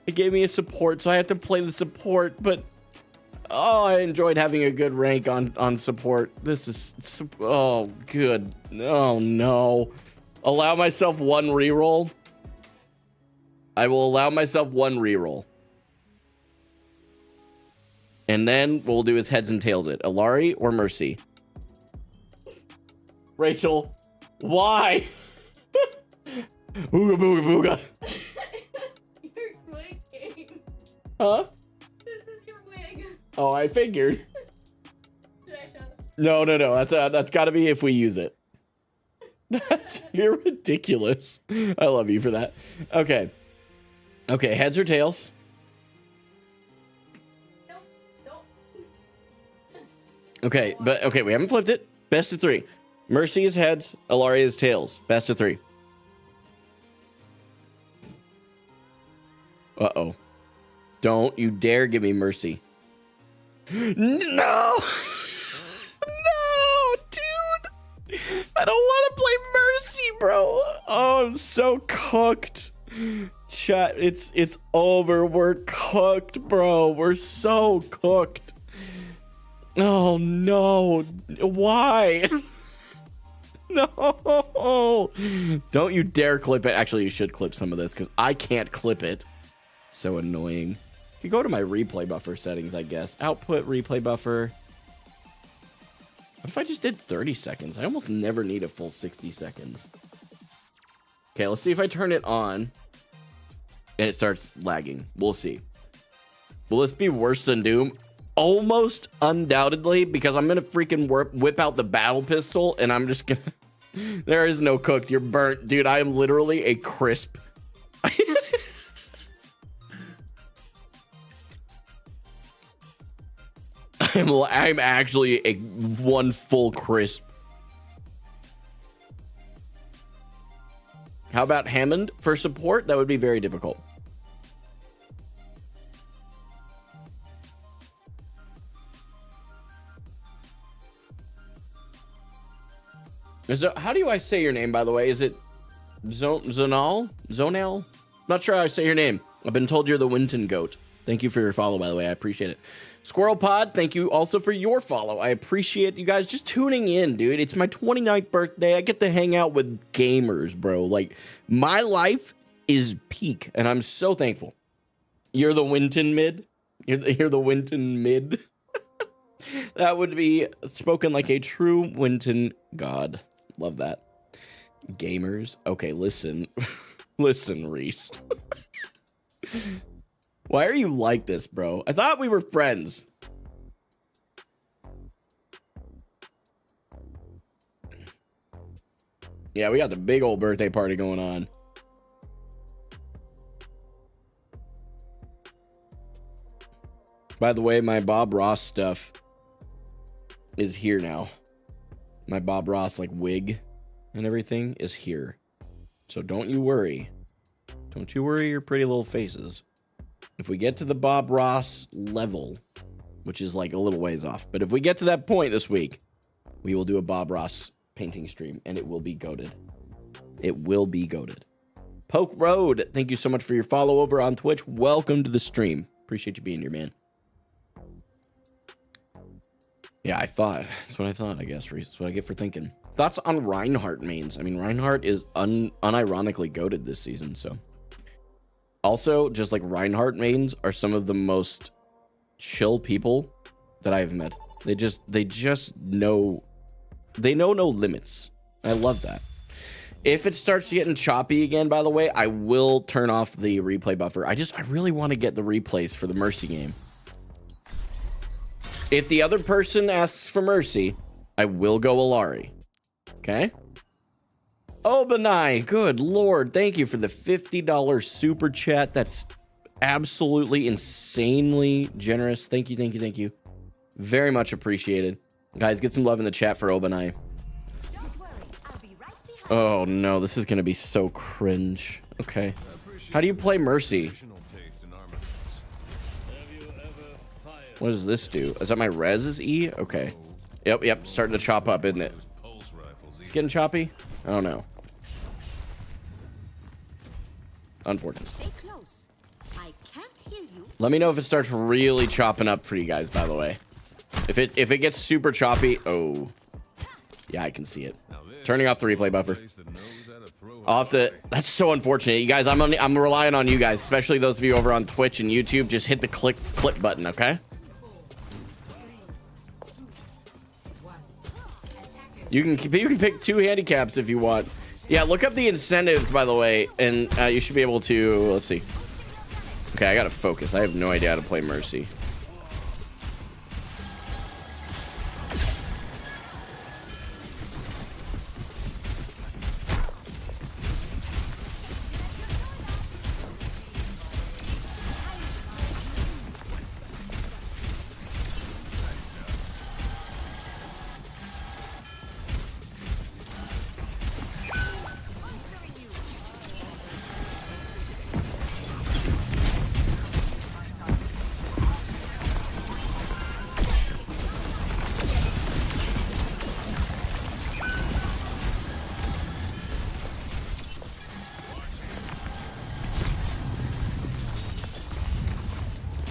[SPEAKER 1] It gave me a support, so I had to play the support, but oh, I enjoyed having a good rank on support. This is, oh, good. Oh, no. Allow myself one reroll. I will allow myself one reroll. And then what we'll do is heads and tails it. Alari or Mercy? Rachel, why? Ooga booga booga.
[SPEAKER 2] You're wigging.
[SPEAKER 1] Huh?
[SPEAKER 2] This is your wig.
[SPEAKER 1] Oh, I figured.
[SPEAKER 2] Should I show them?
[SPEAKER 1] No. That's got to be if we use it. You're ridiculous. I love you for that. Okay. Okay, heads or tails?
[SPEAKER 2] Nope.
[SPEAKER 1] Okay, but okay, we haven't flipped it. Best of three. Mercy is heads, Alari is tails. Best of three. Uh-oh. Don't you dare give me Mercy. No! No, dude! I don't want to play Mercy, bro. Oh, I'm so cooked. Chat, it's over. We're cooked, bro. We're so cooked. Oh, no. Why? No. Don't you dare clip it. Actually, you should clip some of this because I can't clip it. So annoying. You could go to my replay buffer settings, I guess. Output replay buffer. What if I just did 30 seconds? I almost never need a full 60 seconds. Okay, let's see if I turn it on and it starts lagging. We'll see. Will this be worse than Doom? Almost undoubtedly, because I'm going to freaking whip out the battle pistol and I'm just going to... There is no cooked. You're burnt. Dude, I am literally a crisp. I'm actually a one full crisp. How about Hammond for support? That would be very difficult. How do I say your name, by the way? Is it Zonal? Zonal? Not sure how I say your name. I've been told you're the Winton goat. Thank you for your follow, by the way. I appreciate it. Squirrel Pod, thank you also for your follow. I appreciate you guys just tuning in, dude. It's my 29th birthday. I get to hang out with gamers, bro. Like, my life is peak, and I'm so thankful. You're the Winton mid? You're the Winton mid? That would be spoken like a true Winton god. Love that. Gamers. Okay, listen. Listen, Reese. Why are you like this, bro? I thought we were friends. Yeah, we got the big old birthday party going on. By the way, my Bob Ross stuff is here now. My Bob Ross, like, wig and everything is here. So don't you worry. Don't you worry your pretty little faces. If we get to the Bob Ross level, which is like a little ways off, but if we get to that point this week, we will do a Bob Ross painting stream, and it will be goated. It will be goated. Poke Road, thank you so much for your follow over on Twitch. Welcome to the stream. Appreciate you being here, man. Yeah, I thought. That's what I thought, I guess, Reese. That's what I get for thinking. Thoughts on Reinhardt mains? I mean, Reinhardt is unironically goated this season, so. Also, just like Reinhardt mains are some of the most chill people that I've met. They just know, they know no limits. I love that. If it starts getting choppy again, by the way, I will turn off the replay buffer. I really want to get the replays for the Mercy game. If the other person asks for Mercy, I will go Alari. Okay? Oh, Benai, good lord. Thank you for the $50 super chat. That's absolutely insanely generous. Thank you, thank you, thank you. Very much appreciated. Guys, get some love in the chat for Obanai. Oh no, this is gonna be so cringe. Okay. How do you play Mercy? What does this do? Is that my res is E? Okay. Yep, starting to chop up, isn't it? It's getting choppy? I don't know. Unfortunate. Let me know if it starts really chopping up for you guys, by the way. If it gets super choppy, oh. Yeah, I can see it. Turning off the replay buffer. I'll have to, that's so unfortunate. You guys, I'm relying on you guys, especially those of you over on Twitch and YouTube. Just hit the clip button, okay? You can pick 2 handicaps if you want. Yeah, look up the incentives, by the way, and you should be able to, let's see. Okay, I gotta focus. I have no idea how to play Mercy.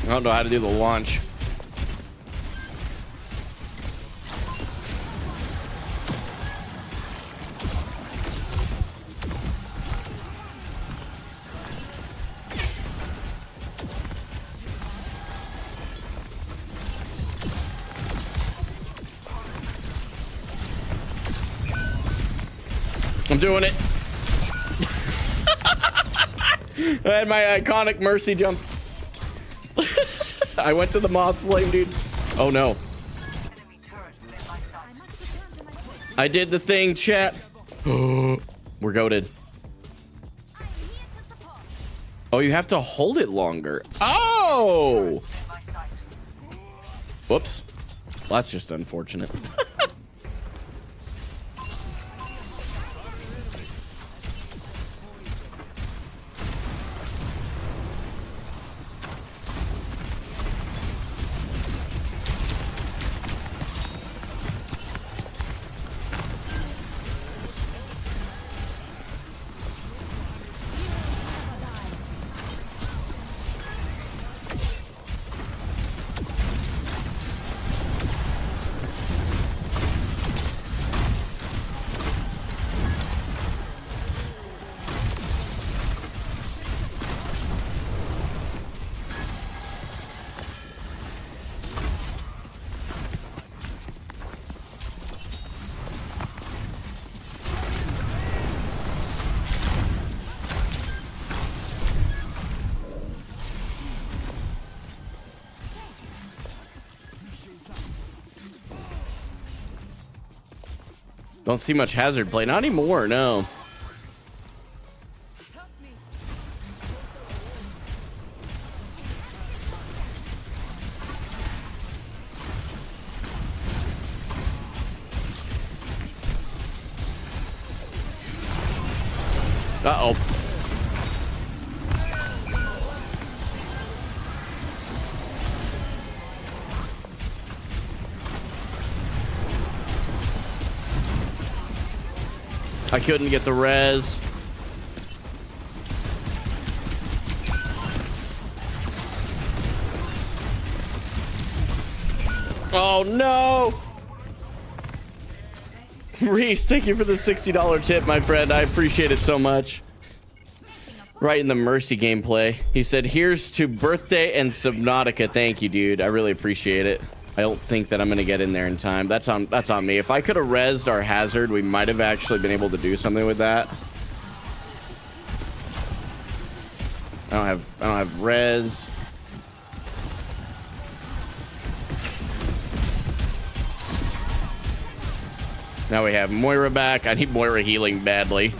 [SPEAKER 1] I don't know how to do the launch. I'm doing it. I had my iconic Mercy jump. I went to the moth flame, dude. Oh no. I did the thing, chat. We're goated. Oh, you have to hold it longer. Oh! Whoops. Well, that's just unfortunate. Don't see much hazard play. Not anymore, no. Uh-oh. I couldn't get the res. Oh no! Reese, thank you for the $60 tip, my friend. I appreciate it so much. Right in the Mercy gameplay. He said, here's to birthday and Subnautica. Thank you, dude. I really appreciate it. I don't think that I'm gonna get in there in time. That's on me. If I could have rezzed our hazard, we might have actually been able to do something with that. I don't have res. Now we have Moira back. I need Moira healing badly.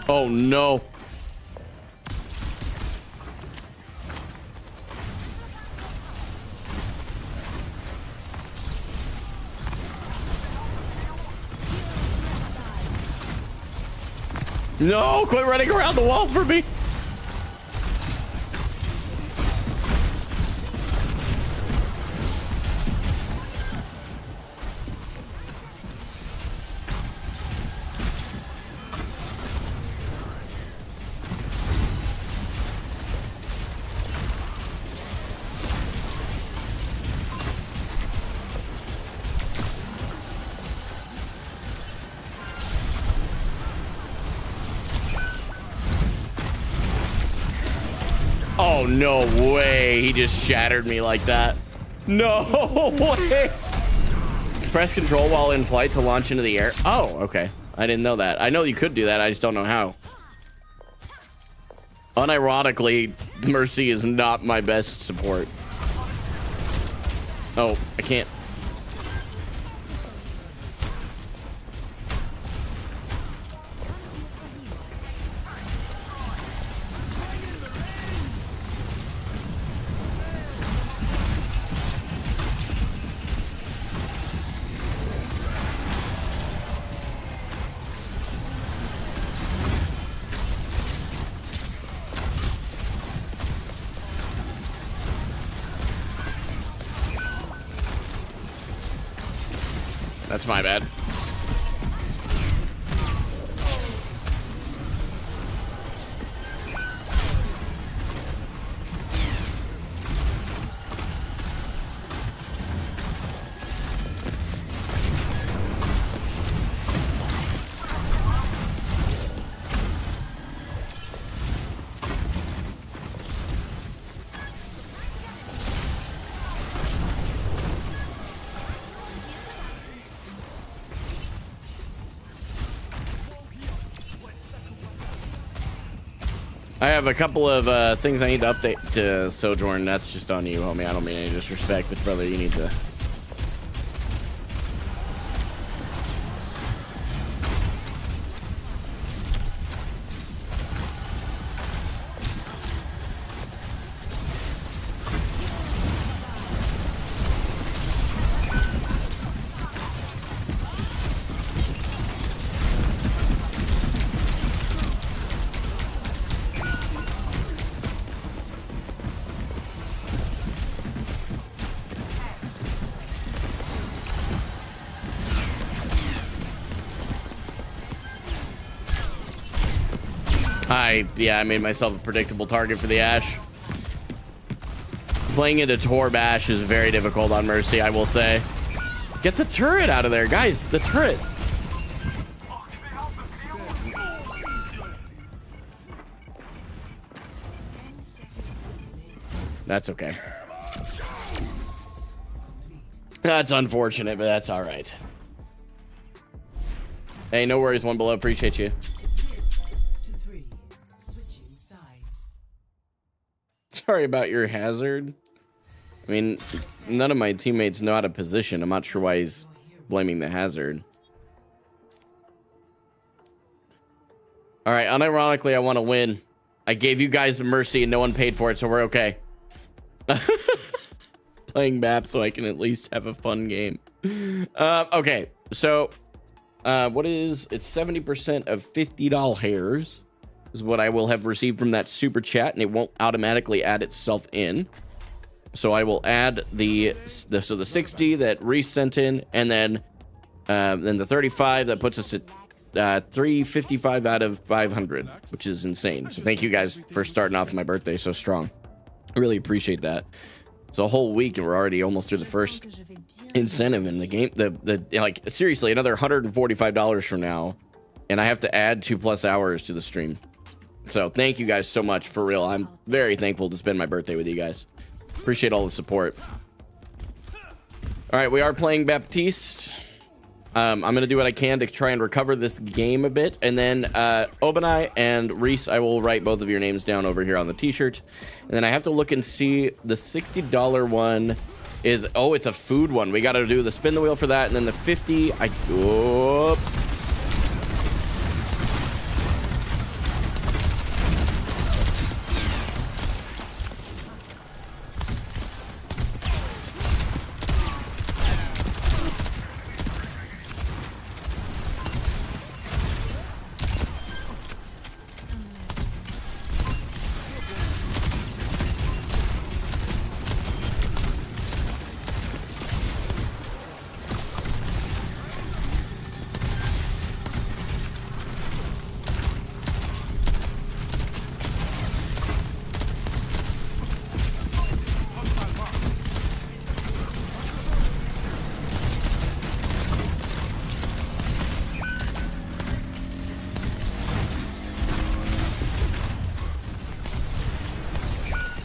[SPEAKER 1] Oh no. No, quit running around the wall for me. Oh, no way. He just shattered me like that. No way. Press control while in flight to launch into the air. Oh, okay. I didn't know that. I know you could do that. I just don't know how. Unironically, Mercy is not my best support. Oh, I can't. That's my bad. I have a couple of things I need to update to Sojourn. That's just on you, homie. I don't mean any disrespect, but brother, you need to... Yeah, I made myself a predictable target for the Ashe. Playing into Torb Ashe is very difficult on Mercy, I will say. Get the turret out of there, guys. The turret. That's okay. That's unfortunate, but that's all right. Hey, no worries, one below. Appreciate you. Sorry about your hazard. I mean, none of my teammates know how to position. I'm not sure why he's blaming the hazard. All right, unironically, I want to win. I gave you guys the mercy and no one paid for it, so we're okay. Playing BAP so I can at least have a fun game. Okay, so what is it's 70% of $50 hairs is what I will have received from that super chat, and it won't automatically add itself in. So I will add the 60 that Reese sent in, and then the 35 that puts us at 355 out of 500, which is insane. So thank you guys for starting off my birthday so strong. I really appreciate that. It's a whole week and we're already almost through the first incentive in the game. Like seriously, another $145 from now, and I have to add 2+ hours to the stream. So thank you guys so much, for real. I'm very thankful to spend my birthday with you guys. Appreciate all the support. All right, we are playing Baptiste. I'm gonna do what I can to try and recover this game a bit, and then Obanai and Reese, I will write both of your names down over here on the t-shirt, and then I have to look and see the $60 one is, oh, it's a food one. We got to do the spin the wheel for that, and then the 50.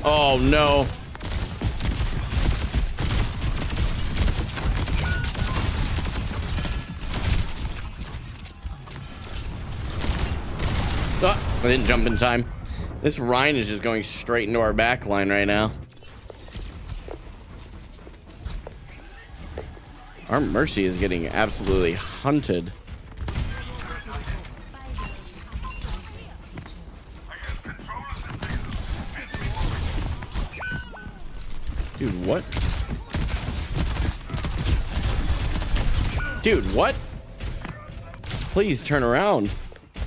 [SPEAKER 1] Oh no. I didn't jump in time. This Rhine is just going straight into our back line right now. Our Mercy is getting absolutely hunted. Dude, what? Dude, what? Please turn around.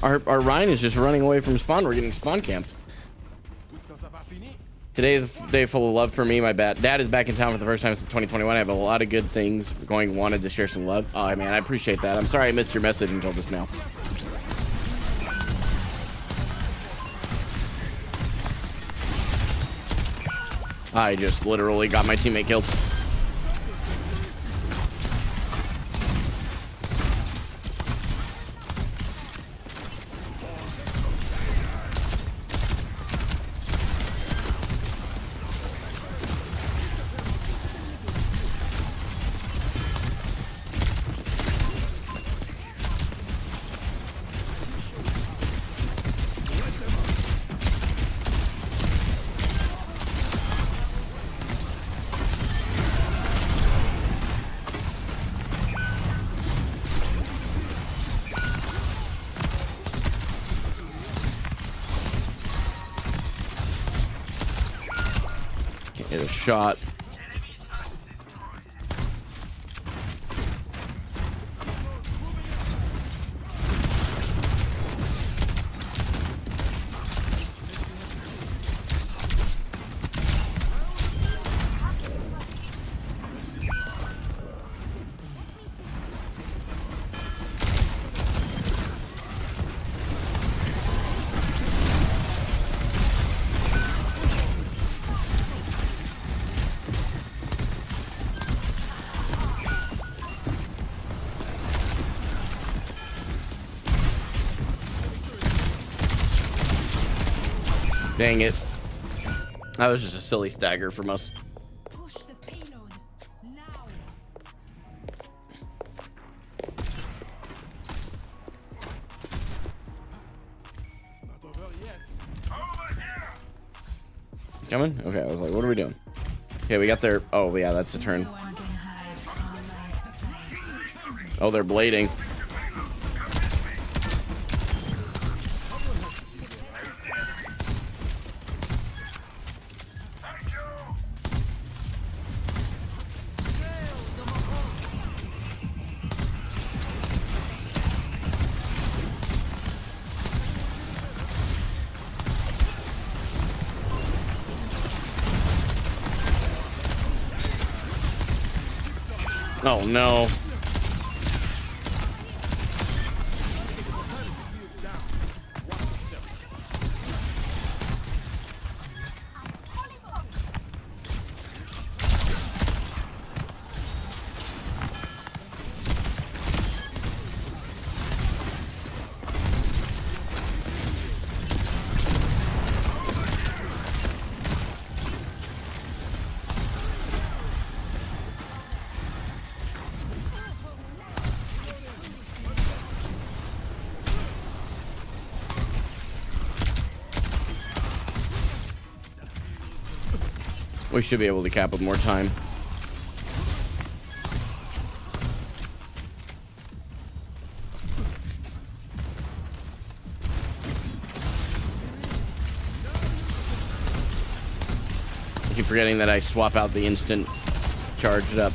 [SPEAKER 1] Our Rhine is just running away from spawn. We're getting spawn camped. Today is a day full of love for me. My dad is back in town for the first time since 2021. I have a lot of good things going. Wanted to share some love. Oh, man, I appreciate that. I'm sorry I missed your message until just now. I just literally got my teammate killed. Shot. Dang it. That was just a silly stagger from us.
[SPEAKER 3] Push the payload now.
[SPEAKER 4] Not over yet. Over here.
[SPEAKER 1] Coming? Okay, I was like, what are we doing? Okay, we got their... Oh, yeah, that's the turn. Oh, they're blading. Oh, no. We should be able to cap with more time. I keep forgetting that I swap out the instant charged up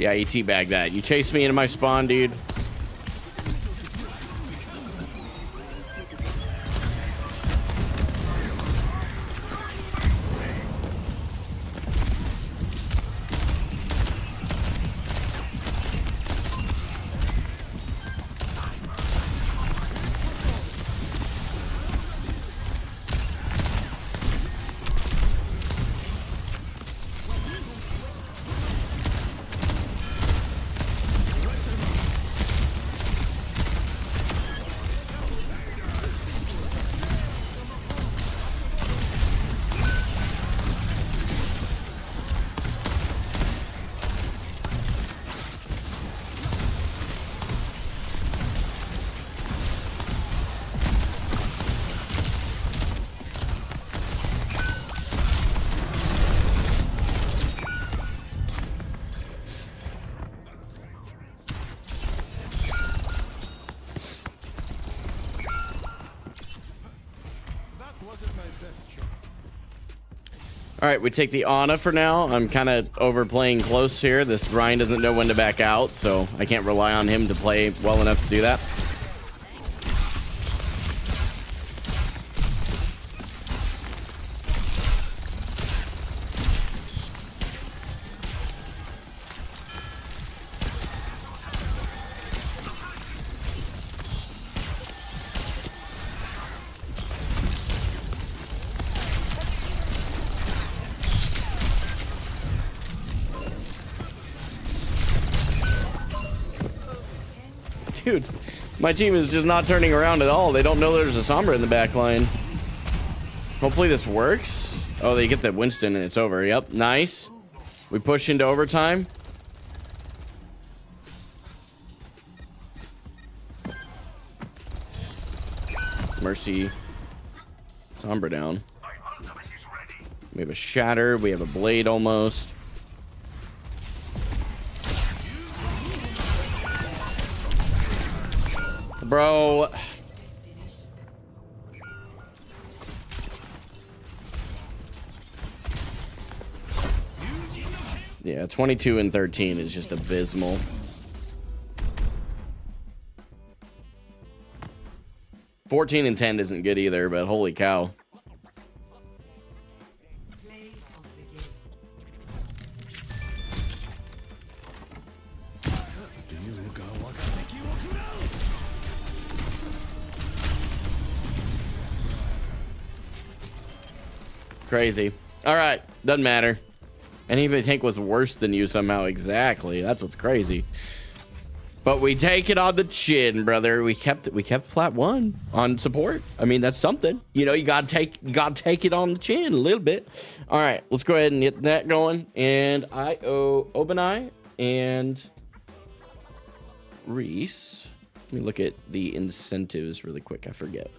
[SPEAKER 1] Yeah, you teabag that. You chased me into my spawn, dude. All right, we take the Ana for now. I'm kind of overplaying close here. This Ryan doesn't know when to back out, so I can't rely on him to play well enough to do that. Dude, my team is just not turning around at all. They don't know there's a Sombra in the back line. Hopefully this works. Oh, they get the Winston and it's over. Yep, nice. We push into overtime. Mercy. Sombra down. We have a Shatter. We have a Blade almost. Bro. Yeah, 22 and 13 is just abysmal. $14 and 10 isn't good either, but holy cow. Crazy. All right, doesn't matter. Anybody tank was worse than you somehow. Exactly. That's what's crazy. But we take it on the chin, brother. We kept flat 1 on support. I mean, that's something. You know, you gotta take it on the chin a little bit. All right, let's go ahead and get that going. And I owe Obanai and Reese. Let me look at the incentives really quick. I forget.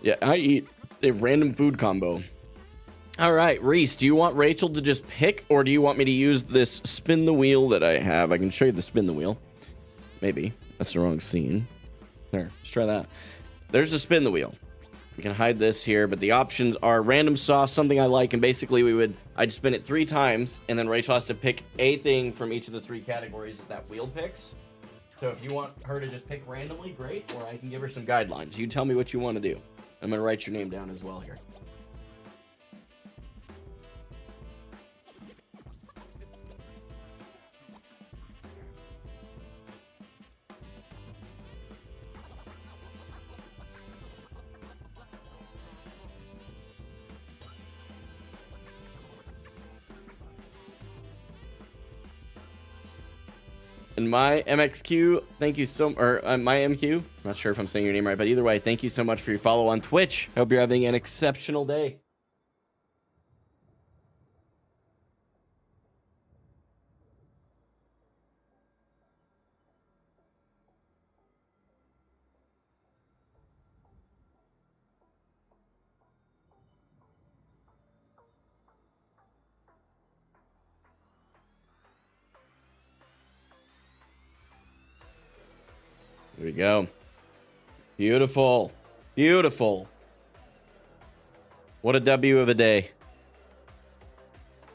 [SPEAKER 1] Yeah, I eat a random food combo. All right, Reese, do you want Rachel to just pick, or do you want me to use this spin the wheel that I have? I can show you the spin the wheel. Maybe. That's the wrong scene. There, let's try that. There's the spin the wheel. We can hide this here, but the options are random sauce, something I like, and basically I'd spin it 3 times, and then Rachel has to pick a thing from each of the 3 categories that wheel picks. So if you want her to just pick randomly, great, or I can give her some guidelines. You tell me what you want to do. I'm going to write your name down as well here. And my MXQ, thank you so, or my MQ, not sure if I'm saying your name right, but either way, thank you so much for your follow on Twitch. Hope you're having an exceptional day. There we go. Beautiful. Beautiful. What a W of a day.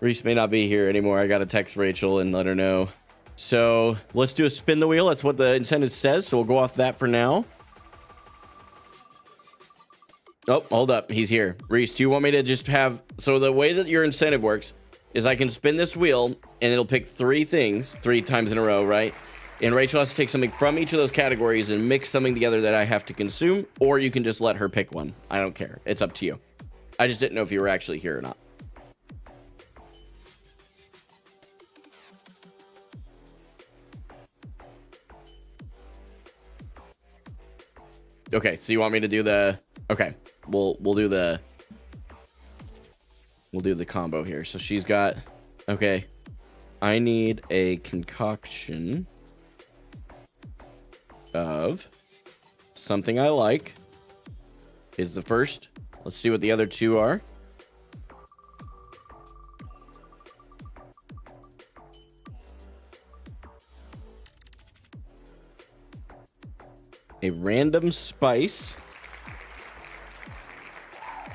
[SPEAKER 1] Reese may not be here anymore. I got to text Rachel and let her know. So let's do a spin the wheel. That's what the incentive says. So we'll go off that for now. Oh, hold up. He's here. Reese, do you want me to just have... So the way that your incentive works is I can spin this wheel and it'll pick 3 things 3 times in a row, right? And Rachel has to take something from each of those categories and mix something together that I have to consume, or you can just let her pick one. I don't care. It's up to you. I just didn't know if you were actually here or not. Okay, so you want me to do the... Okay, we'll do the... We'll do the combo here. So she's got... Okay. I need a concoction of something I like is the first. Let's see what the other 2 are. A random spice.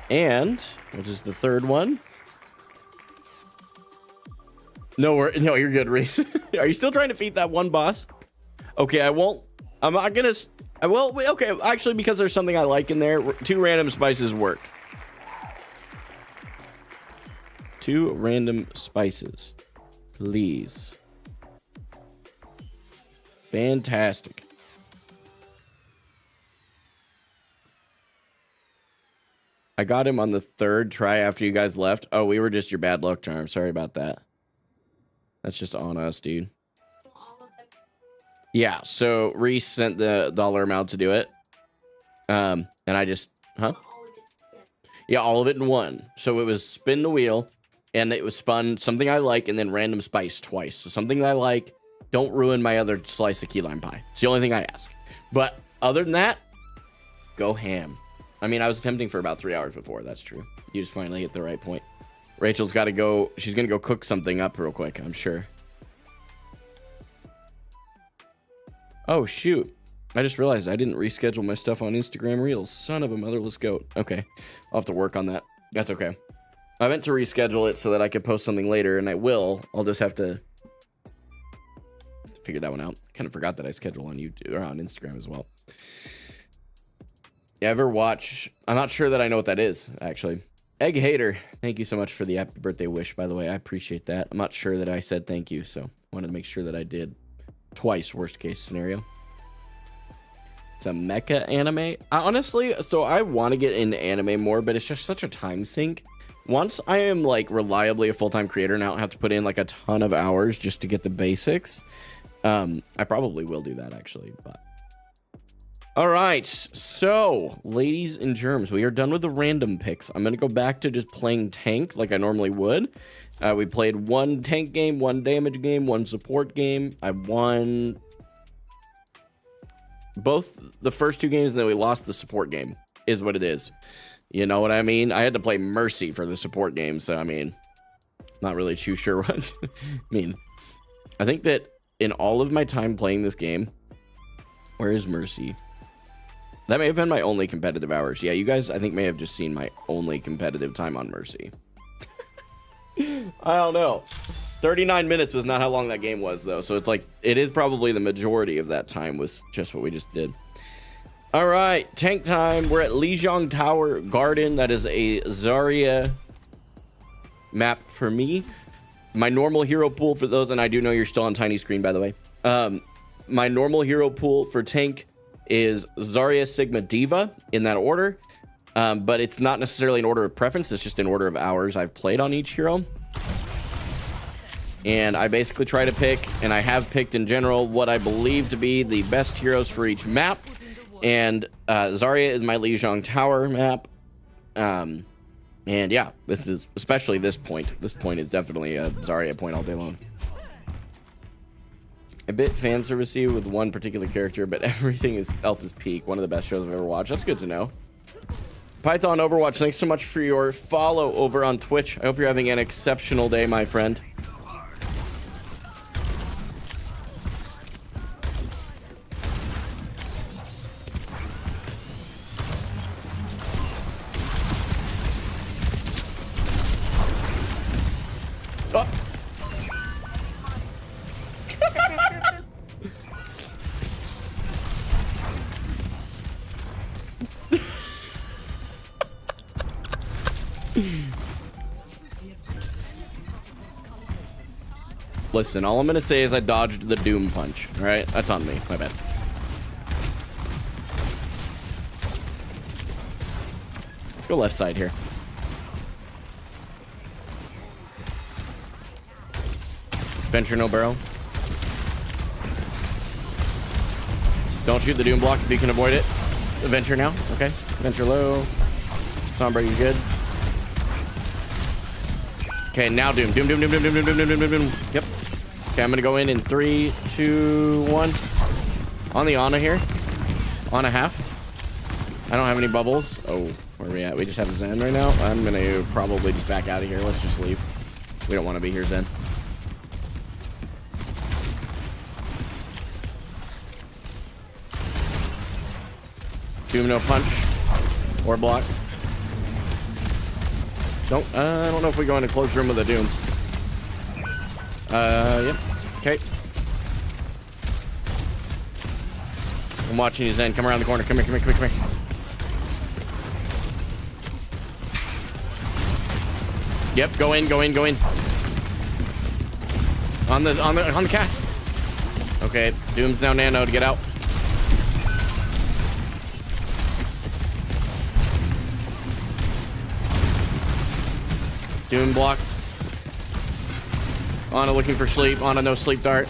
[SPEAKER 1] And what is the third one? No, you're good, Reese. Are you still trying to feed that one boss? Okay, I won't. I'm not gonna. I will. Okay, actually, because there's something I like in there, 2 random spices work. 2 random spices, please. Fantastic. I got him on the 3rd try after you guys left. Oh, we were just your bad luck charm. Sorry about that. That's just on us, dude. Yeah, so Reese sent the dollar amount to do it. And I just, Yeah, all of it in one. So it was spin the wheel, and it was spun something I like, and then random spice twice. So something that I like, don't ruin my other slice of key lime pie. It's the only thing I ask. But other than that, go ham. I mean, I was attempting for about 3 hours before. That's true. You just finally hit the right point. Rachel's got to go. She's going to go cook something up real quick, I'm sure. Oh, shoot. I just realized I didn't reschedule my stuff on Instagram Reels. Son of a motherless goat. Okay. I'll have to work on that. That's okay. I meant to reschedule it so that I could post something later, and I will. I'll just have to figure that one out. Kind of forgot that I schedule on YouTube or on Instagram as well. You ever watch? I'm not sure that I know what that is, actually. Egg Hater, thank you so much for the happy birthday wish, by the way. I appreciate that. I'm not sure that I said thank you, so I wanted to make sure that I did twice, worst case scenario. It's a mecha anime. Honestly, so I want to get into anime more, but it's just such a time sink. Once I am like reliably a full-time creator and I don't have to put in like a ton of hours just to get the basics, I probably will do that actually, but. All right, so ladies and germs, we are done with the random picks. I'm gonna go back to just playing tank like I normally would. We played one tank game, one damage game, one support game. I won both the first 2 games, and then we lost the support game, is what it is. You know what I mean? I had to play Mercy for the support game, so I mean, not really too sure what. I mean, I think that in all of my time playing this game, where is Mercy? That may have been my only competitive hours. Yeah, you guys, I think, may have just seen my only competitive time on Mercy. I don't know. 39 minutes was not how long that game was, though. So it's like, it is probably the majority of that time was just what we just did. All right, tank time. We're at Lijiang Tower Garden. That is a Zarya map for me. My normal hero pool for those, and I do know you're still on tiny screen, by the way. My normal hero pool for tank is Zarya, Sigma, Diva in that order, but it's not necessarily in order of preference. It's just in order of hours I've played on each hero. And I basically try to pick, and I have picked in general, what I believe to be the best heroes for each map. And Zarya is my Lijiang Tower map. And yeah, this is especially this point. This point is definitely a Zarya point all day long. A bit fan servicey with one particular character, but everything else is peak. One of the best shows I've ever watched. That's good to know. Python Overwatch, thanks so much for your follow over on Twitch. I hope you're having an exceptional day, my friend. Oh. Listen, all I'm gonna say is I dodged the Doom punch. All right, that's on me. My bad. Let's go left side here. Venture no barrel. Don't shoot the Doom block if you can avoid it. Venture now. Okay. Venture low. Sombra, you good? Okay, now Doom. Doom, Doom, Doom, Doom, Doom, Doom, Doom, Doom, Doom, Doom, Doom. Yep. Okay, I'm gonna go in 3, 2, 1. On the Ana here. Ana half. I don't have any bubbles. Oh, where are we at? We just have Zen right now. I'm gonna probably just back out of here. Let's just leave. We don't want to be here, Zen. Doom no punch. Or block. Don't, I don't know if we go in a closed room with a Doom. Yep. Okay. I'm watching you, Zen. Come around the corner. Come here, come here, come here, come here. Yep, go in, go in, go in. On the cast. Okay, Doom's now nano to get out. Doom block. Ana looking for sleep. Ana no sleep dart.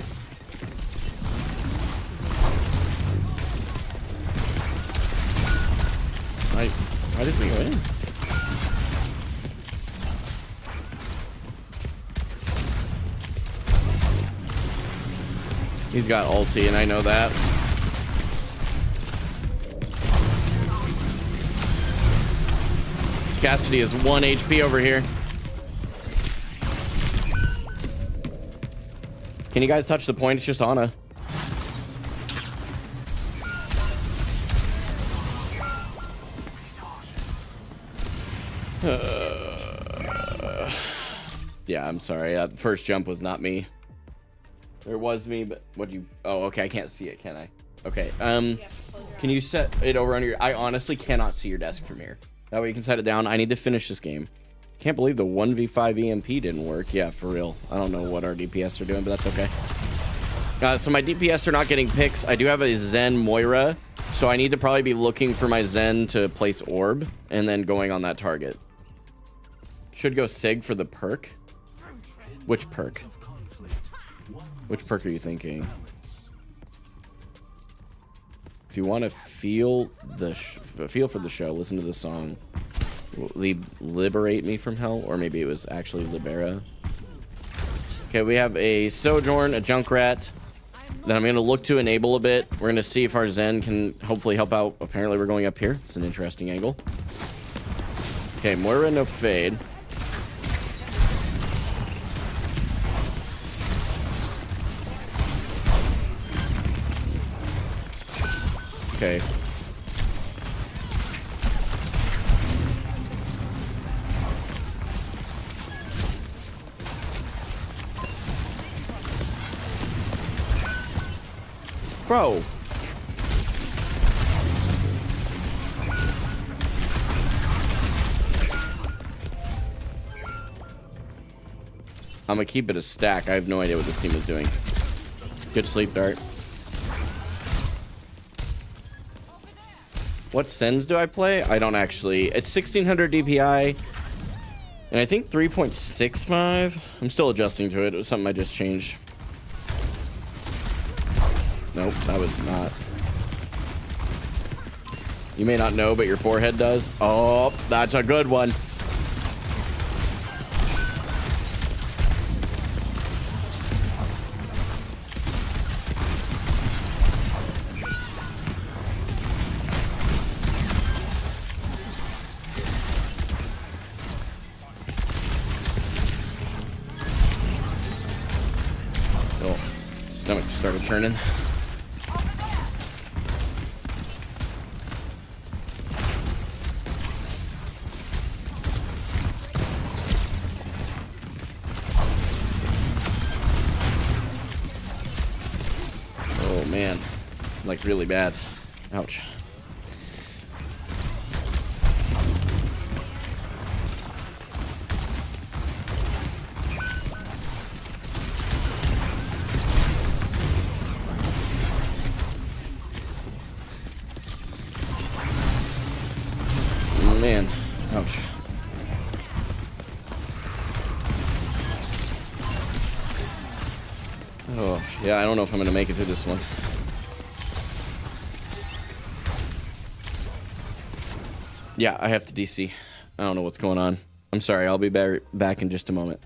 [SPEAKER 1] Why did we go in? He's got ulti, and I know that. Cassidy is 1 HP over here. Can you guys touch the point? It's just Ana. I'm sorry. First jump was not me. There was me, but what you? Oh, okay. I can't see it, can I? Okay. Can you set it over on your? I honestly cannot see your desk from here. That way you can set it down. I need to finish this game. Can't believe the 1v5 EMP didn't work. Yeah, for real. I don't know what our DPS are doing, but that's okay. So my DPS are not getting picks. I do have a Zen Moira, so I need to probably be looking for my Zen to place orb and then going on that target. Should go Sig for the perk. Which perk? Which perk are you thinking? If you want to feel for the show, listen to the song. Liberate me from hell, or maybe it was actually Libera. Okay, we have a Sojourn, a Junkrat that I'm going to look to enable a bit. We're going to see if our Zen can hopefully help out. Apparently we're going up here. It's an interesting angle. Okay, Moira, no fade. Okay. Bro. I'm gonna keep it a stack. I have no idea what this team is doing. Good sleep, Dart. What sends do I play? I don't actually. It's 1600 DPI. And I think 3.65. I'm still adjusting to it. It was something I just changed. Nope, that was not. You may not know, but your forehead does. Oh, that's a good one. Oh, stomach started turning. Man, like really bad. Ouch. Man, ouch. Oh, yeah, I don't know if I'm gonna make it through this one. Yeah, I have to DC. I don't know what's going on. I'm sorry, I'll be back in just a moment.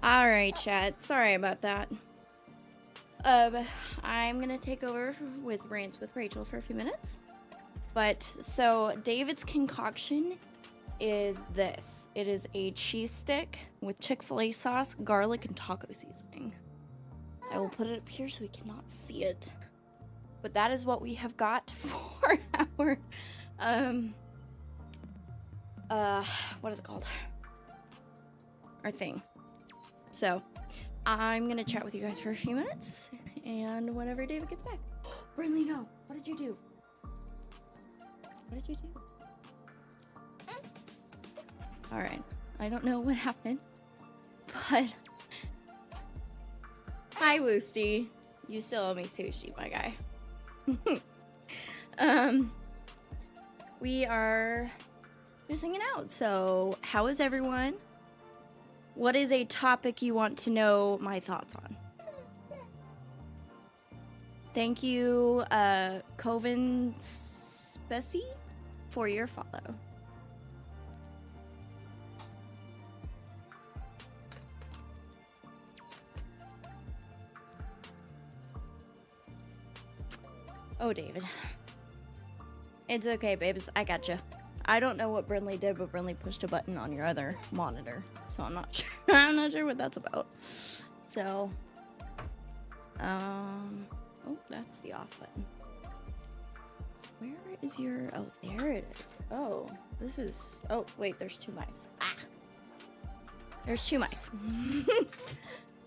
[SPEAKER 2] All right, chat. Sorry about that. I'm gonna take over with Rants with Rachel for a few minutes. But, so, David's concoction is this. It is a cheese stick with Chick-fil-A sauce, garlic, and taco seasoning. I will put it up here so we cannot see it. But that is what we have got for our, what is it called? Our thing. So, I'm gonna chat with you guys for a few minutes, and whenever David gets back. Brinley, no. What did you do? What did you do? Alright. I don't know what happened, but... Hi, Woosty. You still owe me sushi, my guy. We are just hanging out, so how is everyone? What is a topic you want to know my thoughts on? Thank you, Coven Specie, for your follow. Oh, David. It's okay, babes. I gotcha. I don't know what Brinley did, but Brinley pushed a button on your other monitor, so I'm not sure. I'm not sure what that's about. So, oh, that's the off button. Where is your? Oh, there it is. Oh, this is. Oh, wait. There's 2 mice. Ah, there's 2 mice.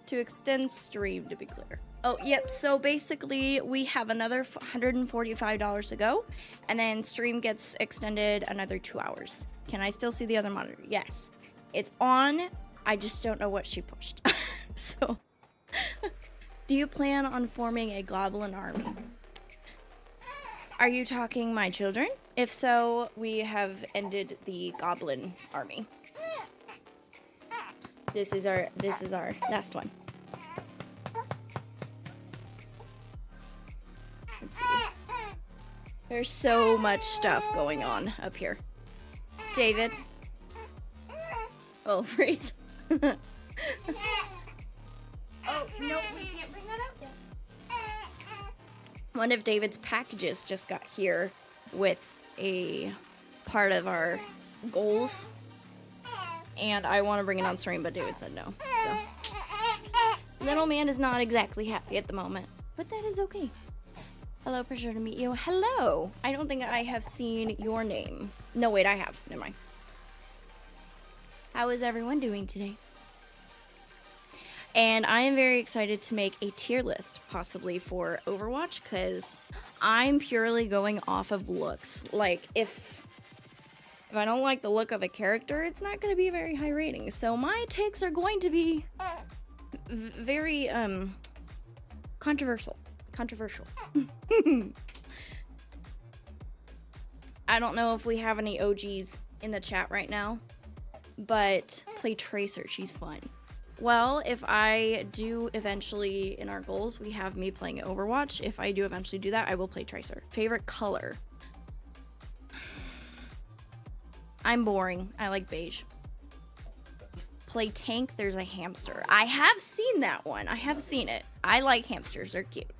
[SPEAKER 2] To extend stream, to be clear. Oh, yep. So basically, we have another $145 to go, and then stream gets extended another 2 hours. Can I still see the other monitor? Yes. It's on. I just don't know what she pushed. So, do you plan on forming a goblin army? Are you talking my children? If so, we have ended the goblin army. This is our last one. Let's see. There's so much stuff going on up here. David. Oh, freeze. Oh, no, we can't bring that out yet. One of David's packages just got here with a part of our goals. And I want to bring it on stream, but David said no. So, little man is not exactly happy at the moment, but that is okay. Hello, pleasure to meet you. Hello. I don't think I have seen your name. No, wait, I have. Never mind. How is everyone doing today? And I am very excited to make a tier list, possibly for Overwatch, because I'm purely going off of looks. Like, if I don't like the look of a character, it's not going to be a very high rating. So my takes are going to be very controversial. I don't know if we have any OGs in the chat right now, but play Tracer. She's fun. Well, if I do eventually, in our goals, we have me playing Overwatch. If I do eventually do that, I will play Tracer. Favorite color? I'm boring. I like beige. Play tank. There's a hamster. I have seen that one. I have seen it. I like hamsters. They're cute.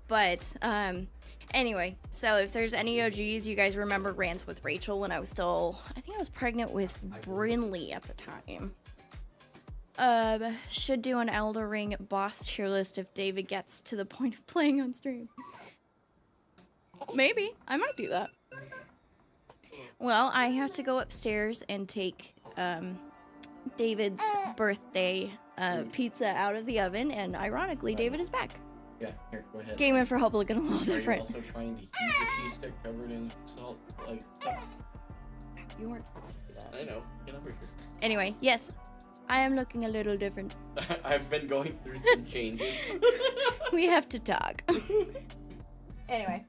[SPEAKER 2] But, anyway. So if there's any OGs, you guys remember Rants with Rachel when I was still, I think I was pregnant with Brinley at the time. Should do an Elder Ring boss tier list if David gets to the point of playing on stream. Maybe. I might do that. Well, I have to go upstairs and take David's birthday pizza out of the oven, and ironically, David is back.
[SPEAKER 1] Yeah, here, go ahead.
[SPEAKER 2] Game in for Hope looking a little different.
[SPEAKER 1] Are you also trying to heat the cheese stick covered in salt, like stuff?
[SPEAKER 2] You weren't supposed to do that.
[SPEAKER 1] I know. Get over here.
[SPEAKER 2] Anyway, yes, I am looking a little different.
[SPEAKER 1] I've been going through some changes.
[SPEAKER 2] We have to talk. Anyway.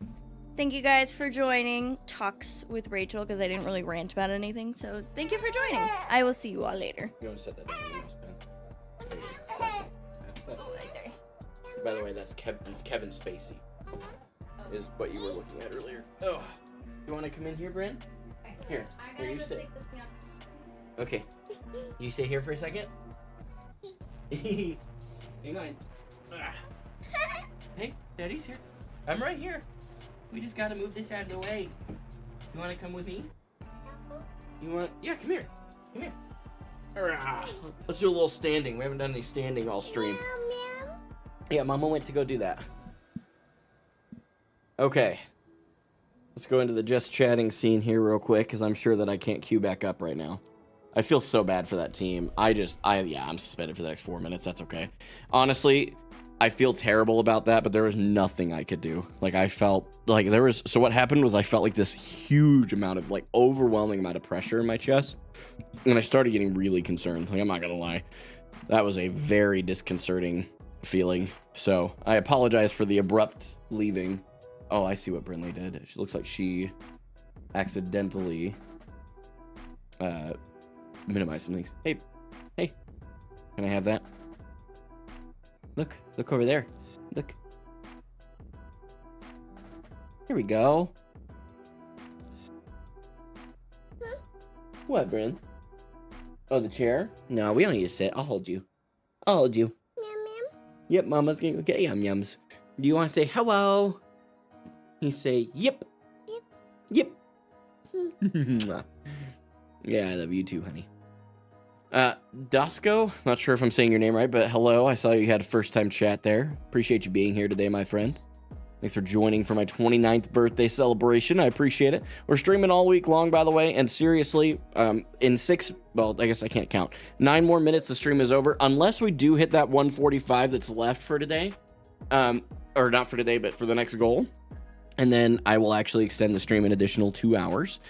[SPEAKER 2] Thank you guys for joining Talks with Rachel, because I didn't really rant about anything, so thank you for joining. I will see you all later.
[SPEAKER 1] You want to set that down? By the way, that's Kevin Spacey. Is what you were looking at earlier. Oh, you want to come in here, Bryn? Here, you sit. Okay, you stay here for a second. Hang on. Hey, Daddy's here. I'm right here. We just gotta move this out of the way. You wanna come with me? You want? Yeah, come here. Come here. Let's do a little standing. We haven't done any standing all stream. Yeah, Mama went to go do that. Okay. Let's go into the just chatting scene here real quick, because I'm sure that I can't queue back up right now. I feel so bad for that team. Yeah, I'm suspended for the next 4 minutes. That's okay. Honestly, I feel terrible about that, but there was nothing I could do. Like, I felt like so what happened was I felt like this huge amount of, like, overwhelming amount of pressure in my chest. And I started getting really concerned. Like, I'm not gonna lie. That was a very disconcerting feeling. So I apologize for the abrupt leaving. Oh, I see what Brinley did. She looks like she accidentally minimized some things. Hey, can I have that? Look over there. Look. Here we go. What, Bryn? Oh, the chair? No, we don't need to sit. I'll hold you. Yum, yum. Yep, Mama's gonna go get yum yums. Do you want to say hello? You say yep. Yep. Yeah, I love you too, honey. Dasco, not sure if I'm saying your name right, but hello. I saw you had a first time chat there. Appreciate you being here today, my friend. Thanks for joining for my 29th birthday celebration. I appreciate it. We're streaming all week long, by the way, and seriously, in 9 more minutes, the stream is over, unless we do hit that 145 that's left for today. Or not for today, but for the next goal. And then I will actually extend the stream an additional 2 hours.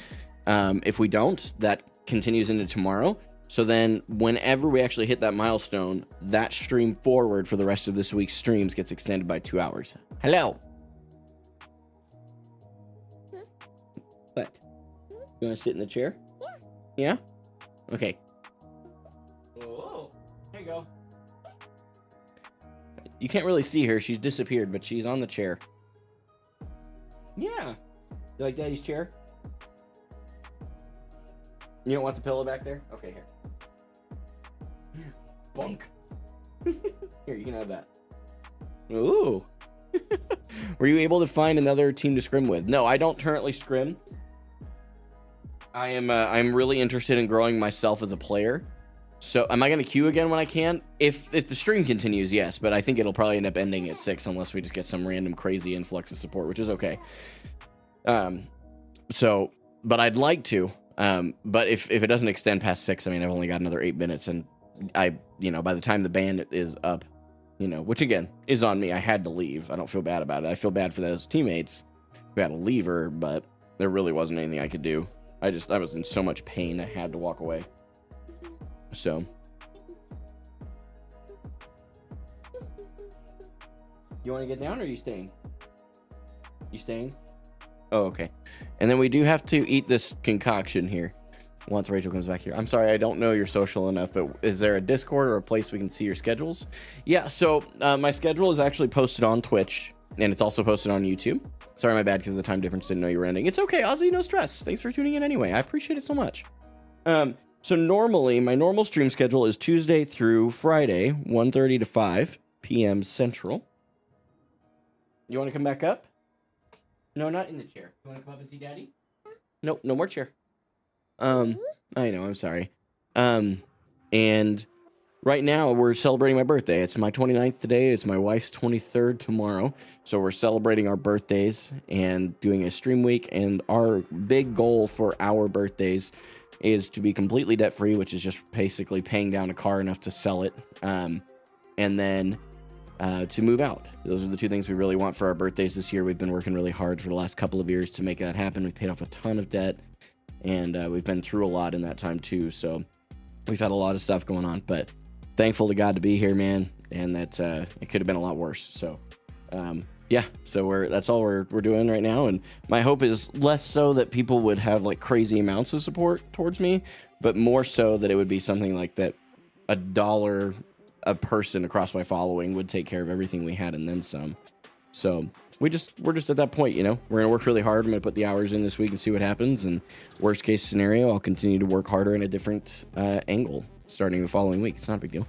[SPEAKER 1] If we don't, that continues into tomorrow. So then whenever we actually hit that milestone, that stream forward for the rest of this week's streams gets extended by 2 hours. Hello. What? You want to sit in the chair? Yeah. Yeah? Okay. Oh, there you go. You can't really see her. She's disappeared, but she's on the chair. Yeah. You like Daddy's chair? You don't want the pillow back there? Okay, here. Bunk. Here, you can have that. Ooh. Were you able to find another team to scrim with? No, I don't currently scrim. I'm really interested in growing myself as a player. So, am I going to queue again when I can? If the stream continues, yes, but I think it'll probably end up ending at 6 unless we just get some random crazy influx of support, which is okay. But I'd like to. But if it doesn't extend past 6, I mean, I've only got another 8 minutes, and by the time the ban is up, which again is on me. I had to leave. I don't feel bad about it. I feel bad for those teammates who had to leave her, but there really wasn't anything I could do. I was in so much pain. I had to walk away. So. You want to get down, or are you staying? You staying? Oh, okay. And then we do have to eat this concoction here once Rachel comes back here. I'm sorry, I don't know your social enough, but is there a Discord or a place we can see your schedules? Yeah, so my schedule is actually posted on Twitch, and it's also posted on YouTube. Sorry, my bad, because of the time difference, didn't know you were ending. It's okay, Ozzy, no stress. Thanks for tuning in anyway. I appreciate it so much. So normally, my normal stream schedule is Tuesday through Friday, 1:30 to 5 p.m. Central. You want to come back up? No, not in the chair. You want to come up and see Daddy? Nope, no more chair. I know, I'm sorry. And right now we're celebrating my birthday. It's my 29th today. It's my wife's 23rd tomorrow. So we're celebrating our birthdays and doing a stream week. And our big goal for our birthdays is to be completely debt free, which is just basically paying down a car enough to sell it. And then to move out. Those are the two things we really want for our birthdays this year. We've been working really hard for the last couple of years to make that happen. We've paid off a ton of debt, and we've been through a lot in that time too. So we've had a lot of stuff going on, but thankful to God to be here, man. And that it could have been a lot worse. So yeah, so that's all we're doing right now. And my hope is less so that people would have like crazy amounts of support towards me, but more so that it would be something like that $1 a person across my following would take care of everything we had and then some. So we're just at that point, we're gonna work really hard. I'm gonna put the hours in this week and see what happens, and worst case scenario, I'll continue to work harder in a different angle starting the following week. It's not a big deal.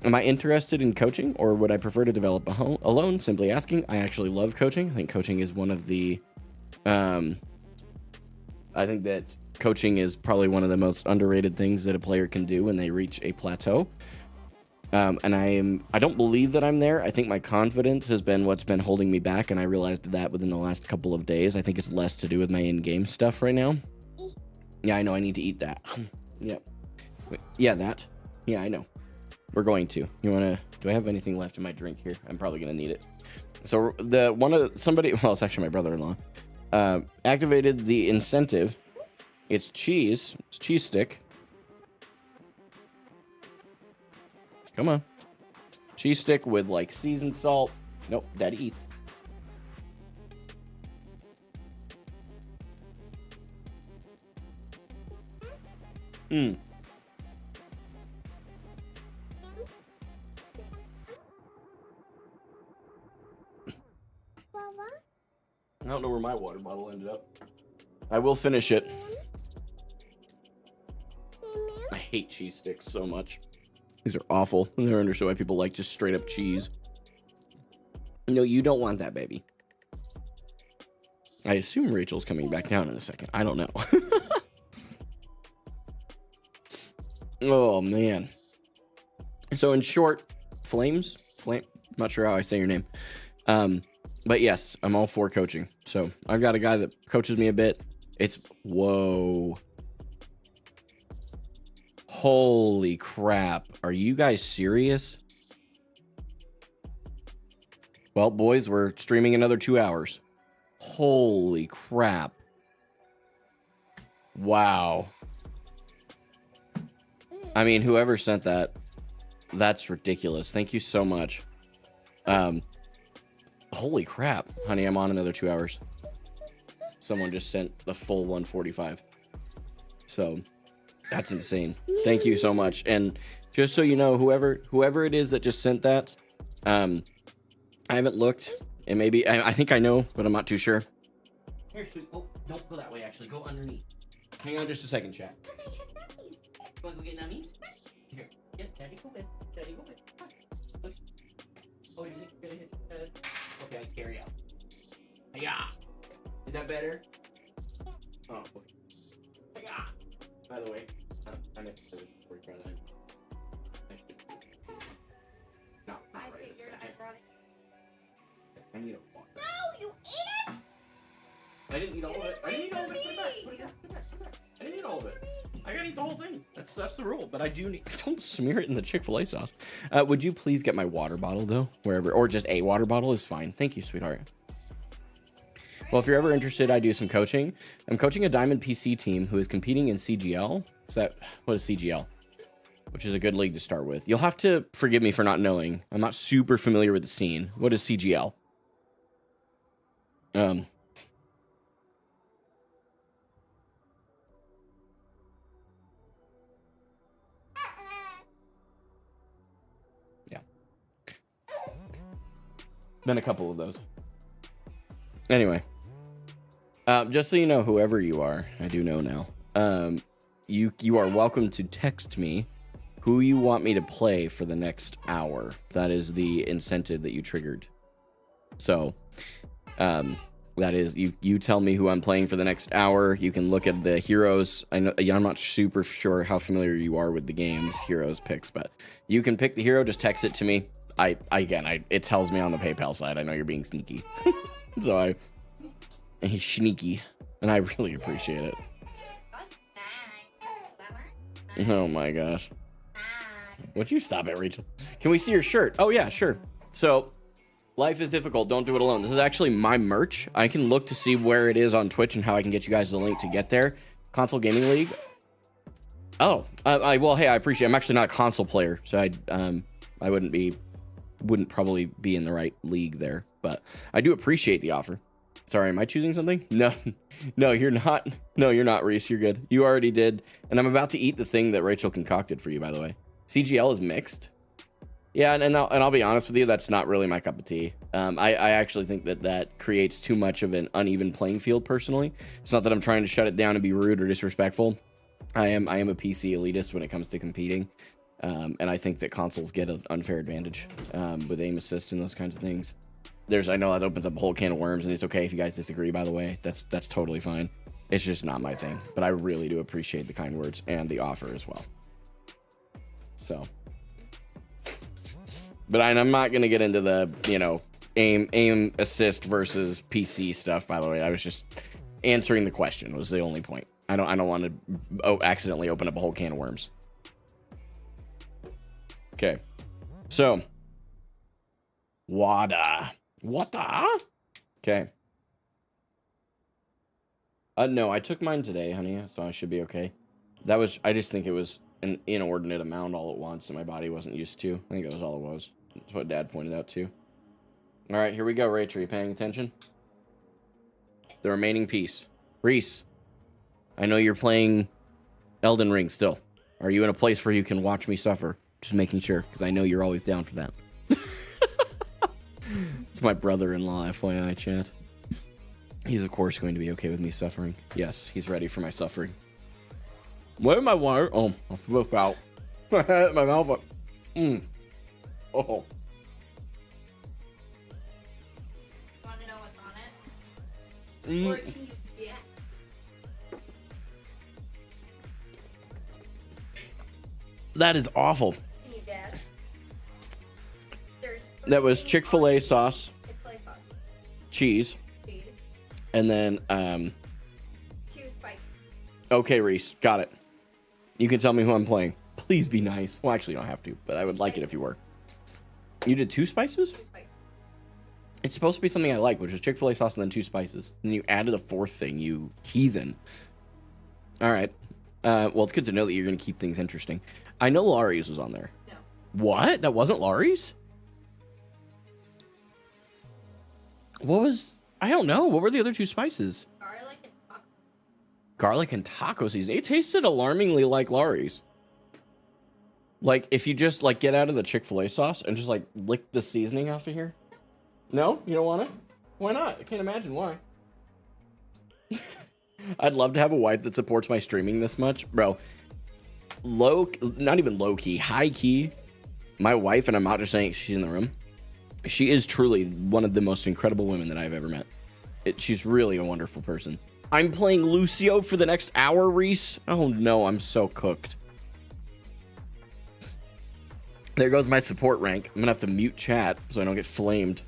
[SPEAKER 1] Am I interested in coaching, or would I prefer to develop alone? Simply asking. I actually love coaching. I think coaching is one of the... I think that coaching is probably one of the most underrated things that a player can do when they reach a plateau. And I don't believe that I'm there. I think my confidence has been what's been holding me back, and I realized that within the last couple of days. I think it's less to do with my in-game stuff right now. Yeah, I know. I need to eat that. Yeah. Yeah, that. Yeah, I know. We're going to. You want to... Do I have anything left in my drink here? I'm probably going to need it. So somebody... Well, it's actually my brother-in-law. Activated the incentive. It's cheese. It's cheese stick. Come on. Cheese stick with like seasoned salt. Nope, Daddy eats. I don't know where my water bottle ended up. I will finish it. I hate cheese sticks so much. These are awful. I never understood why people like just straight up cheese. No, you don't want that, baby. I assume Rachel's coming back down in a second. I don't know. Oh, man. So in short, Flame, not sure how I say your name. But yes, I'm all for coaching. So I've got a guy that coaches me a bit. Whoa. Holy crap. Are you guys serious? Well, boys, we're streaming another 2 hours. Holy crap. Wow. I mean, whoever sent that, that's ridiculous. Thank you so much. Holy crap. Honey, I'm on another 2 hours. Someone just sent the full 145. So, that's insane. Thank you so much. And just so you know, whoever it is that just sent that, I haven't looked. And maybe, I think I know, but I'm not too sure. Here, sweet. Oh, don't go that way, actually. Go underneath. Hang on just a second, chat. You want to go get nummies? Here. Yeah, Daddy, go with. Daddy, go with. Look. Oh, you think you're going to hit the head? Okay, I carry out. Yeah. Is that better? Oh, okay. Yeah. By the way, I meant to say this before you try that. No, not right this second. I need a water.
[SPEAKER 2] No, you ate it?
[SPEAKER 1] I didn't eat all of it. I didn't eat all of it. Put it back. Put it back. Put it back. Put it back. I didn't eat all of it. I gotta eat the whole thing. That's the rule. But I do need. Don't smear it in the Chick-fil-A sauce. Would you please get my water bottle though, wherever, or just a water bottle is fine. Thank you, sweetheart. Well, if you're ever interested, I do some coaching. I'm coaching a Diamond PC team who is competing in CGL. What is CGL? Which is a good league to start with. You'll have to forgive me for not knowing. I'm not super familiar with the scene. What is CGL? Yeah. Been a couple of those. Anyway. Just so you know, whoever you are, I do know now. You are welcome to text me who you want me to play for the next hour. That is the incentive that you triggered. So, that is you tell me who I'm playing for the next hour. You can look at the heroes. I'm not super sure how familiar you are with the game's heroes picks, but you can pick the hero. Just text it to me. It tells me on the PayPal side. I know you're being sneaky, so he's sneaky, and I really appreciate it. Oh my gosh. Would you stop it, Rachel? Can we see your shirt? Oh yeah, sure. So, life is difficult. Don't do it alone. This is actually my merch. I can look to see where it is on Twitch and how I can get you guys the link to get there. Console Gaming League. Oh, well, hey, I appreciate it. I'm actually not a console player, so I wouldn't probably be in the right league there, but I do appreciate the offer. Sorry, am I choosing something? No, you're not. No, you're not, Reese. You're good. You already did. And I'm about to eat the thing that Rachel concocted for you, by the way. CGL is mixed. Yeah, and I'll be honest with you, that's not really my cup of tea. I actually think that creates too much of an uneven playing field, personally. It's not that I'm trying to shut it down and be rude or disrespectful. I am a PC elitist when it comes to competing. And I think that consoles get an unfair advantage with aim assist and those kinds of things. I know that opens up a whole can of worms, and it's okay if you guys disagree, by the way. That's totally fine. It's just not my thing. But I really do appreciate the kind words and the offer as well. So. But I'm not going to get into the, aim assist versus PC stuff, by the way. I was just answering the question was the only point. I don't want to accidentally open up a whole can of worms. Okay. So. Wada. Okay. No, I took mine today, honey, so I should be okay. I just think it was an inordinate amount all at once that my body wasn't used to. I think that was all it was. That's what Dad pointed out, too. All right, here we go, Rach. Are you paying attention? The remaining piece. Reese, I know you're playing Elden Ring still. Are you in a place where you can watch me suffer? Just making sure, because I know you're always down for that. It's my brother-in-law, FYI, chat. He's, of course, going to be okay with me suffering. Yes, he's ready for my suffering. Where am I water? Oh, I flip out. My mouth up. Oh.
[SPEAKER 2] Want to know what's on it? Or can you guess?
[SPEAKER 1] That is awful.
[SPEAKER 2] Can you guess?
[SPEAKER 1] That was Chick-fil-A sauce.
[SPEAKER 2] Chick-fil-A sauce.
[SPEAKER 1] Cheese. And then,
[SPEAKER 2] 2 spices.
[SPEAKER 1] Okay, Reese. Got it. You can tell me who I'm playing. Please be nice. Well, actually, you don't have to, but I would like it if you were. You did 2 spices?
[SPEAKER 2] 2 spices.
[SPEAKER 1] It's supposed to be something I like, which is Chick-fil-A sauce and then 2 spices. And you added a 4th thing, you heathen. All right. Well, it's good to know that you're going to keep things interesting. I know Laurie's was on there.
[SPEAKER 2] No.
[SPEAKER 1] What? That wasn't Laurie's? What was... I don't know. What were the other 2 spices?
[SPEAKER 2] Garlic and taco.
[SPEAKER 1] Garlic and taco seasoning. It tasted alarmingly like Laurie's. Like, if you just, get out of the Chick-fil-A sauce and just, lick the seasoning off of here. No? You don't want it? Why not? I can't imagine why. I'd love to have a wife that supports my streaming this much. Bro, not even low-key, high-key. My wife, and I'm not just saying she's in the room, she is truly one of the most incredible women that I've ever met. She's really a wonderful person. I'm playing Lucio for the next hour, Reese. Oh no, I'm so cooked. There goes my support rank. I'm gonna have to mute chat so I don't get flamed.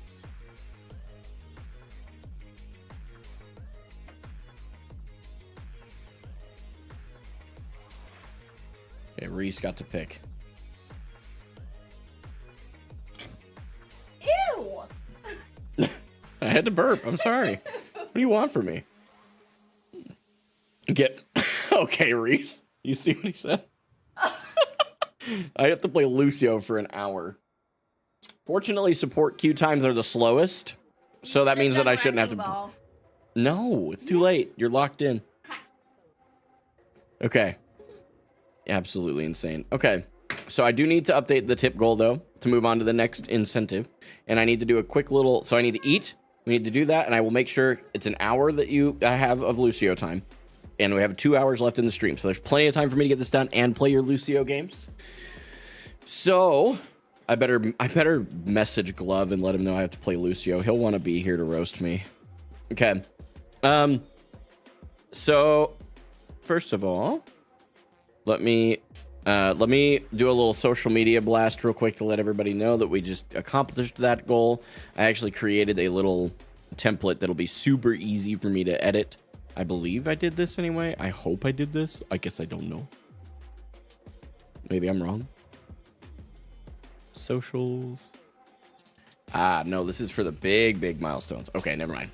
[SPEAKER 1] Okay, Reese got to pick.
[SPEAKER 2] Ew!
[SPEAKER 1] I had to burp. I'm sorry. What do you want from me? Okay, Reese. You see what he said? I have to play Lucio for an hour. Fortunately, support queue times are the slowest. So that means that I shouldn't have to...
[SPEAKER 2] Ball.
[SPEAKER 1] No, it's too late. You're locked in. Okay. Absolutely insane. Okay. So I do need to update the tip goal, though, to move on to the next incentive. And I need to do a quick little... So I need to eat. We need to do that. And I will make sure it's an hour that I have of Lucio time. And we have 2 hours left in the stream. So there's plenty of time for me to get this done and play your Lucio games. So I better message Glove and let him know I have to play Lucio. He'll want to be here to roast me. Okay. So first of all, let me do a little social media blast real quick to let everybody know that we just accomplished that goal. I actually created a little template that'll be super easy for me to edit. I believe I did this anyway. I hope I did this. I guess I don't know. Maybe I'm wrong. Socials. No, this is for the big milestones. Okay, never mind.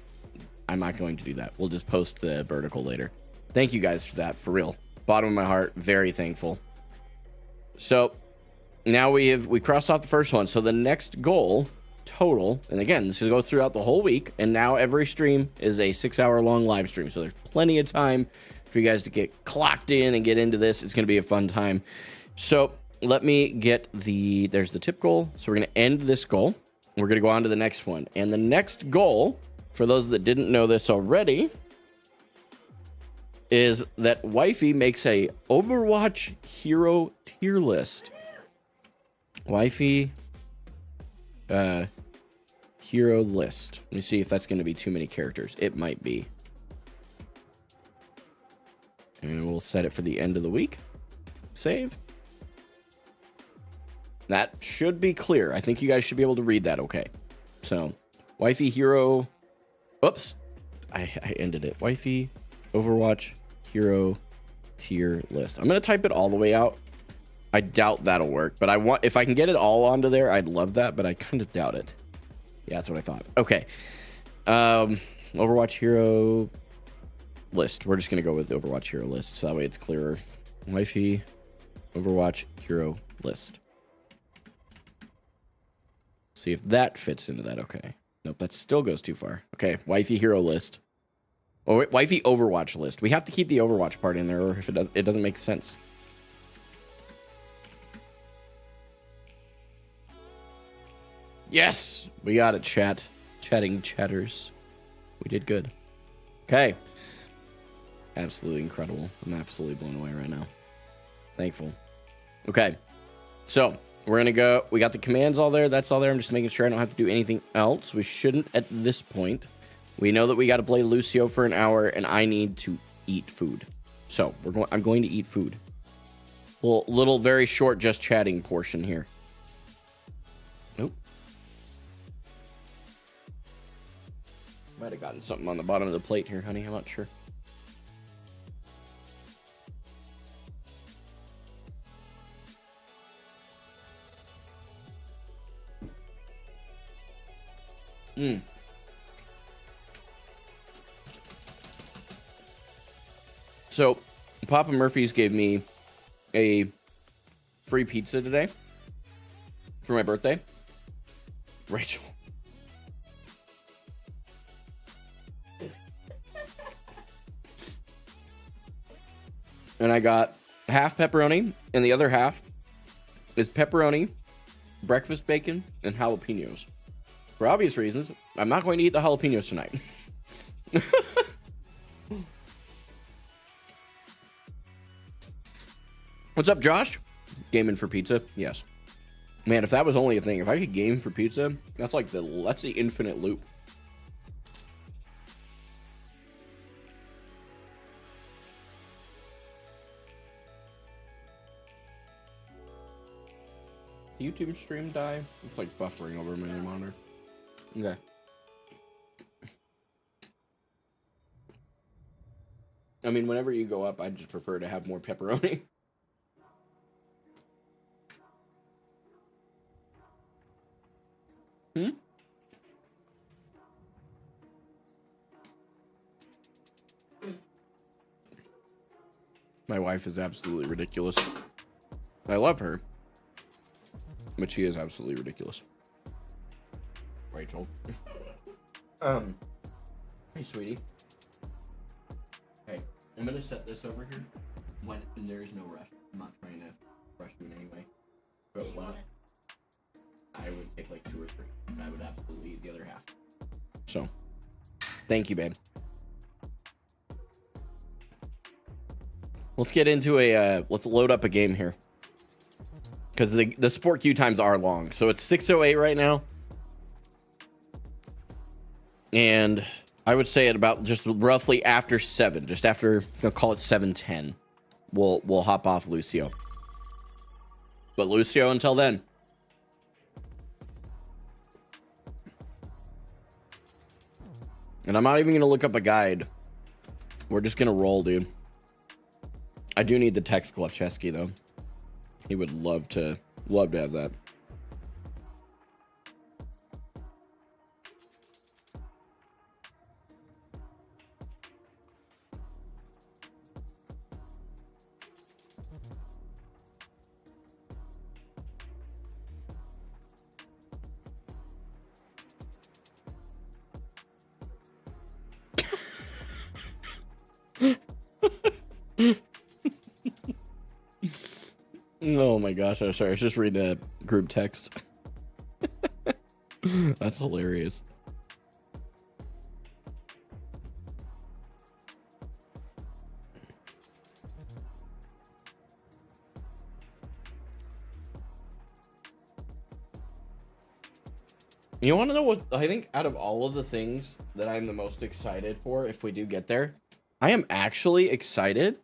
[SPEAKER 1] I'm not going to do that. We'll just post the vertical later. Thank you guys for that, for real. Bottom of my heart, very thankful. So now we crossed off the first one. So the next goal total, and again, this will go throughout the whole week, and now every stream is a 6-hour-long live stream, so there's plenty of time for you guys to get clocked in and get into this. It's going to be a fun time. So let me get there's the tip goal. So we're going to end this goal. We're going to go on to the next one, and the next goal, for those that didn't know this already, is that Wifey makes a Overwatch hero tier list. Wifey. Hero list. Let me see if that's going to be too many characters. It might be. And we'll set it for the end of the week. Save. That should be clear. I think you guys should be able to read that okay. So, wifey, hero. Oops. I ended it. Wifey, Overwatch, hero, tier list. I'm going to type it all the way out. I doubt that'll work, but if I can get it all onto there, I'd love that, but I kind of doubt it. Yeah, that's what I thought. Okay. Overwatch hero list. We're just going to go with Overwatch hero list, so that way it's clearer. Wifey, Overwatch hero list. See if that fits into that. Okay. Nope, that still goes too far. Okay, wifey hero list. Oh, wait, wifey Overwatch list. We have to keep the Overwatch part in there, or if it doesn't make sense. Yes, we got it, chat. Chatting chatters. We did good. Okay. Absolutely incredible. I'm absolutely blown away right now. Thankful. Okay. So, we're going to go. We got the commands all there. That's all there. I'm just making sure I don't have to do anything else. We shouldn't at this point. We know that we got to play Lucio for an hour, and I need to eat food. So, I'm going to eat food. Little very short just chatting portion here. Nope. Might have gotten something on the bottom of the plate here, honey. I'm not sure. So, Papa Murphy's gave me a free pizza today for my birthday. Rachel. And I got half pepperoni, and the other half is pepperoni, breakfast bacon, and jalapenos. For obvious reasons, I'm not going to eat the jalapenos tonight. What's up, Josh? Gaming for pizza? Yes. Man, if that was only a thing, if I could game for pizza, that's the infinite loop. The YouTube stream die? It's like buffering over my monitor. Okay. I mean, whenever you go up, I just prefer to have more pepperoni. My wife is absolutely ridiculous. I love her. But she is absolutely ridiculous. Rachel. Hey, sweetie. Hey, I'm gonna set this over here when there is no rush. I'm not trying to rush you in any way. But what? I would take like 2 or 3, but I would absolutely eat the other half. So, thank you, babe. Let's get into let's load up a game here. Because the support queue times are long. So it's 6:08 right now. And I would say at about just roughly after 7. Just after, I'll call it 7:10. We'll hop off Lucio. But Lucio until then. And I'm not even going to look up a guide. We're just going to roll, dude. I do need the text Glufcheski, though. He would love to have that. Oh my gosh, I'm sorry. I was just reading a group text. That's hilarious. You want to know what I think out of all of the things that I'm the most excited for if we do get there? I am actually excited,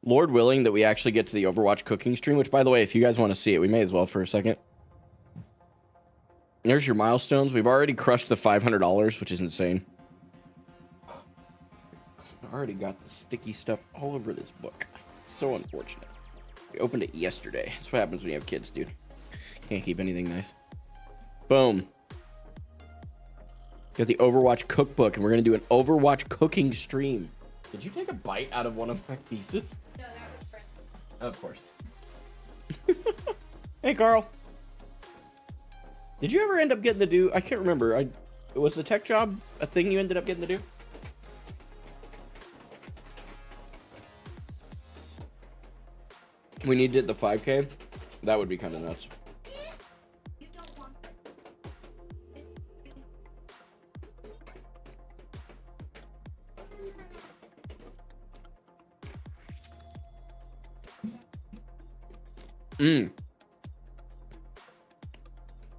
[SPEAKER 1] Lord willing, that we actually get to the Overwatch cooking stream, which, by the way, if you guys want to see it, we may as well for a second. There's your milestones. We've already crushed the $500, which is insane. I already got the sticky stuff all over this book. So unfortunate. We opened it yesterday. That's what happens when you have kids, dude. Can't keep anything nice. Boom. Got the Overwatch cookbook, and we're going to do an Overwatch cooking stream. Did you take a bite out of one of my pieces?
[SPEAKER 2] No, that was Brent.
[SPEAKER 1] Of course. Hey, Carl. Did you ever end up getting to do... I can't remember. Was the tech job a thing you ended up getting to do? We need to hit the 5K. That would be kind of nuts.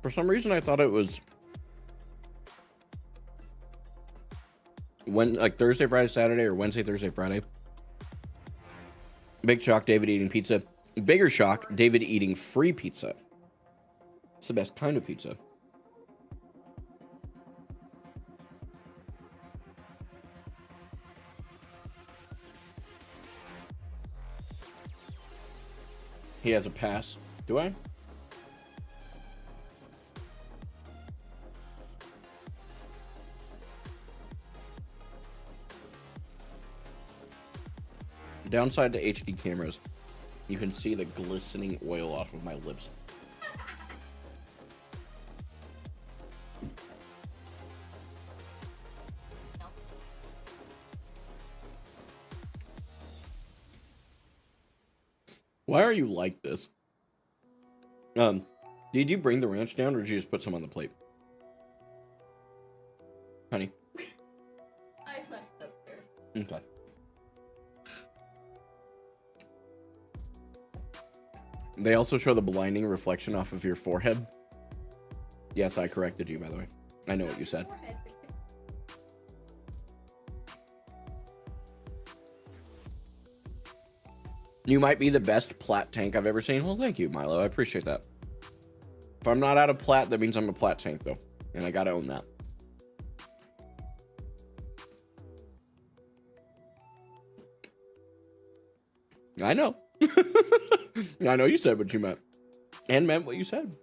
[SPEAKER 1] For some reason, I thought it was like Thursday, Friday, Saturday, or Wednesday, Thursday, Friday. Big shock, David eating pizza. Bigger shock, David eating free pizza. It's the best kind of pizza. He has a pass. Do I? Downside to HD cameras, you can see the glistening oil off of my lips. Why are you like this? Did you bring the ranch down, or did you just put some on the plate? Honey.
[SPEAKER 2] I left upstairs.
[SPEAKER 1] Okay. They also show the blinding reflection off of your forehead. Yes, I corrected you, by the way. I know what you said. You might be the best plat tank I've ever seen. Well, thank you, Milo. I appreciate that. If I'm not out of plat, that means I'm a plat tank, though. And I gotta own that. I know. I know you said what you meant. And meant what you said.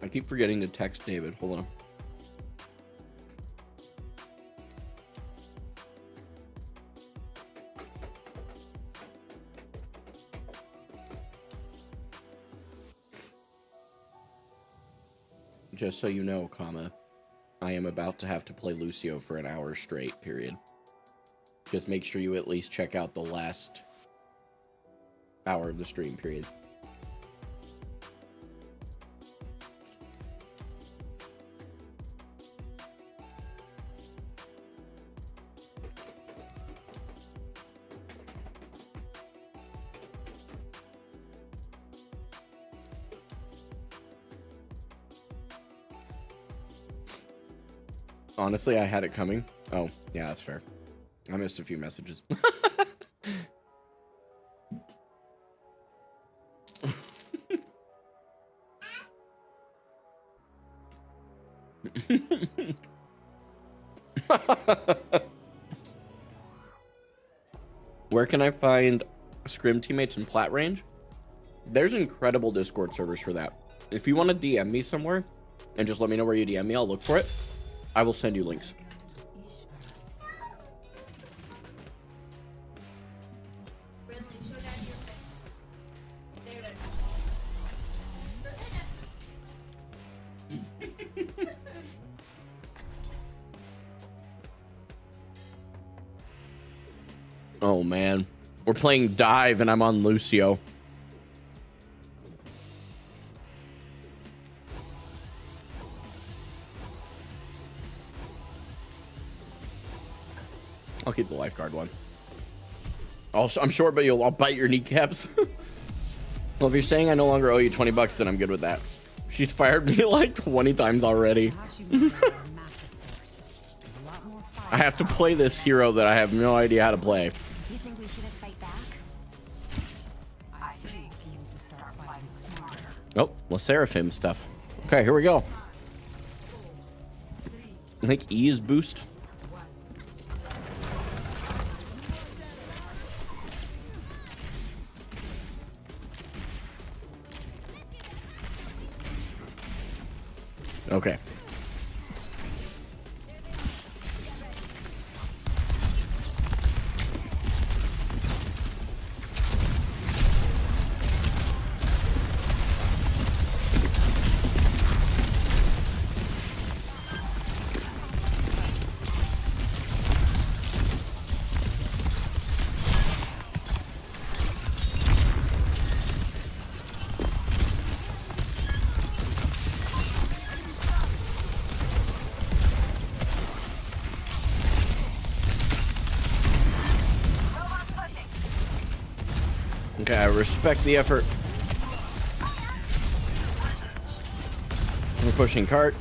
[SPEAKER 1] I keep forgetting to text David. Hold on. Just so you know, comma, I am about to have to play Lucio for an hour straight, period. Just make sure you at least check out the last hour of the stream, period. Honestly, I had it coming. Oh, yeah, that's fair. I missed a few messages. Where can I find scrim teammates in plat range? There's incredible Discord servers for that. If you want to DM me somewhere and just let me know where you DM me, I'll look for it. I will send you links. Oh man, we're playing dive and I'm on Lucio. I'll keep the lifeguard one. Also, I'm short, but I'll bite your kneecaps. Well, if you're saying I no longer owe you 20 bucks, then I'm good with that. She's fired me like 20 times already. I have to play this hero that I have no idea how to play.
[SPEAKER 3] You think we shouldn't fight back? I think you need to start fighting smarter.
[SPEAKER 1] Oh, well, Seraphim stuff. Okay, here we go. I think E is boost. Okay. Okay, I respect the effort. We're pushing cart.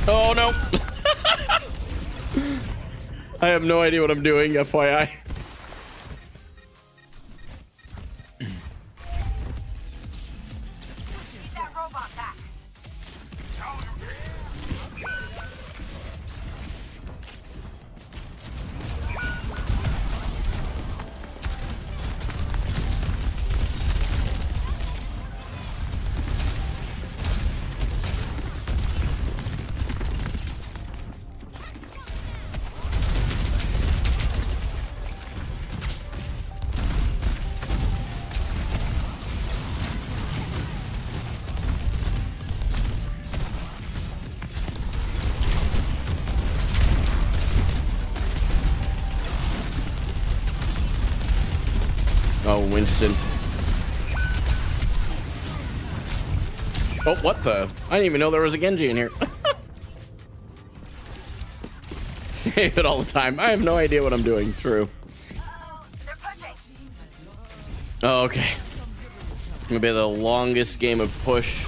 [SPEAKER 1] Oh no. I have no idea what I'm doing, FYI.
[SPEAKER 3] Need that robot back.
[SPEAKER 1] Oh, Winston. Oh, what the? I didn't even know there was a Genji in here. Save it all the time. I have no idea what I'm doing. True.
[SPEAKER 3] Uh-oh, they're pushing.
[SPEAKER 1] Oh, okay. Gonna be the longest game of push.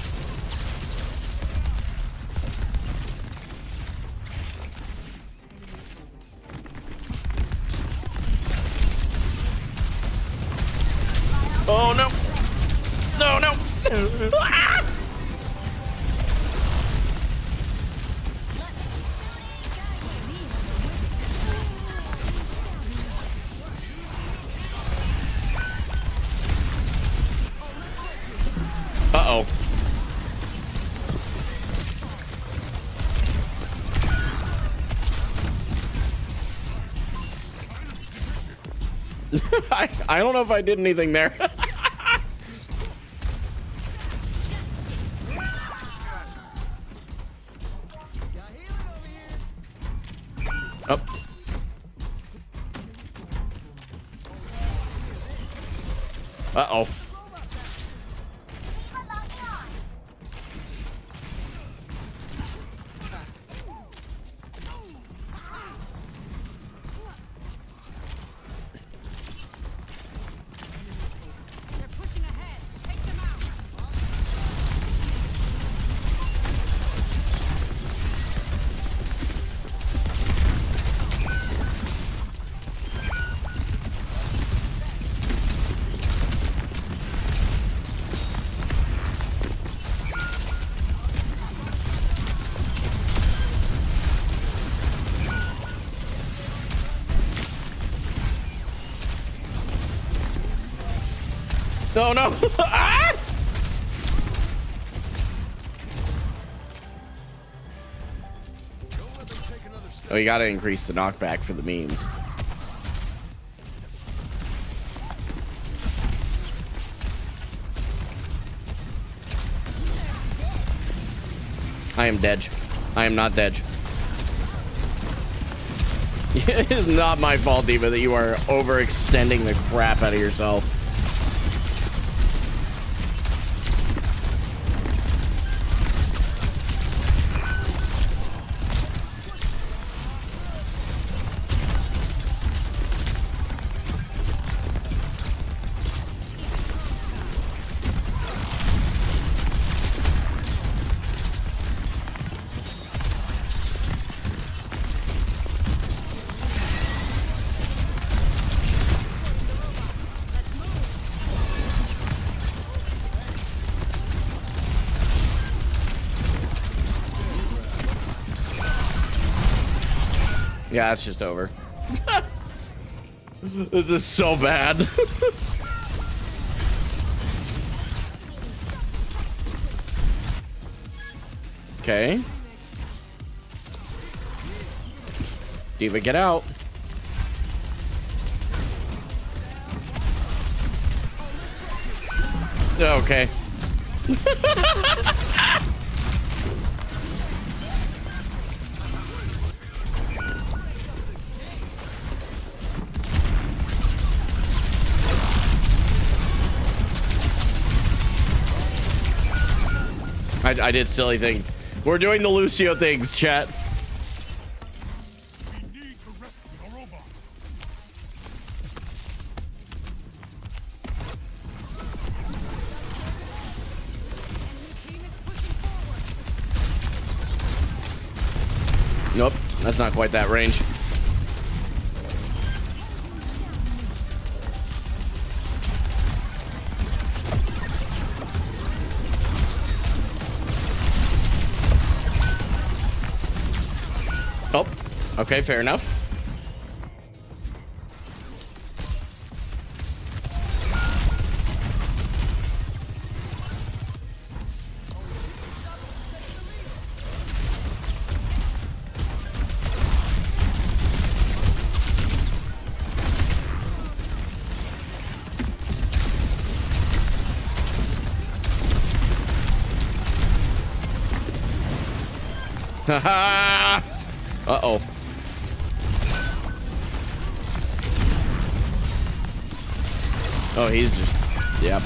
[SPEAKER 1] Oh no! No, no! Ah! Uh-oh. I don't know if I did anything there. Up. Uh-oh.
[SPEAKER 3] They're pushing ahead. Take them out.
[SPEAKER 1] No, no. Ah! Oh, you gotta increase the knockback for the memes. I am dead. I am not dead. It is not my fault, Diva, that you are overextending the crap out of yourself. Yeah, it's just over. This is so bad. Okay. Diva, get out. Okay. I did silly things. We're doing the Lucio things, chat.
[SPEAKER 4] We need to rescue the robot.
[SPEAKER 1] Nope, that's not quite that range. Oh, okay, fair enough. Haha! Uh-oh. Oh, he's just... Yep.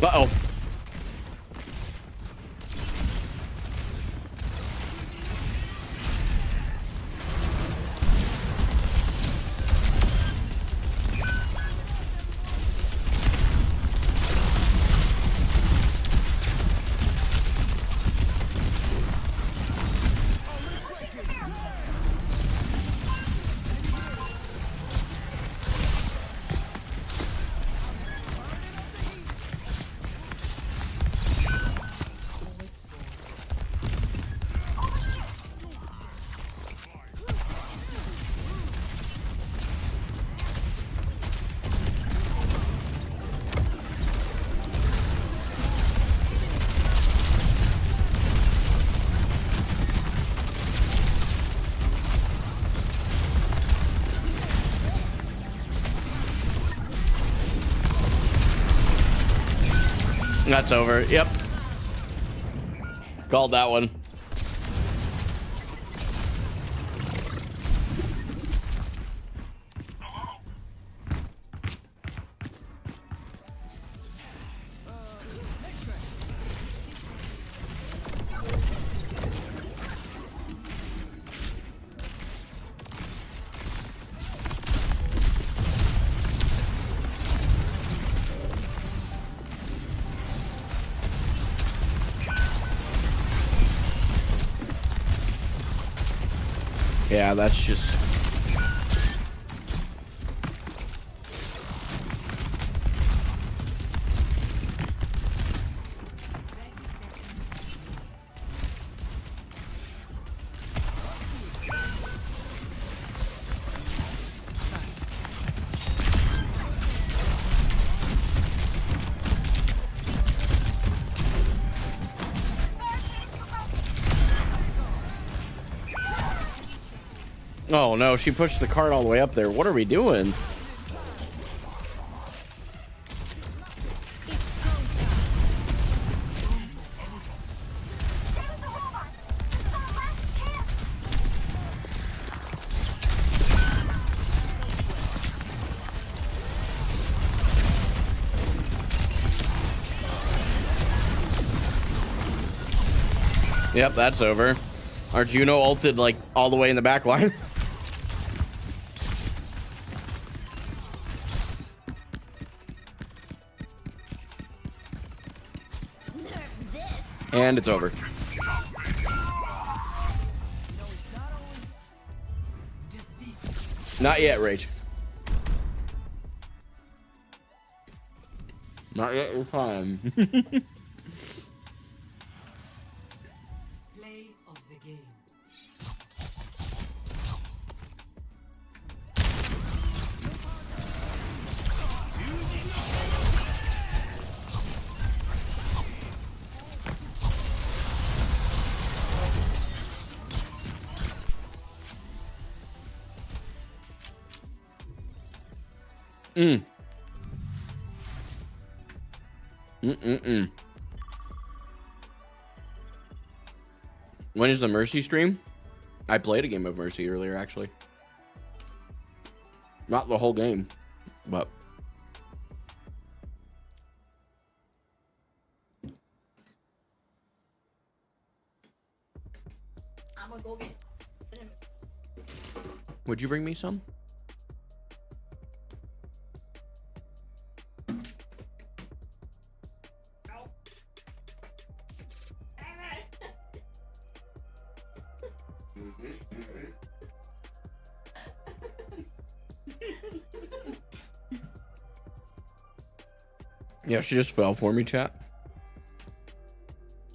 [SPEAKER 1] Uh-oh. That's over. Yep. Called that one. Yeah, that's just... Oh no, she pushed the cart all the way up there. What are we doing? Yep, that's over. Our Juno ulted like all the way in the back line. And it's over. Not yet, Rage. Not yet, you're fine.
[SPEAKER 5] Play of the game.
[SPEAKER 1] When is the Mercy stream? I played a game of Mercy earlier, actually. Not the whole game, but...
[SPEAKER 2] I'm gonna go get.
[SPEAKER 1] Would you bring me some? Yeah, she just fell for me, chat.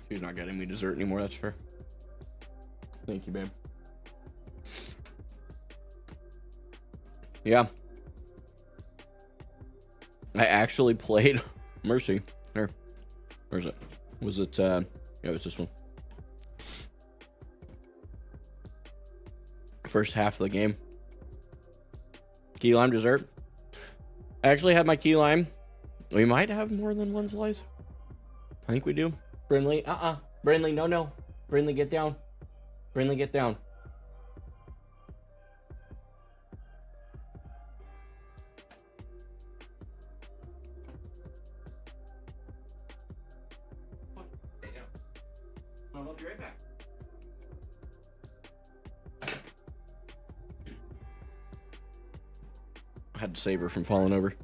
[SPEAKER 1] She's not getting me dessert anymore, that's fair. Thank you, babe. Yeah. I actually played Mercy. Here. Where's it? Was it, yeah, it was this one. First half of the game. Key lime dessert. I actually had my key lime. We might have more than one slice. I think we do. Brindley, Brindley, no. Brindley, get down. Brindley, get down. I'll be right back. I had to save her from falling over.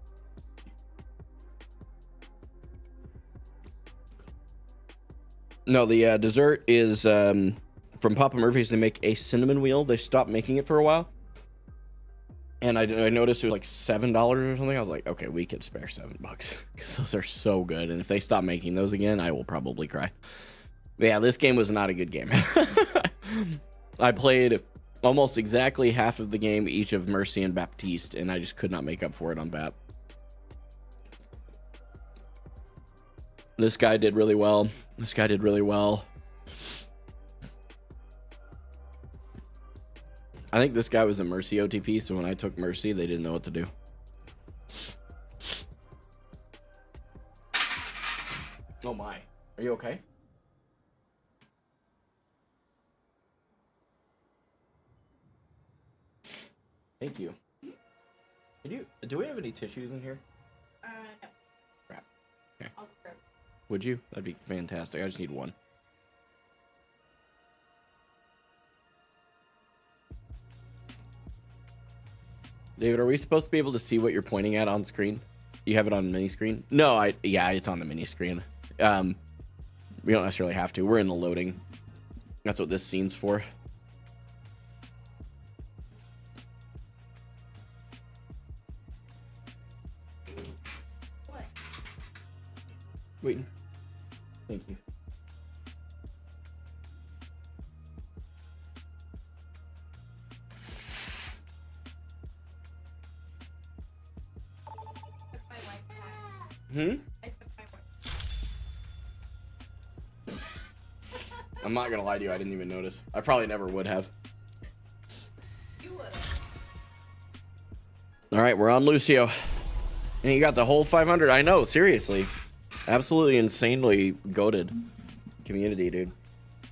[SPEAKER 1] No, the dessert is from Papa Murphy's. They make a cinnamon wheel. They stopped making it for a while. And I noticed it was like $7 or something. I was like, okay, we could spare $7 because those are so good. And if they stop making those again, I will probably cry. But yeah, this game was not a good game. I played almost exactly half of the game, each of Mercy and Baptiste, and I just could not make up for it on Bap. This guy did really well. This guy did really well. I think this guy was a Mercy OTP, so when I took Mercy, they didn't know what to do. Oh my. Are you okay? Thank you. Do we have any tissues in here?
[SPEAKER 2] No.
[SPEAKER 1] Crap. Okay.
[SPEAKER 2] I'll grab.
[SPEAKER 1] Would you? That'd be fantastic. I just need one. David, are we supposed to be able to see what you're pointing at on screen? You have it on mini screen? No, yeah, it's on the mini screen. We don't necessarily have to. We're in the loading. That's what this scene's for.
[SPEAKER 2] What?
[SPEAKER 1] Wait. Thank you. Hmm?
[SPEAKER 2] I took my
[SPEAKER 1] I'm not gonna lie to you, I didn't even notice. I probably never would have.
[SPEAKER 2] You would.
[SPEAKER 1] All right, we're on Lucio. And you got the whole 500. I know, seriously. Absolutely insanely goated community, dude.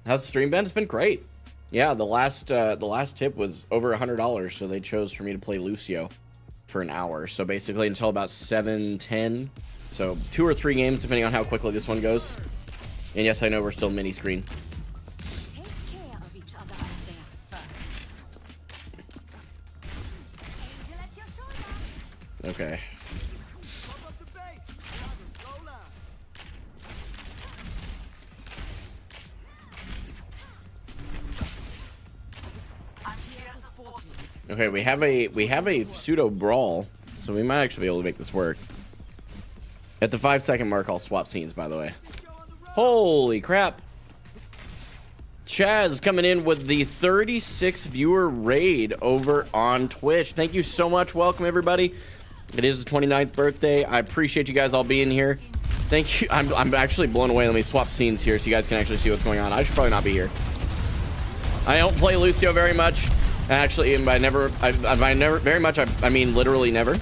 [SPEAKER 1] How's the stream been? It's been great. Yeah, the last tip was over $100, so they chose for me to play Lucio for an hour. So basically until about 7:10. So 2 or 3 games, depending on how quickly this one goes. And yes, I know we're still mini screen.
[SPEAKER 3] Take care of each other out there. Angel at your shoulder.
[SPEAKER 1] Okay. Okay, we have a pseudo brawl, so we might actually be able to make this work. At the 5-second mark, I'll swap scenes, by the way. Holy crap. Chaz coming in with the 36 viewer raid over on Twitch. Thank you so much. Welcome, everybody. It is the 29th birthday. I appreciate you guys all being here. Thank you. I'm actually blown away. Let me swap scenes here so you guys can actually see what's going on. I should probably not be here. I don't play Lucio very much. Actually, by never, very much, I mean literally never.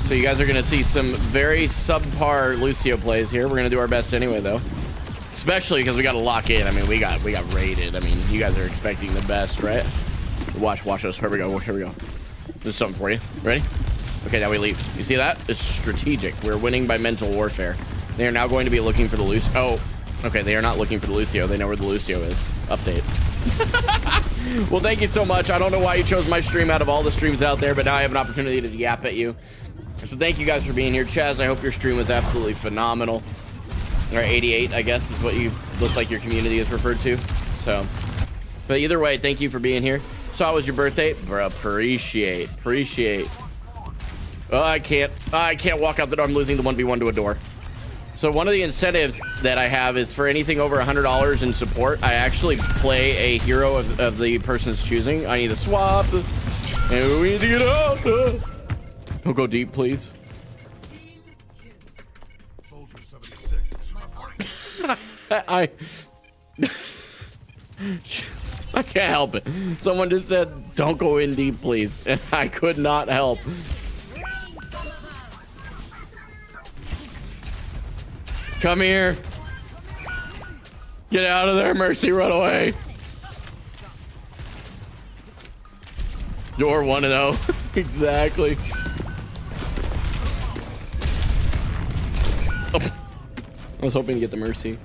[SPEAKER 1] So you guys are gonna see some very subpar Lucio plays here. We're gonna do our best anyway, though. Especially because we got to lock in. I mean, we got raided. I mean, you guys are expecting the best, right? Watch us. Here we go. There's something for you. Ready? Okay, now we leave. You see that? It's strategic. We're winning by mental warfare. They are now going to be looking for the Lucio. Oh, okay. They are not looking for the Lucio. They know where the Lucio is. Update. Well, thank you so much. I don't know why you chose my stream out of all the streams out there, but now I have an opportunity to yap at you. So thank you guys for being here. Chaz, I hope your stream was absolutely phenomenal. Or 88, I guess, is what you looks like your community is referred to. So, but either way, thank you for being here. So how was your birthday? Bro, appreciate. Oh, I can't walk out the door. I'm losing the 1v1 to a door. So one of the incentives that I have is for anything over $100 in support, I actually play a hero of the person's choosing. I need to swap. And we need to get out. Don't go deep, please. I can't help it. Someone just said, don't go in deep, please. And I could not help. Come here. Get out of there, Mercy. Run away. Door 1-0. Exactly. Oh. I was hoping to get the Mercy.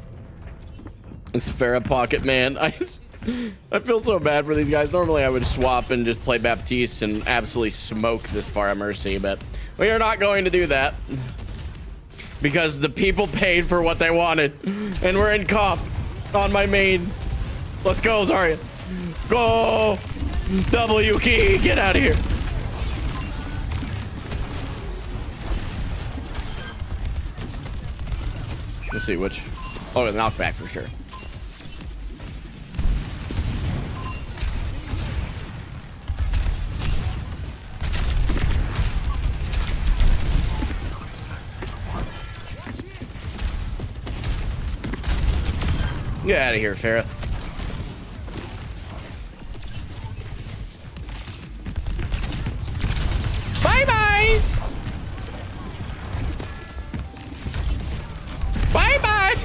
[SPEAKER 1] This Farah pocket, man. I feel so bad for these guys. Normally I would swap and just play Baptiste and absolutely smoke this Farah Mercy, but we are not going to do that. Because the people paid for what they wanted. And we're in comp on my main. Let's go, Zarya. Go! W key, get out of here. Let's see which. Oh, the knockback for sure. Get out of here, Farah. Bye-bye. Bye-bye.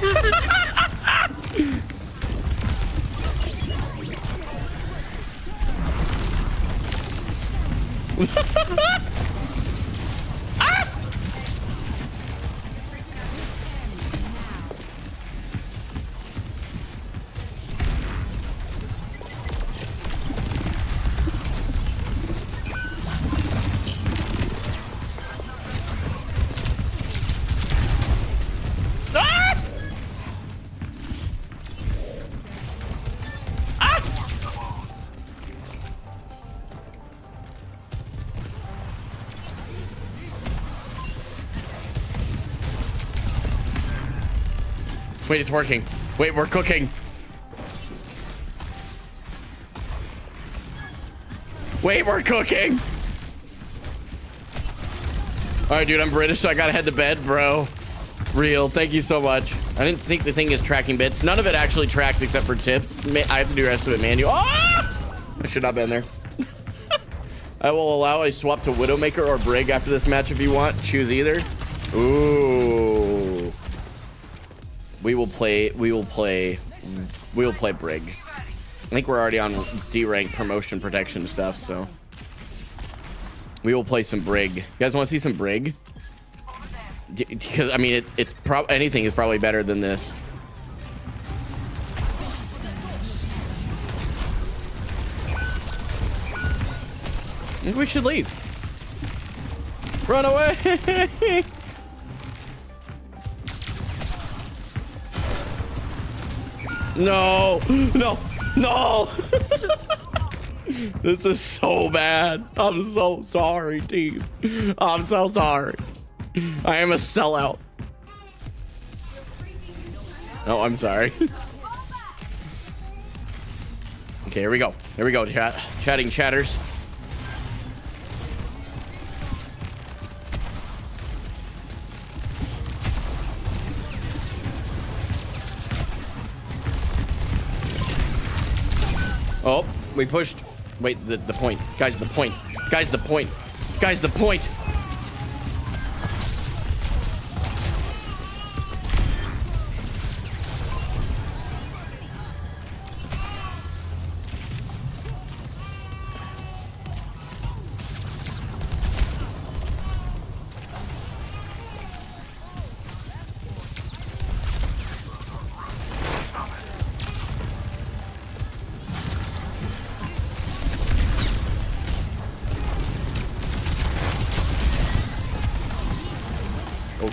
[SPEAKER 1] Wait, it's working. Wait, we're cooking. Wait, we're cooking. All right, dude, I'm British, so I gotta head to bed, bro. Real, thank you so much. I didn't think the thing is tracking bits. None of it actually tracks except for tips. I have to do the rest of it manual. Ah! I should not have been there. I will allow a swap to Widowmaker or Brig after this match if you want. Choose either. Ooh. We will play Brig. I think we're already on D rank promotion protection stuff, so we will play some Brig. You guys want to see some Brig? Because I mean, it's anything is probably better than this. I think we should leave. Run away! No, no, no! This is so bad. I'm so sorry, team. I'm so sorry. I am a sellout. Oh, I'm sorry. Okay, here we go. Here we go, chatting chatters. Oh, we pushed. Wait, the point. Guys, the point. Guys, the point. Guys, the point.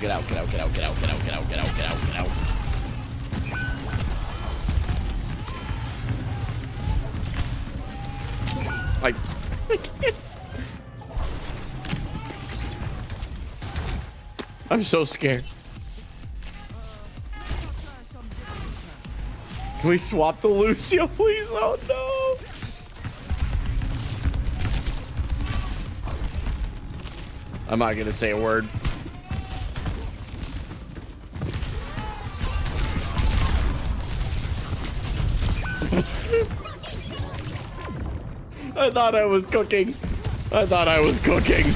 [SPEAKER 1] Get out, get out, get out, get out, get out, get out, get out, get out, get out. I can't. I'm so scared. Can we swap the Lucio, please? Oh no. I'm not gonna say a word. I thought I was cooking. I thought I was cooking.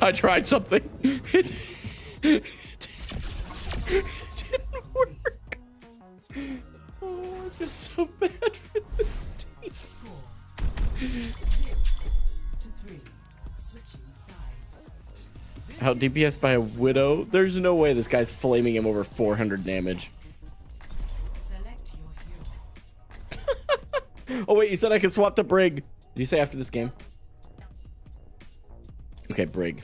[SPEAKER 1] I tried something. It didn't work. Oh, I'm just so bad for this team. How DPS by a Widow? There's no way this guy's flaming him over 400 damage. Oh wait, you said I could swap to Brig. Did you say after this game? Okay, Brig.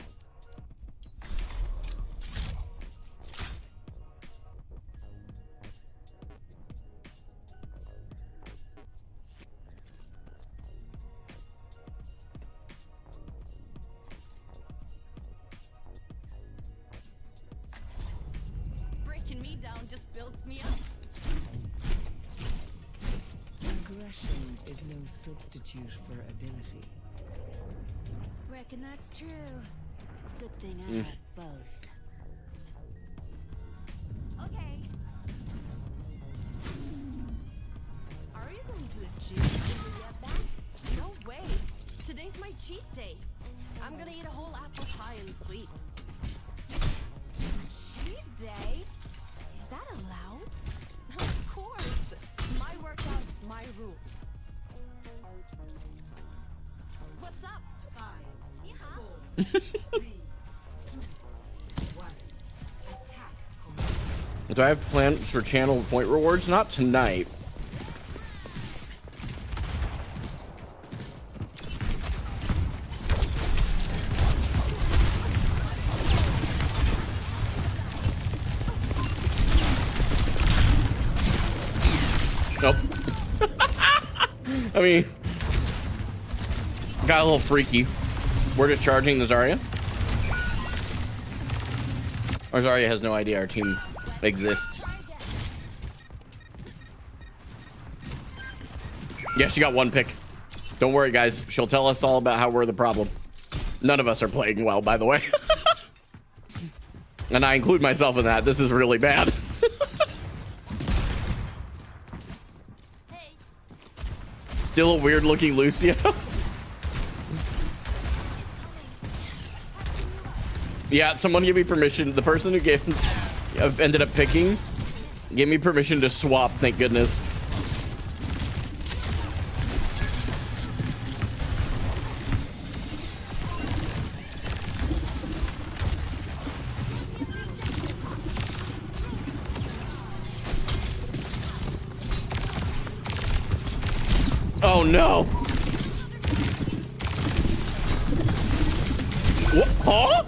[SPEAKER 5] Breaking me down just builds me up.
[SPEAKER 6] Aggression is no substitute for ability.
[SPEAKER 5] Reckon that's true. Good thing I have both. Okay. Are you going to the gym after you get back? No way. Today's my cheat day. I'm gonna eat a whole apple pie and sleep. Cheat day? Is that allowed? Of course. My workout, my rules. What's up? 5, 4, 3, 2, 1. Attack.
[SPEAKER 1] Do I have plans for channel point rewards? Not tonight. Nope. I mean, got a little freaky. We're just charging the Zarya. Our Zarya has no idea our team exists. Yeah, she got one pick. Don't worry, guys. She'll tell us all about how we're the problem. None of us are playing well, by the way. And I include myself in that. This is really bad. Still a weird looking Lucio. Yeah, someone give me permission. The person who ended up picking gave me permission to swap, thank goodness. Oh no! What? Huh?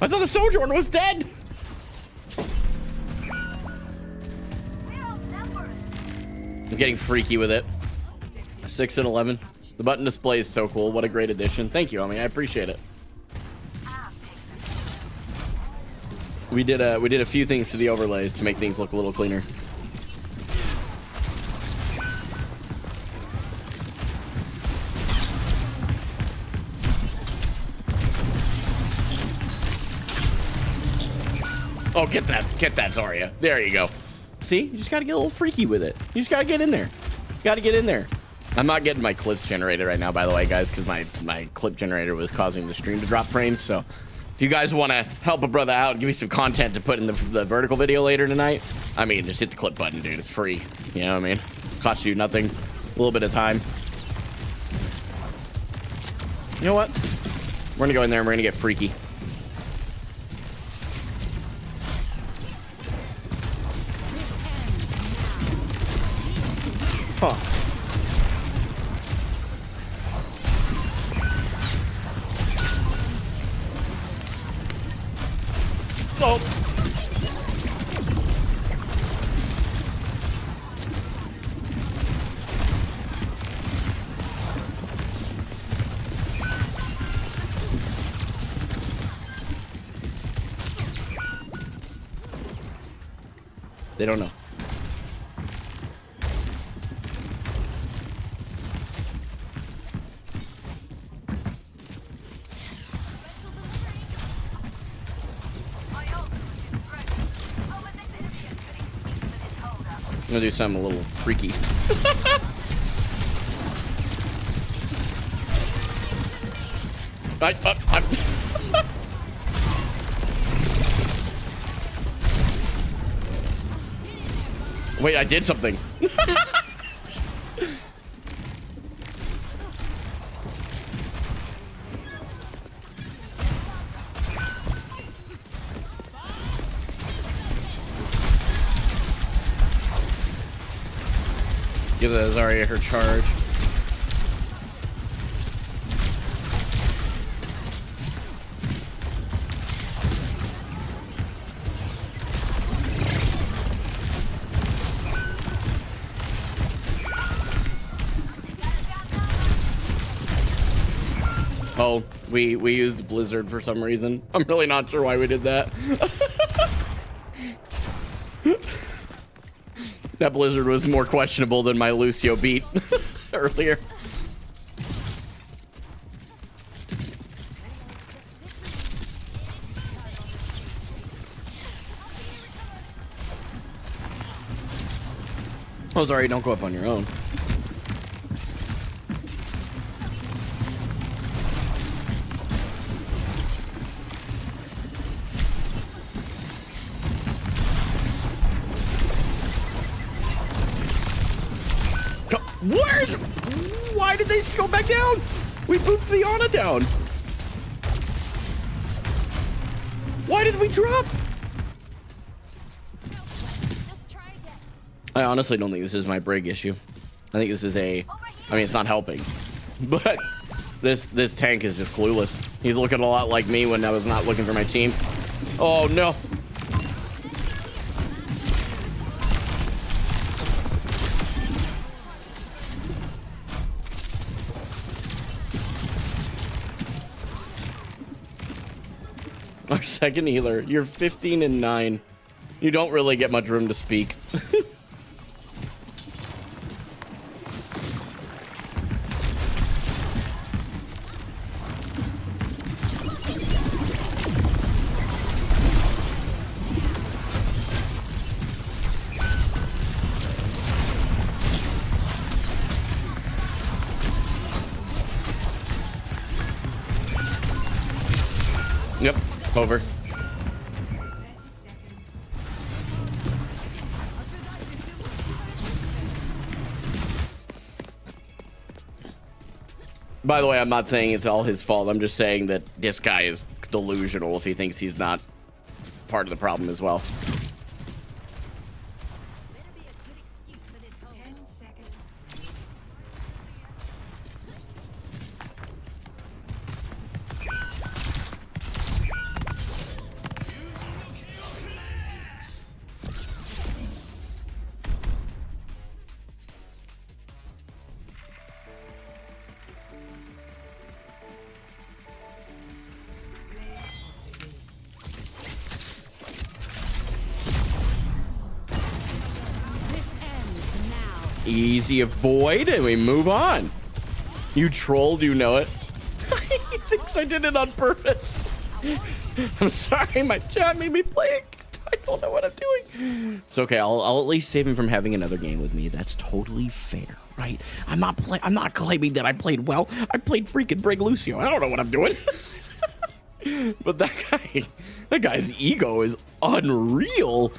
[SPEAKER 1] I thought the Sojourn was dead! I'm getting freaky with it. 6 and 11. The button display is so cool. What a great addition. Thank you, Omi. I appreciate it. We did a few things to the overlays to make things look a little cleaner. Oh, get that, Zarya. There you go. See, you just gotta get a little freaky with it. You just gotta get in there. Gotta get in there. I'm not getting my clips generated right now, by the way, guys, because my clip generator was causing the stream to drop frames. So if you guys want to help a brother out and give me some content to put in the vertical video later tonight, I mean, just hit the clip button, dude. It's free. You know what I mean? Costs you nothing. A little bit of time. You know what? We're gonna go in there and we're gonna get freaky. Huh. Oh. They don't know. I'm gonna do something a little freaky. Wait, I did something. Give the Zarya her charge. Oh, we used Blizzard for some reason. I'm really not sure why we did that. That Blizzard was more questionable than my Lucio beat earlier. Oh, sorry, don't go up on your own. Why did they go back down? We booped the Ana down. Why did we drop? I honestly don't think this is my Brig issue. I think this is I mean, it's not helping, but this tank is just clueless. He's looking a lot like me when I was not looking for my team. Oh no. Our second healer. You're 15 and 9. You don't really get much room to speak. Yep, over. By the way, I'm not saying it's all his fault. I'm just saying that this guy is delusional if he thinks he's not part of the problem as well. Easy avoid, and we move on. You trolled, you know it. He thinks I did it on purpose. I'm sorry, my chat made me play it. I don't know what I'm doing. It's okay. I'll at least save him from having another game with me. That's totally fair, right? I'm not claiming that I played well. I played freaking Brig Lucio. I don't know what I'm doing. But that guy's ego is unreal.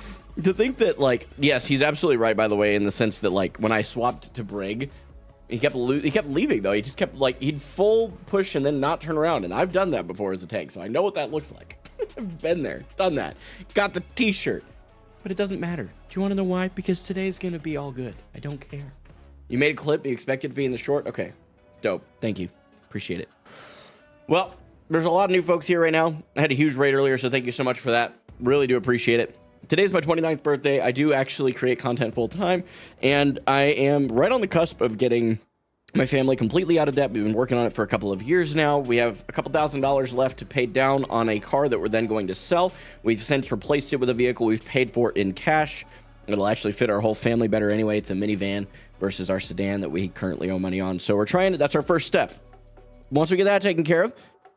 [SPEAKER 1] To think that, like, yes, he's absolutely right, by the way, in the sense that, like, when I swapped to Brig, he kept leaving, though. He just kept, like, he'd full push and then not turn around, and I've done that before as a tank, so I know what that looks like. I've been there, done that, got the t-shirt, but it doesn't matter. Do you want to know why? Because today's gonna be all good. I don't care. You made a clip, you expect it to be in the short? Okay, dope, thank you, appreciate it. Well, there's a lot of new folks here right now. I had a huge raid earlier, so thank you so much for that. Really do appreciate it. Today's my 29th birthday. I do actually create content full time, and I am right on the cusp of getting my family completely out of debt. We've been working on it for a couple of years now. We have a couple $1,000s left to pay down on a car that we're then going to sell. We've since replaced it with a vehicle we've paid for in cash. It'll actually fit our whole family better anyway. It's a minivan versus our sedan that we currently owe money on. So we're trying to, that's our first step. Once we get that taken care of,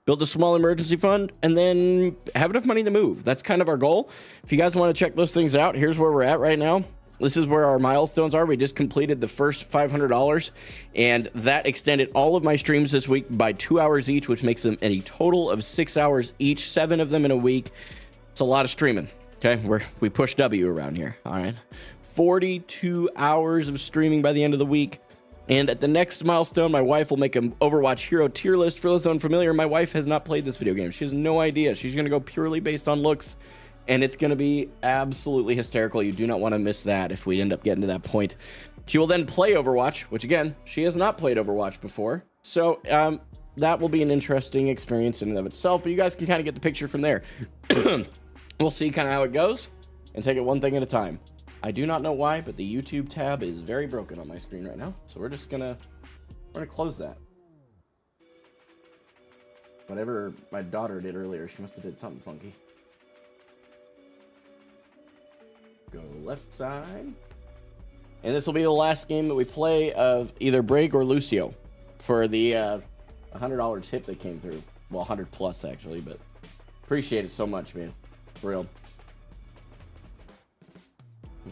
[SPEAKER 1] build a small emergency fund, and then have enough money to move. That's kind of our goal. If you guys want to check those things out, here's where we're at right now. This is where our milestones are. We just completed the first $500, and that extended all of my streams this week by 2 hours each, which makes them a total of 6 hours each, 7 of them in a week. It's a lot of streaming. Okay, we push W around here. All right, 42 hours of streaming by the end of the week. And at the next milestone, my wife will make an Overwatch hero tier list. For those unfamiliar, my wife has not played this video game. She has no idea. She's going to go purely based on looks, and it's going to be absolutely hysterical. You do not want to miss that if we end up getting to that point. She will then play Overwatch, which, again, she has not played Overwatch before. So that will be an interesting experience in and of itself, but you guys can kind of get the picture from there. We'll see kind of how it goes and take it one thing at a time. I do not know why, but the YouTube tab is very broken on my screen right now. So we're gonna close that. Whatever my daughter did earlier, she must have did something funky. Go left side. And this will be the last game that we play of either Brig or Lucio for the $100 tip that came through. Well, 100 plus actually, but appreciate it so much, man. For real.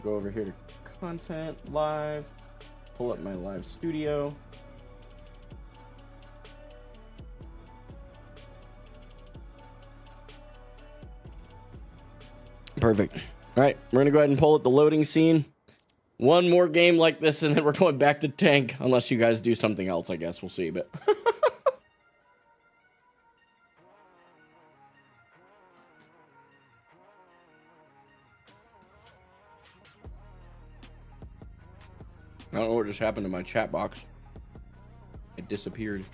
[SPEAKER 1] Go over here to content, live, pull up my live studio. Perfect. All right, we're gonna go ahead and pull up the loading scene. One more game like this, and then we're going back to tank, unless you guys do something else, I guess. We'll see, but... I don't know what just happened to my chat box. It disappeared.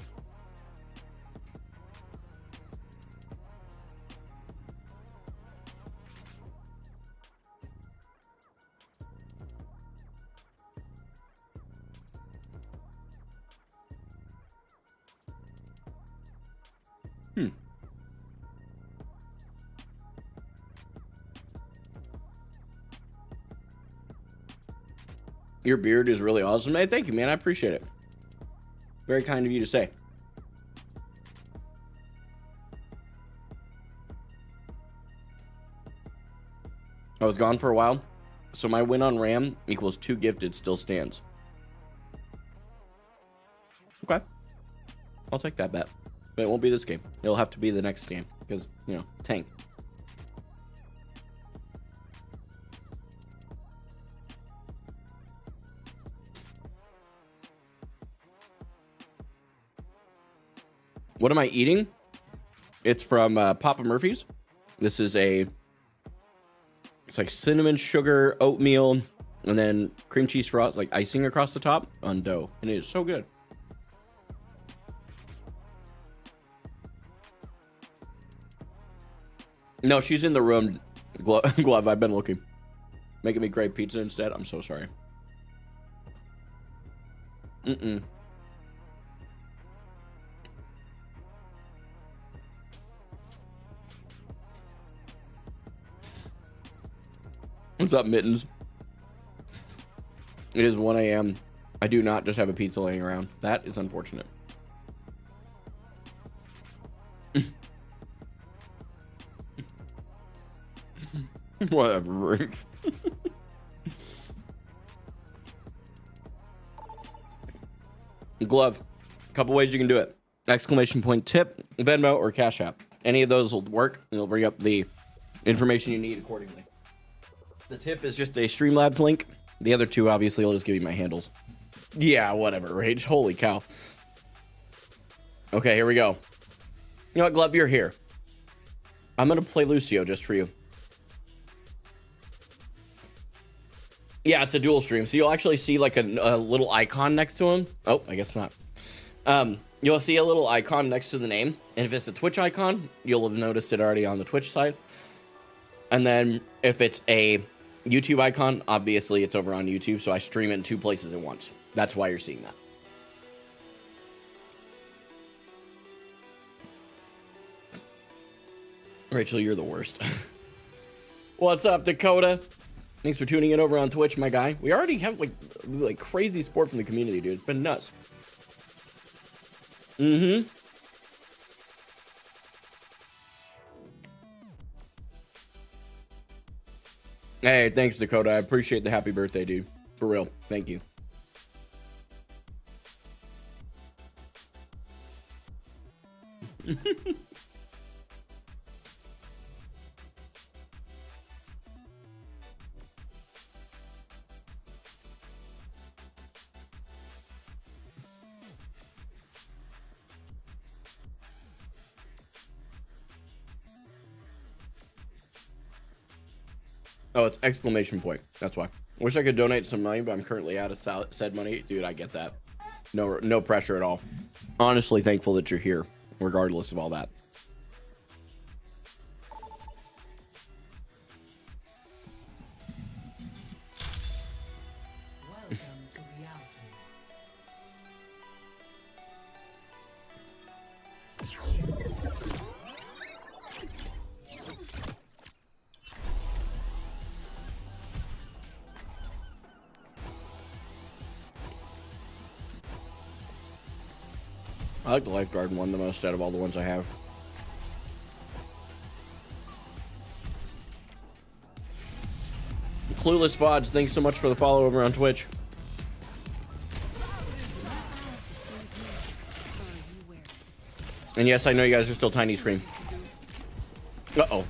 [SPEAKER 1] Your beard is really awesome. Hey, thank you, man. I appreciate it. Very kind of you to say. I was gone for a while, so my win on Ram equals 2 gifted still stands. Okay. I'll take that bet. But it won't be this game. It'll have to be the next game because, you know, tank. What am I eating? It's from Papa Murphy's. This is it's like cinnamon sugar oatmeal and then cream cheese frost, like icing across the top on dough. And it is so good. No, she's in the room. Glove, I've been looking. Making me great pizza instead. I'm so sorry. Mm-mm. What's up, Mittens? It is 1 a.m. I do not just have a pizza laying around. That is unfortunate. Whatever. Glove. A couple ways you can do it. Exclamation point tip, Venmo, or Cash App. Any of those will work, and it'll bring up the information you need accordingly. The tip is just a Streamlabs link. The other two, obviously, I'll just give you my handles. Yeah, whatever, Rage. Holy cow. Okay, here we go. You know what, Glove, you're here. I'm going to play Lucio just for you. Yeah, it's a dual stream. So you'll actually see like a little icon next to him. Oh, I guess not. You'll see a little icon next to the name. And if it's a Twitch icon, you'll have noticed it already on the Twitch side. And then if it's a YouTube icon, obviously it's over on YouTube. So I stream it in 2 places at once. That's why you're seeing that. Rachel, you're the worst. What's up, Dakota? Thanks for tuning in over on Twitch, my guy. We already have like crazy support from the community, dude. It's been nuts. Mm-hmm. Hey, thanks, Dakota. I appreciate the happy birthday, dude. For real. Thank you. Oh, it's exclamation point. That's why. Wish I could donate some money, but I'm currently out of said money. Dude, I get that. No pressure at all. Honestly, thankful that you're here, regardless of all that.
[SPEAKER 6] Welcome to Rialto.
[SPEAKER 1] I like the lifeguard one the most out of all the ones I have. Clueless Vods, thanks so much for the follow over on Twitch. And yes, I know you guys are still Tiny Scream. Uh-oh.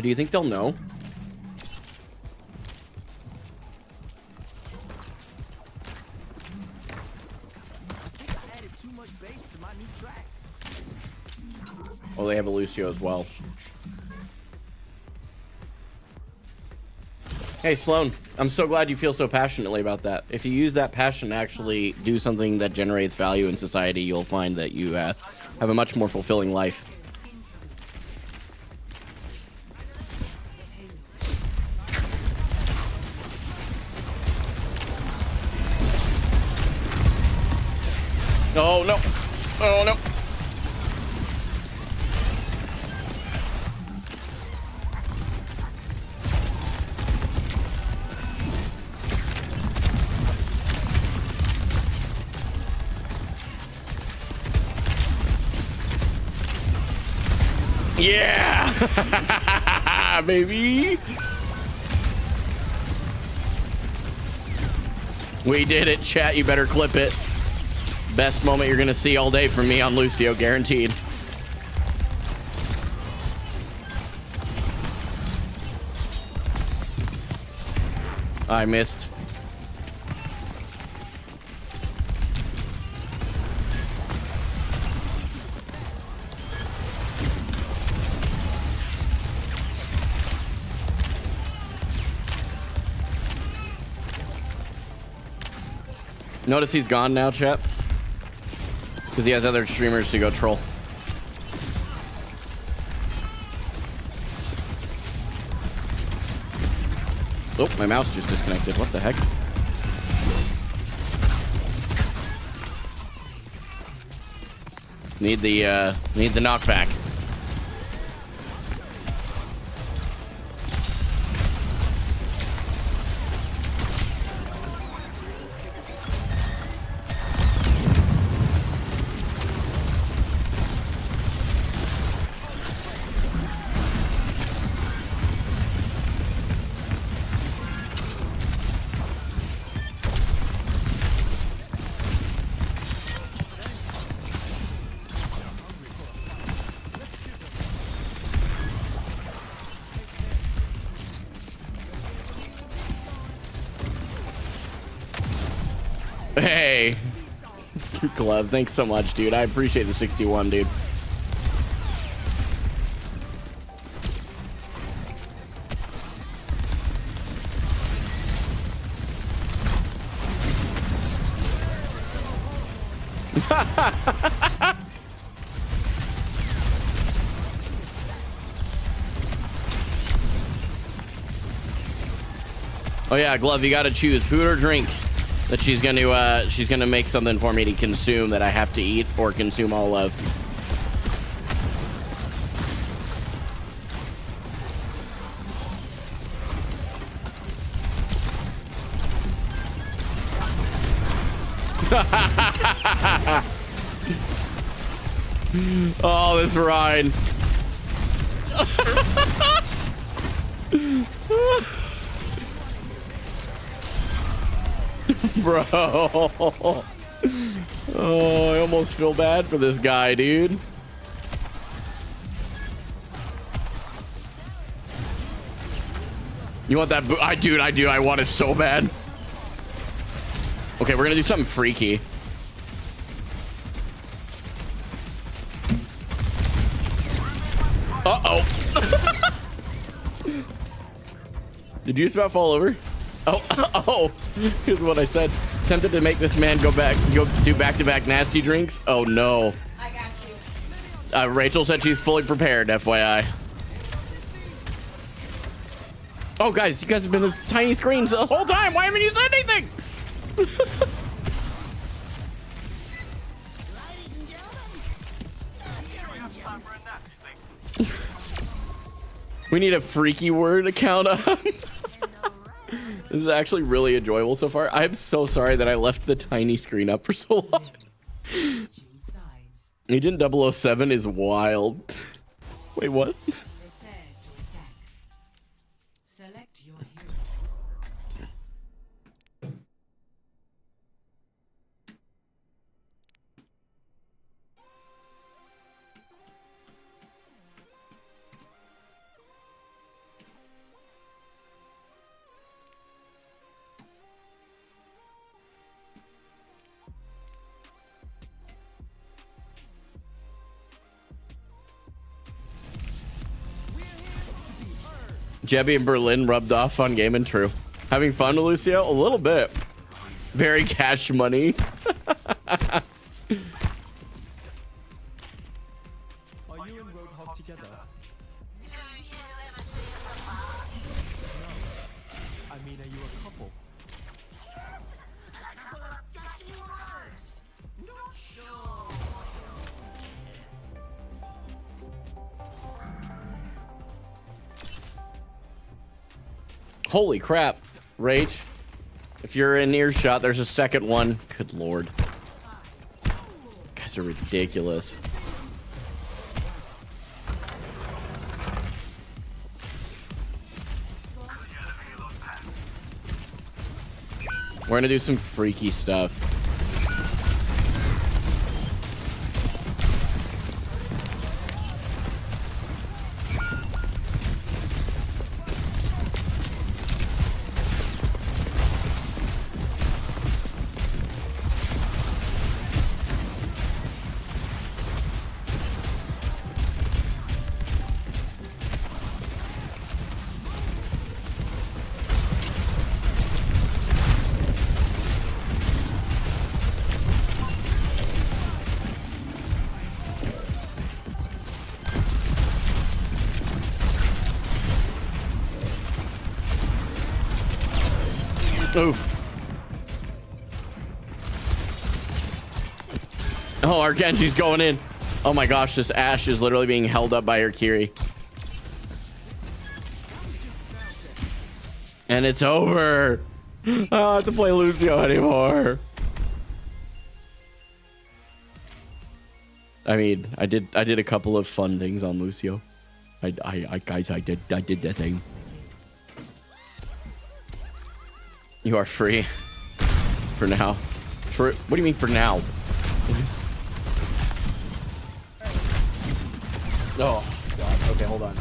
[SPEAKER 1] Do you think they'll know? Oh, they have a Lucio as well. Hey, Sloan, I'm so glad you feel so passionately about that. If you use that passion to actually do something that generates value in society, you'll find that you have a much more fulfilling life. Oh, no. Oh, no. Yeah! Baby! We did it, chat. You better clip it. Best moment you're gonna see all day from me on Lucio, guaranteed. I missed. Notice he's gone now, chat. Because he has other streamers to go troll. Oh, my mouse just disconnected. What the heck? Need the knockback. Hey, Glove, thanks so much, dude. I appreciate the 61, dude. Oh yeah, Glove, you gotta choose food or drink. That she's gonna make something for me to consume that I have to eat or consume all of. Oh, this ride. Bro. Oh, I almost feel bad for this guy, dude. You want that? I do. I want it so bad. Okay, we're gonna do something freaky. Uh-oh. Did you just about fall over? Oh, here's what I said. Tempted to make this man go do back-to-back nasty drinks. Oh no.
[SPEAKER 2] I got you.
[SPEAKER 1] Rachel said she's fully prepared, FYI. Oh guys, you guys have been this tiny screens the whole time. Why haven't you said anything? We need a freaky word to count on. This is actually really enjoyable so far. I'm so sorry that I left the tiny screen up for so long. Agent 007 is wild. Wait, what?
[SPEAKER 6] Select your hero.
[SPEAKER 1] Jebby and Berlin rubbed off on Game and True. Having fun, Lucio? A little bit. Very cash money.
[SPEAKER 7] Are you and Roadhog together? I mean, are you a couple?
[SPEAKER 1] Holy crap, Rach. If you're in earshot, there's a second one. Good lord. You guys are ridiculous. We're gonna do some freaky stuff. Oof. Oh, our Genji's going in. Oh my gosh, this Ashe is literally being held up by her Kiri. And it's over. I don't have to play Lucio anymore. I mean, I did a couple of fun things on Lucio. Guys, I did that thing. You are free for now. True. What do you mean for now? Oh God. Okay, hold on.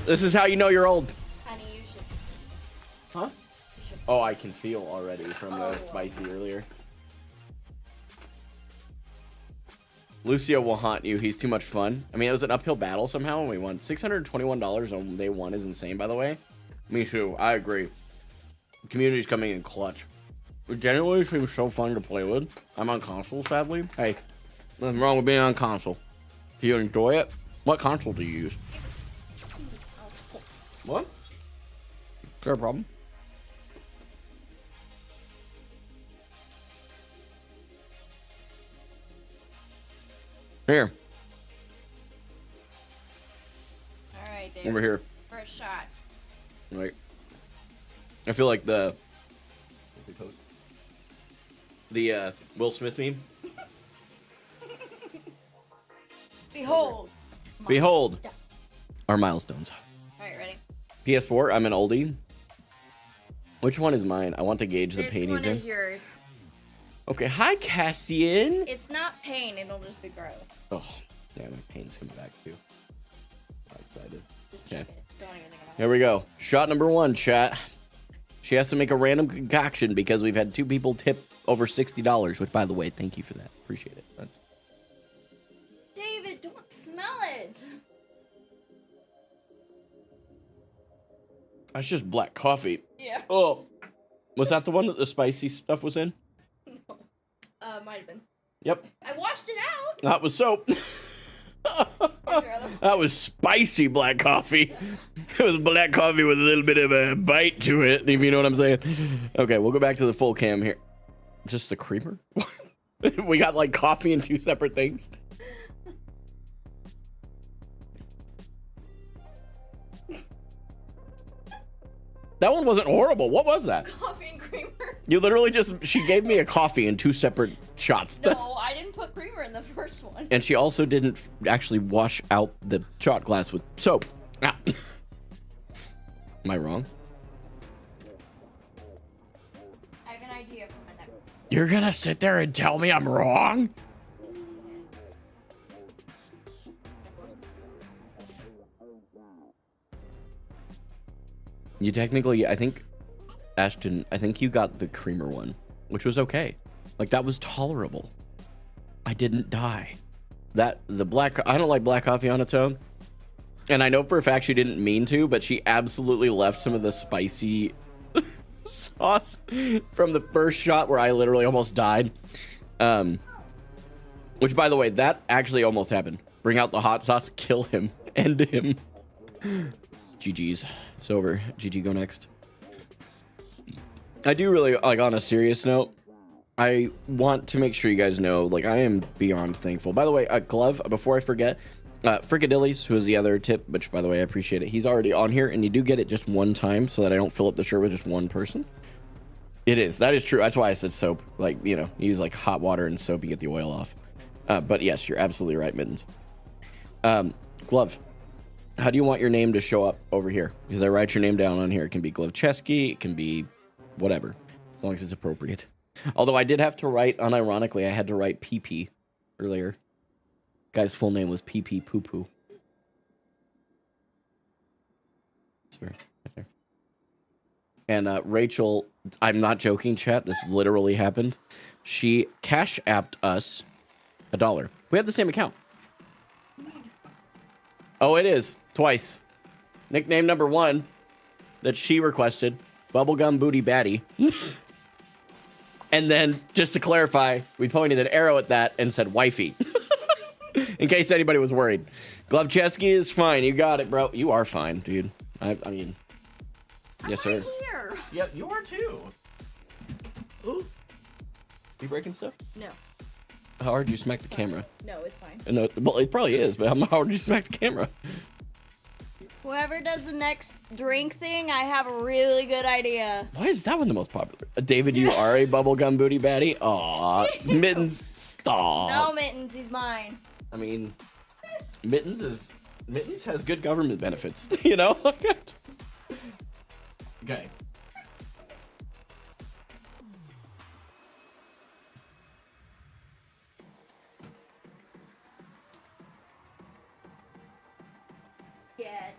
[SPEAKER 1] This is how you know you're old.
[SPEAKER 2] Honey, you should.
[SPEAKER 1] Huh? Oh, I can feel already from the spicy earlier. Lucio will haunt you. He's too much fun. I mean, it was an uphill battle somehow, and we won. $621 on day one is insane, by the way. Me too. I agree. The community's coming in clutch. It genuinely seems so fun to play with. I'm on console, sadly. Hey, nothing wrong with being on console. If you enjoy it, what console do you use? What? Is there a problem? Here.
[SPEAKER 2] All right, Dave.
[SPEAKER 1] Over here.
[SPEAKER 2] First shot.
[SPEAKER 1] Right. I feel like the Will Smith meme.
[SPEAKER 2] Behold.
[SPEAKER 1] Behold our milestones.
[SPEAKER 2] All right, ready?
[SPEAKER 1] PS4, I'm an oldie. Which one is mine? I want to gauge the
[SPEAKER 2] This
[SPEAKER 1] pain
[SPEAKER 2] one
[SPEAKER 1] he's in.
[SPEAKER 2] is yours.
[SPEAKER 1] Okay, hi Cassian.
[SPEAKER 2] It's not pain, it'll just be growth.
[SPEAKER 1] Oh, damn, my pain's coming back too. I'm excited.
[SPEAKER 2] Just
[SPEAKER 1] Okay.
[SPEAKER 2] check it. Don't even think about it.
[SPEAKER 1] Here we go. Shot number one, chat. She has to make a random concoction because we've had 2 people tip over $60, which, by the way, thank you for that. Appreciate it.
[SPEAKER 2] David, don't smell it.
[SPEAKER 1] That's just black coffee.
[SPEAKER 2] Yeah.
[SPEAKER 1] Oh, was that the one that the spicy stuff was in?
[SPEAKER 2] Might have been.
[SPEAKER 1] Yep.
[SPEAKER 2] I washed it out.
[SPEAKER 1] That was soap. That was spicy black coffee. It was black coffee with a little bit of a bite to it, if you know what I'm saying. Okay, we'll go back to the full cam here. Just the creamer? We got like coffee and 2 separate things. That one wasn't horrible. What was that?
[SPEAKER 2] Coffee and creamer.
[SPEAKER 1] You literally just, she gave me a coffee and 2 separate shots.
[SPEAKER 2] No, I didn't put creamer in the first one.
[SPEAKER 1] And she also didn't actually wash out the shot glass with soap. Ah. Am I wrong?
[SPEAKER 2] I have an idea for my next.
[SPEAKER 1] You're gonna sit there and tell me I'm wrong? You technically, I think, Ashton, I think you got the creamer one, which was okay. Like, that was tolerable. I didn't die. The black, I don't like black coffee on its own. And I know for a fact she didn't mean to, but she absolutely left some of the spicy sauce from the first shot where I literally almost died. Which, by the way, that actually almost happened. Bring out the hot sauce, kill him, end him. GG's. It's over. GG, go next. I do really, like, on a serious note, I want to make sure you guys know, like, I am beyond thankful. By the way, Glove, before I forget, Fricadillies, who is the other tip, which, by the way, I appreciate it. He's already on here, and you do get it just one time so that I don't fill up the shirt with just one person. It is. That is true. That's why I said soap. Like, you know, you use, like, hot water and soap, you get the oil off. But, yes, you're absolutely right, Mittens. Glove, How do you want your name to show up over here? Because I write your name down on here. It can be Glovcheski. It can be whatever, as long as it's appropriate. Although I did have to write, unironically, I had to write PP earlier. Guy's full name was PP Poo Poo. That's fair. That's fair. And Rachel, I'm not joking, chat. This literally happened. She cash apped us $1. We have the same account. Oh, it is. Twice. Nickname number 1 that she requested, Bubblegum Booty Batty. And then, just to clarify, we pointed an arrow at that and said wifey. In case anybody was worried. Glovcheski is fine. You got it, bro. You are fine, dude. I mean, yes, sir.
[SPEAKER 2] Right here.
[SPEAKER 1] Yep, you are too. You breaking stuff?
[SPEAKER 2] No.
[SPEAKER 1] How hard did you smack the camera?
[SPEAKER 2] No, it's fine.
[SPEAKER 1] No, well, it probably is, but how hard did you smack the camera?
[SPEAKER 2] Whoever does the next drink thing, I have a really good idea.
[SPEAKER 1] Why is that one the most popular? David, you are a bubblegum booty baddie? Aw, Mittens, stop.
[SPEAKER 2] No, Mittens, he's mine.
[SPEAKER 1] I mean, Mittens has good government benefits, you know? Okay.
[SPEAKER 2] Yeah.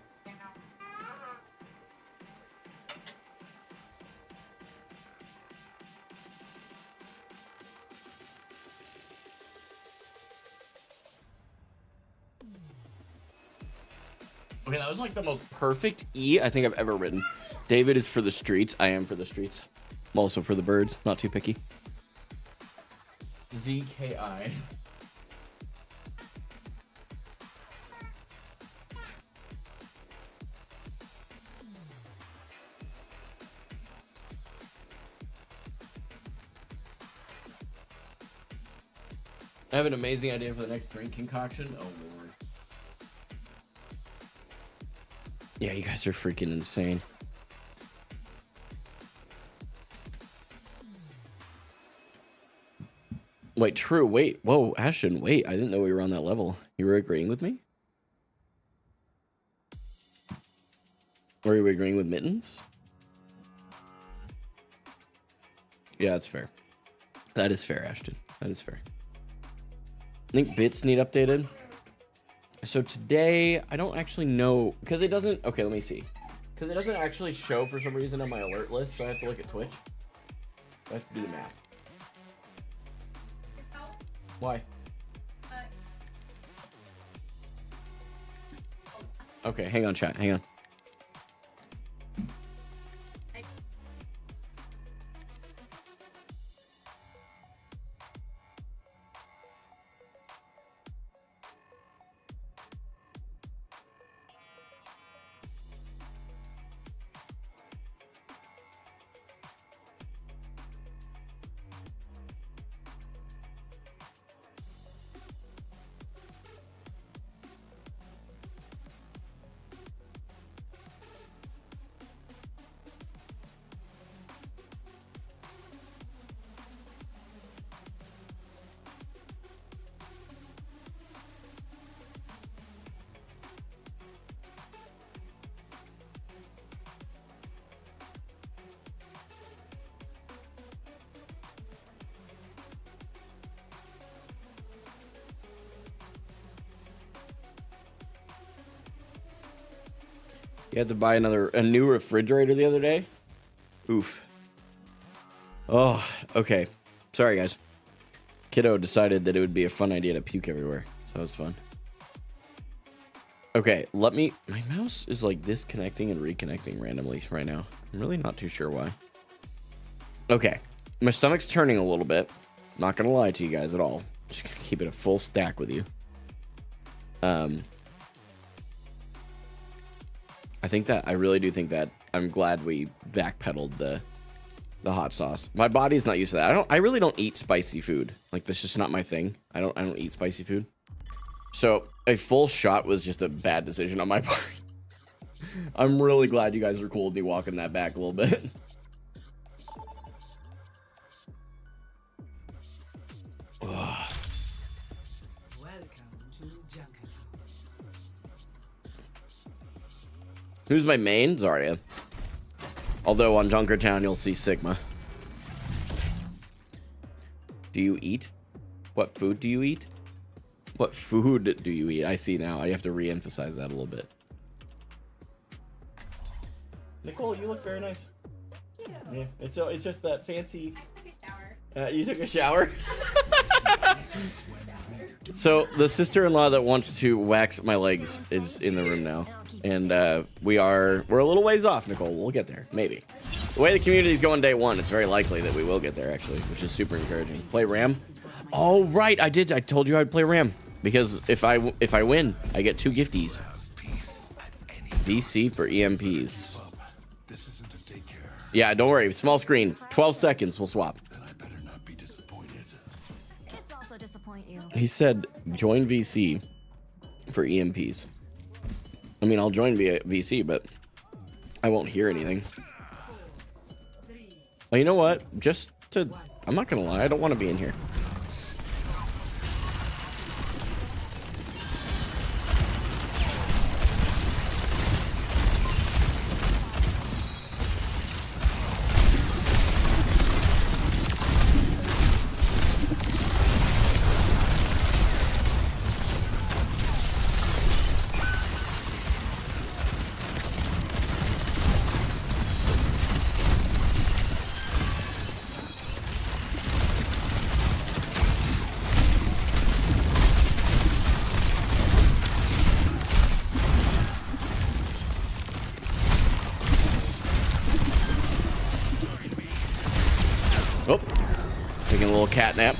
[SPEAKER 1] Okay, that was like the most perfect E I think I've ever written. David is for the streets. I am for the streets. I'm also for the birds. Not too picky. ZKI. I have an amazing idea for the next drink concoction. Oh, Lord. Yeah, you guys are freaking insane. Wait, true. Wait. Whoa, Ashton, wait. I didn't know we were on that level. You were agreeing with me? Or are you agreeing with Mittens? Yeah, that's fair. That is fair, Ashton. That is fair. I think bits need updated. So today, I don't actually know, because it doesn't, okay, let me see. Because it doesn't actually show for some reason on my alert list, so I have to look at Twitch. I have to do the math. Why? Okay, hang on, chat, hang on. You had to buy a new refrigerator the other day? Oof. Oh, okay. Sorry, guys. Kiddo decided that it would be a fun idea to puke everywhere. So that was fun. Okay, my mouse is like disconnecting and reconnecting randomly right now. I'm really not too sure why. Okay. My stomach's turning a little bit. Not gonna lie to you guys at all. Just gonna keep it a full stack with you. I really do think that I'm glad we backpedaled the hot sauce. My body's not used to that. I really don't eat spicy food. Like, that's just not my thing. I don't eat spicy food. So a full shot was just a bad decision on my part. I'm really glad you guys are cool with me walking that back a little bit.
[SPEAKER 6] Welcome to Junkertown.
[SPEAKER 1] Who's my main? Zarya. Although on Junkertown, you'll see Sigma. Do you eat? What food do you eat? What food do you eat? I see now. I have to re-emphasize that a little bit. Nicole, you look very nice. Yeah, it's just that fancy. You took a shower? So the sister-in-law that wants to wax my legs is in the room now, and we're a little ways off, Nicole. We'll get there, maybe. The way the community's going day one, it's very likely that we will get there, actually, which is super encouraging. Play Ram? Oh right, I did. I told you I'd play Ram because if I win, I get 2 gifties. VC for EMPs. Yeah, don't worry. Small screen. 12 seconds. We'll swap. He said, join VC for EMPs. I mean, I'll join via VC, but I won't hear anything. Well, you know what? I'm not going to lie. I don't want to be in here. Oh, taking a little cat nap.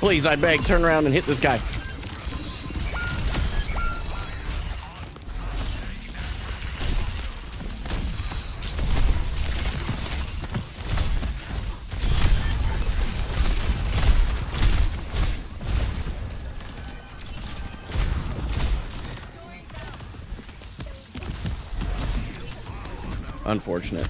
[SPEAKER 1] Please, I beg, turn around and hit this guy. Unfortunate.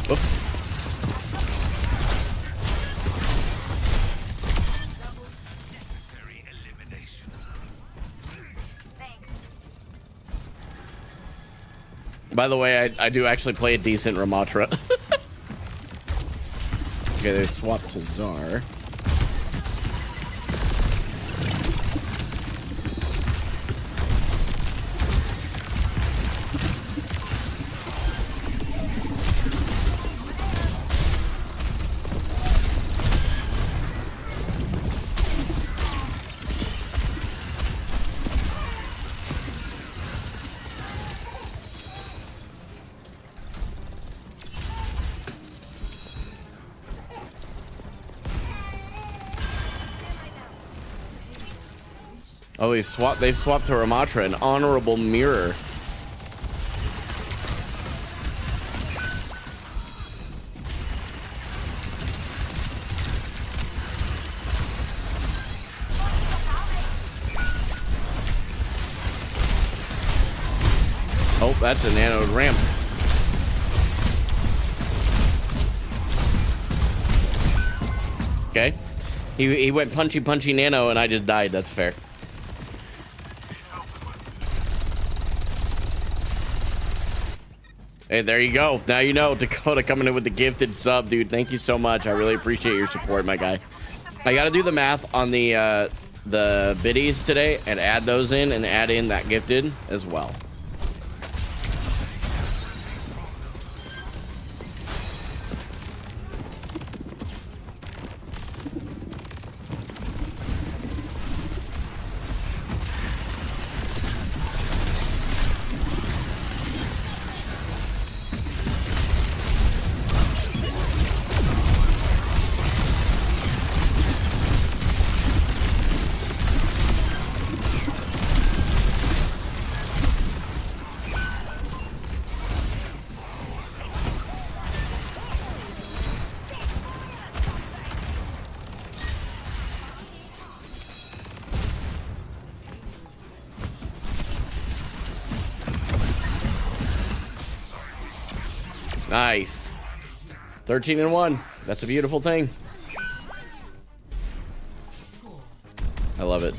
[SPEAKER 1] Whoops. By the way, I do actually play a decent Ramattra. Okay, they swapped to Czar. Oh, they've swapped to Ramattra, an honorable mirror. Oh, that's a nanoed ramp. Okay. He went punchy nano and I just died. That's fair. Hey, there you go. Now you know. Dakota coming in with the gifted sub, dude. Thank you so much. I really appreciate your support, my guy. I gotta do the math on the biddies today and add those in and add in that gifted as well. Nice. 13-1. That's a beautiful thing. I love it.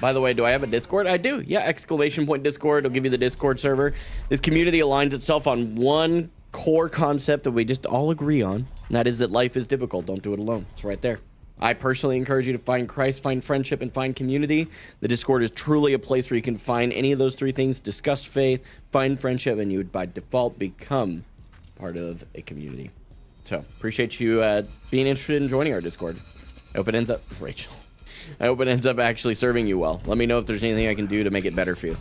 [SPEAKER 1] By the way, do I have a Discord? I do. Yeah, exclamation point Discord. It'll give you the Discord server. This community aligns itself on one core concept that we just all agree on. And that is that life is difficult. Don't do it alone. It's right there. I personally encourage you to find Christ, find friendship, and find community. The Discord is truly a place where you can find any of those three things: discuss faith, find friendship, and you would by default become part of a community. So appreciate you being interested in joining our Discord. I hope it ends up, Rachel. I hope it ends up actually serving you well. Let me know if there's anything I can do to make it better for you.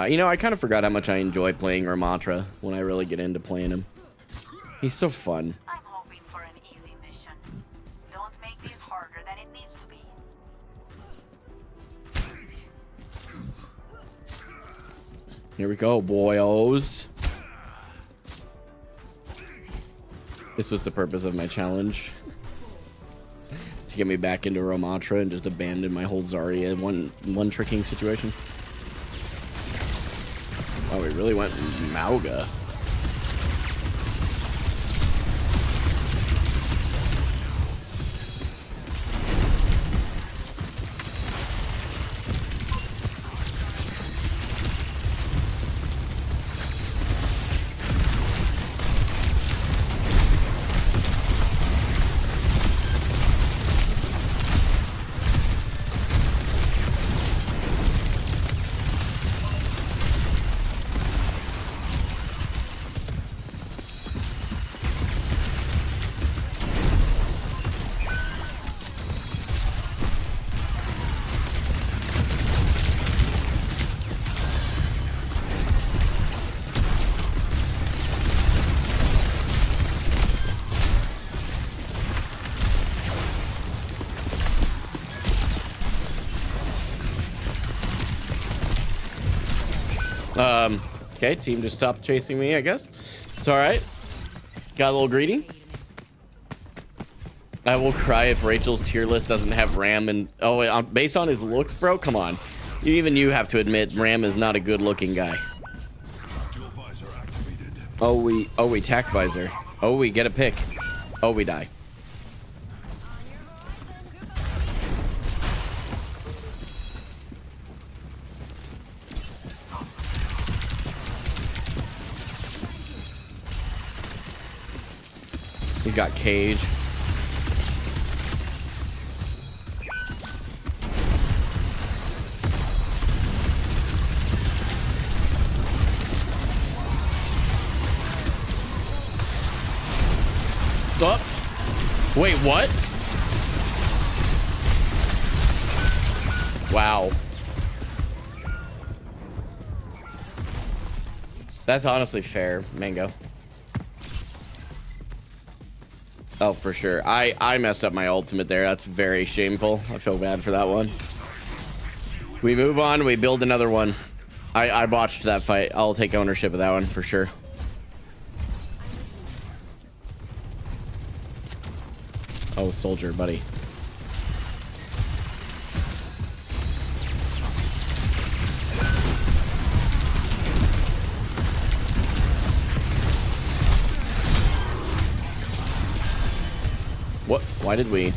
[SPEAKER 1] You know, I kind of forgot how much I enjoy playing Ramattra when I really get into playing him. He's so fun.
[SPEAKER 3] I'm hoping for an easy mission. Don't make this harder than it needs to be.
[SPEAKER 1] Here we go, boyos. This was the purpose of my challenge. To get me back into Ramattra and just abandon my whole Zarya one tricking situation. Oh, we really went Mauga. Okay, team just stopped chasing me, I guess. It's alright. Got a little greedy. I will cry if Rachel's tier list doesn't have Ram and... Oh, wait, based on his looks, bro? Come on. Even you have to admit Ram is not a good-looking guy. Oh, we tack visor. Oh, we get a pick. Oh, we die. He's got cage. Stop. Wait, what? Wow. That's honestly fair, Mango. Oh, for sure. I messed up my ultimate there. That's very shameful. I feel bad for that one. We move on. We build another one. I botched that fight. I'll take ownership of that one for sure. Oh, soldier, buddy. Why did we?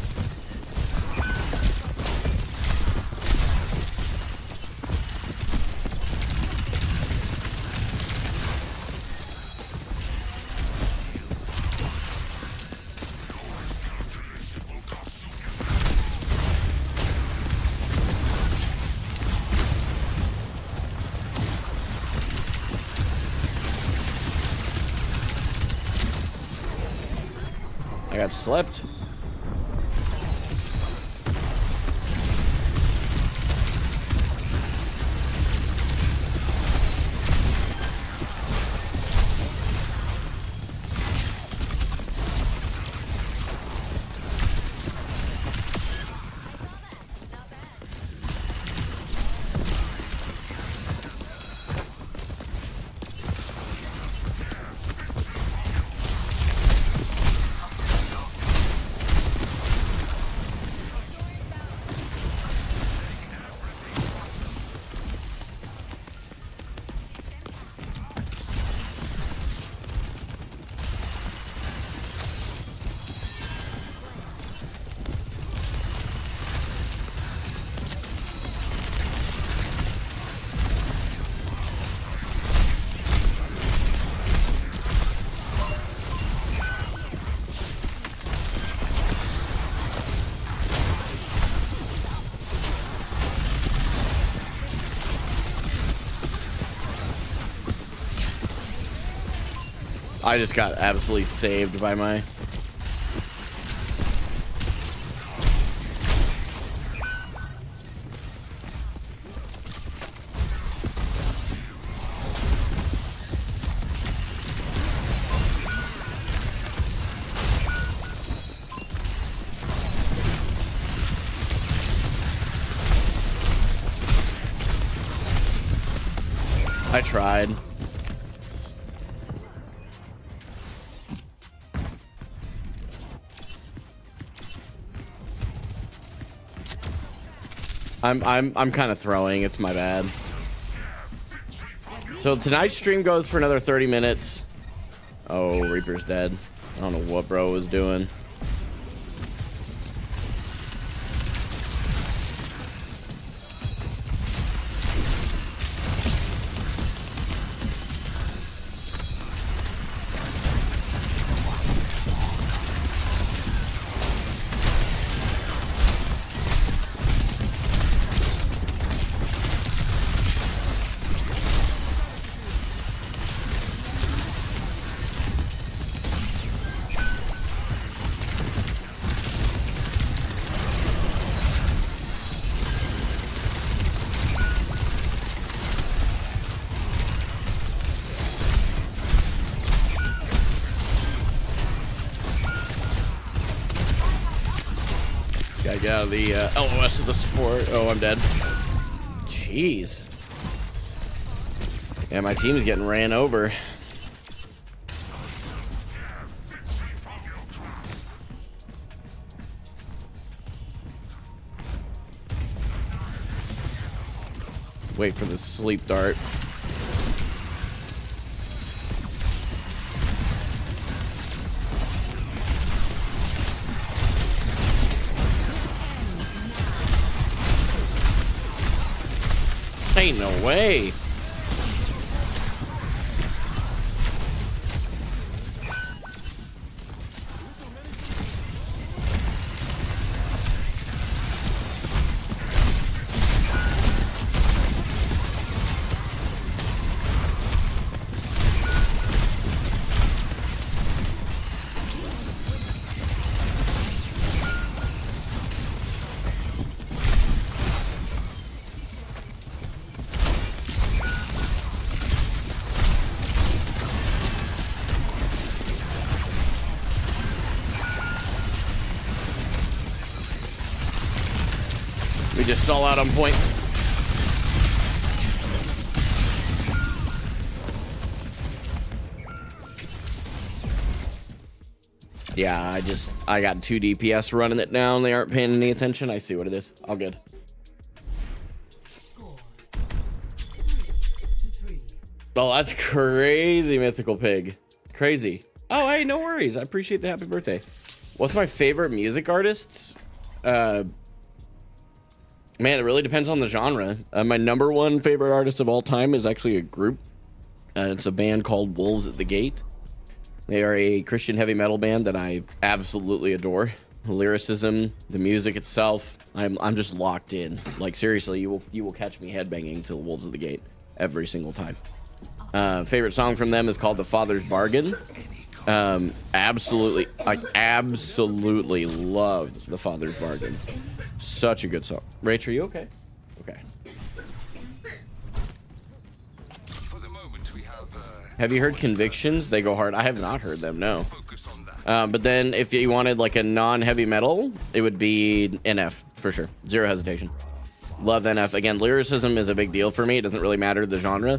[SPEAKER 1] I got slept. I just got absolutely saved by my... I tried. I'm kind of throwing. It's my bad. So tonight's stream goes for another 30 minutes. Oh, Reaper's dead. I don't know what bro was doing. Gotta get out of the LOS of the support. Oh, I'm dead. Jeez. Yeah, my team is getting ran over. Wait for the sleep dart. Ain't no way. We just stall out on point. Yeah, I got 2 DPS running it down. They aren't paying any attention. I see what it is. All good. Oh, that's crazy, Mythical Pig. Crazy. Oh, hey, no worries. I appreciate the happy birthday. What's my favorite music artists? Man, it really depends on the genre. My number one favorite artist of all time is actually a group. It's a band called Wolves at the Gate. They are a Christian heavy metal band that I absolutely adore. The lyricism, the music itself, I'm just locked in. Like seriously, you will catch me headbanging to Wolves at the Gate every single time. Favorite song from them is called "The Father's Bargain." Absolutely, I absolutely loved "The Father's Bargain." Such a good song. Rach, are you okay? Okay.
[SPEAKER 4] For the moment, we
[SPEAKER 1] Have you heard Convictions? They go hard. I have not heard them, no. But then if you wanted like a non-heavy metal, it would be NF for sure. Zero hesitation. Love NF. Again, lyricism is a big deal for me. It doesn't really matter the genre.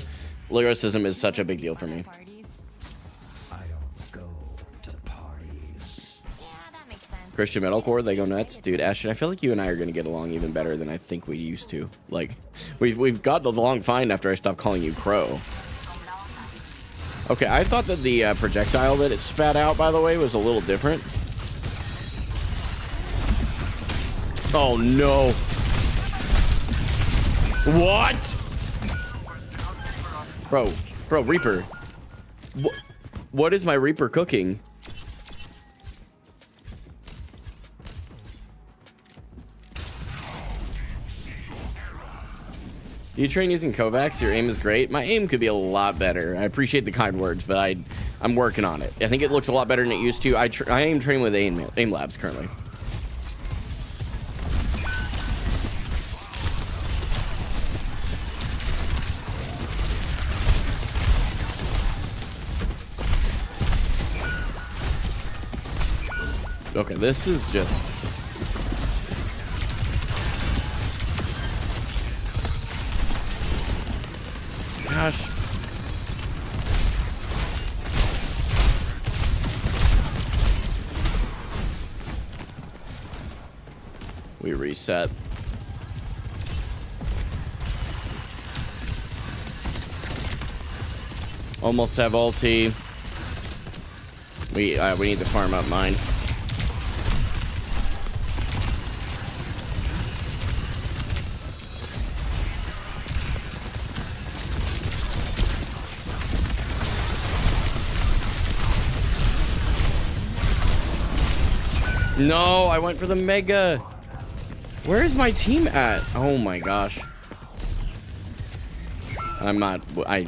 [SPEAKER 1] Lyricism is such a big deal for me. Christian metalcore, they go nuts. Dude, Ashton, I feel like you and I are going to get along even better than I think we used to. Like, we've got along fine after I stopped calling you Crow. Okay, I thought that the projectile that it spat out, by the way, was a little different. Oh, no. What? Bro, Reaper. What is my Reaper cooking? You train using Kovacs, your aim is great. My aim could be a lot better. I appreciate the kind words, but I'm working on it. I think it looks a lot better than it used to. I aim train with aim labs currently. Okay, this is just... Gosh. We reset. Almost have ulti. We need to farm up mine. No, I went for the mega. Where is my team at? Oh my gosh. I'm not. I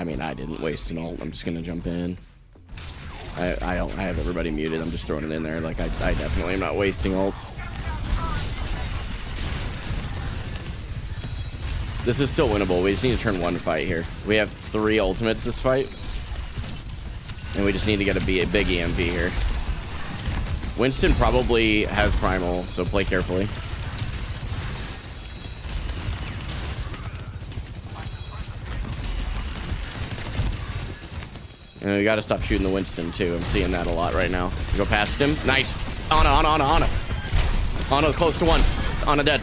[SPEAKER 1] mean, I didn't waste an ult. I'm just gonna jump in. I have everybody muted. I'm just throwing it in there. Like I definitely am not wasting ults. This is still winnable. We just need to turn one fight here. We have 3 ultimates this fight. And we just need to get a big EMP here. Winston probably has primal, so play carefully. And we gotta stop shooting the Winston too. I'm seeing that a lot right now. Go past him. Nice. Ana. Ana close to 1. Ana dead.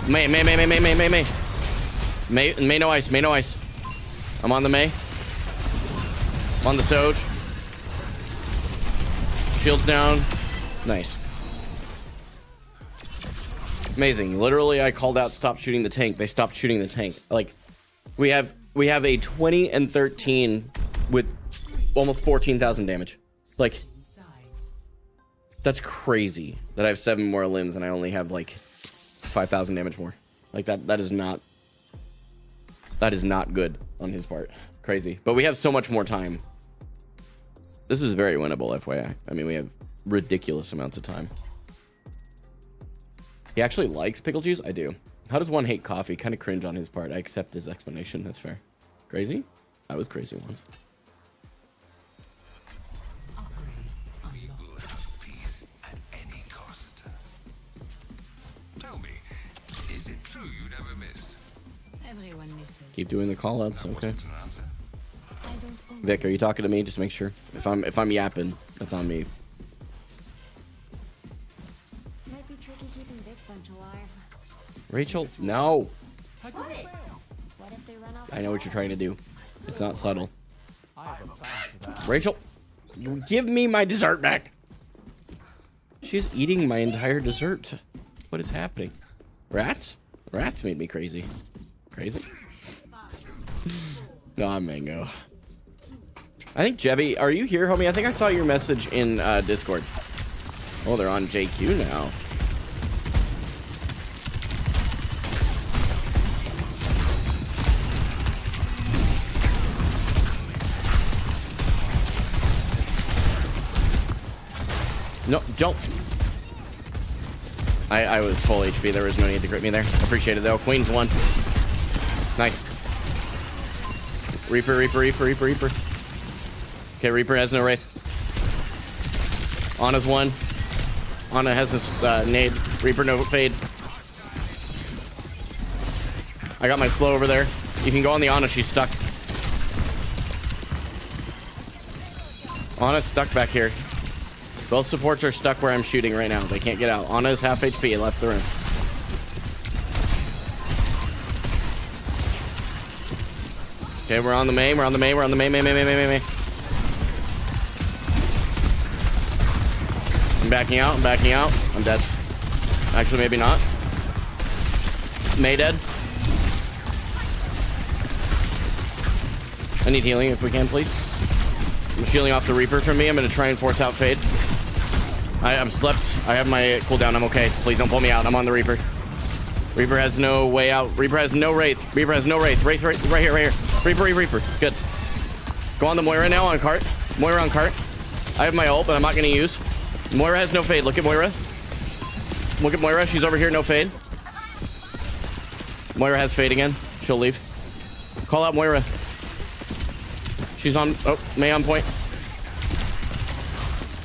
[SPEAKER 1] May. May no ice. I'm on the May. I'm on the Soj. Shields down. Nice. Amazing. Literally, I called out stop shooting the tank. They stopped shooting the tank. Like, we have a 20 and 13 with almost 14,000 damage. Like, that's crazy that I have 7 more limbs and I only have like 5,000 damage more. Like that is not good on his part. Crazy. But we have so much more time. This is very winnable, FYI. I mean, we have ridiculous amounts of time. He actually likes pickle juice? I do. How does one hate coffee? Kind of cringe on his part. I accept his explanation. That's fair. Crazy? I was crazy once.
[SPEAKER 4] We will have peace at any cost. Tell me, is it true you never miss?
[SPEAKER 5] Everyone misses.
[SPEAKER 1] Keep doing the callouts. Okay.
[SPEAKER 4] Wasn't an answer.
[SPEAKER 5] I don't own
[SPEAKER 1] Vic, are you talking to me? Just make sure. If I'm yapping, that's on me.
[SPEAKER 5] Might be tricky keeping this bunch alive.
[SPEAKER 1] Rachel, no.
[SPEAKER 5] What if they run off?
[SPEAKER 1] I know what you're trying to do. It's not subtle.
[SPEAKER 7] I have a plan for that.
[SPEAKER 1] Rachel, give me my dessert back. She's eating my entire dessert. What is happening? Rats? Rats made me crazy. Crazy? Nah, Mango. I think Jebby, are you here, homie? I think I saw your message in Discord. Oh, they're on JQ now. No, don't. I was full HP. There was no need to crit me there. Appreciate it, though. Queen's one. Nice. Reaper, Reaper, Reaper, Reaper, Reaper. Okay, Reaper has no Wraith. Ana's one. Ana has this nade. Reaper, no fade. I got my slow over there. You can go on the Ana. She's stuck. Ana's stuck back here. Both supports are stuck where I'm shooting right now. They can't get out. Ana is half HP and left the room. Okay, we're on the main. We're on the main. We're on the main. Main. I'm backing out. I'm backing out. I'm dead. Actually, maybe not. May dead. I need healing if we can, please. I'm shielding off the Reaper from me. I'm going to try and force out Fade. I'm slept. I have my cooldown. I'm okay. Please don't pull me out. I'm on the Reaper. Reaper has no way out. Reaper has no Wraith. Reaper has no Wraith. Wraith right here, right here. Reaper. Good. Go on the Moira now on cart. Moira on cart. I have my ult, but I'm not going to use. Moira has no Fade. Look at Moira. Look at Moira. She's over here. No Fade. Moira has Fade again. She'll leave. Call out Moira. She's on. Oh, May on point.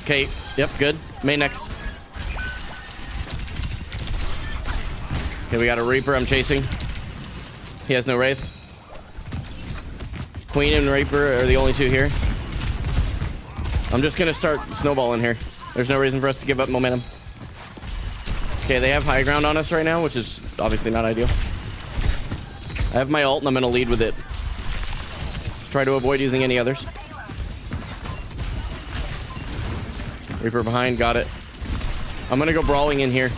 [SPEAKER 1] Okay. Yep, good. May next. Okay, we got a Reaper I'm chasing. He has no Wraith. Queen and Reaper are the only two here. I'm just gonna start snowballing here. There's no reason for us to give up momentum. Okay, they have high ground on us right now, which is obviously not ideal. I have my ult and I'm gonna lead with it. Let's try to avoid using any others. Reaper behind, got it. I'm gonna go brawling in here.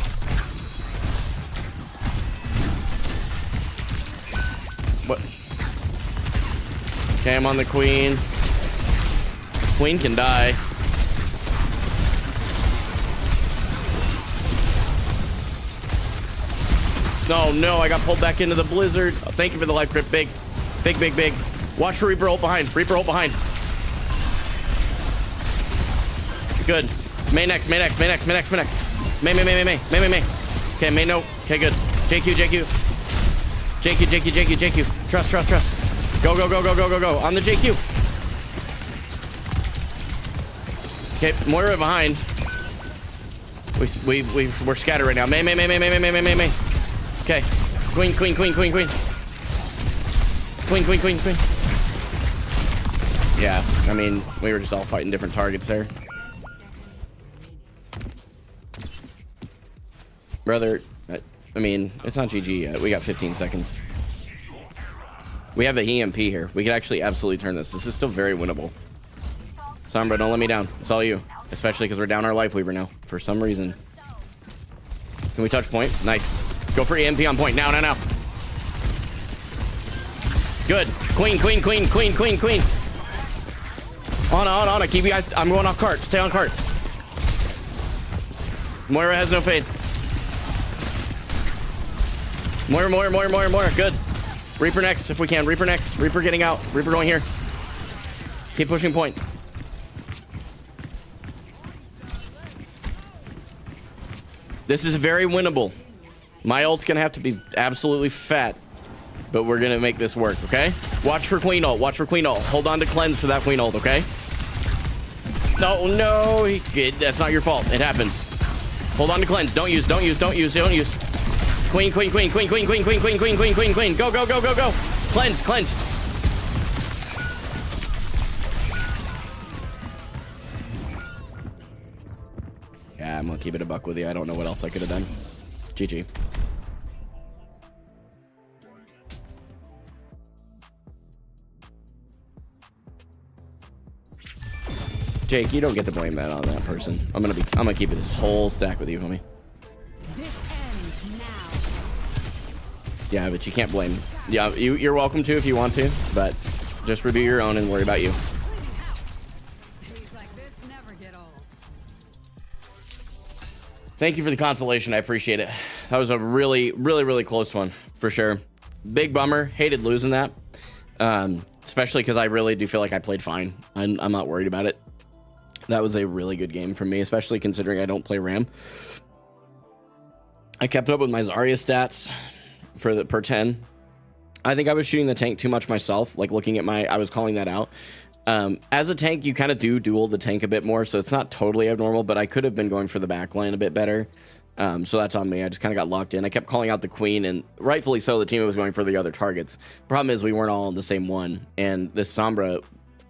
[SPEAKER 1] What? Okay, I'm on the Queen. Queen can die. No, I got pulled back into the blizzard. Oh, thank you for the life grip. Big. Watch for Reaper ult behind. Reaper ult behind. Good. May next. May. Okay, May no. Okay, good. JQ. Trust. Go. On the JQ. Okay, Moira behind. We're scattered right now. May. Okay. Queen. Yeah, I mean, we were just all fighting different targets there. Brother, I mean, it's not GG yet. We got 15 seconds. We have the EMP here. We could actually absolutely turn this. This is still very winnable. Sombra, don't let me down. It's all you. Especially because we're down our Life Weaver now. For some reason. Can we touch point? Nice. Go for EMP on point. Now. Good. Queen. On. Keep you guys. I'm going off cart. Stay on cart. Moira has no fade. Moira. Good. Reaper next if we can. Reaper next. Reaper getting out. Reaper going here. Keep pushing point. This is very winnable. My ult's gonna have to be absolutely fat, but we're gonna make this work, okay? Watch for Queen ult. Hold on to cleanse for that Queen ult, okay? No. That's not your fault. It happens. Hold on to cleanse. Don't use. Queen. Go. Cleanse. Yeah, I'm gonna keep it a buck with you. I don't know what else I could have done. GG. Jake, you don't get to blame that on that person. I'm gonna keep it this whole stack with you, homie.
[SPEAKER 5] This ends now.
[SPEAKER 1] Yeah, but you can't blame. Yeah, you're welcome to if you want to, but just review your own and worry about you.
[SPEAKER 5] Cleaning house. Days like this never get old.
[SPEAKER 1] Thank you for the consolation. I appreciate it. That was a really, really, really close one for sure. Big bummer. Hated losing that. Especially because I really do feel like I played fine. I'm not worried about it. That was a really good game for me, especially considering I don't play Ram. I kept up with my Zarya stats for the per 10. I think I was shooting the tank too much myself. Like looking at I was calling that out. As a tank, you kind of do duel the tank a bit more, so it's not totally abnormal, but I could have been going for the backline a bit better. So that's on me. I just kind of got locked in. I kept calling out the queen, and rightfully so, the team was going for the other targets. Problem is, we weren't all in the same one, and this Sombra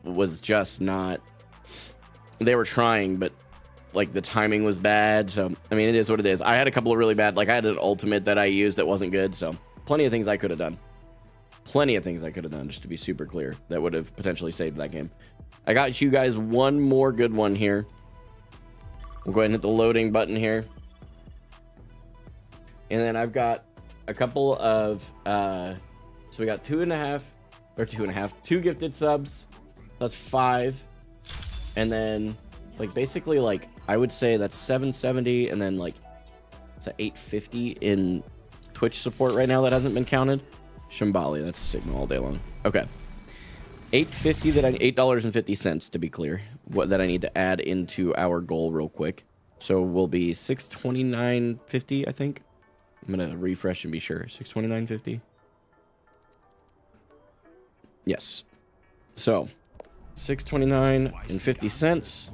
[SPEAKER 1] was just not... They were trying, but like the timing was bad. So, I mean, it is what it is. I had a couple of really bad... Like, I had an ultimate that I used that wasn't good, so plenty of things I could have done. Plenty of things I could have done, just to be super clear, that would have potentially saved that game. I got you guys one more good one here. We'll go ahead and hit the loading button here. And then I've got a couple of, so we got 2 gifted subs. That's 5. And then, like, basically, like, I would say that's 770, and then, like, it's at 850 in Twitch support right now that hasn't been counted. Shambali, that's Sigma all day long. Okay. $8.50 that $8.50 to be clear, that I need to add into our goal real quick. So we'll be $629.50, I think. I'm gonna refresh and be sure. $629.50. Yes. So $629.50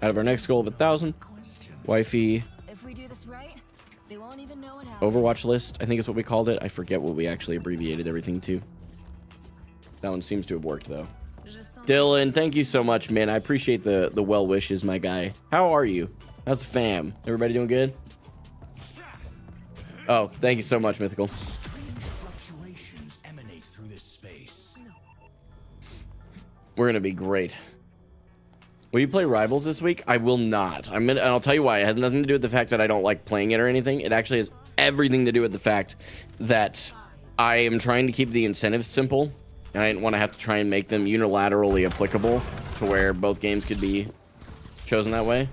[SPEAKER 1] out of our next goal of 1,000. Wifey.
[SPEAKER 3] If we do this right, they won't even know what happened.
[SPEAKER 1] Overwatch list, I think is what we called it. I forget what we actually abbreviated everything to. That one seems to have worked though. Dylan, thank you so much, man. I appreciate the well wishes, my guy. How are you? How's the fam? Everybody doing good? Oh, thank you so much, Mythical.
[SPEAKER 4] Fluctuations emanate through this space.
[SPEAKER 1] We're gonna be great. Will you play Rivals this week? I will not. And I'll tell you why. It has nothing to do with the fact that I don't like playing it or anything. It actually has everything to do with the fact that I am trying to keep the incentives simple, and I didn't want to have to try and make them unilaterally applicable to where both games could be chosen that way.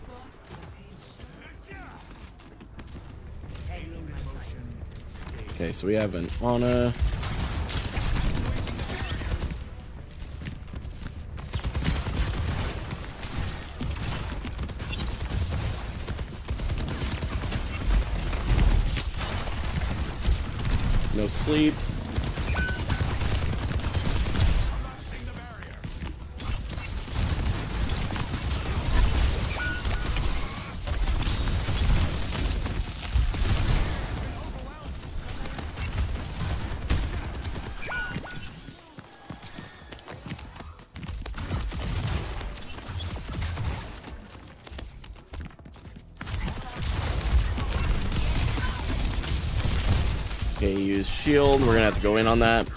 [SPEAKER 1] Okay, so we have an Ana. No sleep. Okay, use shield. We're gonna have to go in on that.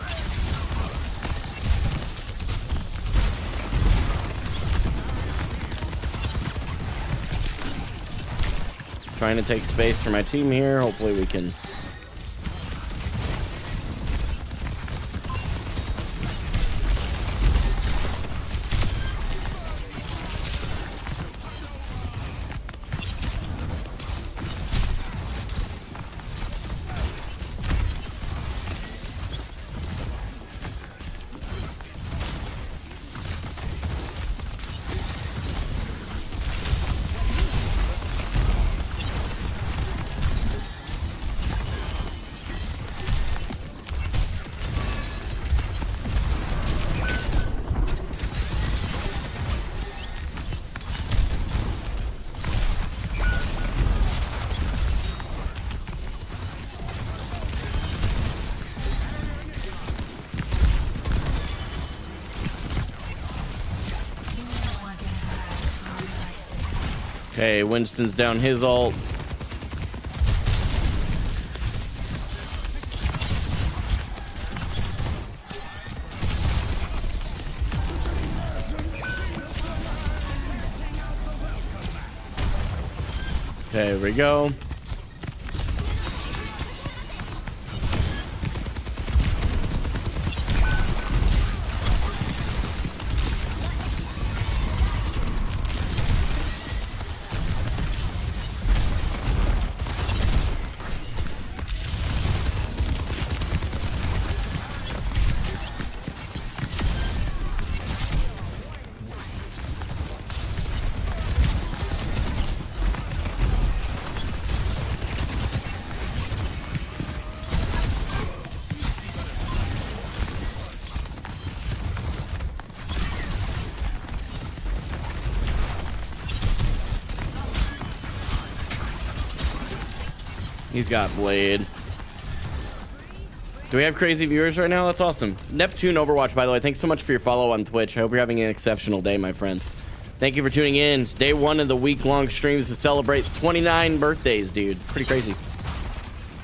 [SPEAKER 1] Trying to take space for my team here. Hopefully we can. Okay, Winston's down his ult. There we go. He's got Blade. Do we have crazy viewers right now? That's awesome. Neptune Overwatch, by the way, thanks so much for your follow on Twitch. I hope you're having an exceptional day, my friend. Thank you for tuning in. It's day 1 of the week-long streams to celebrate 29 birthdays, dude. Pretty crazy.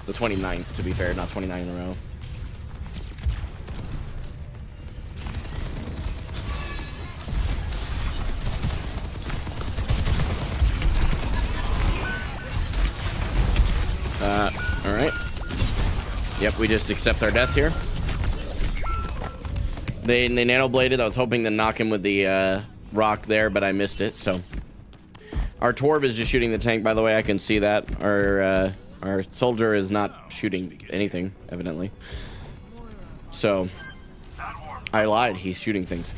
[SPEAKER 1] The 29th, to be fair, not 29 in a row. All right. Yep, we just accept our death here. They nano-bladed. I was hoping to knock him with the rock there, but I missed it, so. Our Torb is just shooting the tank, by the way. I can see that. Our soldier is not shooting anything, evidently. So, I lied. He's shooting things.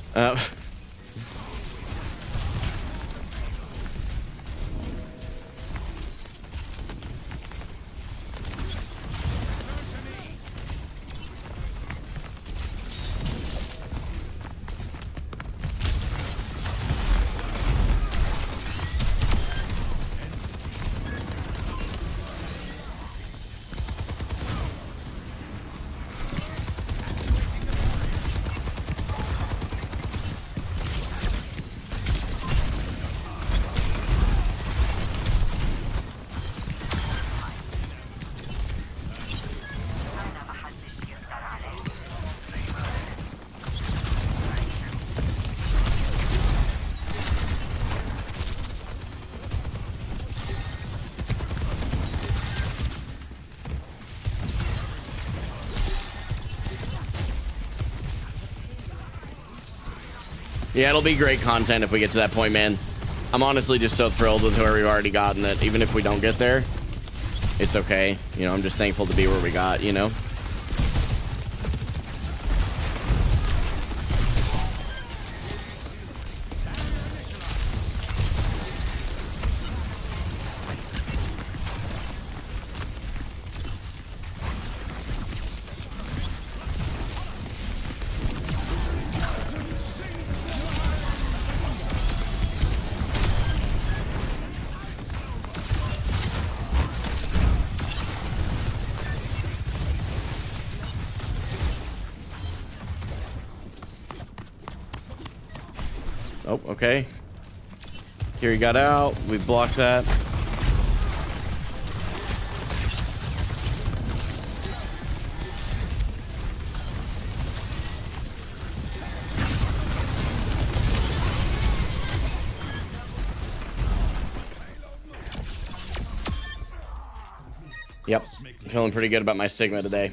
[SPEAKER 1] Yeah, it'll be great content if we get to that point, man. I'm honestly just so thrilled with where we've already gotten that even if we don't get there, it's okay. You know, I'm just thankful to be where we got, you know? Oh, okay. Kiri got out. We blocked that. Yep. Feeling pretty good about my Sigma today.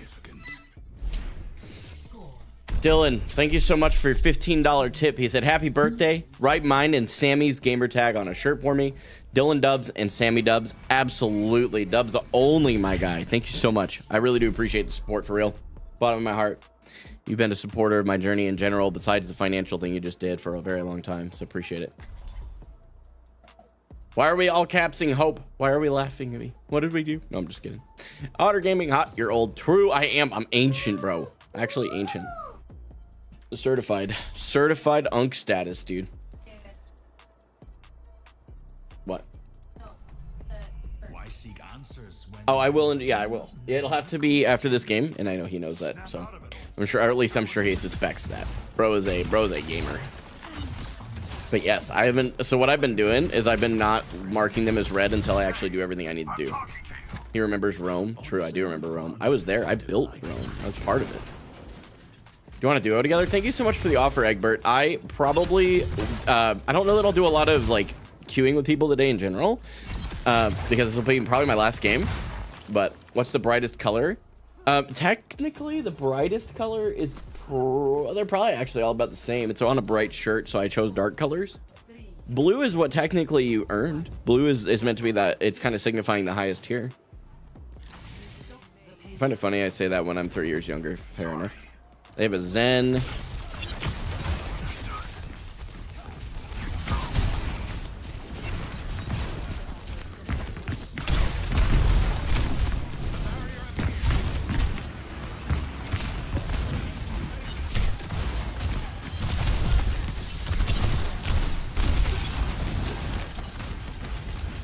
[SPEAKER 1] Dylan, thank you so much for your $15 tip. He said, happy birthday. Write mine and Sammy's gamer tag on a shirt for me. Dylan Dubs and Sammy Dubs. Absolutely. Dubs only, my guy. Thank you so much. I really do appreciate the support, for real. Bottom of my heart. You've been a supporter of my journey in general, besides the financial thing you just did for a very long time. So appreciate it. Why are we all capsing hope? Why are we laughing at me? What did we do? No, I'm just kidding. Otter Gaming Hot, you're old. True, I am. I'm ancient, bro. Actually ancient. Certified Unk status, dude. What? Oh, I will. Yeah, I will. It'll have to be after this game, and I know he knows that. So I'm sure, or at least I'm sure he suspects that. Bro is a gamer. But yes, I haven't. So what I've been doing is I've been not marking them as red until I actually do everything I need to do. He remembers Rome. True, I do remember Rome. I was there. I built Rome. I was part of it. Do you want to duo together? Thank you so much for the offer, Egbert. I probably, I don't know that I'll do a lot of like queuing with people today in general. because this will be probably my last game. But what's the brightest color? Technically, the brightest color is they're probably actually all about the same. It's on a bright shirt, so I chose dark colors. Blue is what technically you earned. Blue is meant to be that it's kind of signifying the highest tier. I find it funny I say that when I'm 3 years younger. Fair enough. They have a Zen.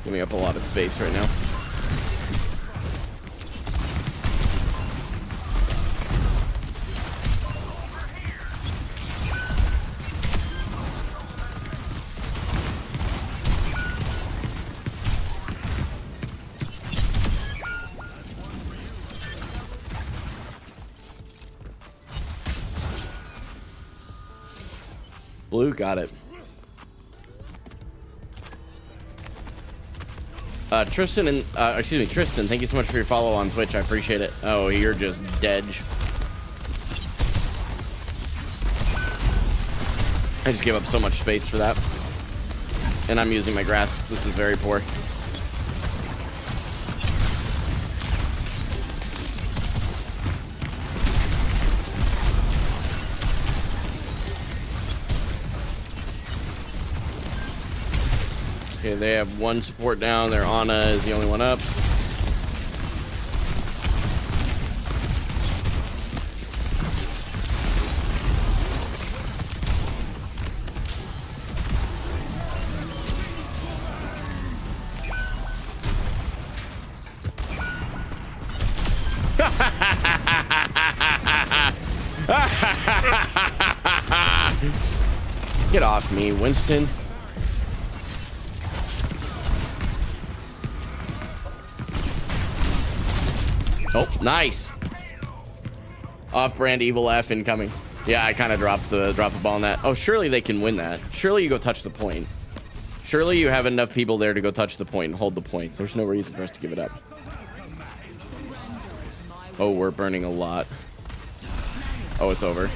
[SPEAKER 1] Giving up a lot of space right now. Blue got it. Tristan and Tristan, thank you so much for your follow on Twitch. I appreciate it. Oh, you're just dead. I just gave up so much space for that. And I'm using my grasp. This is very poor. Okay, they have one support down. Their Ana is the only one up. Get off me, Winston. Oh, nice. Off-brand evil F incoming. Yeah, I kind of dropped the ball on that. Oh, surely they can win that. Surely you go touch the point. Surely you have enough people there to go touch the point and hold the point. There's no reason for us to give it up. Oh, we're burning a lot. Oh, it's over.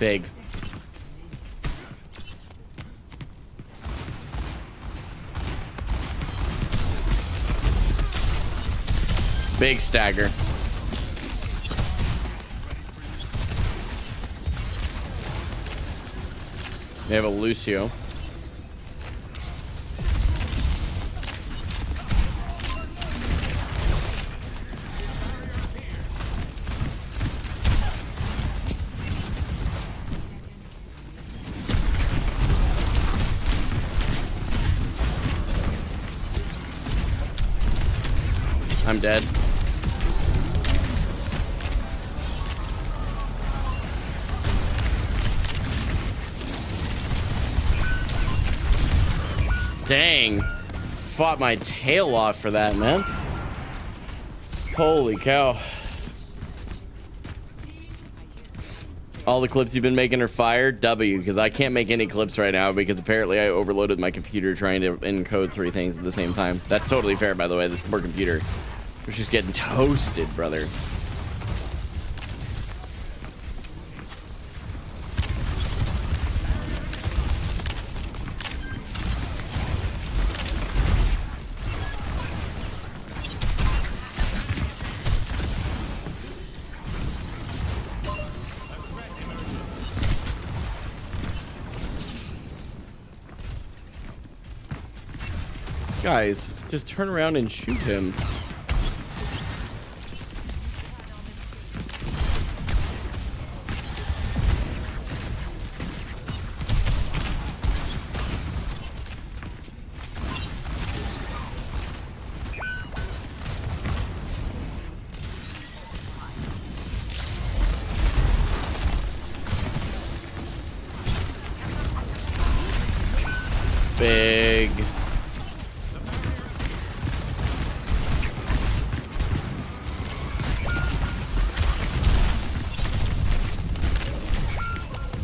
[SPEAKER 1] Big. Big stagger. They have a Lucio. I'm dead. Dang. Fought my tail off for that, man. Holy cow. All the clips you've been making are fire. W, because I can't make any clips right now because apparently I overloaded my computer trying to encode 3 things at the same time. That's totally fair, by the way. This poor computer was just getting toasted, brother. Guys, just turn around and shoot him. Big.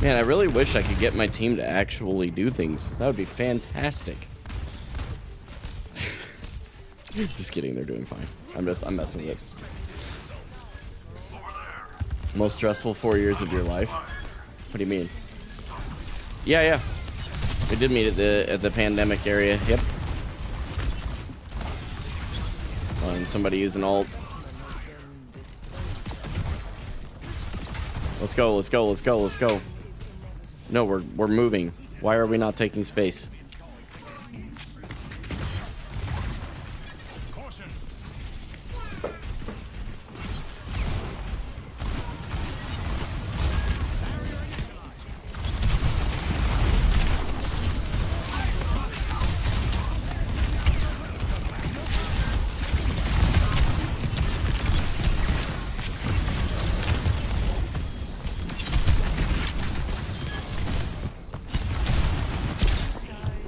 [SPEAKER 1] Man, I really wish I could get my team to actually do things. That would be fantastic. Just kidding, they're doing fine. I'm messing with it. Most stressful 4 years of your life? What do you mean? Yeah. We did meet at the pandemic area. Yep. And somebody using alt. Let's go. No, we're moving. Why are we not taking space?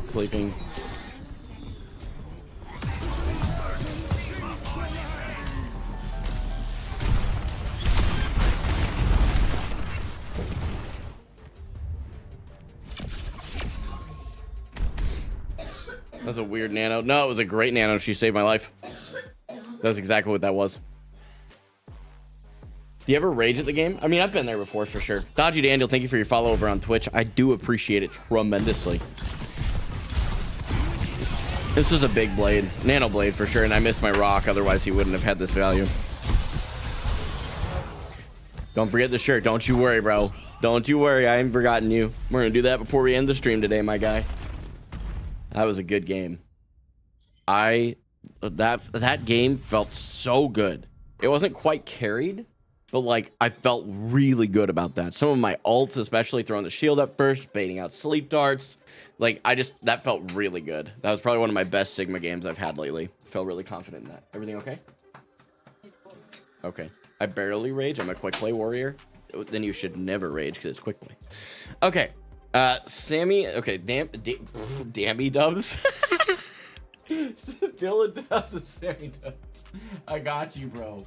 [SPEAKER 1] Sleeping. That's a weird nano. No, it was a great nano. She saved my life. That's exactly what that was. Do you ever rage at the game? I mean, I've been there before for sure. Dodgy Daniel, thank you for your follow over on Twitch. I do appreciate it tremendously. This is a big blade, nano blade for sure, and I miss my rock, otherwise he wouldn't have had this value. Don't forget the shirt, don't you worry, bro. Don't you worry, I ain't forgotten you. We're gonna do that before we end the stream today, my guy. That was a good game. That game felt so good. It wasn't quite carried, but like I felt really good about that. Some of my ults, especially throwing the shield up first, baiting out sleep darts. Like, that felt really good. That was probably one of my best Sigma games I've had lately. Felt really confident in that. Everything okay? Okay. I barely rage. I'm a quick play warrior. Then you should never rage because it's quick play. Okay. Sammy. Okay. Dammy Dubs. Dylan Dubs and Sammy Dubs. I got you, bro.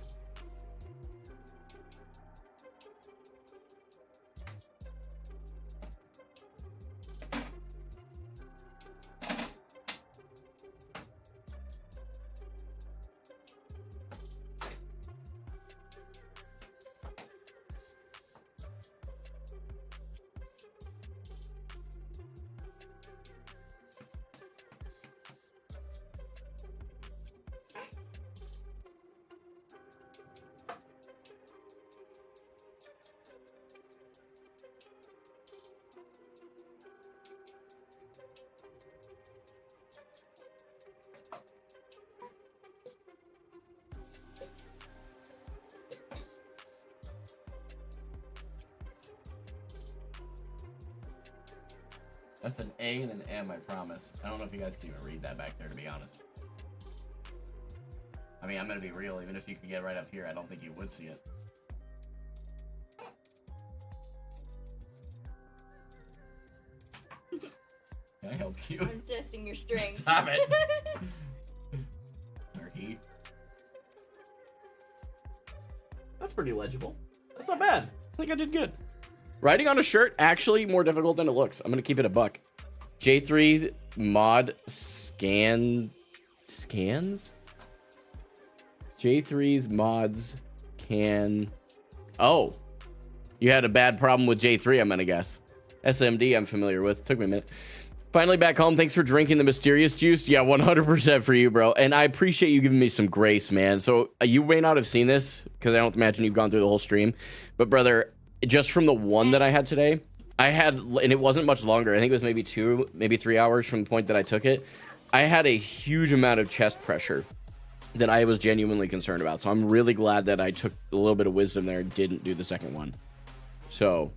[SPEAKER 1] That's an A and an M, I promise. I don't know if you guys can even read that back there, to be honest. I mean, I'm gonna be real. Even if you could get right up here, I don't think you would see it. Can I help you?
[SPEAKER 2] I'm testing your string.
[SPEAKER 1] Stop it. Turkey. That's pretty legible. That's not bad. I think I did good. Writing on a shirt, actually more difficult than it looks. I'm going to keep it a buck. J3 mod scans? J3's mods can... Oh. You had a bad problem with J3, I'm going to guess. SMD I'm familiar with. Took me a minute. Finally back home. Thanks for drinking the mysterious juice. Yeah, 100% for you, bro. And I appreciate you giving me some grace, man. So you may not have seen this because I don't imagine you've gone through the whole stream. But brother, just from the one that I had today, and it wasn't much longer. I think it was maybe 2, maybe 3 hours from the point that I took it. I had a huge amount of chest pressure that I was genuinely concerned about. So I'm really glad that I took a little bit of wisdom there and didn't do the second one. So,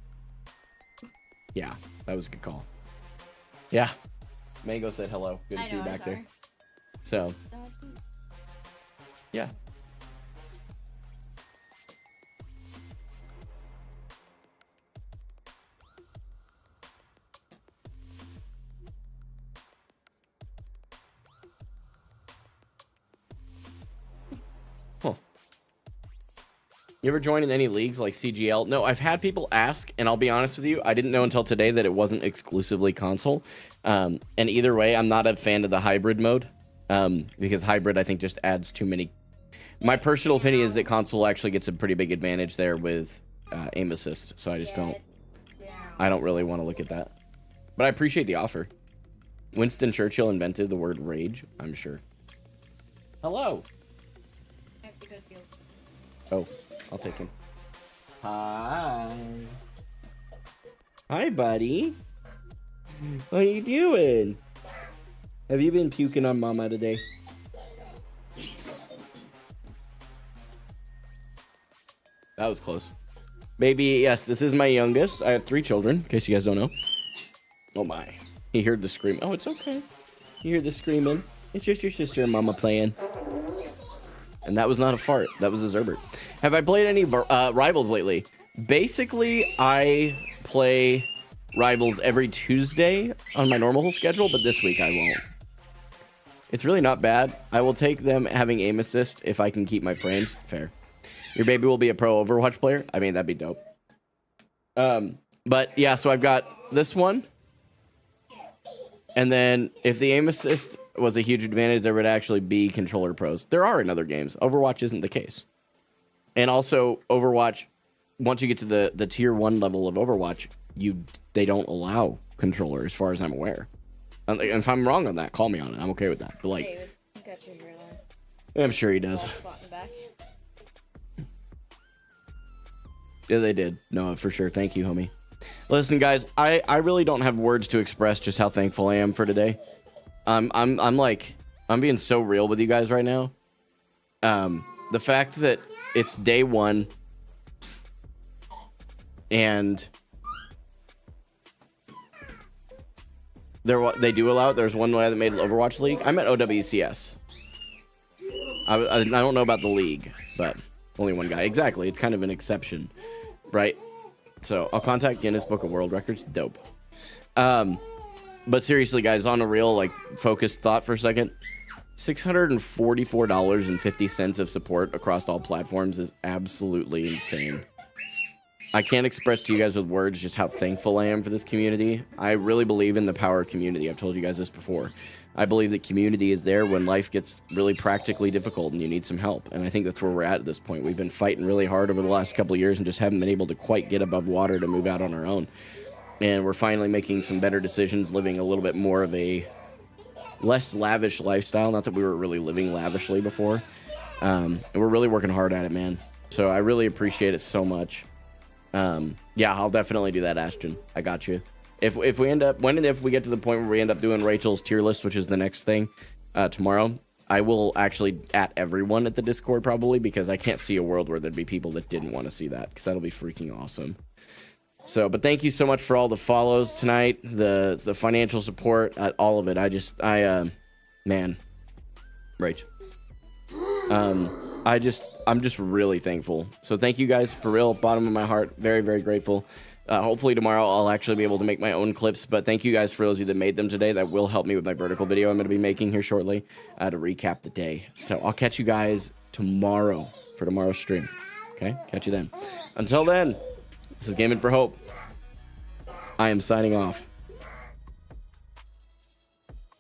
[SPEAKER 1] yeah, that was a good call. Yeah. Mango said hello. Good to see you back there. So, yeah. You ever join in any leagues like CGL? No, I've had people ask, and I'll be honest with you, I didn't know until today that it wasn't exclusively console. And either way, I'm not a fan of the hybrid mode, because hybrid, I think, just adds too many. My personal opinion is that console actually gets a pretty big advantage there with aim assist, so I just I don't really want to look at that. But I appreciate the offer. Winston Churchill invented the word rage, I'm sure. Hello. Oh, I'll take him. Hi. Hi, buddy. What are you doing? Have you been puking on Mama today? That was close. Baby, yes, this is my youngest. I have 3 children, in case you guys don't know. Oh my. He heard the scream. Oh, it's okay. You hear the screaming. It's just your sister and Mama playing. And that was not a fart. That was a Zerbert. Have I played any Rivals lately? Basically, I play Rivals every Tuesday on my normal schedule, but this week I won't. It's really not bad. I will take them having aim assist if I can keep my frames. Fair. Your baby will be a pro Overwatch player? I mean, that'd be dope. But yeah, so I've got this one. And then if the aim assist was a huge advantage, there would actually be controller pros. There are in other games. Overwatch isn't the case. And also, Overwatch, once you get to the tier 1 level of Overwatch, they don't allow controller, as far as I'm aware. And if I'm wrong on that, call me on it. I'm okay with that. But like,
[SPEAKER 2] David, you got your hairline.
[SPEAKER 1] I'm sure he does.
[SPEAKER 2] Spot in the back.
[SPEAKER 1] Yeah, they did. No, for sure. Thank you, homie. Listen, guys, I really don't have words to express just how thankful I am for today. I'm being so real with you guys right now. The fact that it's day 1 and they do allow it. There's one guy that made an Overwatch League. I'm at OWCS. I don't know about the league, but only one guy. Exactly. It's kind of an exception, right? So I'll contact Guinness Book of World Records. Dope. But seriously, guys, on a real, like, focused thought for a second, $644.50 of support across all platforms is absolutely insane. I can't express to you guys with words just how thankful I am for this community. I really believe in the power of community. I've told you guys this before. I believe that community is there when life gets really practically difficult and you need some help. And I think that's where we're at this point. We've been fighting really hard over the last couple of years and just haven't been able to quite get above water to move out on our own. And we're finally making some better decisions, living a little bit more of a less lavish lifestyle. Not that we were really living lavishly before. And we're really working hard at it, man. So I really appreciate it so much. Yeah, I'll definitely do that, Ashton. I got you. If we end up, when and if we get to the point where we end up doing Rachel's tier list, which is the next thing, tomorrow, I will actually at everyone at the Discord probably, because I can't see a world where there'd be people that didn't want to see that, because that'll be freaking awesome. So, but thank you so much for all the follows tonight, the financial support, all of it. Man, Rach. I'm just really thankful. So thank you guys for real, bottom of my heart. Very, very grateful. Hopefully tomorrow I'll actually be able to make my own clips, but thank you guys for those of you that made them today. That will help me with my vertical video I'm going to be making here shortly to recap the day. So I'll catch you guys tomorrow for tomorrow's stream. Okay, catch you then. Until then, this is Gaming for Hope. I am signing off.